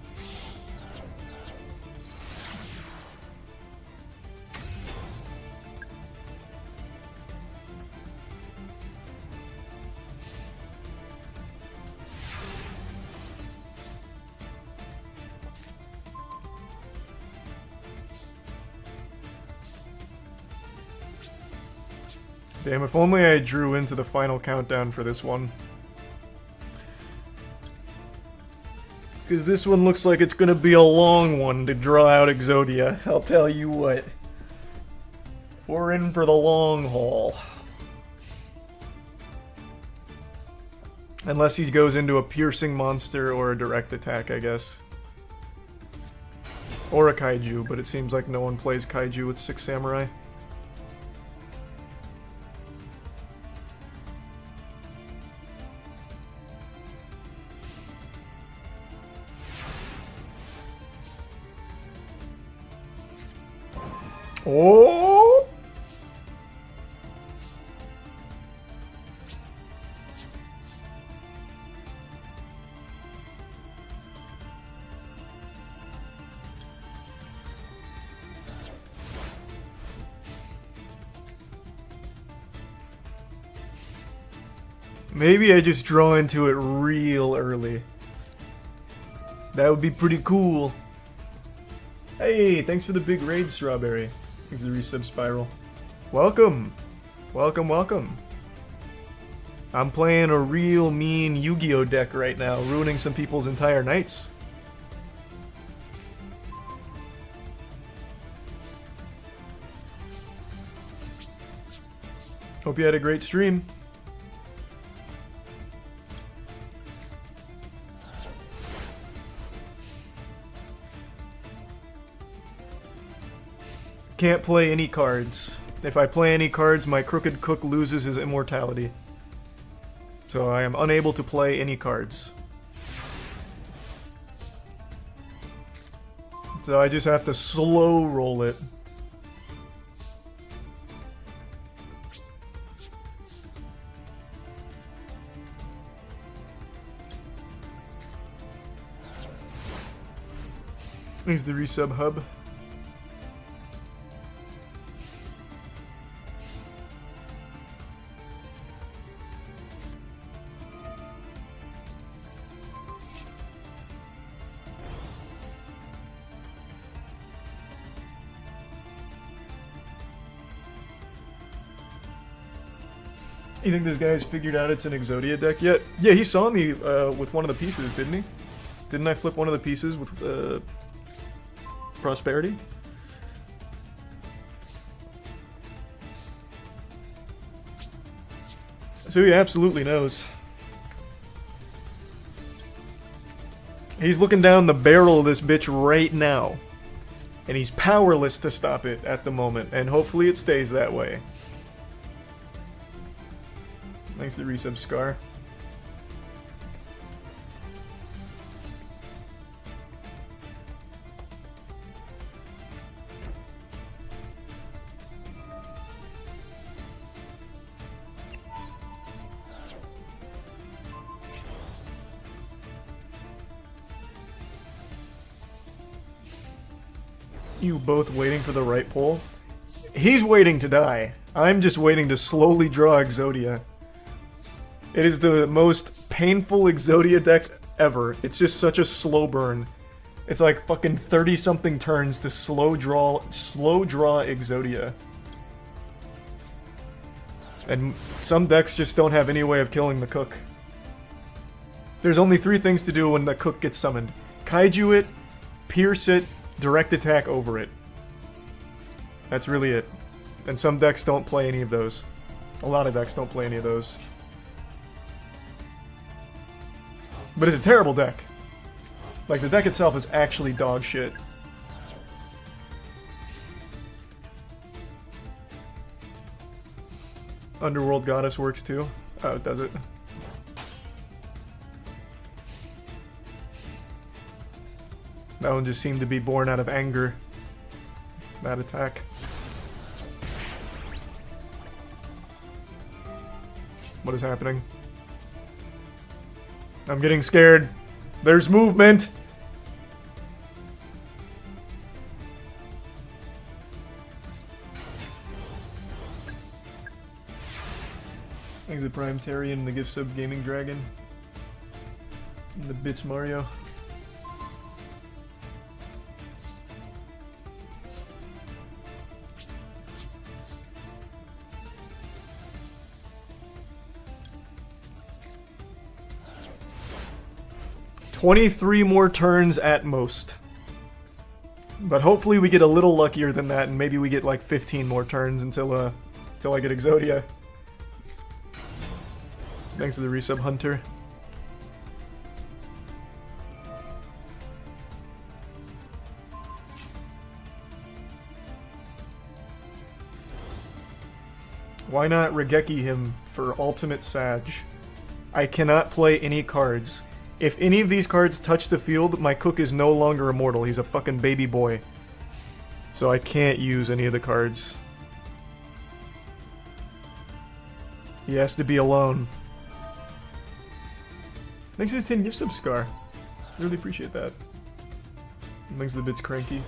Damn, if only I drew into the final countdown for this one. Because this one looks like it's gonna be a long one to draw out Exodia, I'll tell you what. We're in for the long haul. Unless he goes into a piercing monster or a direct attack, I guess. Or a kaiju, but it seems like no one plays kaiju with 6 samurai. Oh! Maybe I just draw into it real early. That would be pretty cool. Hey, thanks for the big raid, Strawberry. Thanks for the resub Spiral. Welcome! Welcome, welcome. I'm playing a real mean Yu-Gi-Oh deck right now, ruining some people's entire nights. Hope you had a great stream. Can't play any cards. If I play any cards, my Crooked Cook loses his immortality. So I am unable to play any cards. So I just have to slow roll it. Here's the resub hub. You think this guy's figured out it's an Exodia deck yet? Yeah, he saw me with one of the pieces, didn't he? Didn't I flip one of the pieces with Prosperity? So he absolutely knows. He's looking down the barrel of this bitch right now. And he's powerless to stop it at the moment, and hopefully it stays that way. Thanks to the resub Scar. You both waiting for the right pull? He's waiting to die. I'm just waiting to slowly draw Exodia. It is the most painful Exodia deck ever. It's just such a slow burn. It's like fucking 30-something turns to slow draw Exodia. And some decks just don't have any way of killing the cook. There's only 3 things to do when the cook gets summoned. Kaiju it, pierce it, direct attack over it. That's really it. And some decks don't play any of those. A lot of decks don't play any of those. But it's a terrible deck. Like, the deck itself is actually dog shit. Underworld Goddess works too. Oh, does it? That one just seemed to be born out of anger. That attack. What is happening? I'm getting scared. There's movement! Thanks to Prime Terry and the gift sub Gaming Dragon. And the Bits Mario. "23 more turns at most. But hopefully we get a little luckier than that, and maybe we get like 15 more turns until I get Exodia. Thanks to the resub Hunter. Why not Regeki him for Ultimate Sag? I cannot play any cards. If any of these cards touch the field, my cook is no longer immortal. He's a fucking baby boy. So I can't use any of the cards. He has to be alone. Thanks for the 10 gift sub, Scar. Really appreciate that. And thanks to the Bits Cranky.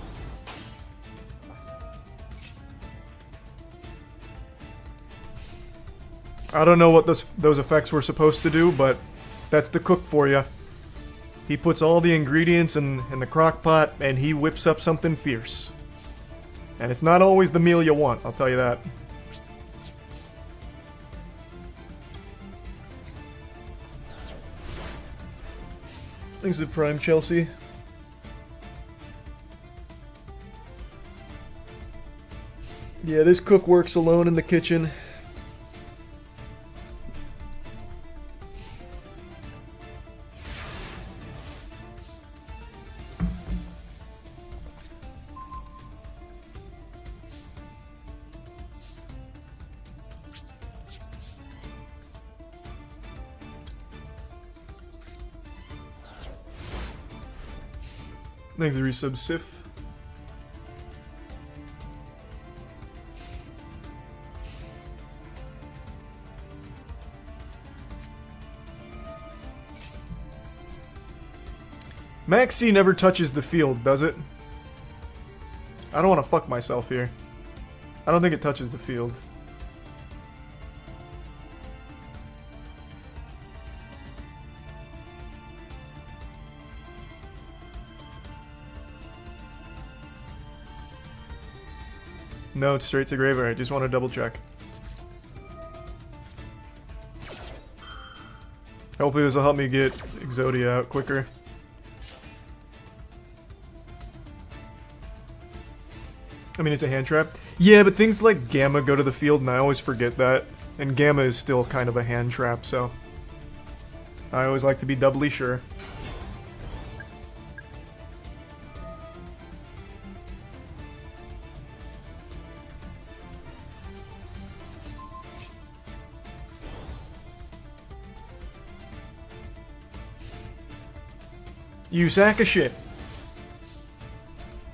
I don't know what those effects were supposed to do, but that's the cook for you. He puts all the ingredients in the crock pot, and he whips up something fierce. And it's not always the meal you want, I'll tell you that. Thanks to Prime Chelsea. Yeah, this cook works alone in the kitchen. Thanks to resub Sif. Maxi never touches the field, does it? I don't want to fuck myself here. I don't think it touches the field. No, it's straight to graveyard. I just want to double check. Hopefully this will help me get Exodia out quicker. I mean, it's a hand trap. Yeah, but things like Gamma go to the field, and I always forget that. And Gamma is still kind of a hand trap, so I always like to be doubly sure. You sack of shit.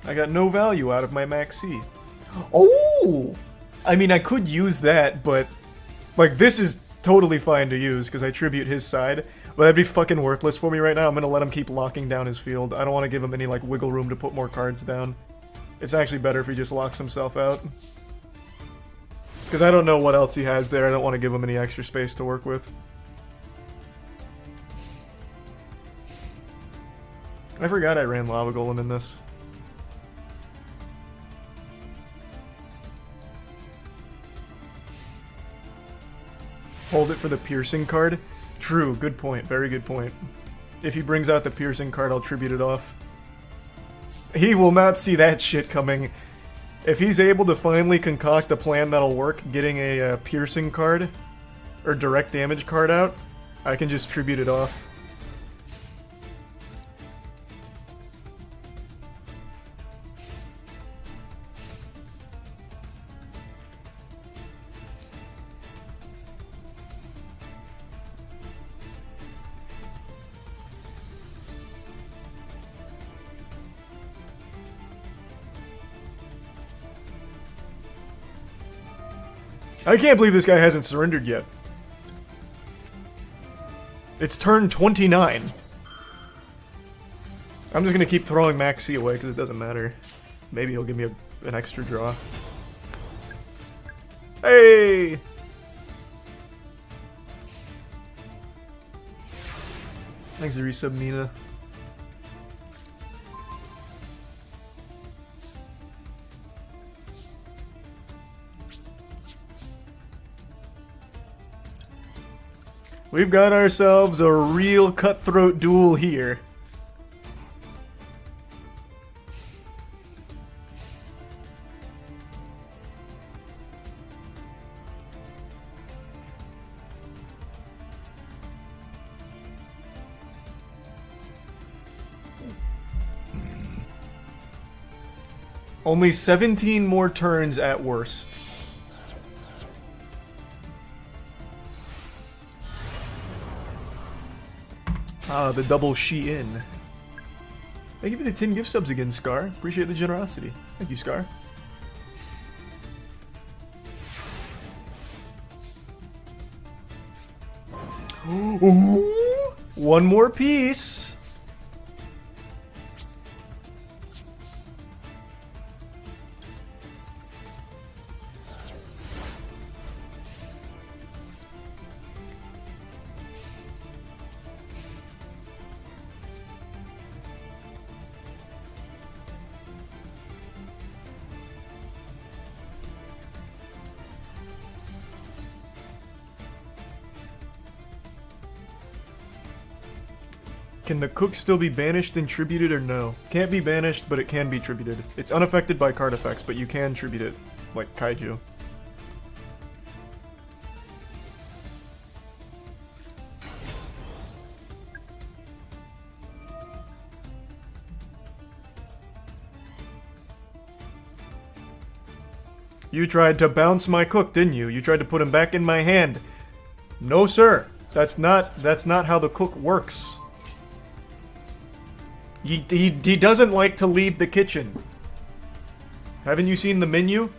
I got no value out of my Max C. Oh! I mean, I could use that, but like, this is totally fine to use because I tribute his side, but that'd be fucking worthless for me right now. I'm gonna let him keep locking down his field. I don't want to give him any like wiggle room to put more cards down. It's actually better if he just locks himself out. Because I don't know what else he has there. I don't want to give him any extra space to work with. I forgot I ran Lava Golem in this. Hold it for the piercing card. True, good point. Very good point. If he brings out the piercing card, I'll tribute it off. He will not see that shit coming. If he's able to finally concoct a plan that'll work, getting a piercing card or direct damage card out, I can just tribute it off. I can't believe this guy hasn't surrendered yet. It's turn 29. I'm just gonna keep throwing Max C away because it doesn't matter. Maybe he'll give me an extra draw. Hey! Thanks, to resub Nina. We've got ourselves a real cutthroat duel here. Only 17 more turns at worst. Ah, the double Shein. Thank you for the 10 gift subs again, Scar. Appreciate the generosity. Thank you, Scar. Ooh, one more piece. Can the cook still be banished and tributed or no? Can't be banished, but it can be tributed. It's unaffected by card effects, but you can tribute it, like Kaiju. You tried to bounce my cook, didn't you? You tried to put him back in my hand. No, sir. That's not how the cook works. He doesn't like to leave the kitchen. Haven't you seen the menu?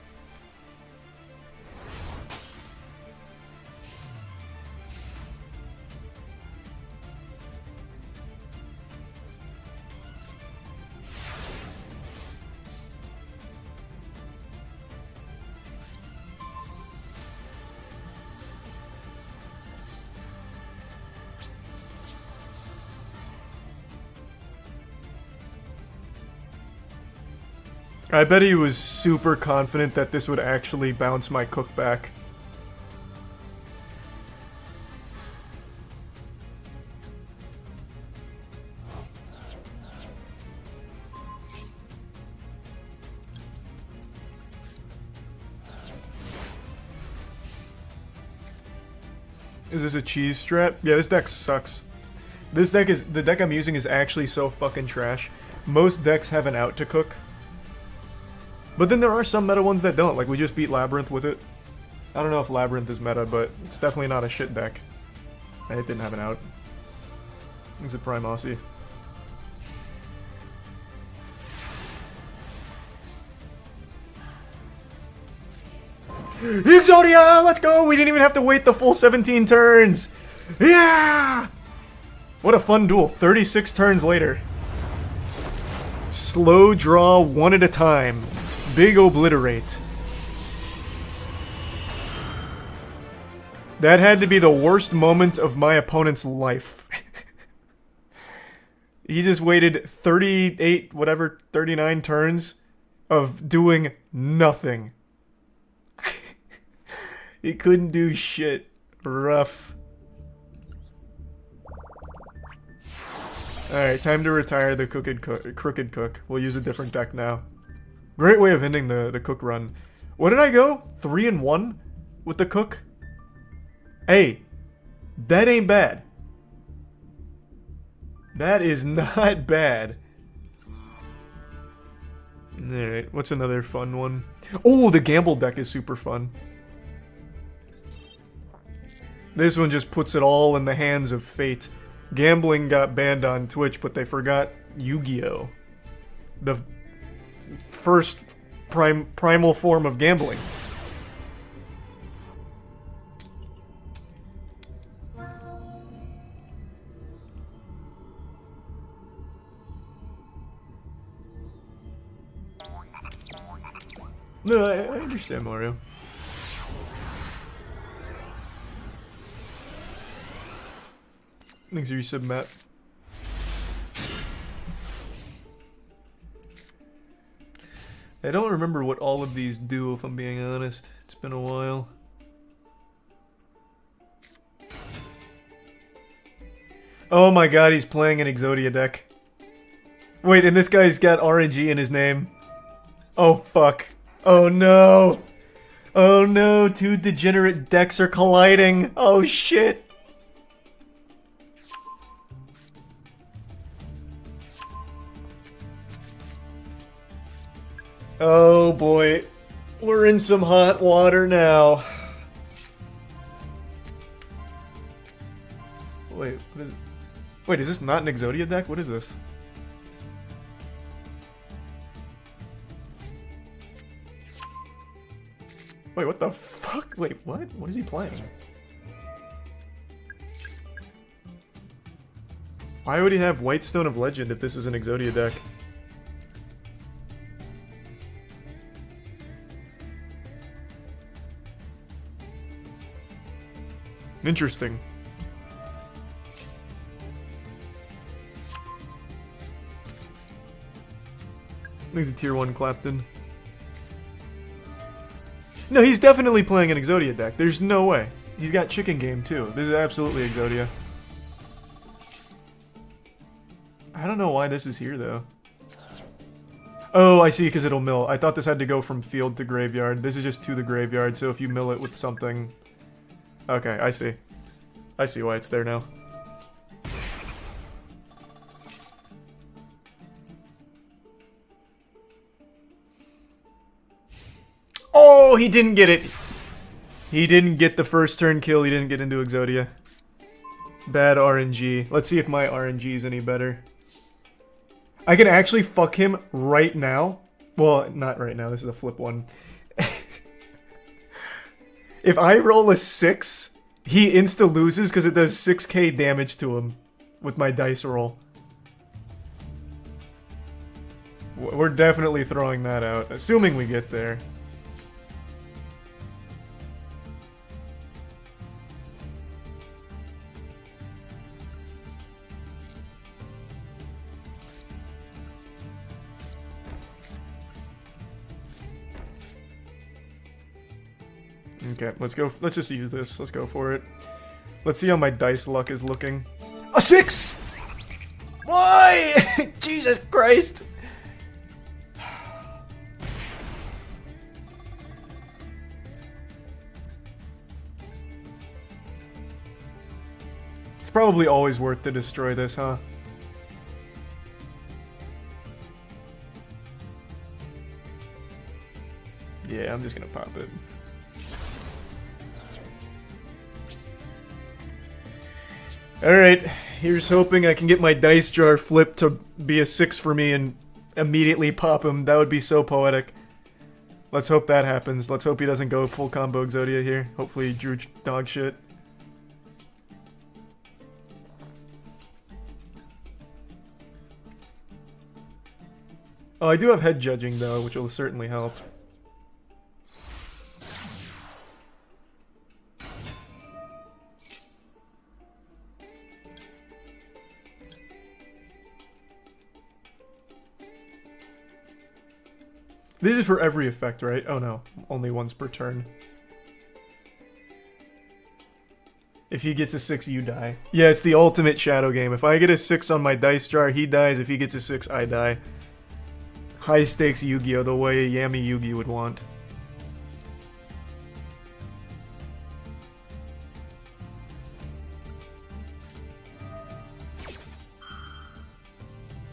I bet he was super confident that this would actually bounce my cook back. Is this a cheese strat? Yeah, this deck sucks. The deck I'm using is actually so fucking trash. Most decks have an out to cook. But then there are some meta ones that don't, like we just beat Labyrinth with it. I don't know if Labyrinth is meta, but it's definitely not a shit deck. And it didn't have an out. It's a Prime Aussie. Exodia! Let's go! We didn't even have to wait the full 17 turns! Yeah! What a fun duel. 36 turns later. Slow draw one at a time. Big obliterate. That had to be the worst moment of my opponent's life. He just waited 38, whatever, 39 turns of doing nothing. He couldn't do shit. Rough. Alright, time to retire the Crooked Cook. We'll use a different deck now. Great way of ending the Cook run. What did I go? 3-1 with the Cook? Hey, that ain't bad. That is not bad. Alright, what's another fun one? Oh, the Gamble deck is super fun. This one just puts it all in the hands of fate. Gambling got banned on Twitch, but they forgot Yu-Gi-Oh! The first primal form of gambling. No, I understand, Mario. Thanks for your sub, Matt. I don't remember what all of these do, if I'm being honest. It's been a while. Oh my god, he's playing an Exodia deck. Wait, and this guy's got RNG in his name. Oh fuck. Oh no. Oh no, two degenerate decks are colliding. Oh shit. Oh boy. We're in some hot water now. Wait, what is... Wait, is this not an Exodia deck? What is this? Wait, what the fuck? Wait, what? What is he playing? Why would he have Whitestone of Legend if this is an Exodia deck? Interesting. He's a tier 1 Clapton. No, he's definitely playing an Exodia deck. There's no way. He's got Chicken Game too. This is absolutely Exodia. I don't know why this is here though. Oh, I see, because it'll mill. I thought this had to go from field to graveyard. This is just to the graveyard, so if you mill it with something... Okay, I see. I see why it's there now. Oh, he didn't get it. He didn't get the first turn kill. He didn't get into Exodia. Bad RNG. Let's see if my RNG is any better. I can actually fuck him right now. Well, not right now. This is a flip one. If I roll a 6, he insta-loses because it does 6k damage to him with my dice roll. We're definitely throwing that out, assuming we get there. Okay, let's go. Let's just use this. Let's go for it. Let's see how my dice luck is looking. A 6! Why? Jesus Christ! It's probably always worth to destroy this, huh? Yeah, I'm just gonna pop it. Alright, here's hoping I can get my dice jar flipped to be a 6 for me and immediately pop him. That would be so poetic. Let's hope that happens. Let's hope he doesn't go full combo Exodia here. Hopefully he drew dog shit. Oh, I do have head judging though, which will certainly help. This is for every effect, right? Oh no, only once per turn. If he gets a 6, you die. Yeah, it's the ultimate shadow game. If I get a 6 on my dice jar, he dies. If he gets a 6, I die. High stakes Yu-Gi-Oh! The way Yami Yugi would want.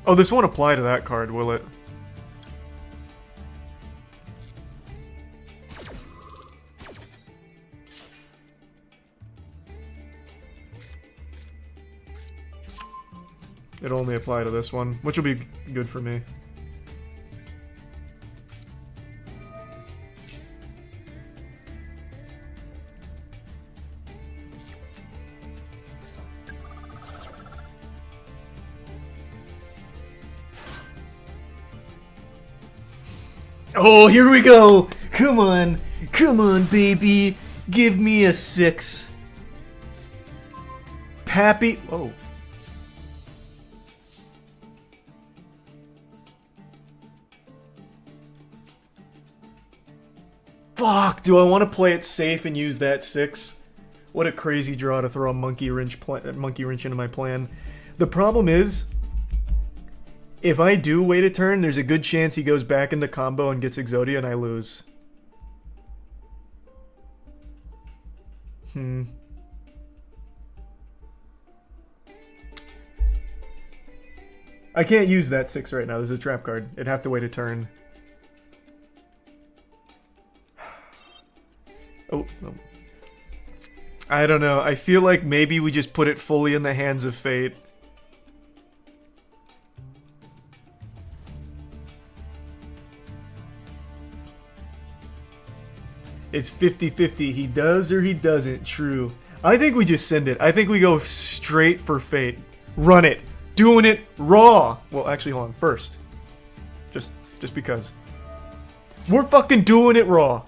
Oh, this won't apply to that card, will it? It'll only apply to this one, which will be good for me. Oh, here we go! Come on, baby! Give me a 6. Pappy. Oh. Fuck! Do I want to play it safe and use that 6? What a crazy draw to throw a monkey wrench into my plan. The problem is, if I do wait a turn, there's a good chance he goes back into combo and gets Exodia and I lose. I can't use that 6 right now. There's a trap card. It'd have to wait a turn. Oh, no. I don't know. I feel like maybe we just put it fully in the hands of fate. It's 50-50. He does or he doesn't. True. I think we just send it. I think we go straight for fate. Run it. Doing it raw. Well, actually, hold on. First. Just because. We're fucking doing it raw.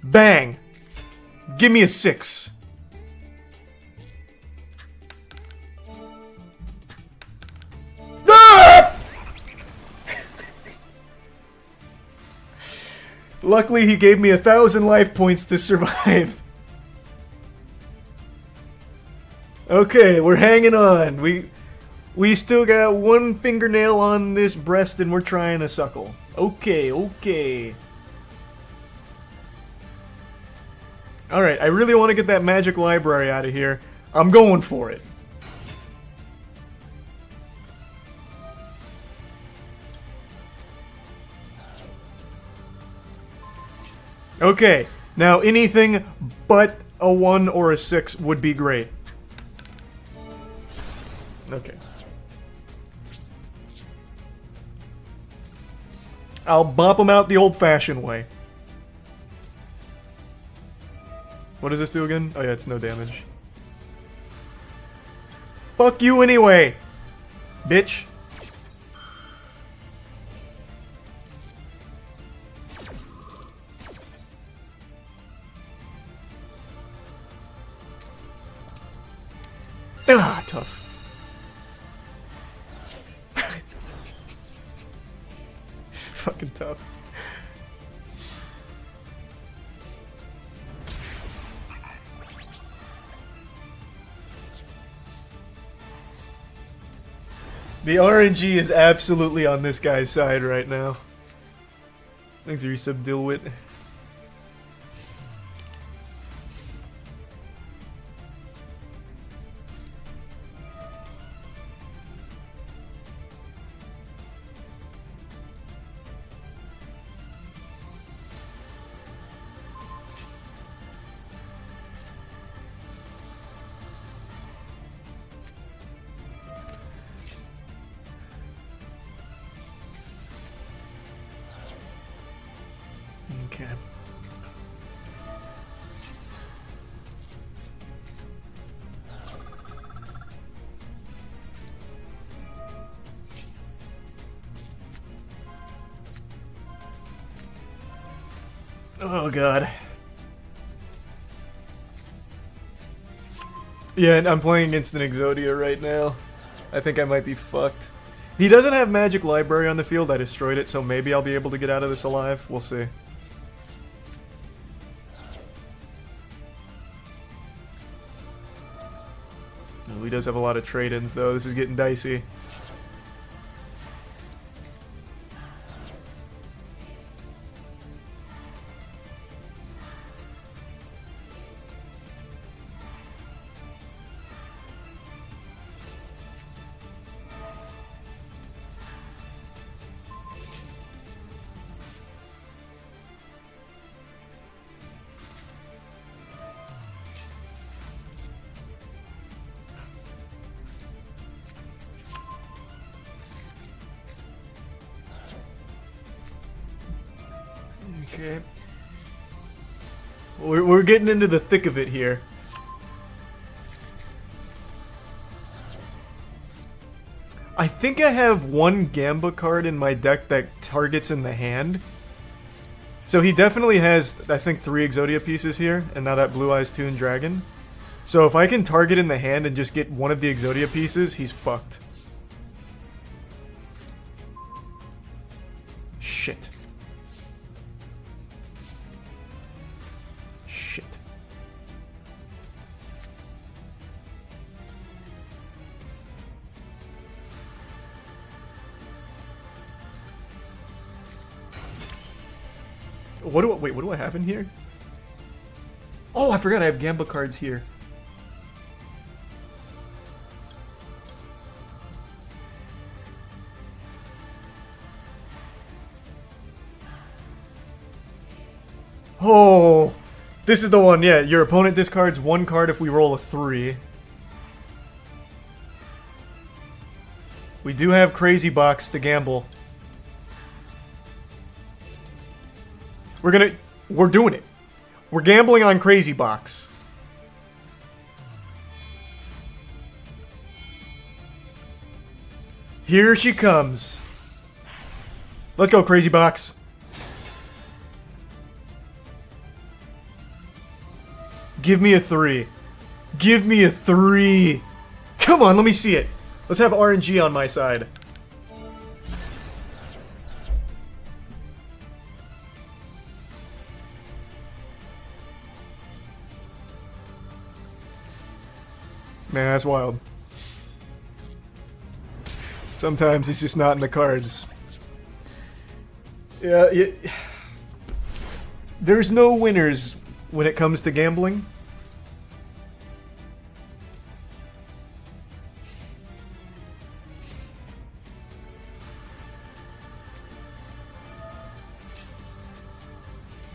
Bang. Give me a 6. Ah! Luckily, he gave me 1,000 life points to survive. Okay, we're hanging on. We still got one fingernail on this breast and we're trying to suckle. Okay. Alright, I really want to get that magic library out of here. I'm going for it. Okay, now anything but a 1 or a 6 would be great. Okay. I'll bop him out the old-fashioned way. What does this do again? Oh yeah, it's no damage. Fuck you anyway, bitch. Ah, tough. Fucking tough. The RNG is absolutely on this guy's side right now. Thanks for your sub, Dilwit. Okay. Oh god. Yeah, and I'm playing against an Exodia right now. I think I might be fucked. He doesn't have Magic Library on the field. I destroyed it, so maybe I'll be able to get out of this alive. We'll see. Oh, he does have a lot of trade-ins, though. This is getting dicey. Okay. We're getting into the thick of it here. I think I have one Gamba card in my deck that targets in the hand. So he definitely has, I think, 3 Exodia pieces here, and now that Blue Eyes Toon Dragon. So if I can target in the hand and just get one of the Exodia pieces, he's fucked. Shit. Shit. What do I have in here? Oh, I forgot I have Gamba cards here. Oh, this is the one. Yeah, your opponent discards 1 card if we roll a 3. We do have Crazy Box to gamble. We're doing it. We're gambling on Crazy Box. Here she comes. Let's go, Crazy Box. Give me a 3. Give me a 3. Come on, let me see it. Let's have RNG on my side. Man, that's wild. Sometimes it's just not in the cards. Yeah, there's no winners when it comes to gambling.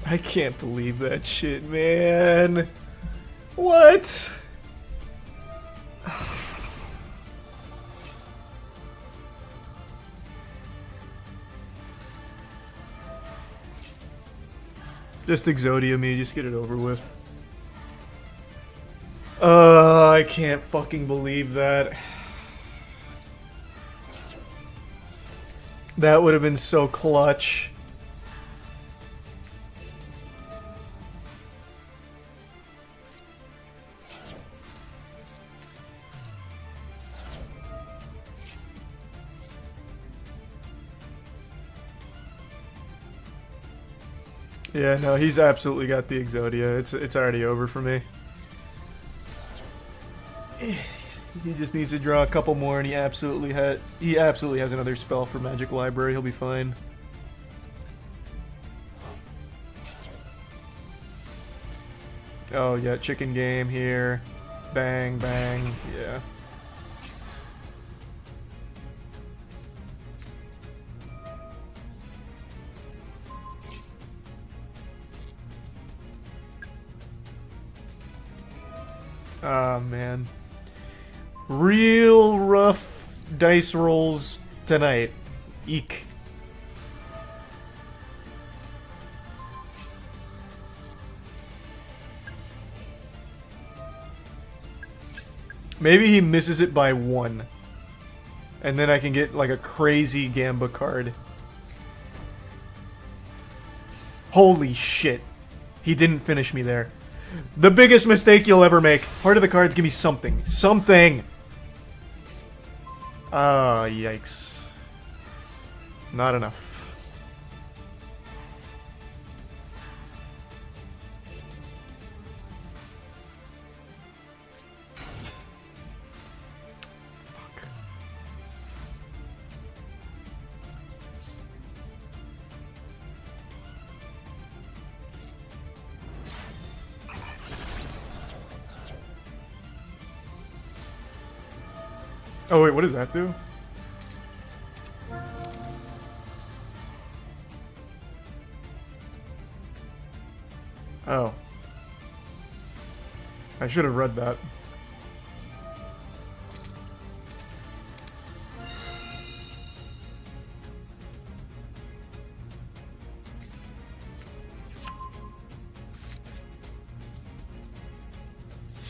I can't believe that shit, man. What? Just Exodia me, just get it over with. I can't fucking believe that. That would have been so clutch. Yeah, no, he's absolutely got the Exodia. It's already over for me. He just needs to draw a couple more, and he absolutely has another spell for Magic Library. He'll be fine. Oh yeah, chicken game here. Bang bang. Yeah. Ah, man. Real rough dice rolls tonight. Eek. Maybe he misses it by 1. And then I can get like a crazy Gamba card. Holy shit. He didn't finish me there. The biggest mistake you'll ever make. Heart of the cards, give me something. Something! Ah, yikes. Not enough. Fuck. Oh wait, what does that do? Oh. I should have read that.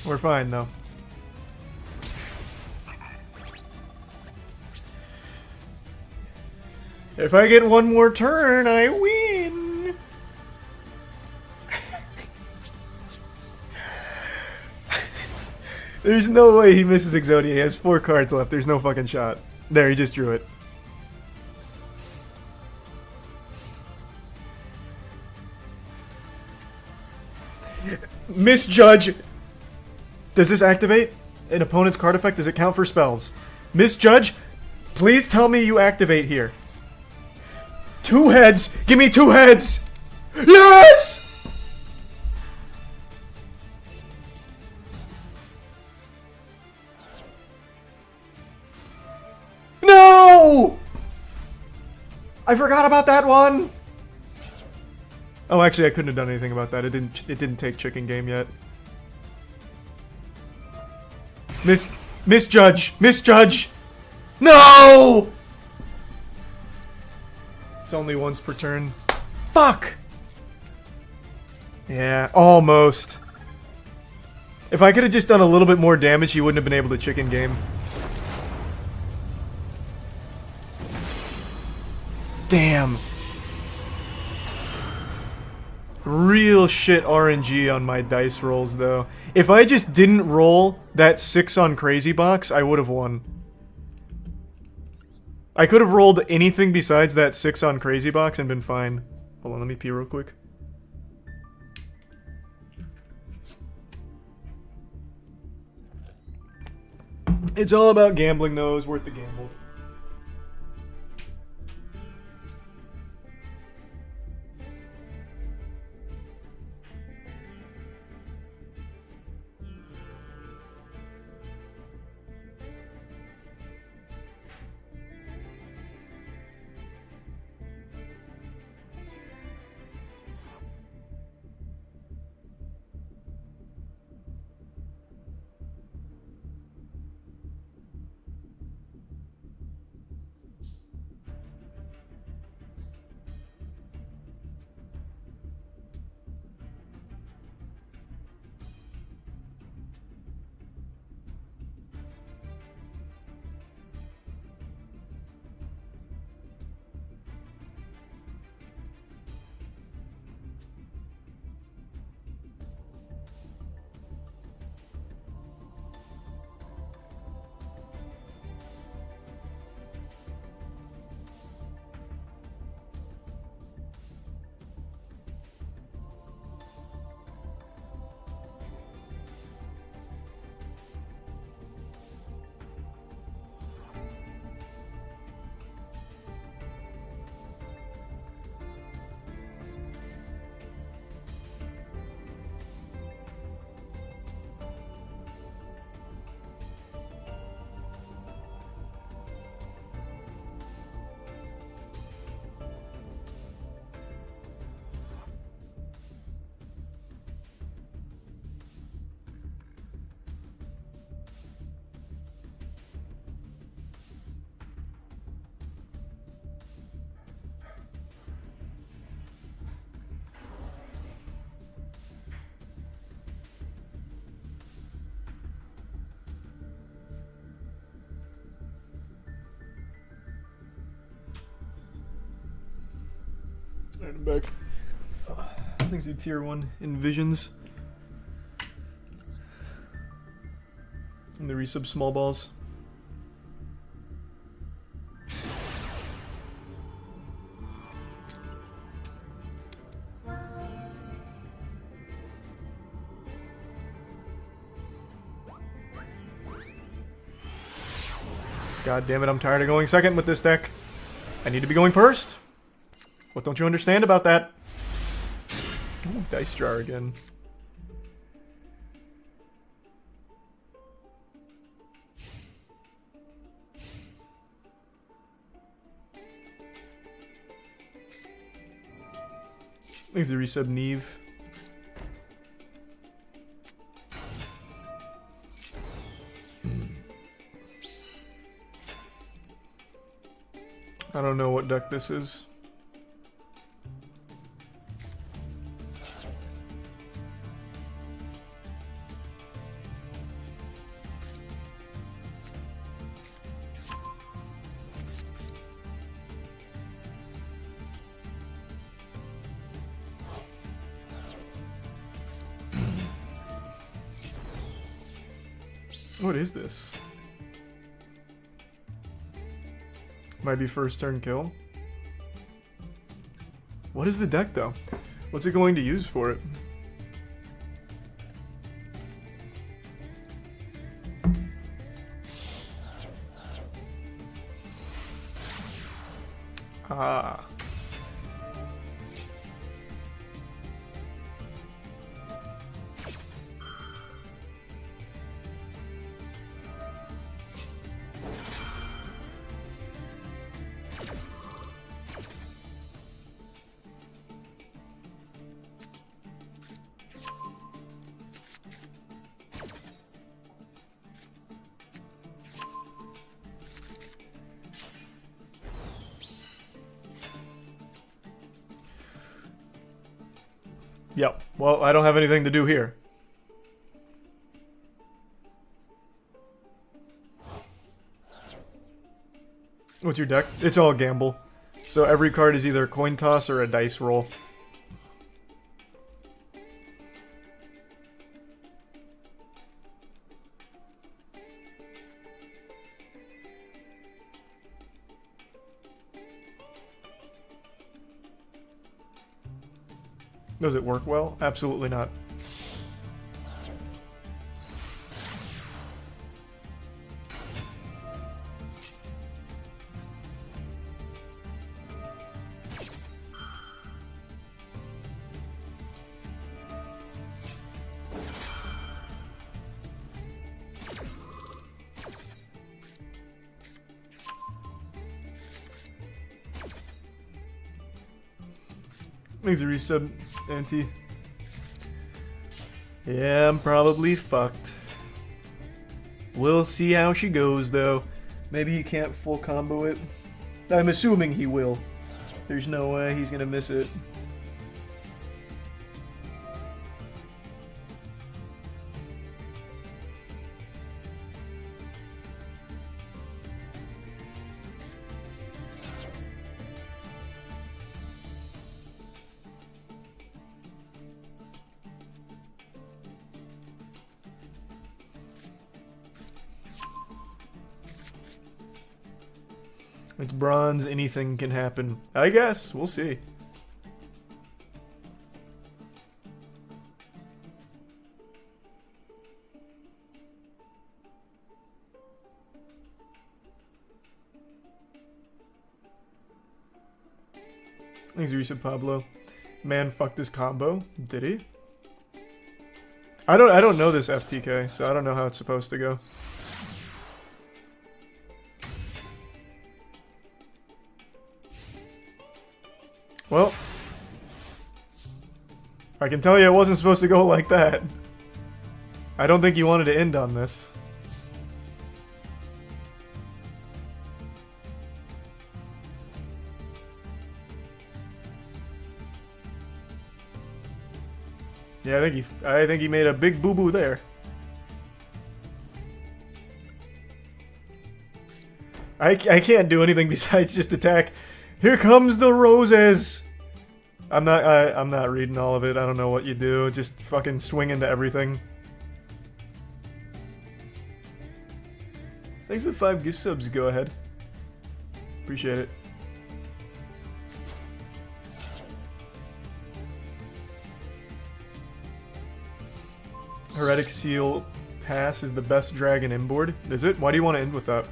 We're fine though. If I get one more turn, I win! There's no way he misses Exodia. He has 4 cards left. There's no fucking shot. There, he just drew it. Misjudge! Does this activate an opponent's card effect? Does it count for spells? Misjudge, please tell me you activate here. 2 heads! Give me 2 heads! Yes! No! I forgot about that one! Oh, actually, I couldn't have done anything about that. It didn't take chicken game yet. Misjudge! Misjudge! No! It's only once per turn. Fuck! Yeah, almost. If I could have just done a little bit more damage, he wouldn't have been able to chicken game. Damn. Real shit RNG on my dice rolls, though. If I just didn't roll that 6 on Crazy Box, I would have won. I could have rolled anything besides that 6 on Crazy Box and been fine. Hold on, let me pee real quick. It's all about gambling, though. It's worth the gamble. Alright, I'm back. Things do tier 1 Envisions. And the resub small balls. God damn it, I'm tired of going second with this deck. I need to be going first. What don't you understand about that? Ooh, dice jar again. Thanks to resub Neve. I don't know what deck this is. What is this? Might be first turn kill. What is the deck though? What's it going to use for it? Ah. Yep. Well, I don't have anything to do here. What's your deck? It's all gamble. So every card is either a coin toss or a dice roll. Does it work well? Absolutely not. Thanks a resub, Auntie. Yeah, I'm probably fucked. We'll see how she goes, though. Maybe he can't full combo it. I'm assuming he will. There's no way he's gonna miss it. It's bronze, anything can happen. I guess, we'll see. Thanks, Risa Pablo. Man fucked his combo. Did he? I don't know this FTK, so I don't know how it's supposed to go. Well, I can tell you it wasn't supposed to go like that. I don't think you wanted to end on this. Yeah, I think he made a big boo-boo there. I can't do anything besides just attack. Here comes the roses. I'm not reading all of it. I don't know what you do. Just fucking swing into everything. Thanks for the 5 gift subs. Go ahead. Appreciate it. Heretic Seal Pass is the best dragon inboard. Is it? Why do you want to end with that?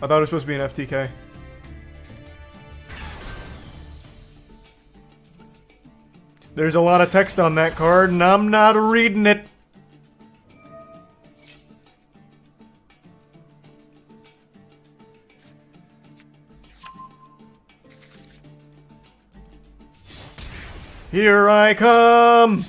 I thought it was supposed to be an FTK. There's a lot of text on that card, and I'm not reading it. Here I come!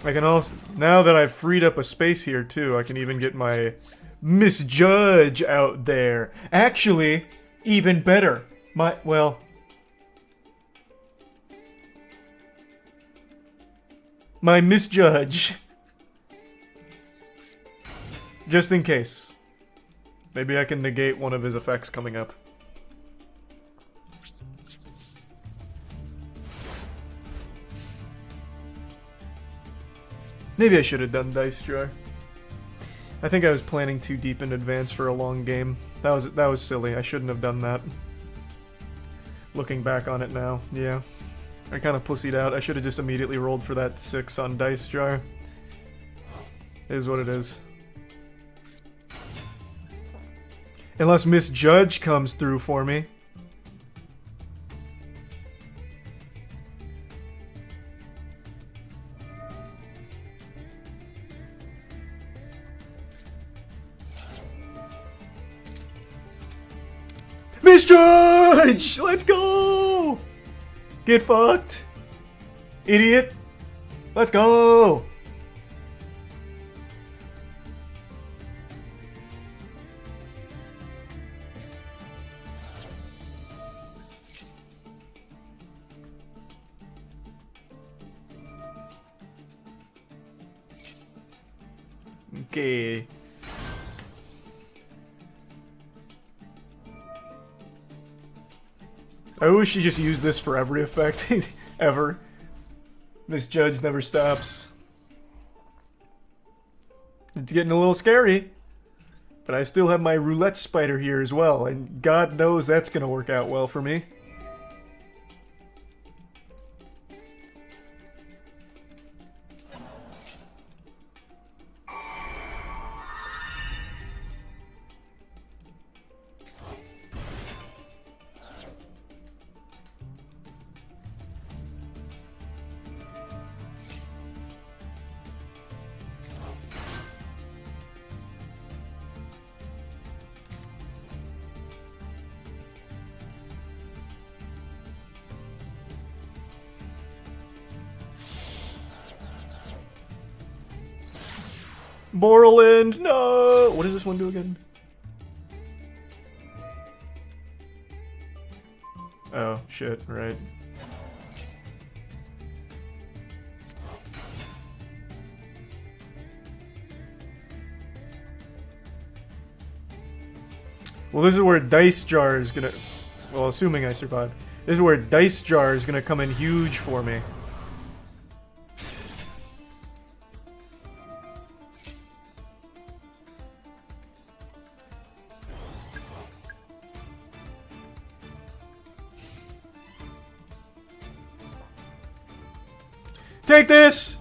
I can also, now that I've freed up a space here too, I can even get my Misjudge out there. Actually, even better. My Misjudge. Just in case. Maybe I can negate one of his effects coming up. Maybe I should have done Dice Jar. I think I was planning too deep in advance for a long game. That was silly. I shouldn't have done that. Looking back on it now, yeah. I kind of pussied out. I should have just immediately rolled for that 6 on Dice Jar. It is what it is. Unless Misjudge comes through for me. Misjudge! Let's go! Get fucked! Idiot! Let's go! Okay. I wish you just use this for every effect, ever. Misjudge never stops. It's getting a little scary. But I still have my roulette spider here as well, and God knows that's gonna work out well for me. Borland, no! What does this one do again? Oh, shit, right. Well, this is where Dice Jar is gonna... Well, assuming I survive. This is where Dice Jar is gonna come in huge for me. Take this!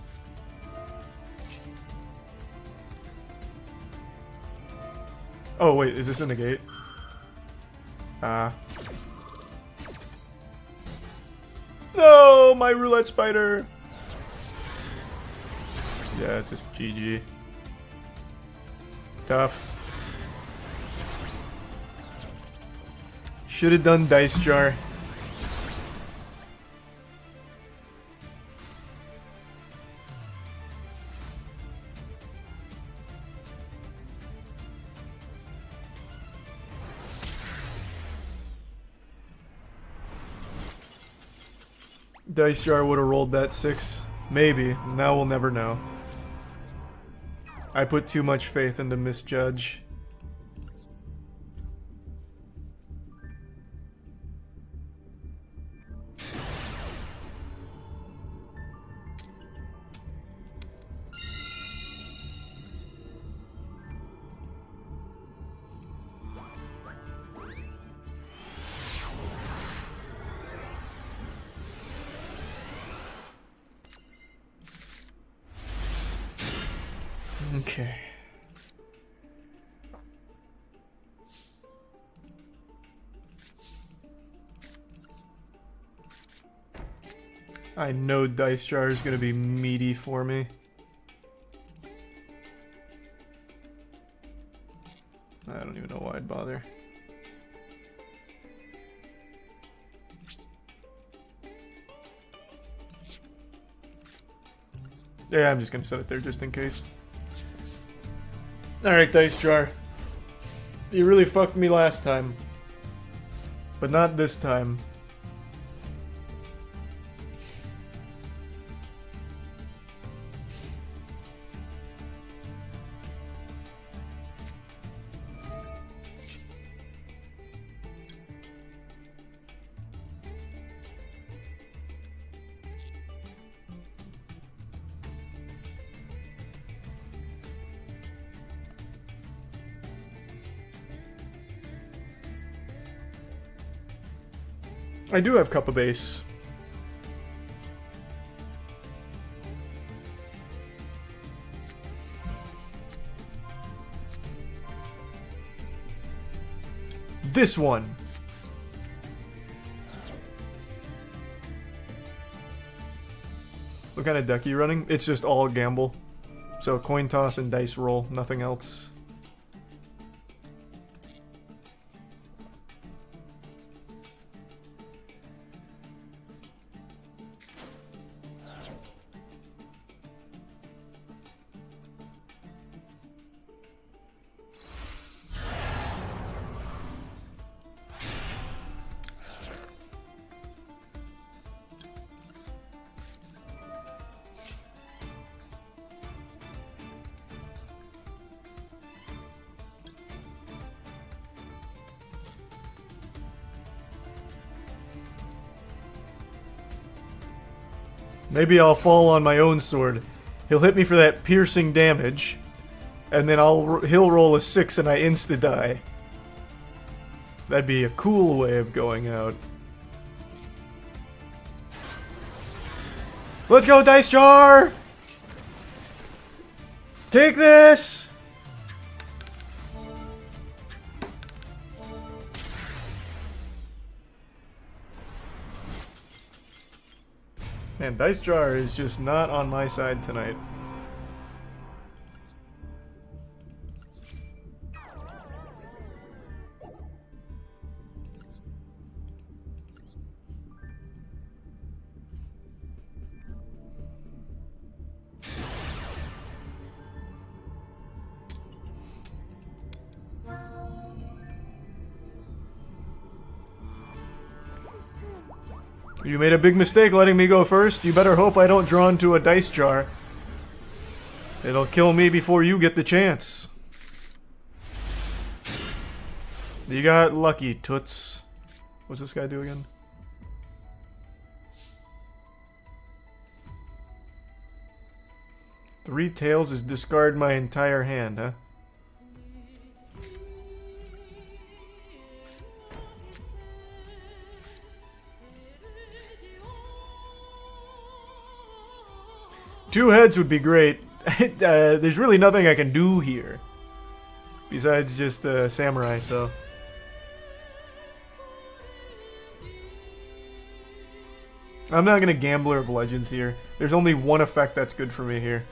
Oh wait, is this in the gate? No, my roulette spider! Yeah, it's just GG. Tough. Should have done Dice Jar. Dice Jar would have rolled that 6. Maybe. Now we'll never know. I put too much faith into Misjudge. Okay. I know Dice Jar is gonna be meaty for me. I don't even know why I'd bother. Yeah, I'm just gonna set it there just in case. Alright, Dice Jar. You really fucked me last time. But not this time. I do have Cup of Base. This one. What kind of deck are you running? It's just all gamble. So coin toss and dice roll, nothing else. Maybe I'll fall on my own sword. He'll hit me for that piercing damage, and then he'll roll a 6 and I insta-die. That'd be a cool way of going out. Let's go, Dice Jar! Take this! Man, Dice Jar is just not on my side tonight. You made a big mistake letting me go first. You better hope I don't draw into a Dice Jar. It'll kill me before you get the chance. You got lucky, Toots. What's this guy do again? Three tails is discard my entire hand, huh? Two heads would be great. There's really nothing I can do here. Besides just samurai, so... I'm not gonna Gambler of Legends here. There's only one effect that's good for me here.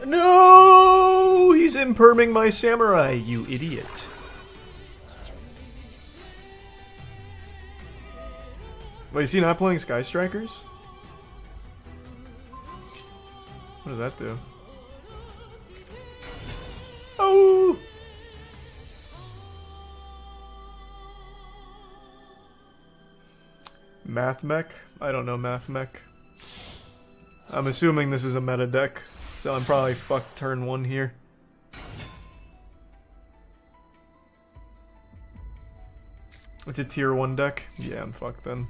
No! He's imperming my samurai, you idiot. Wait, is he not playing Sky Strikers? What does that do? Oh! Math Mech? I don't know Math Mech. I'm assuming this is a meta deck. So I'm probably fucked turn 1 here. It's a tier 1 deck? Yeah, I'm fucked then.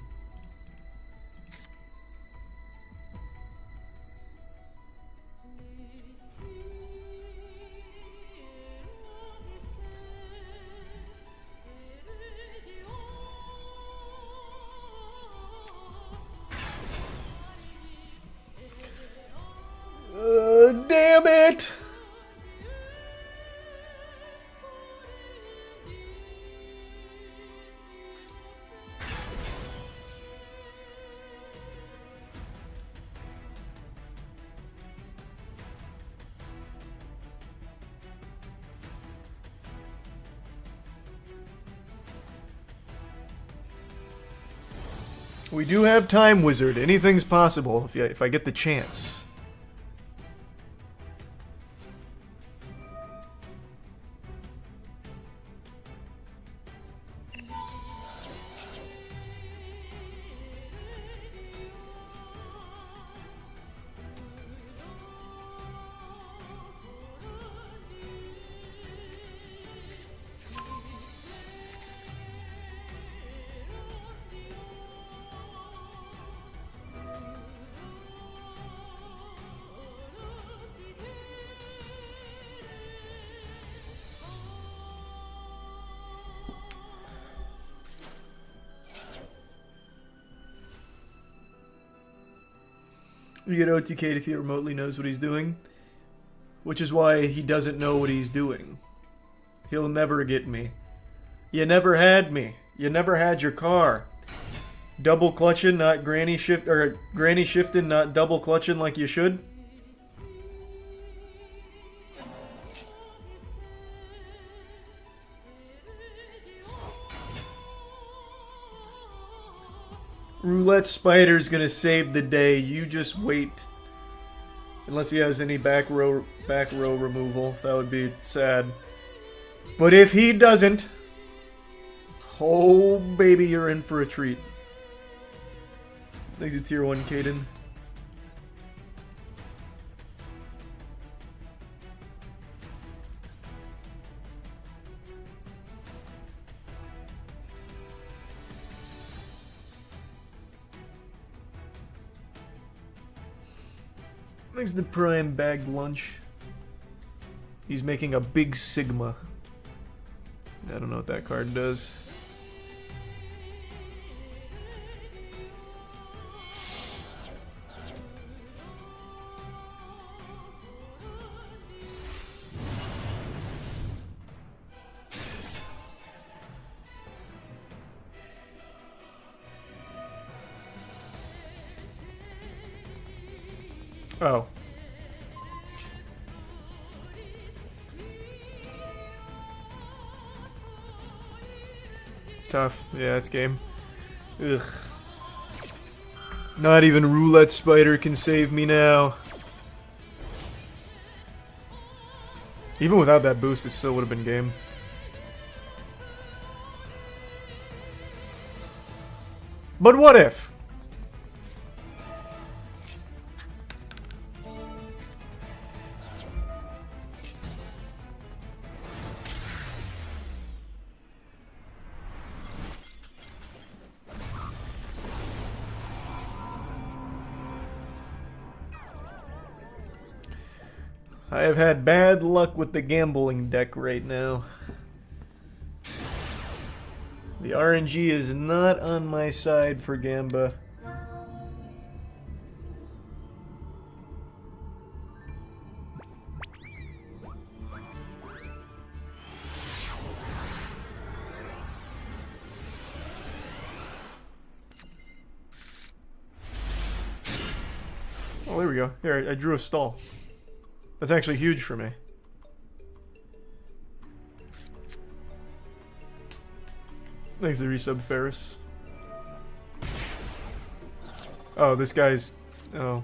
We do have Time Wizard. Anything's possible if I get the chance. You get OTK'd if he remotely knows what he's doing. Which is why he doesn't know what he's doing. He'll never get me. You never had me. You never had your car. Double clutching, not granny shift, or granny shifting, not double clutching like you should. Roulette Spider's gonna save the day. You just wait. Unless he has any back row removal. That would be sad. But if he doesn't, oh baby, you're in for a treat. Thanks to tier 1, Caden. Thanks to Prime bagged lunch. He's making a big Sigma. I don't know what that card does. Oh. Tough. Yeah, it's game. Ugh. Not even Roulette Spider can save me now. Even without that boost, it still would have been game. But what if? I have had bad luck with the gambling deck right now. The RNG is not on my side for Gamba. Oh, there we go. Here, I drew a stall. That's actually huge for me. Thanks to resub Ferris. Oh, this guy's... Oh.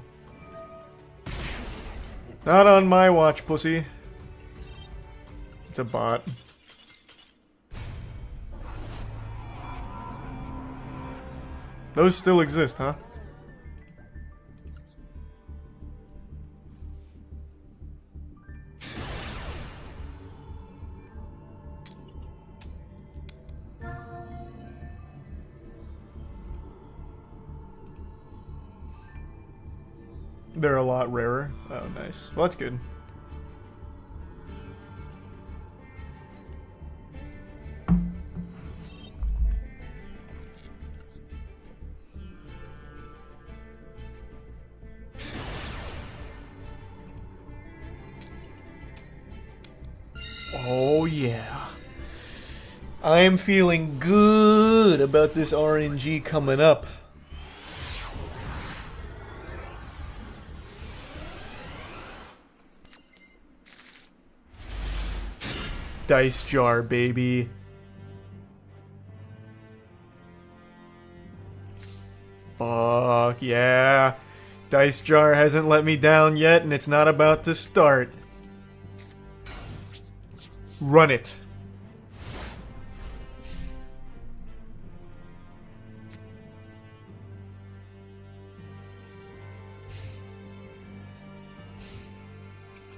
Not on my watch, pussy. It's a bot. Those still exist, huh? They're a lot rarer. Oh, nice. Well, that's good. Oh, yeah. I am feeling good about this RNG coming up. Dice jar, baby. Fuck yeah. Dice jar hasn't let me down yet, and it's not about to start. Run it.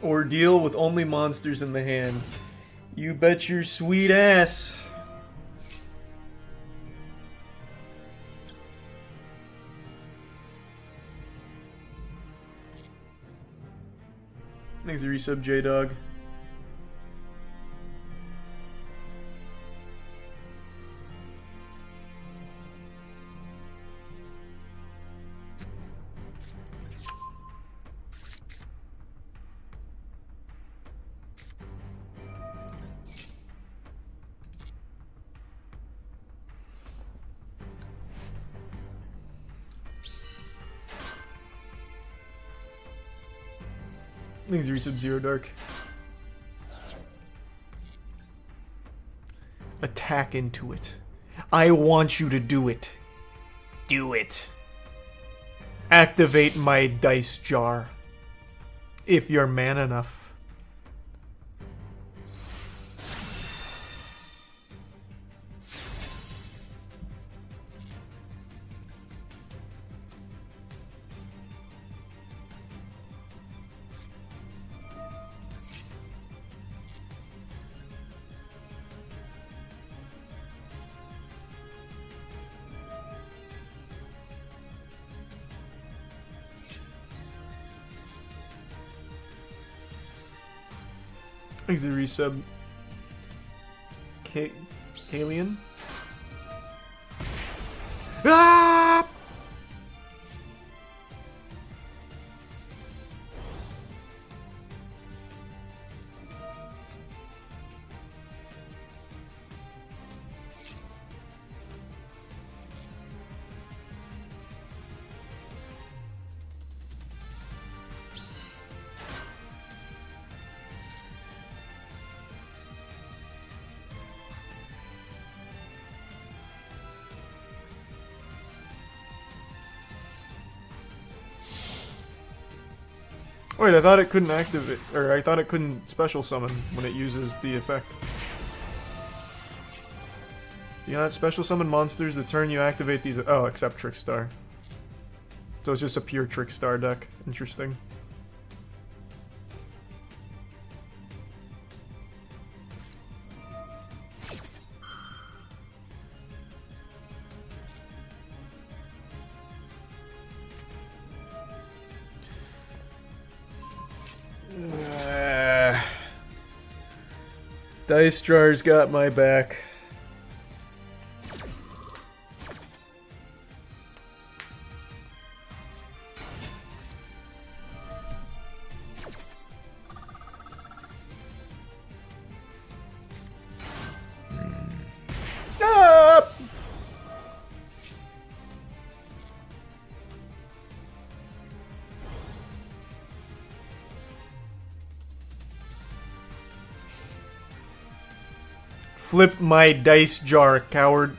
Or deal with only monsters in the hand. You bet your sweet ass. Thanks for resub, J-Dog. Thanks for resub, Zero Dark. Attack into it. I want you to do it. Do it. Activate my dice jar. If you're man enough. Thanks for resub. Kalian? Ah! Wait, I thought it couldn't activate, or I thought it couldn't special summon when it uses the effect. You cannot special summon monsters the turn you activate these. Oh, except Trickstar. So it's just a pure Trickstar deck. Interesting. Dice jar's got my back. Ah! Flip my dice jar, coward.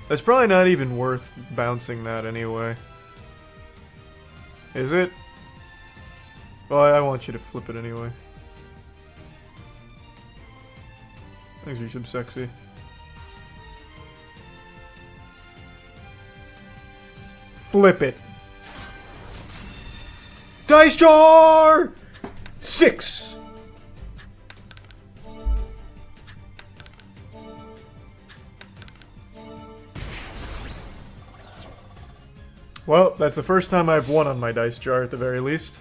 That's probably not even worth bouncing that anyway. Is it? Well, I want you to flip it anyway. Thanks, you're some sexy. Flip it. Dice jar! 6! Well, that's the first time I've won on my dice jar at the very least.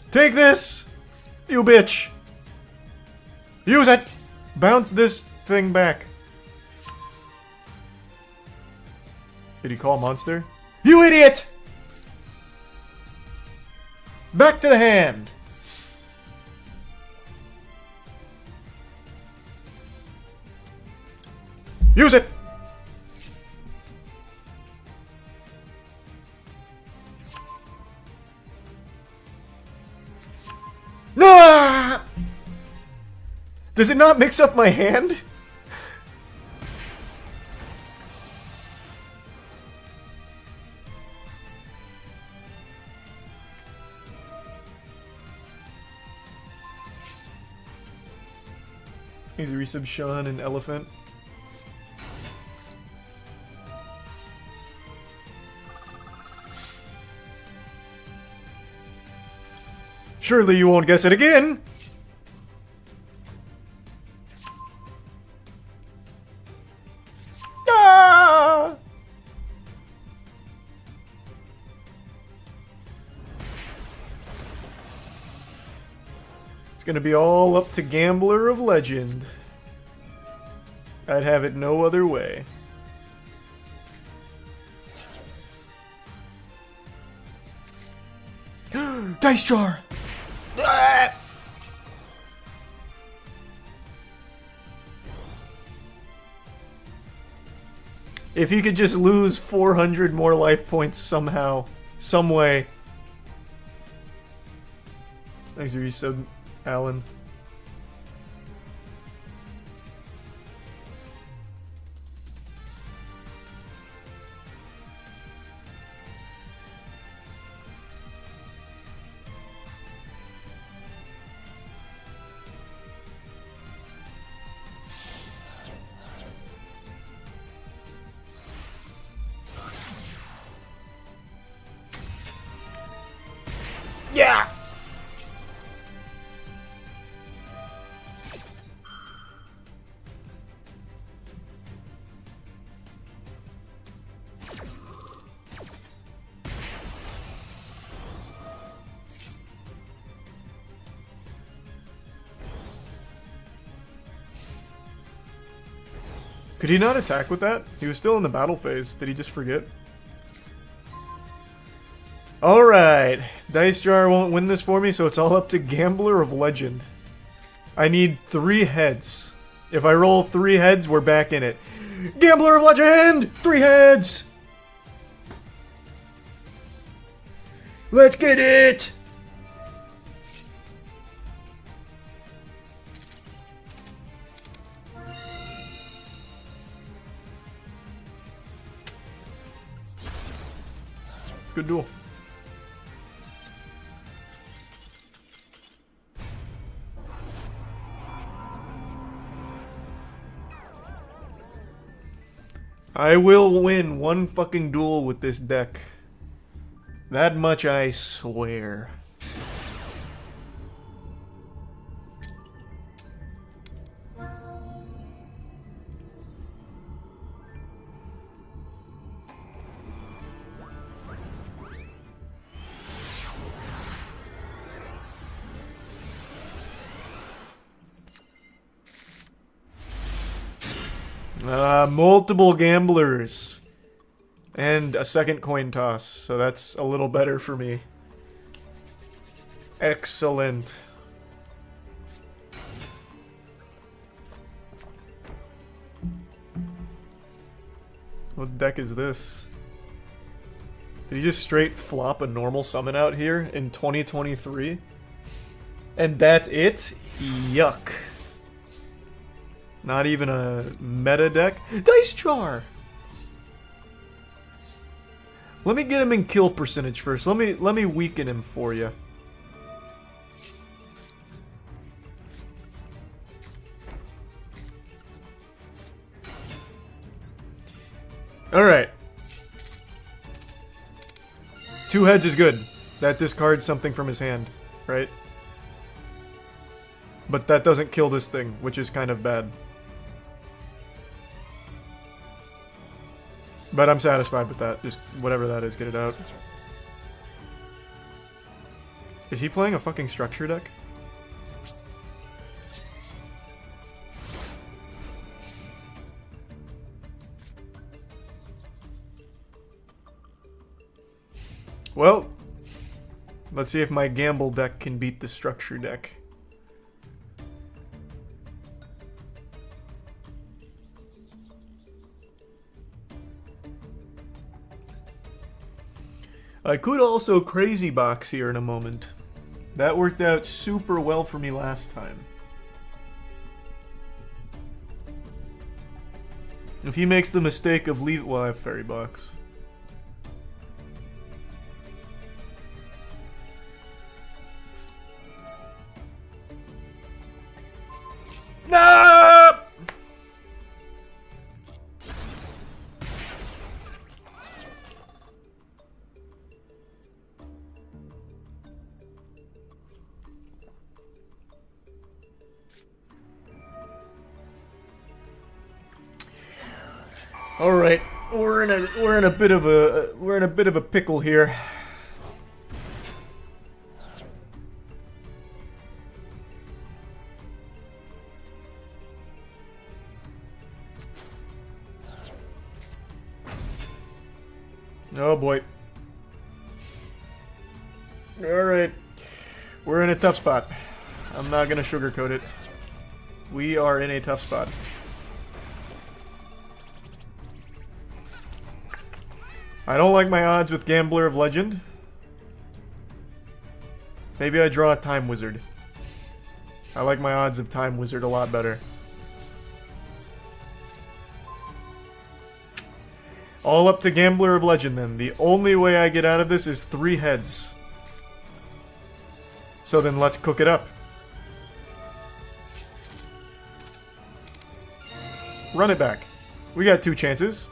Take this! You bitch! Use it! Bounce this thing back. Did he call monster? You idiot! Back to the hand! Use it! No! Does it not mix up my hand? He's a resub Sean and Elephant. Surely you won't guess it again! Ah! It's gonna be all up to Gambler of Legend. I'd have it no other way. Dice jar! Ah! If he could just lose 400 more life points somehow, some way. Thanks for your sub, Alan. Yeah! Could he not attack with that? He was still in the battle phase. Did he just forget? Alright. Dice Jar won't win this for me, so it's all up to Gambler of Legend. I need 3 heads. If I roll 3 heads, we're back in it. Gambler of Legend! 3 heads! Let's get it! Good duel. I will win one fucking duel with this deck. That much I swear. Multiple gamblers. And a second coin toss, so that's a little better for me. Excellent. What deck is this? Did he just straight flop a normal summon out here in 2023? And that's it? Yuck. Not even a meta deck? Dice Jar! Let me get him in kill percentage first. Let me weaken him for you. Alright. 2 heads is good. That discards something from his hand, right? But that doesn't kill this thing, which is kind of bad. But I'm satisfied with that. Just whatever that is, get it out. Is he playing a fucking structure deck? Well, let's see if my gamble deck can beat the structure deck. I could also crazy box here in a moment. That worked out super well for me last time. If he makes the mistake of leave, well, I have fairy box. No! All right, we're in a bit of a pickle here. Oh boy. All right, we're in a tough spot. I'm not gonna sugarcoat it. We are in a tough spot. I don't like my odds with Gambler of Legend. Maybe I draw a Time Wizard. I like my odds of Time Wizard a lot better. All up to Gambler of Legend then. The only way I get out of this is 3 heads. So then let's cook it up. Run it back. We got 2 chances.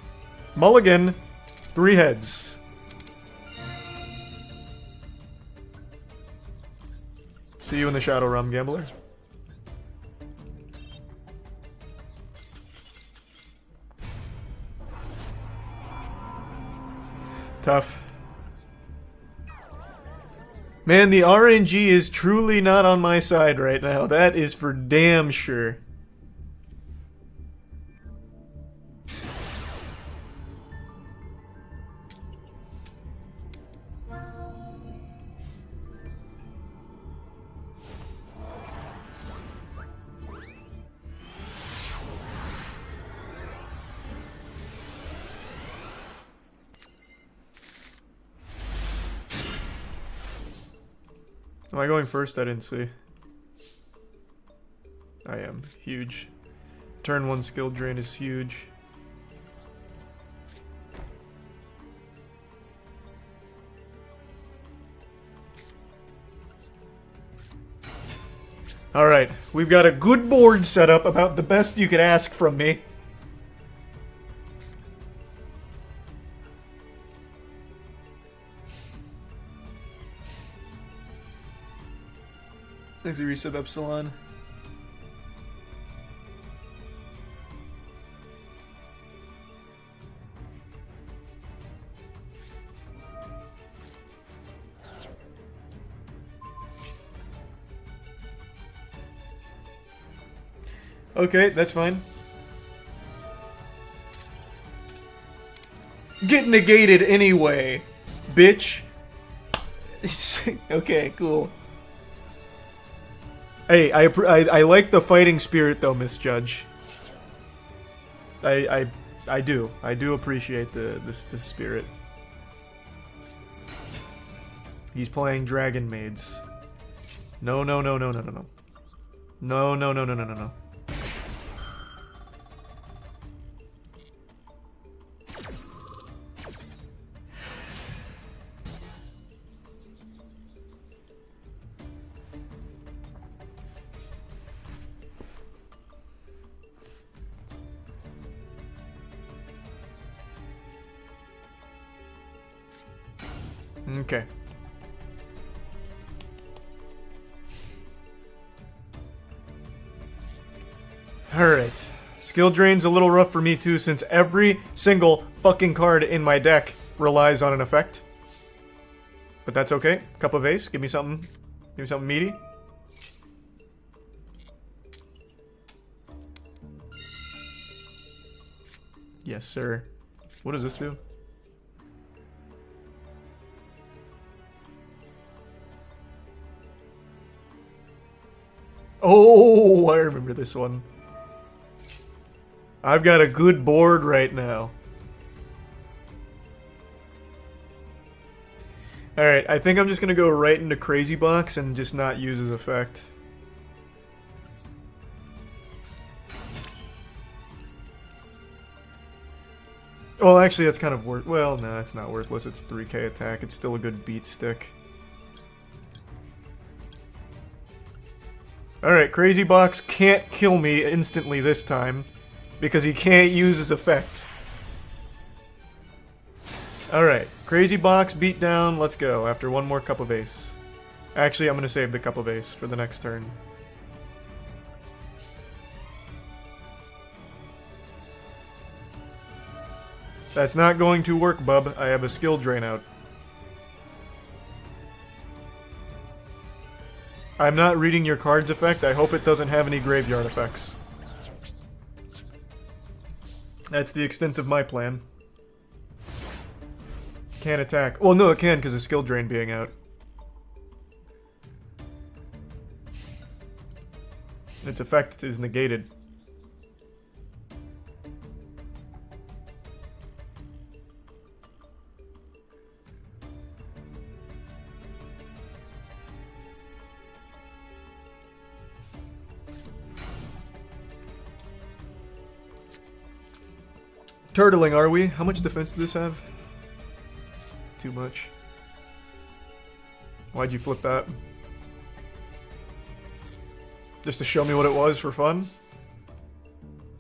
Mulligan, 3 heads. See you in the Shadow Realm, Gambler. Tough. Man, the RNG is truly not on my side right now. That is for damn sure. Am I going first? I didn't see. I am. Huge. Turn 1 skill drain is huge. Alright, we've got a good board set up, about the best you could ask from me. Thanks for resub Epsilon. Okay, that's fine. Get negated anyway, bitch. Okay, cool. Hey, I like the fighting spirit though, Misjudge. I do appreciate the spirit. He's playing Dragon Maids. No. No. Okay. Alright. Skill drain's a little rough for me too, since every single fucking card in my deck relies on an effect. But that's okay. Cup of Ace, give me something meaty. Yes, sir. What does this do? Oh, I remember this one. I've got a good board right now. Alright, I think I'm just gonna go right into Crazy Box and just not use his effect. Well, actually, that's kind of worth. Well, no, it's not worthless. It's 3k attack. It's still a good beat stick. Alright, Crazy Box can't kill me instantly this time, because he can't use his effect. Alright, Crazy Box beat down, let's go, after one more Cup of Ace. Actually, I'm gonna save the Cup of Ace for the next turn. That's not going to work, bub. I have a skill drain out. I'm not reading your card's effect. I hope it doesn't have any graveyard effects. That's the extent of my plan. Can't attack. Well, no, it can because of skill drain being out. Its effect is negated. Turtling, are we? How much defense does this have? Too much. Why'd you flip that? Just to show me what it was for fun?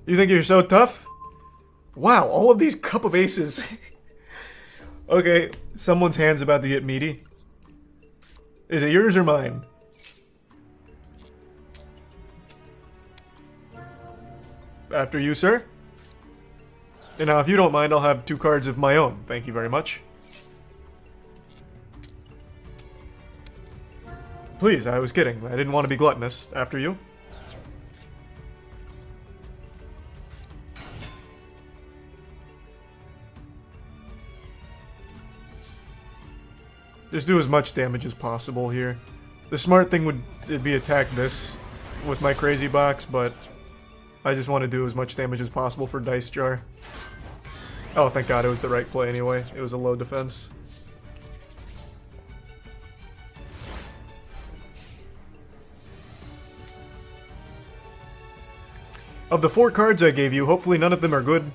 You think you're so tough? Wow, all of these cup of aces. Okay, someone's hand's about to get meaty. Is it yours or mine? After you, sir. And now, if you don't mind, I'll have 2 cards of my own. Thank you very much. Please, I was kidding. I didn't want to be gluttonous. After you. Just do as much damage as possible here. The smart thing would be attack this with my crazy box, but I just want to do as much damage as possible for Dice Jar. Oh, thank God, it was the right play anyway. It was a low defense. Of the 4 cards I gave you, hopefully none of them are good,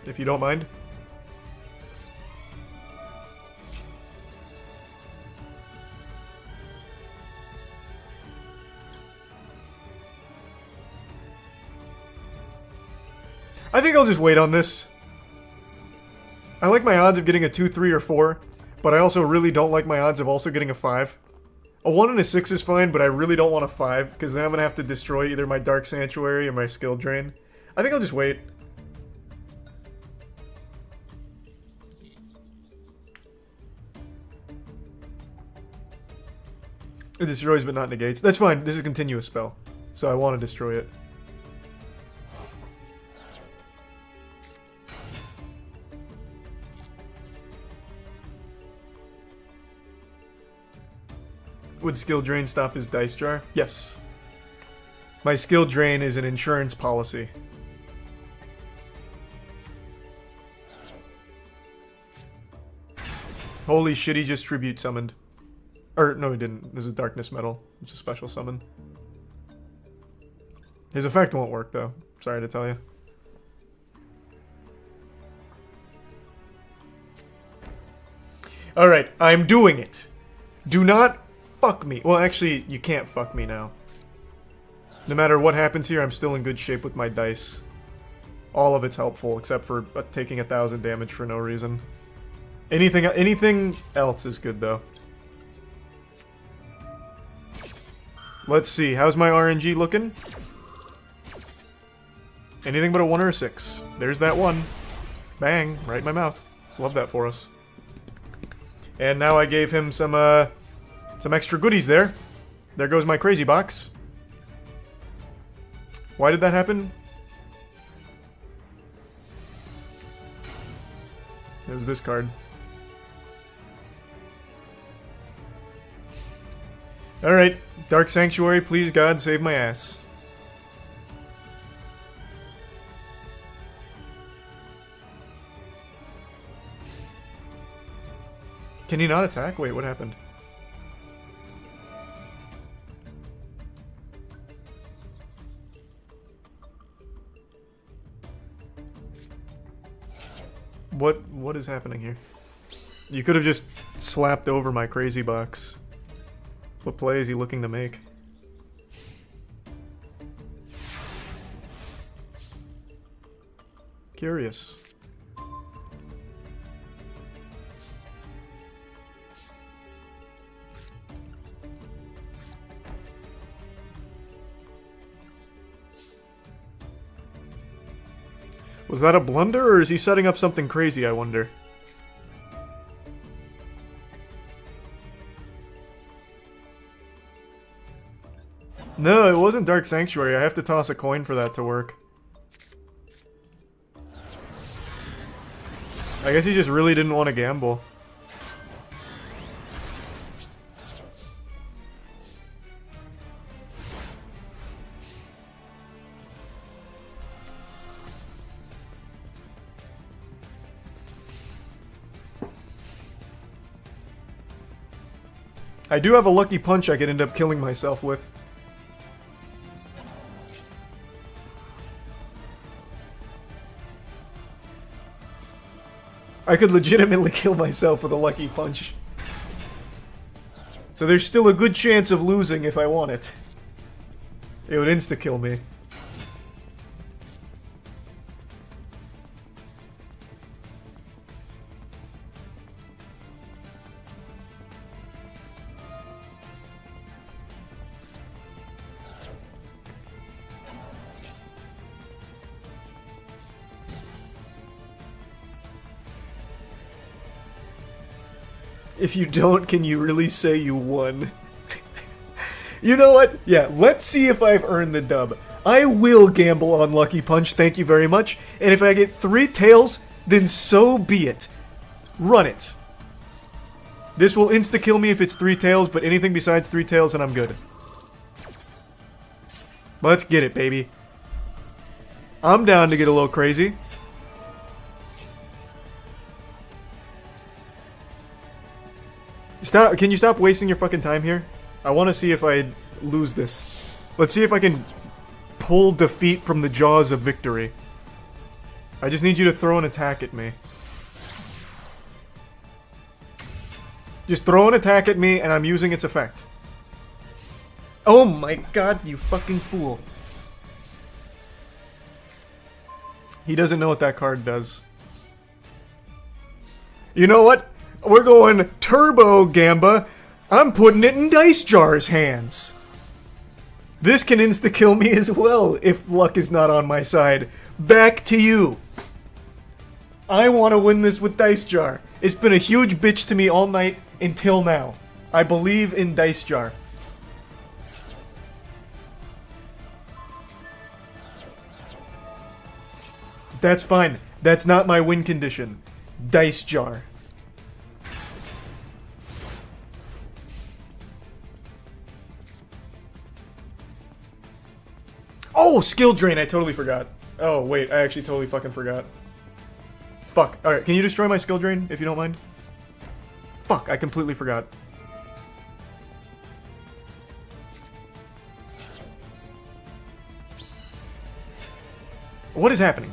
if you don't mind. I think I'll just wait on this. I like my odds of getting a 2, 3, or 4, but I also really don't like my odds of also getting a 5. A 1 and a 6 is fine, but I really don't want a 5, because then I'm going to have to destroy either my Dark Sanctuary or my Skill Drain. I think I'll just wait. It destroys but not negates. That's fine, this is a continuous spell, so I want to destroy it. Would Skill Drain stop his Dice Jar? Yes. My Skill Drain is an insurance policy. Holy shit, he just Tribute summoned. Or, no he didn't. This is Darkness Metal. It's a special summon. His effect won't work though. Sorry to tell you. Alright, I'm doing it. Do not fuck me. Well, actually, you can't fuck me now. No matter what happens here, I'm still in good shape with my dice. All of it's helpful, except for taking 1,000 damage for no reason. Anything else is good, though. Let's see, how's my RNG looking? Anything but a 1 or a 6. There's that 1. Bang, right in my mouth. Love that for us. And now I gave him some extra goodies there. There goes my crazy box. Why did that happen? It was this card. Alright, Dark Sanctuary, please God, save my ass. Can he not attack? Wait, what happened? What is happening here? You could have just slapped over my crazy box. What play is he looking to make? Curious. Was that a blunder, or is he setting up something crazy, I wonder? No, it wasn't Dark Sanctuary. I have to toss a coin for that to work. I guess he just really didn't want to gamble. I do have a lucky punch I could end up killing myself with. I could legitimately kill myself with a lucky punch. So there's still a good chance of losing if I want it. It would insta-kill me. If you don't, can you really say you won? You know what? Yeah, let's see if I've earned the dub. I will gamble on Lucky Punch, thank you very much. And if I get 3 tails, then so be it. Run it. This will insta-kill me if it's 3 tails, but anything besides 3 tails and I'm good. Let's get it, baby. I'm down to get a little crazy. Stop! Can you stop wasting your fucking time here? I want to see if I lose this. Let's see if I can pull defeat from the jaws of victory. I just need you to throw an attack at me. Just throw an attack at me and I'm using its effect. Oh my god, you fucking fool. He doesn't know what that card does. You know what? We're going Turbo Gamba. I'm putting it in Dice Jar's hands. This can insta-kill me as well if luck is not on my side. Back to you. I want to win this with Dice Jar. It's been a huge bitch to me all night until now. I believe in Dice Jar. That's fine. That's not my win condition. Dice Jar. Oh, skill drain, I totally forgot. Oh, wait, I actually totally fucking forgot. Fuck. Alright, can you destroy my skill drain, if you don't mind? Fuck, I completely forgot. What is happening?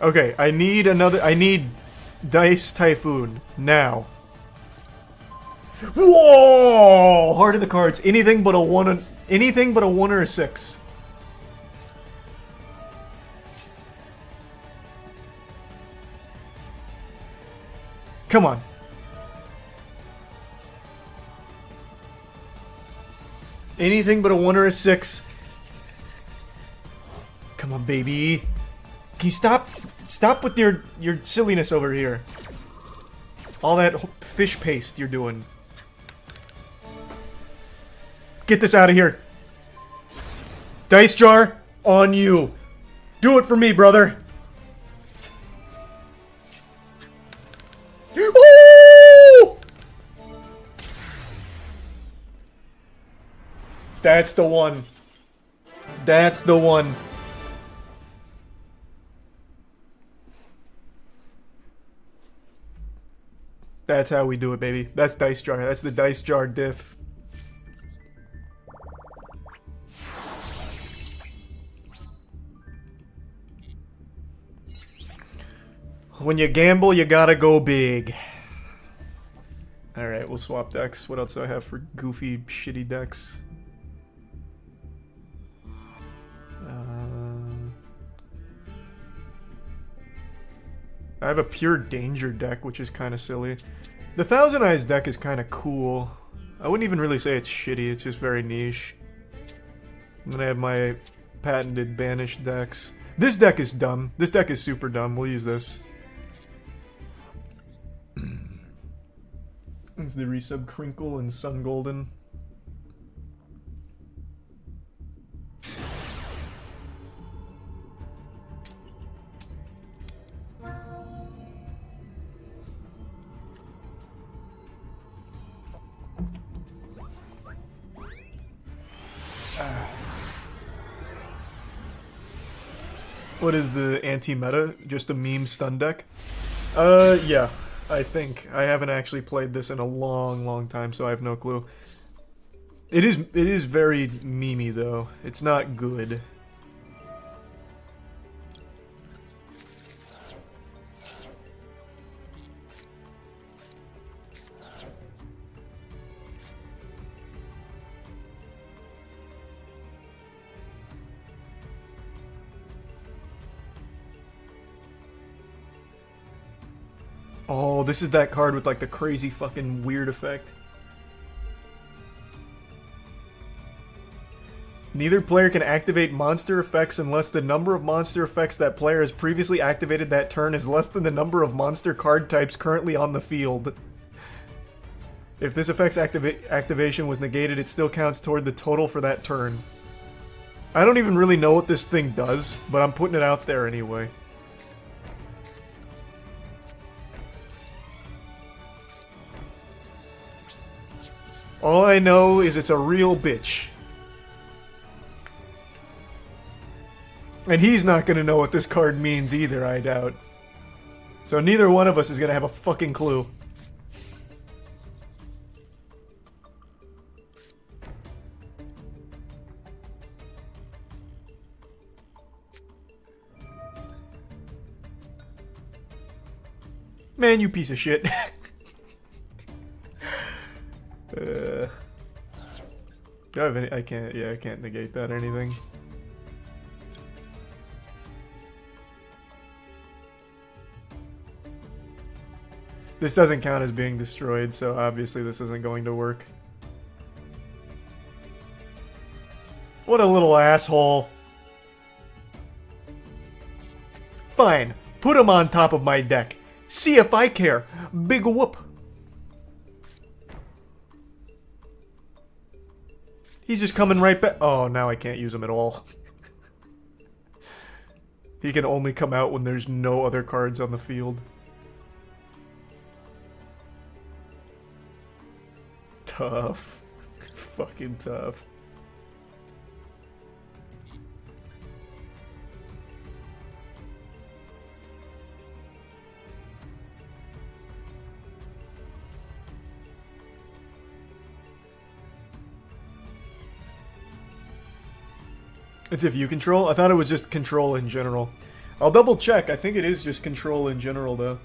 Okay, I need Dice Typhoon, now. Whoa! Heart of the cards, anything but a 1 or a 6. Come on. Anything but a 1 or a 6. Come on, baby. Can you stop with your silliness over here? All that fish paste you're doing. Get this out of here. Dice Jar, on you. Do it for me, brother. Woo! That's the one. That's the one. That's how we do it, baby. That's Dice Jar. That's the Dice Jar diff. When you gamble, you gotta go big. Alright, we'll swap decks. What else do I have for goofy, shitty decks? I have a pure danger deck, which is kind of silly. The Thousand Eyes deck is kind of cool. I wouldn't even really say it's shitty, it's just very niche. And then I have my patented banished decks. This deck is dumb. This deck is super dumb. We'll use this. It's the resub Crinkle and Sun Golden. What is the anti-meta? Just a meme stun deck? Yeah, I think. I haven't actually played this in a long, long time, so I have no clue. It is very memey though. It's not good. Oh, this is that card with like the crazy fucking weird effect. Neither player can activate monster effects unless the number of monster effects that player has previously activated that turn is less than the number of monster card types currently on the field. If this effect's activation was negated, it still counts toward the total for that turn. I don't even really know what this thing does, but I'm putting it out there anyway. All I know is it's a real bitch. And he's not gonna know what this card means either, I doubt. So neither one of us is gonna have a fucking clue. Man, you piece of shit. Do I have any? I can't. Yeah, I can't negate that or anything. This doesn't count as being destroyed, so obviously this isn't going to work. What a little asshole. Fine. Put him on top of my deck. See if I care. Big whoop. He's just coming right back. Oh, now I can't use him at all. He can only come out when there's no other cards on the field. Tough. Fucking tough. It's if you control? I thought it was just control in general. I'll double check. I think it is just control in general, though.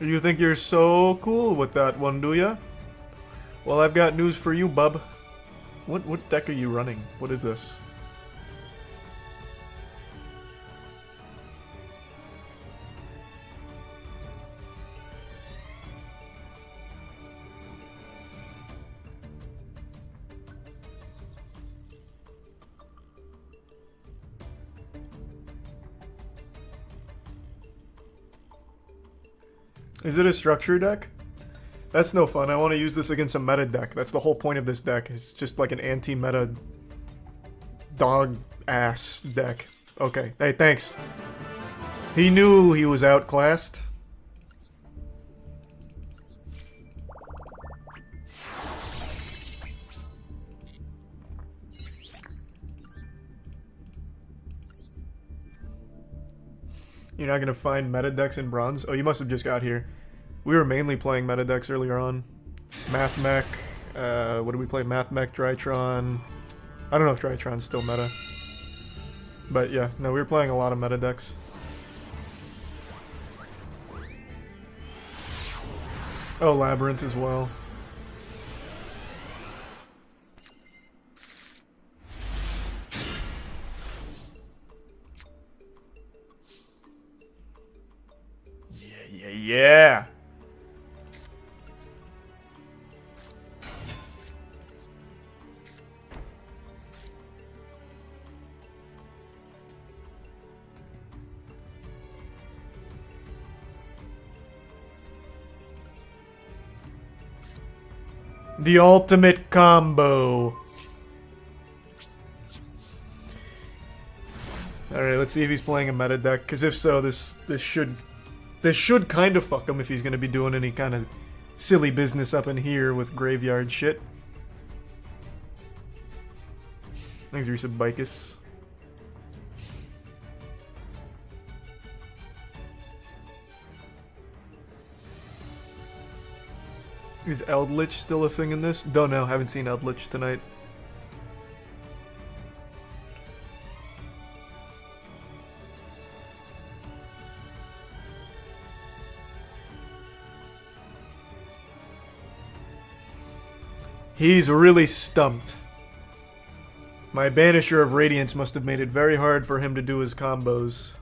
You think you're so cool with that one, do ya? Well, I've got news for you, bub. What deck are you running? What is this? Is it a structure deck? That's no fun. I want to use this against a meta deck. That's the whole point of this deck. It's just like an anti-meta dog ass deck. Okay. Hey, thanks. He knew he was outclassed. You're not gonna find meta decks in bronze? Oh, you must have just got here. We were mainly playing meta decks earlier on. Math Mech, what did we play? Math Mech, Drytron. I don't know if Drytron's still meta. But yeah, no, we were playing a lot of meta decks. Oh, Labyrinth as well. Yeah. The ultimate combo. Alright, let's see if he's playing a meta deck, because if so, this should kind of fuck him if he's going to be doing any kind of silly business up in here with graveyard shit. Thanks, Risa Bicus. Is Eldritch still a thing in this? Don't know, haven't seen Eldritch tonight. He's really stumped. My Banisher of Radiance must have made it very hard for him to do his combos.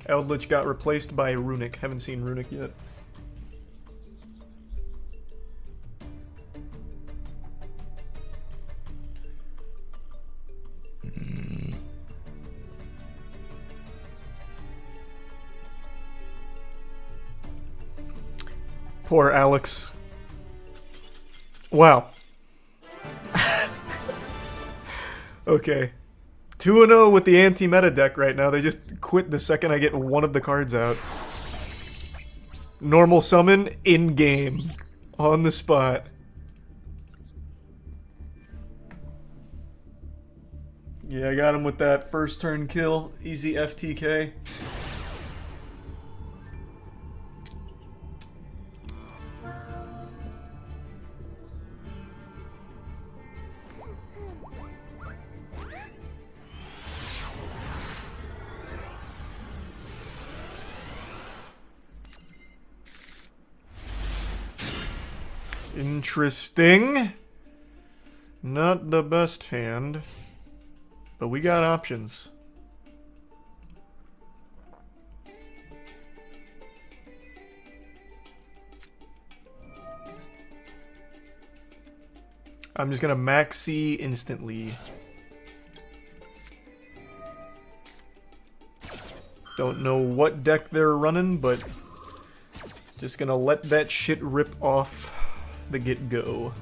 Eldritch got replaced by Runic. Haven't seen Runic yet. Poor Alex. Wow. Okay. 2-0 with the anti-meta deck right now. They just quit the second I get one of the cards out. Normal summon, in-game. On the spot. Yeah, I got him with that first turn kill. Easy FTK. Interesting. Not the best hand, but we got options. I'm just gonna maxi instantly. Don't know what deck they're running, but just gonna let that shit rip off the get-go.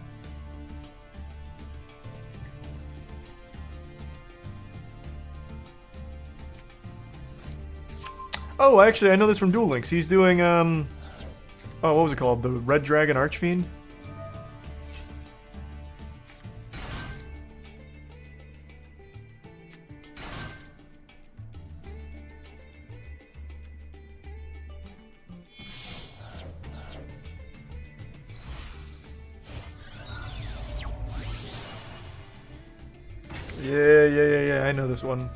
Oh, actually, I know this from Duel Links. He's doing, oh, what was it called? The Red Dragon Archfiend? Yeah, I know this one.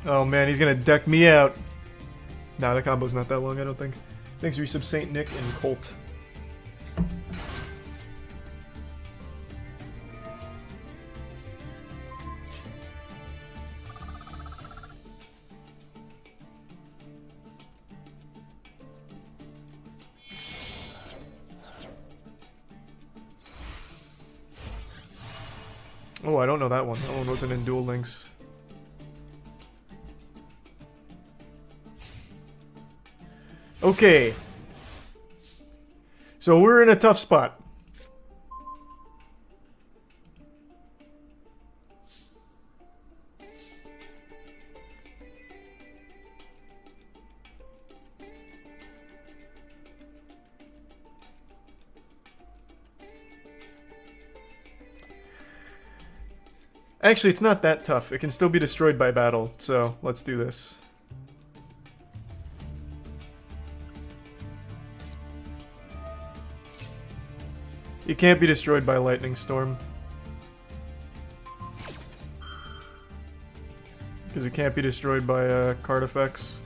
Oh man, he's gonna deck me out. Nah, the combo's not that long, I don't think. Thanks, resub Saint Nick and Colt. Oh, I don't know that one. That one wasn't in Duel Links. Okay. So we're in a tough spot. Actually, it's not that tough. It can still be destroyed by battle, so let's do this. It can't be destroyed by lightning storm. Because it can't be destroyed by card effects.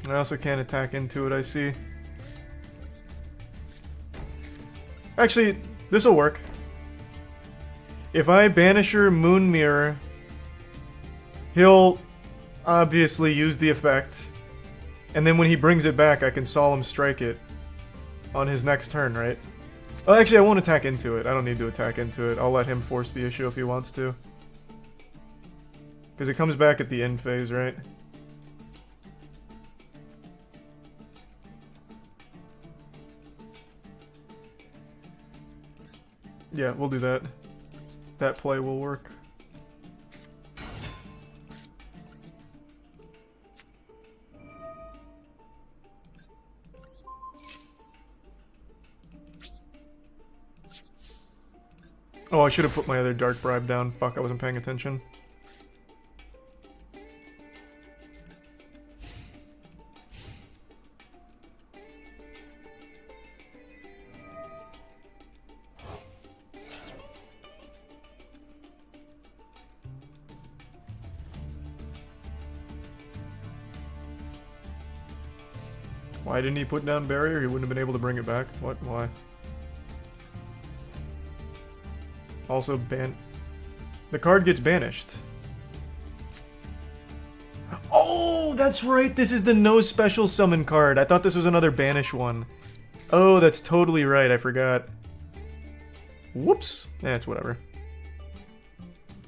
I also can't attack into it, I see. Actually, this'll work. If I Banisher Moon Mirror, he'll obviously use the effect. And then when he brings it back, I can Solemn Strike it on his next turn, right? Oh, actually, I won't attack into it. I don't need to attack into it. I'll let him force the issue if he wants to. Because it comes back at the end phase, right? Yeah, we'll do that. That play will work. Oh, I should have put my other Dark Bribe down. Fuck, I wasn't paying attention. Why didn't he put down barrier? He wouldn't have been able to bring it back. What? Why? Also the card gets banished. Oh, that's right. This is the no special summon card. I thought this was another banish one. Oh, that's totally right. I forgot. Whoops. Eh, it's whatever.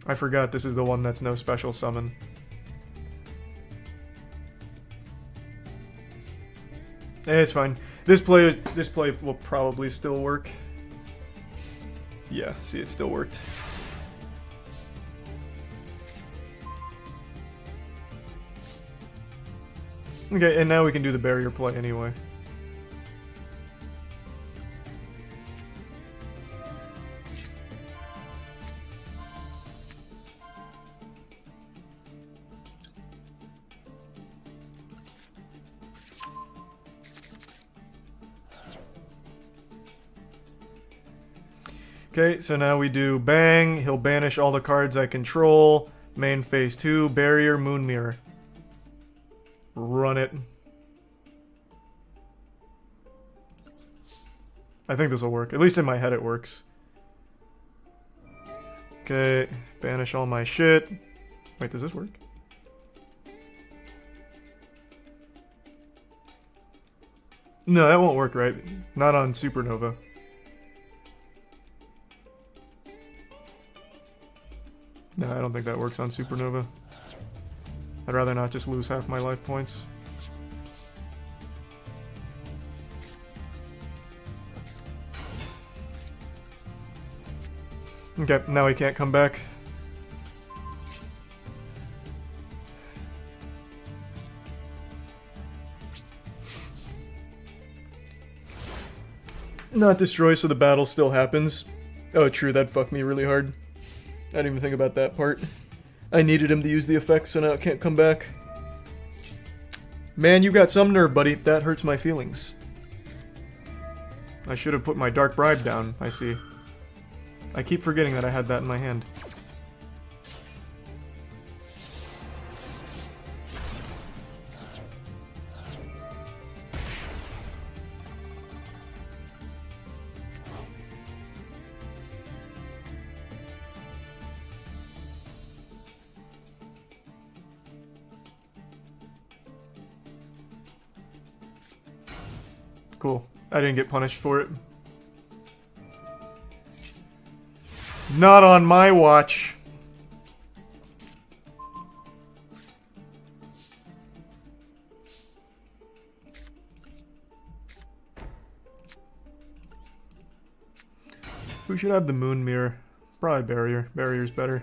I forgot this is the one that's no special summon. Eh, it's fine. This play will probably still work. Yeah, see, it still worked. Okay, and now we can do the barrier play anyway. Okay, so now we do bang, he'll banish all the cards I control, main phase 2, barrier, moon mirror. Run it. I think this will work. At least in my head it works. Okay, banish all my shit. Wait, does this work? No, that won't work, right? Not on Supernova. No, I don't think that works on Supernova. I'd rather not just lose half my life points. Okay, now he can't come back. Not destroy, so the battle still happens. Oh, true, that fucked me really hard. I didn't even think about that part. I needed him to use the effect, so now it can't come back. Man, you got some nerve, buddy. That hurts my feelings. I should have put my Dark Bribe down, I see. I keep forgetting that I had that in my hand. Cool. I didn't get punished for it. Not on my watch. Who should have the moon mirror? Probably barrier. Barrier's better.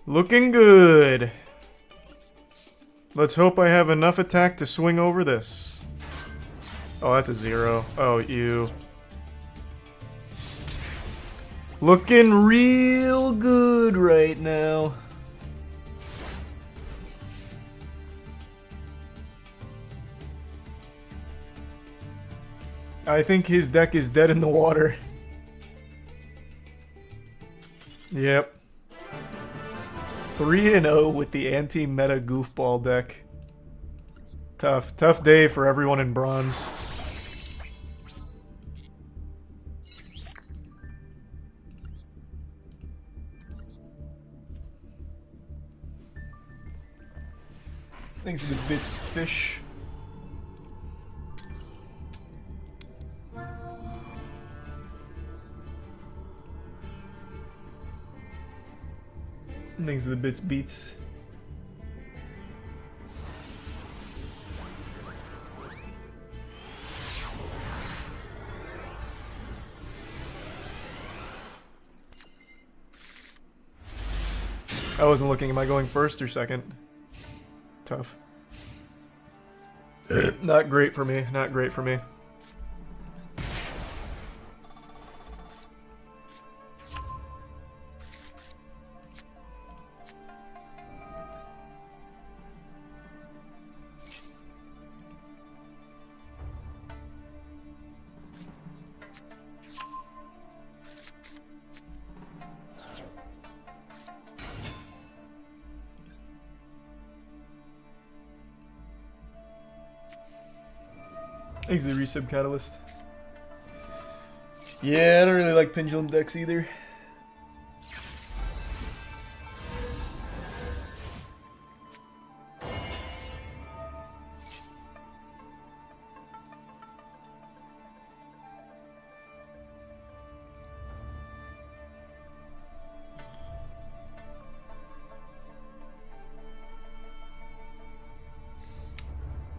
Looking good. Let's hope I have enough attack to swing over this. Oh, that's a 0. Oh, ew. Looking real good right now. I think his deck is dead in the water. Yep. 3-0 with the anti-meta goofball deck. Tough day for everyone in bronze. Thanks for the bits, fish. Thanks for the bits, beats. I wasn't looking. Am I going first or second? Tough. Not great for me. Not great for me. Thanks to the resub catalyst. Yeah, I don't really like pendulum decks either.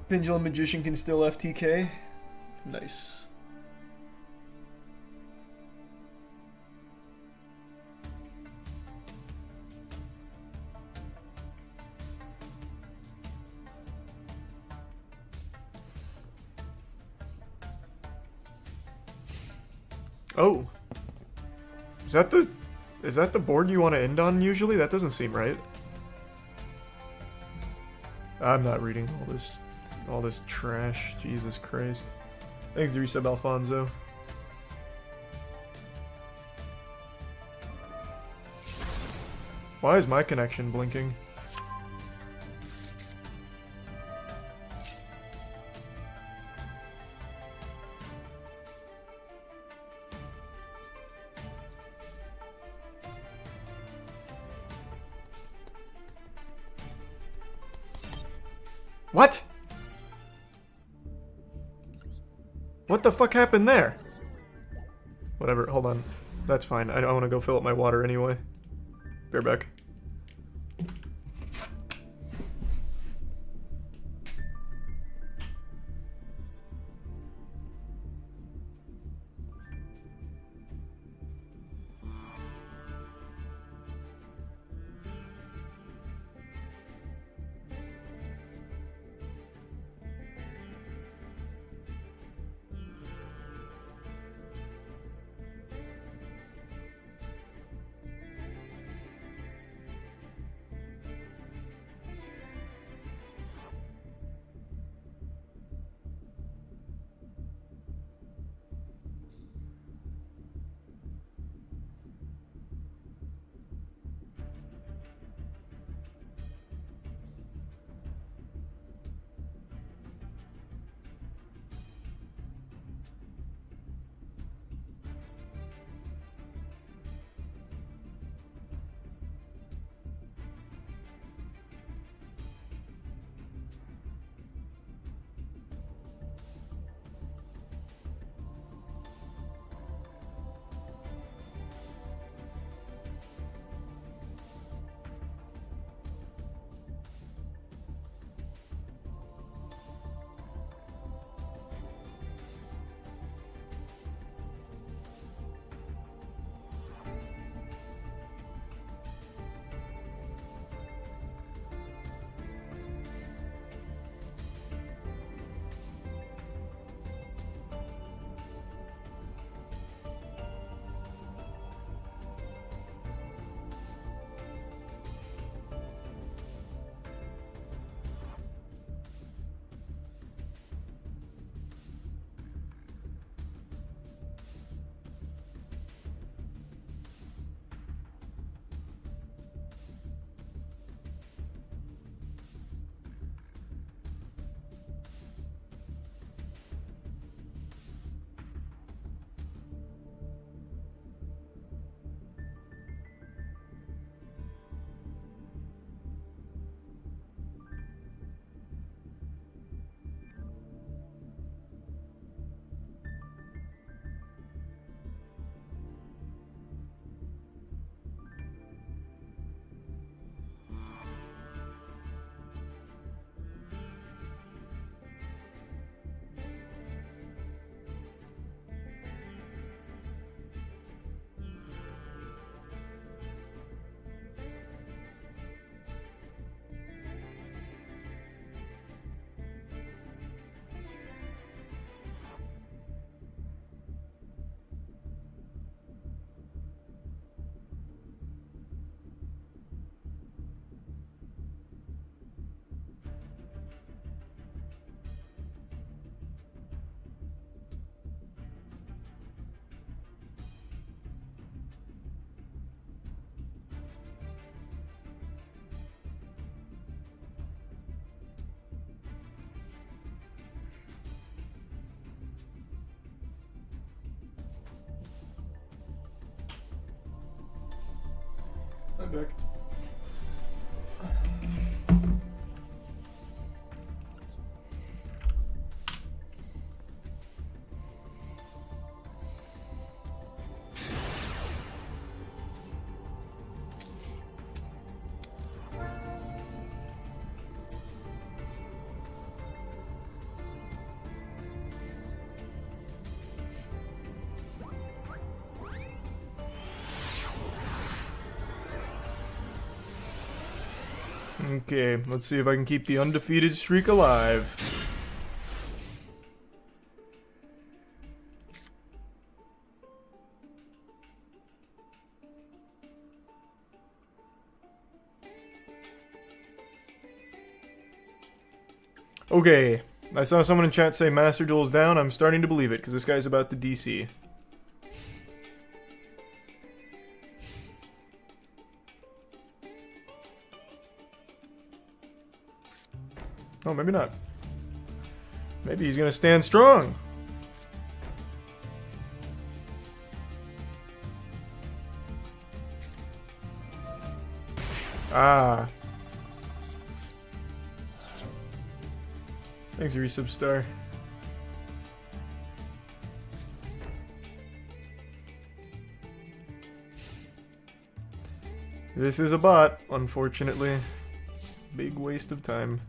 Pendulum Magician can still FTK. Nice. Oh. Is that the board you want to end on usually? That doesn't seem right. I'm not reading all this trash. Jesus Christ. Thanks to resub Alfonso. Why is my connection blinking? What? What the fuck happened there? Whatever, hold on. That's fine. I want to go fill up my water anyway. Be right back. right back. Okay, let's see if I can keep the undefeated streak alive. Okay, I saw someone in chat say Master Duel's down. I'm starting to believe it, because this guy's about to DC. Oh, maybe not. Maybe he's gonna stand strong. Ah. Thanks, Resubstar. This is a bot, unfortunately. Big waste of time.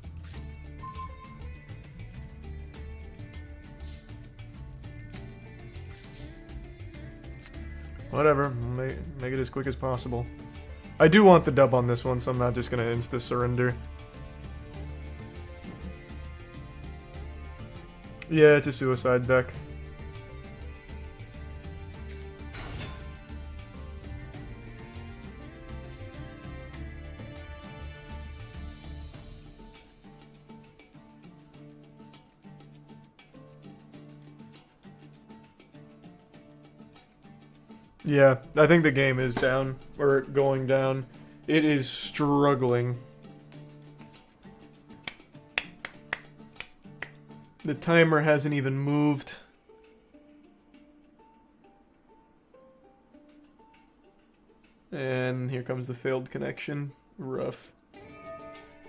Whatever, make it as quick as possible. I do want the dub on this one, so I'm not just gonna insta-surrender. Yeah, it's a suicide deck. Yeah, I think the game is down, or going down. It is struggling. The timer hasn't even moved. And here comes the failed connection. Rough.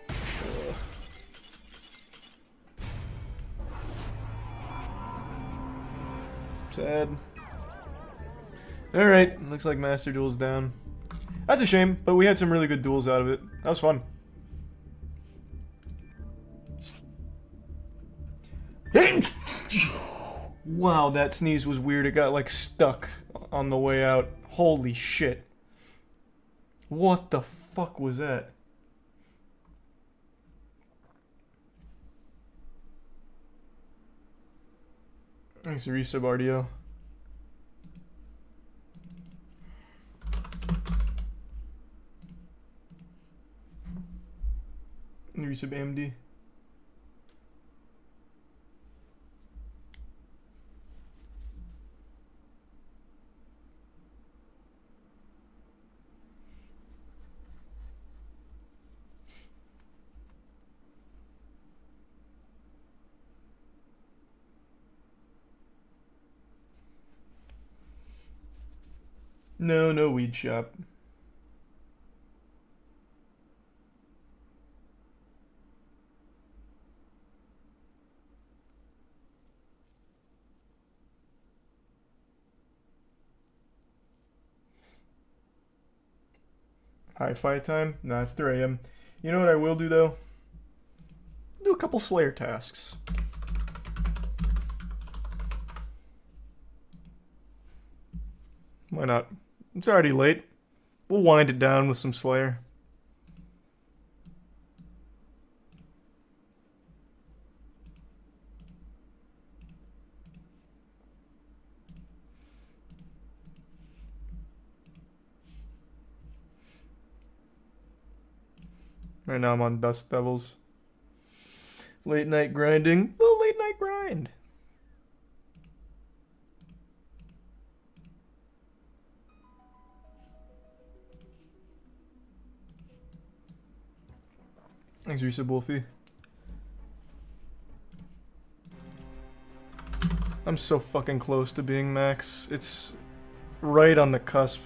Ugh. Sad. Alright, looks like Master Duel's down. That's a shame, but we had some really good duels out of it. That was fun. Wow, that sneeze was weird. It got like stuck on the way out. Holy shit. What the fuck was that? Thanks, resub RDO. Resub AMD. No, no weed shop. Hi-fi time? Nah, it's 3 AM. You know what I will do, though? Do a couple Slayer tasks. Why not? It's already late. We'll wind it down with some Slayer. Right now I'm on Dust Devils. Late night grinding. Little late night grind. Thanks, Resub Wolfie. I'm so fucking close to being max. It's right on the cusp.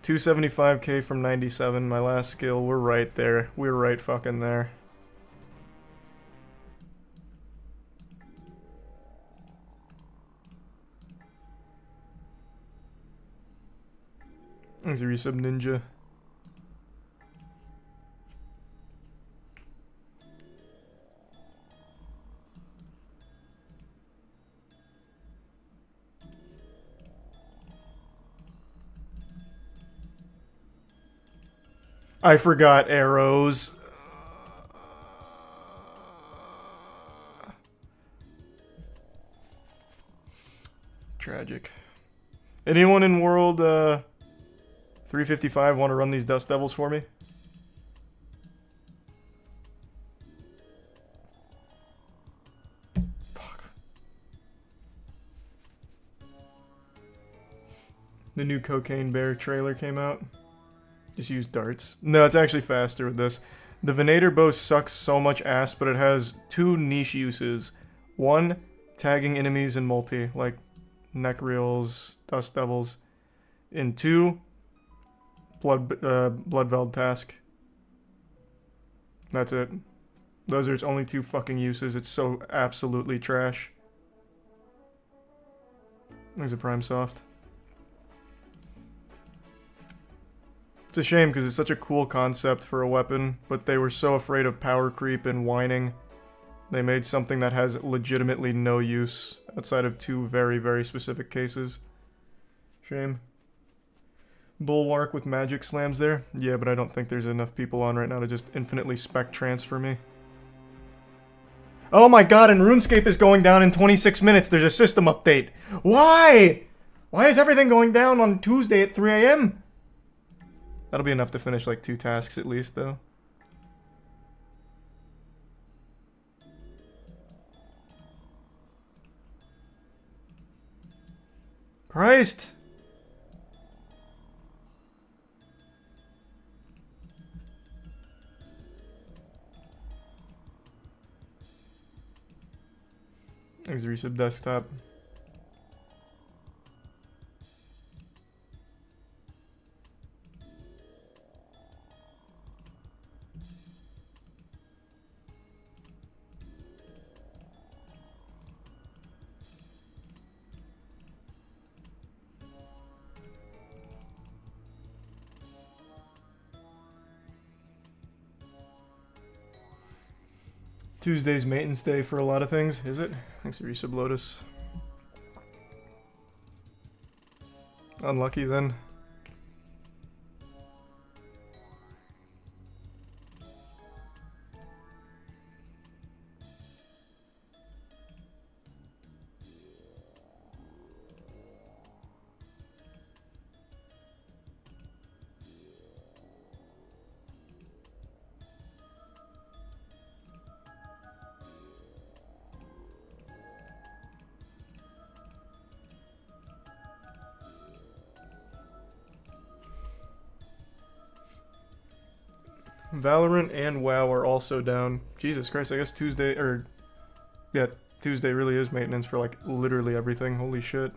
275k from 97, my last skill. We're right there. We're right fucking there. Thanks a resub, Ninja. I forgot arrows. Tragic. Anyone in World 355 want to run these Dust Devils for me? Fuck. The new Cocaine Bear trailer came out. Just use darts. No, it's actually faster with this. The Venator bow sucks so much ass, but it has two niche uses. One, tagging enemies in multi, like Neckreals, Dust Devils. And two, Bloodveld task. That's it. Those are its only two fucking uses. It's so absolutely trash. There's a Prime Soft. It's a shame because it's such a cool concept for a weapon, but they were so afraid of power creep and whining. They made something that has legitimately no use outside of two very, very specific cases. Shame. Bulwark with magic slams there? Yeah, but I don't think there's enough people on right now to just infinitely spec transfer me. Oh my god, and RuneScape is going down in 26 minutes. There's a system update. Why? Why is everything going down on Tuesday at 3 a.m.? That'll be enough to finish like 2 tasks at least, though. Christ! There's resub desktop. Tuesday's maintenance day for a lot of things, is it? Thanks for resub, Lotus. Unlucky then. Valorant and WoW are also down. Jesus Christ, I guess Tuesday, or... yeah, Tuesday really is maintenance for, like, literally everything. Holy shit.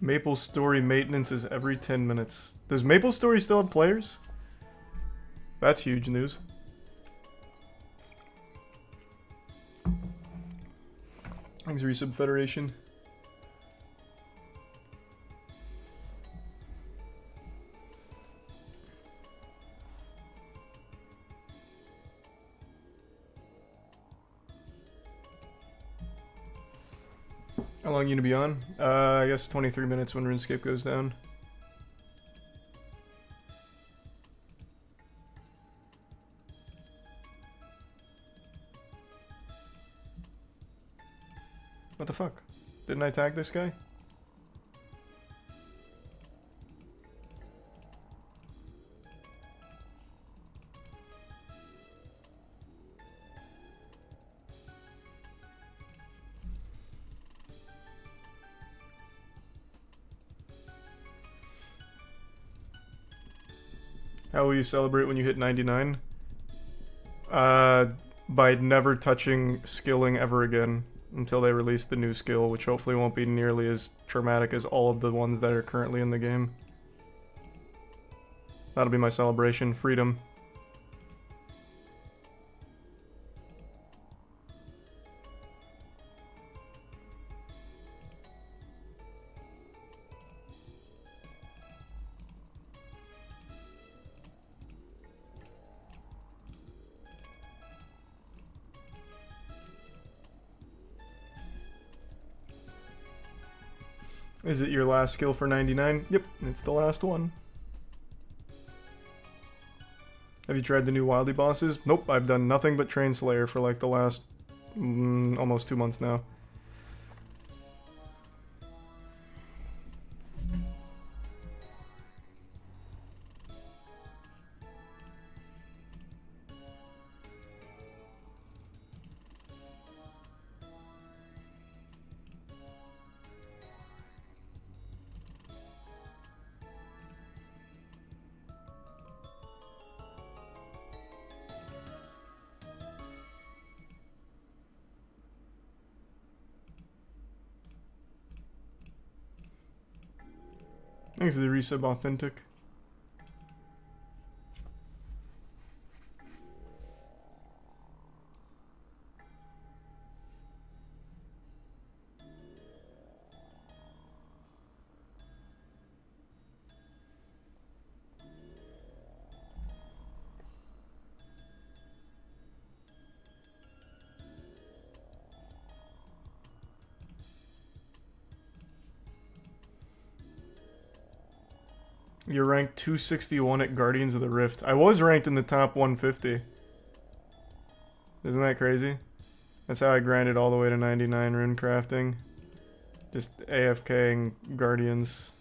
Maple Story maintenance is every 10 minutes. Does Maple Story still have players? That's huge news. Thanks, Resub Federation. How long you gonna be on? I guess 23 minutes when RuneScape goes down. What the fuck? Didn't I tag this guy? How will you celebrate when you hit 99? By never touching skilling ever again until they release the new skill, which hopefully won't be nearly as traumatic as all of the ones that are currently in the game. That'll be my celebration. Freedom. Is it your last skill for 99? Yep, it's the last one. Have you tried the new Wildy bosses? Nope, I've done nothing but train Slayer for like the last almost 2 months now. Thanks to the resub authentic. You're ranked 261 at Guardians of the Rift. I was ranked in the top 150. Isn't that crazy? That's how I grinded all the way to 99 rune crafting. Just AFKing Guardians.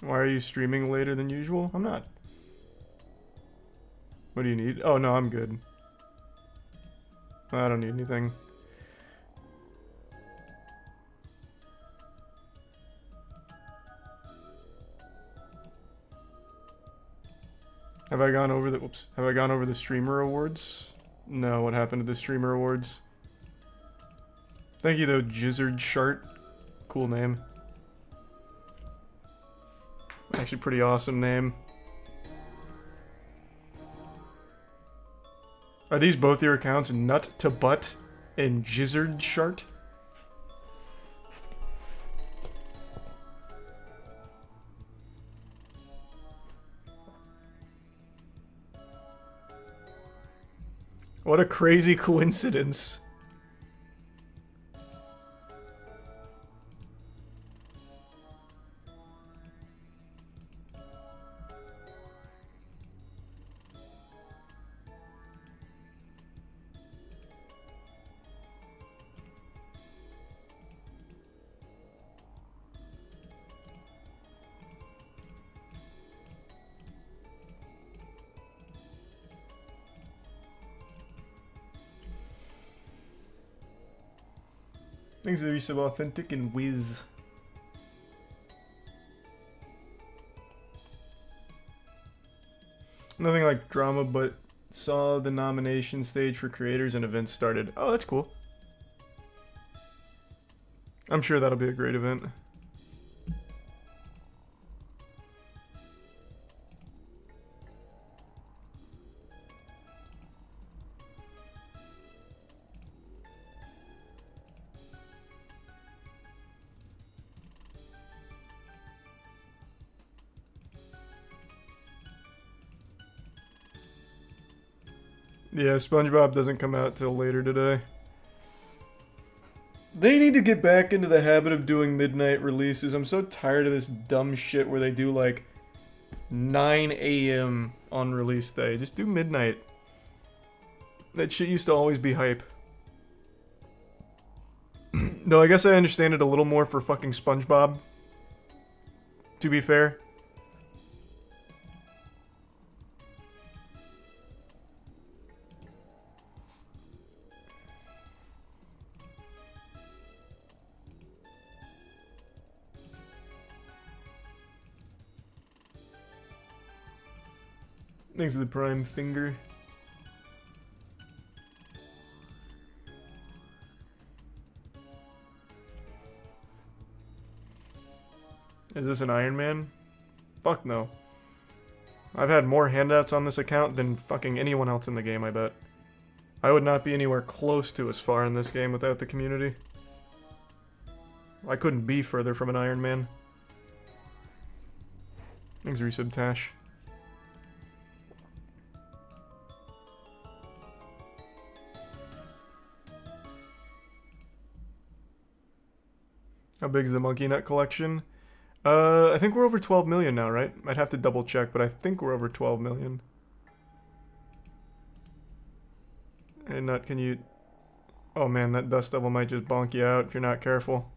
Why are you streaming later than usual? I'm not. What do you need? Oh, no, I'm good. I don't need anything. Have I gone over the... Whoops. Have I gone over the streamer awards? No, what happened to the streamer awards? Thank you, though, Gizzard Shart. Cool name. Actually, pretty awesome name. Are these both your accounts? Nut to Butt and Gizzard Shart? What a crazy coincidence. Things that are so authentic and whiz. Nothing like drama, but saw the nomination stage for creators and events started. Oh, that's cool. I'm sure that'll be a great event. Yeah, SpongeBob doesn't come out till later today. They need to get back into the habit of doing midnight releases. I'm so tired of this dumb shit where they do like 9 a.m. on release day. Just do midnight. That shit used to always be hype. Though I guess I understand it a little more for fucking SpongeBob. To be fair. Thanks for the prime finger. Is this an Iron Man? Fuck no. I've had more handouts on this account than fucking anyone else in the game, I bet. I would not be anywhere close to as far in this game without the community. I couldn't be further from an Iron Man. Thanks, Resub Tash. How big is the Monkey Nut collection? I think we're over 12 million now, right? I'd have to double check, but I think we're over 12 million. Hey, Nut, can you... Oh man, that Dust Devil might just bonk you out if you're not careful.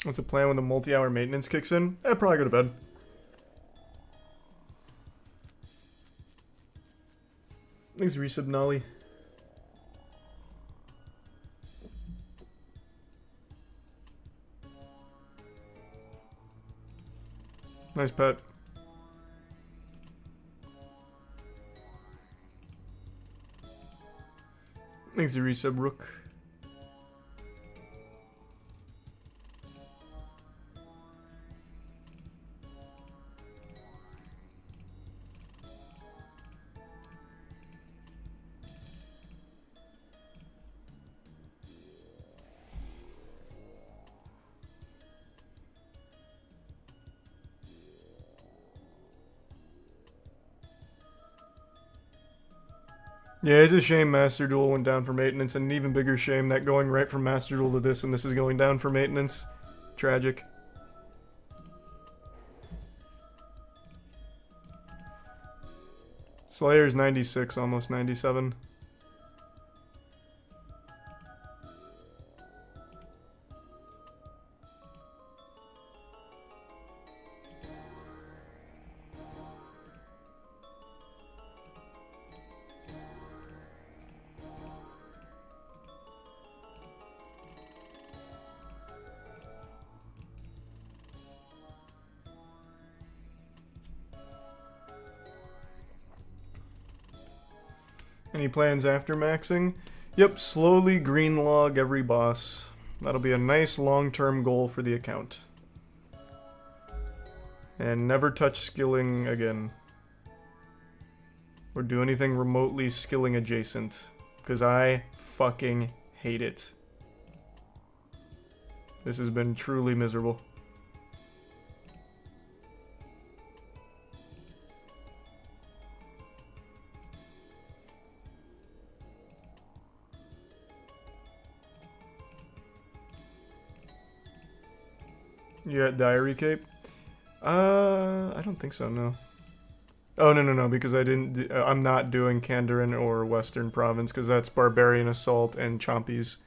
What's the plan when the multi-hour maintenance kicks in? Probably go to bed. Thanks, Resub Nolly. Nice pet. Thanks, Resub Rook. Yeah, it's a shame Master Duel went down for maintenance, and an even bigger shame that going right from Master Duel to this, and this is going down for maintenance. Tragic. Slayer's 96, almost 97. Any plans after maxing? Yep, slowly green log every boss. That'll be a nice long-term goal for the account. And never touch skilling again. Or do anything remotely skilling adjacent. Because I fucking hate it. This has been truly miserable. You at Diary Cape? I don't think so, no. Oh, no, because I didn't... I'm not doing Kandarin or Western Province, because that's Barbarian Assault and Chompies.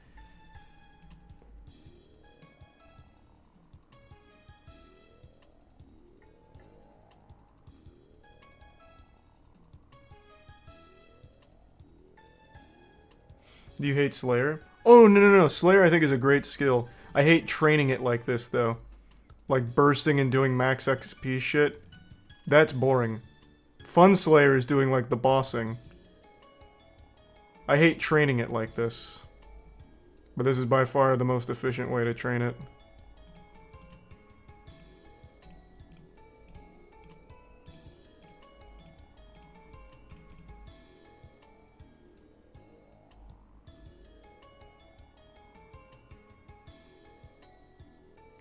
Do you hate Slayer? Oh, no. Slayer I think is a great skill. I hate training it like this, though. Like bursting and doing max XP shit. That's boring. Fun Slayer is doing like the bossing. I hate training it like this. But this is by far the most efficient way to train it.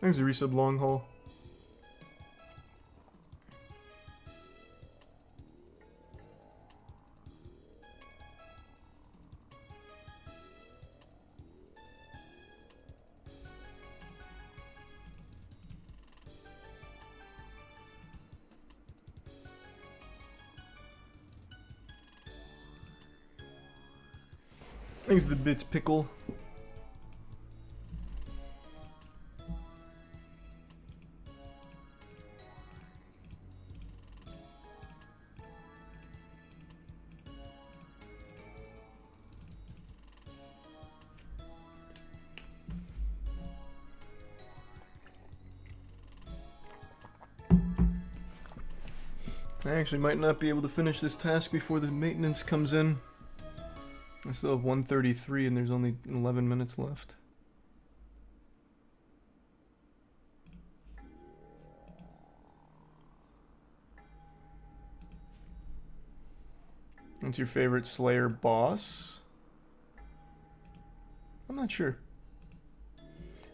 Thanks to resub long haul. Thanks to the bits pickle. I actually might not be able to finish this task before the maintenance comes in. I still have 133 and there's only 11 minutes left. What's your favorite Slayer boss? I'm not sure.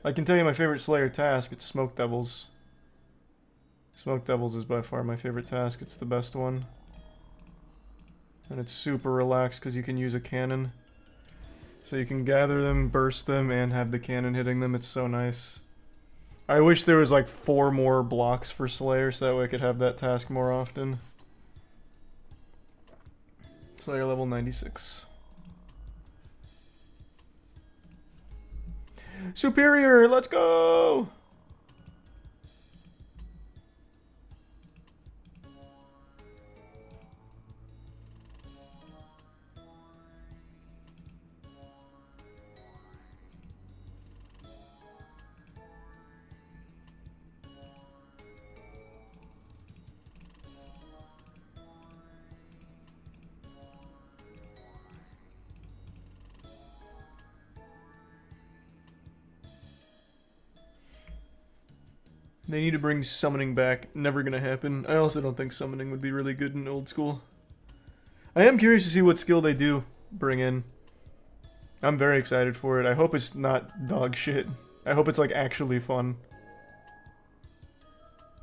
I can tell you my favorite Slayer task, it's Smoke Devils. Smoke Devils is by far my favorite task, it's the best one. And it's super relaxed because you can use a cannon. So you can gather them, burst them, and have the cannon hitting them, it's so nice. I wish there was like 4 more blocks for Slayer so that way I could have that task more often. Slayer level 96. Superior, let's go! They need to bring summoning back. Never gonna happen. I also don't think summoning would be really good in old school. I am curious to see what skill they do bring in. I'm very excited for it. I hope it's not dog shit. I hope it's like actually fun.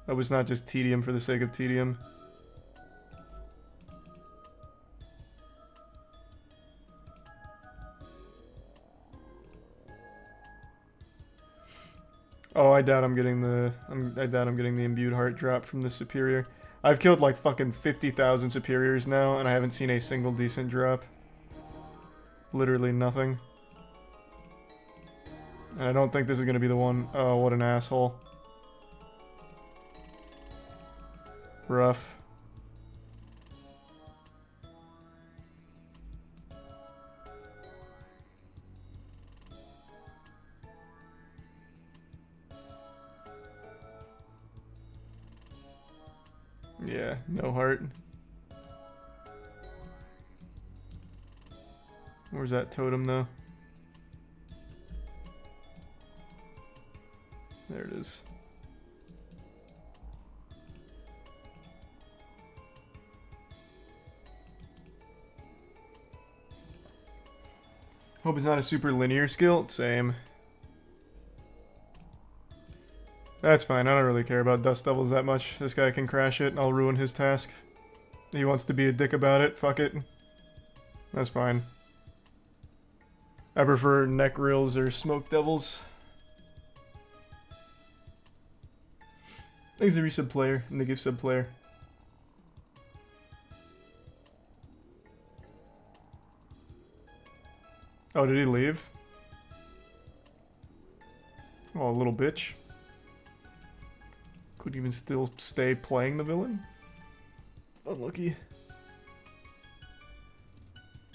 I was not just tedium for the sake of tedium. Oh, I doubt I'm getting the imbued heart drop from the superior. I've killed like fucking 50,000 superiors now, and I haven't seen a single decent drop. Literally nothing. And I don't think this is gonna be the one. Oh, what an asshole. Rough. Yeah, no heart. Where's that totem though? There it is. Hope it's not a super linear skill. Same. That's fine, I don't really care about Dust Devils that much. This guy can crash it, I'll ruin his task. He wants to be a dick about it, fuck it. That's fine. I prefer Neck Reels or Smoke Devils. Thanks to resub player and the gift sub player. Oh, did he leave? Oh, little bitch. Could even still stay playing the villain? Unlucky.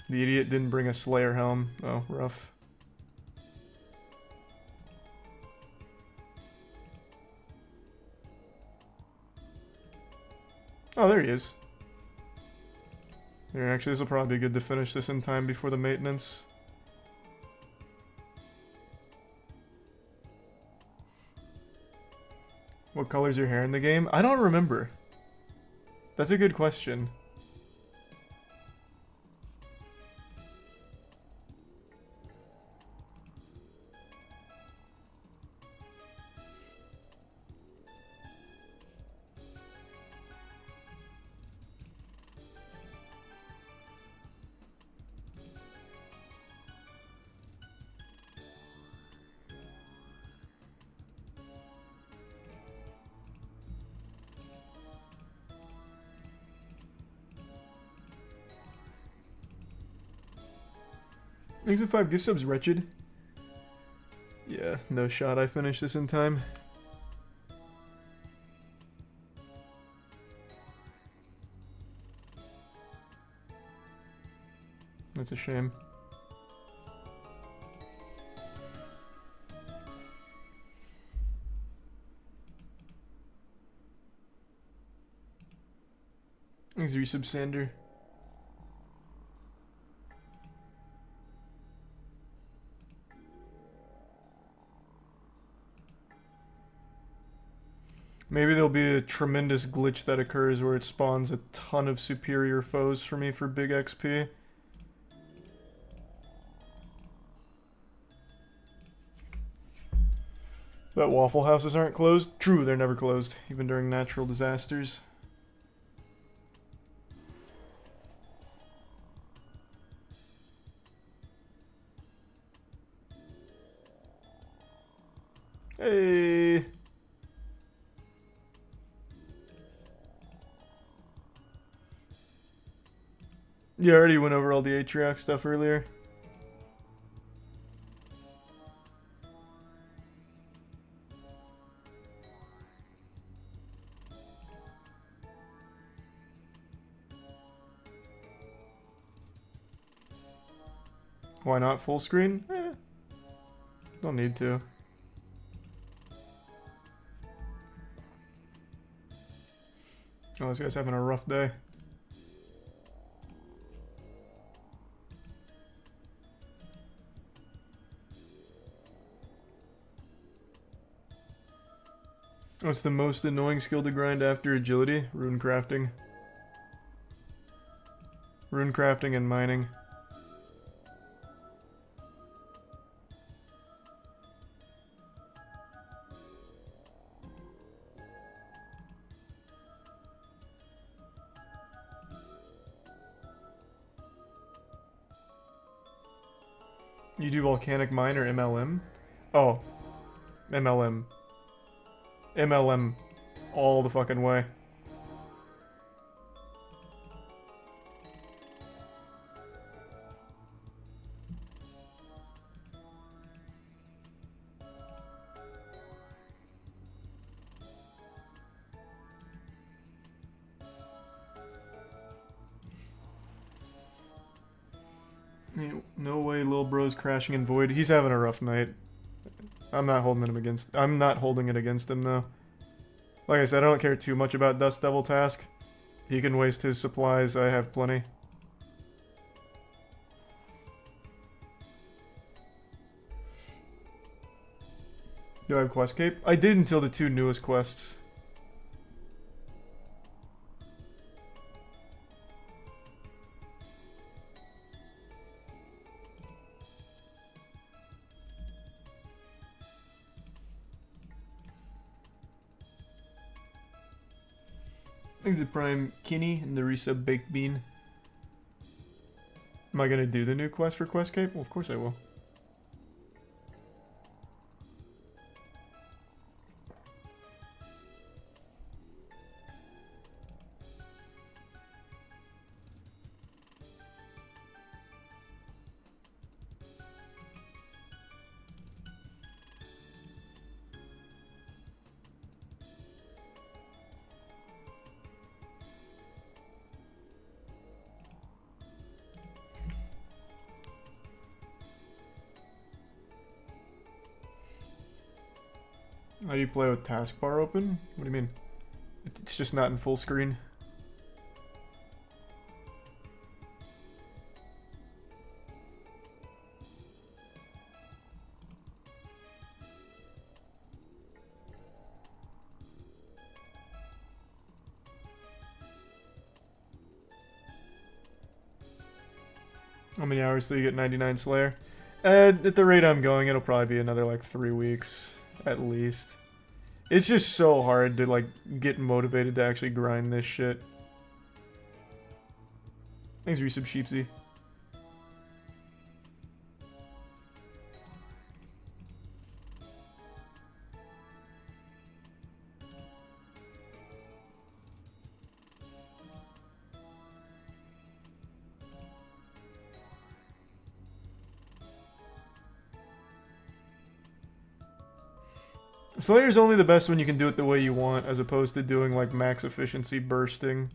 The idiot didn't bring a Slayer helm. Oh, rough. Oh, there he is. Here, actually, this will probably be good to finish this in time before the maintenance. What color's your hair in the game? I don't remember. That's a good question. Thanks for 5 gift subs, Wretched. Yeah, no shot I finish this in time. That's a shame. Thanks, resub Sander. Maybe there'll be a tremendous glitch that occurs where it spawns a ton of superior foes for me for big XP. That Waffle Houses aren't closed? True, they're never closed, even during natural disasters. Hey! Yeah, I already went over all the Atriox stuff earlier. Why not full screen? Don't need to. Oh, this guy's having a rough day. What's the most annoying skill to grind after agility? Rune crafting. Rune crafting and mining. You do volcanic mine or MLM? Oh. MLM. MLM. All the fucking way. No way, little bro's crashing in void. He's having a rough night. I'm not holding it against him though. Like I said, I don't care too much about Dust Devil Task. He can waste his supplies, I have plenty. Do I have quest cape? I did until the 2 newest quests. Thanks to Prime Kinney and the resub Baked Bean. Am I gonna do the new quest for Quest Cape? Well, of course I will. How do you play with taskbar open? What do you mean? It's just not in full screen. How many hours till you get 99 Slayer? At the rate I'm going, it'll probably be another like 3 weeks. At least. It's just so hard to like get motivated to actually grind this shit. Thanks, resub Sheepsy. Slayer's only the best when you can do it the way you want, as opposed to doing like max efficiency bursting.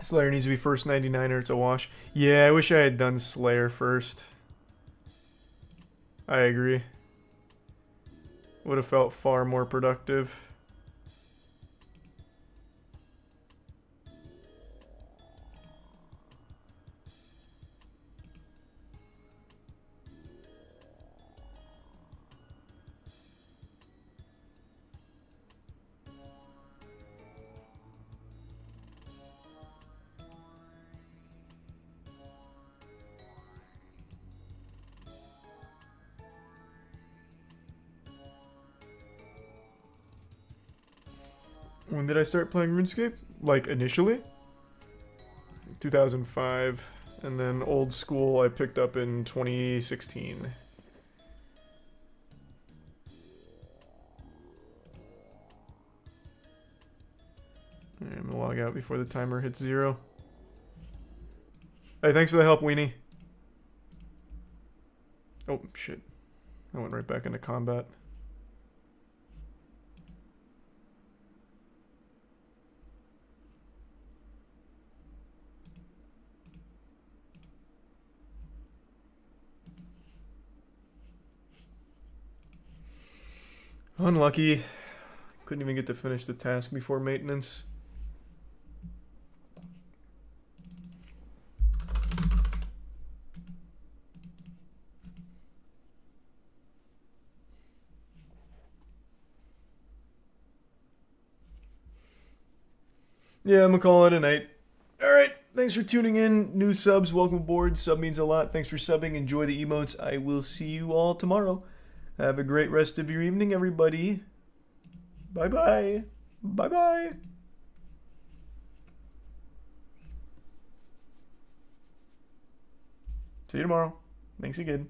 Slayer needs to be first 99 or it's a wash. Yeah, I wish I had done Slayer first. I agree. Would have felt far more productive. When did I start playing RuneScape? Like, initially? 2005. And then Old School I picked up in 2016. Alright, I'm gonna log out before the timer hits 0. Hey, thanks for the help, Weenie. Oh, shit. I went right back into combat. Unlucky. Couldn't even get to finish the task before maintenance. Yeah, I'm gonna call it a night. Alright, thanks for tuning in. New subs, welcome aboard. Sub means a lot. Thanks for subbing. Enjoy the emotes. I will see you all tomorrow. Have a great rest of your evening, everybody. Bye-bye. Bye-bye. See you tomorrow. Thanks again.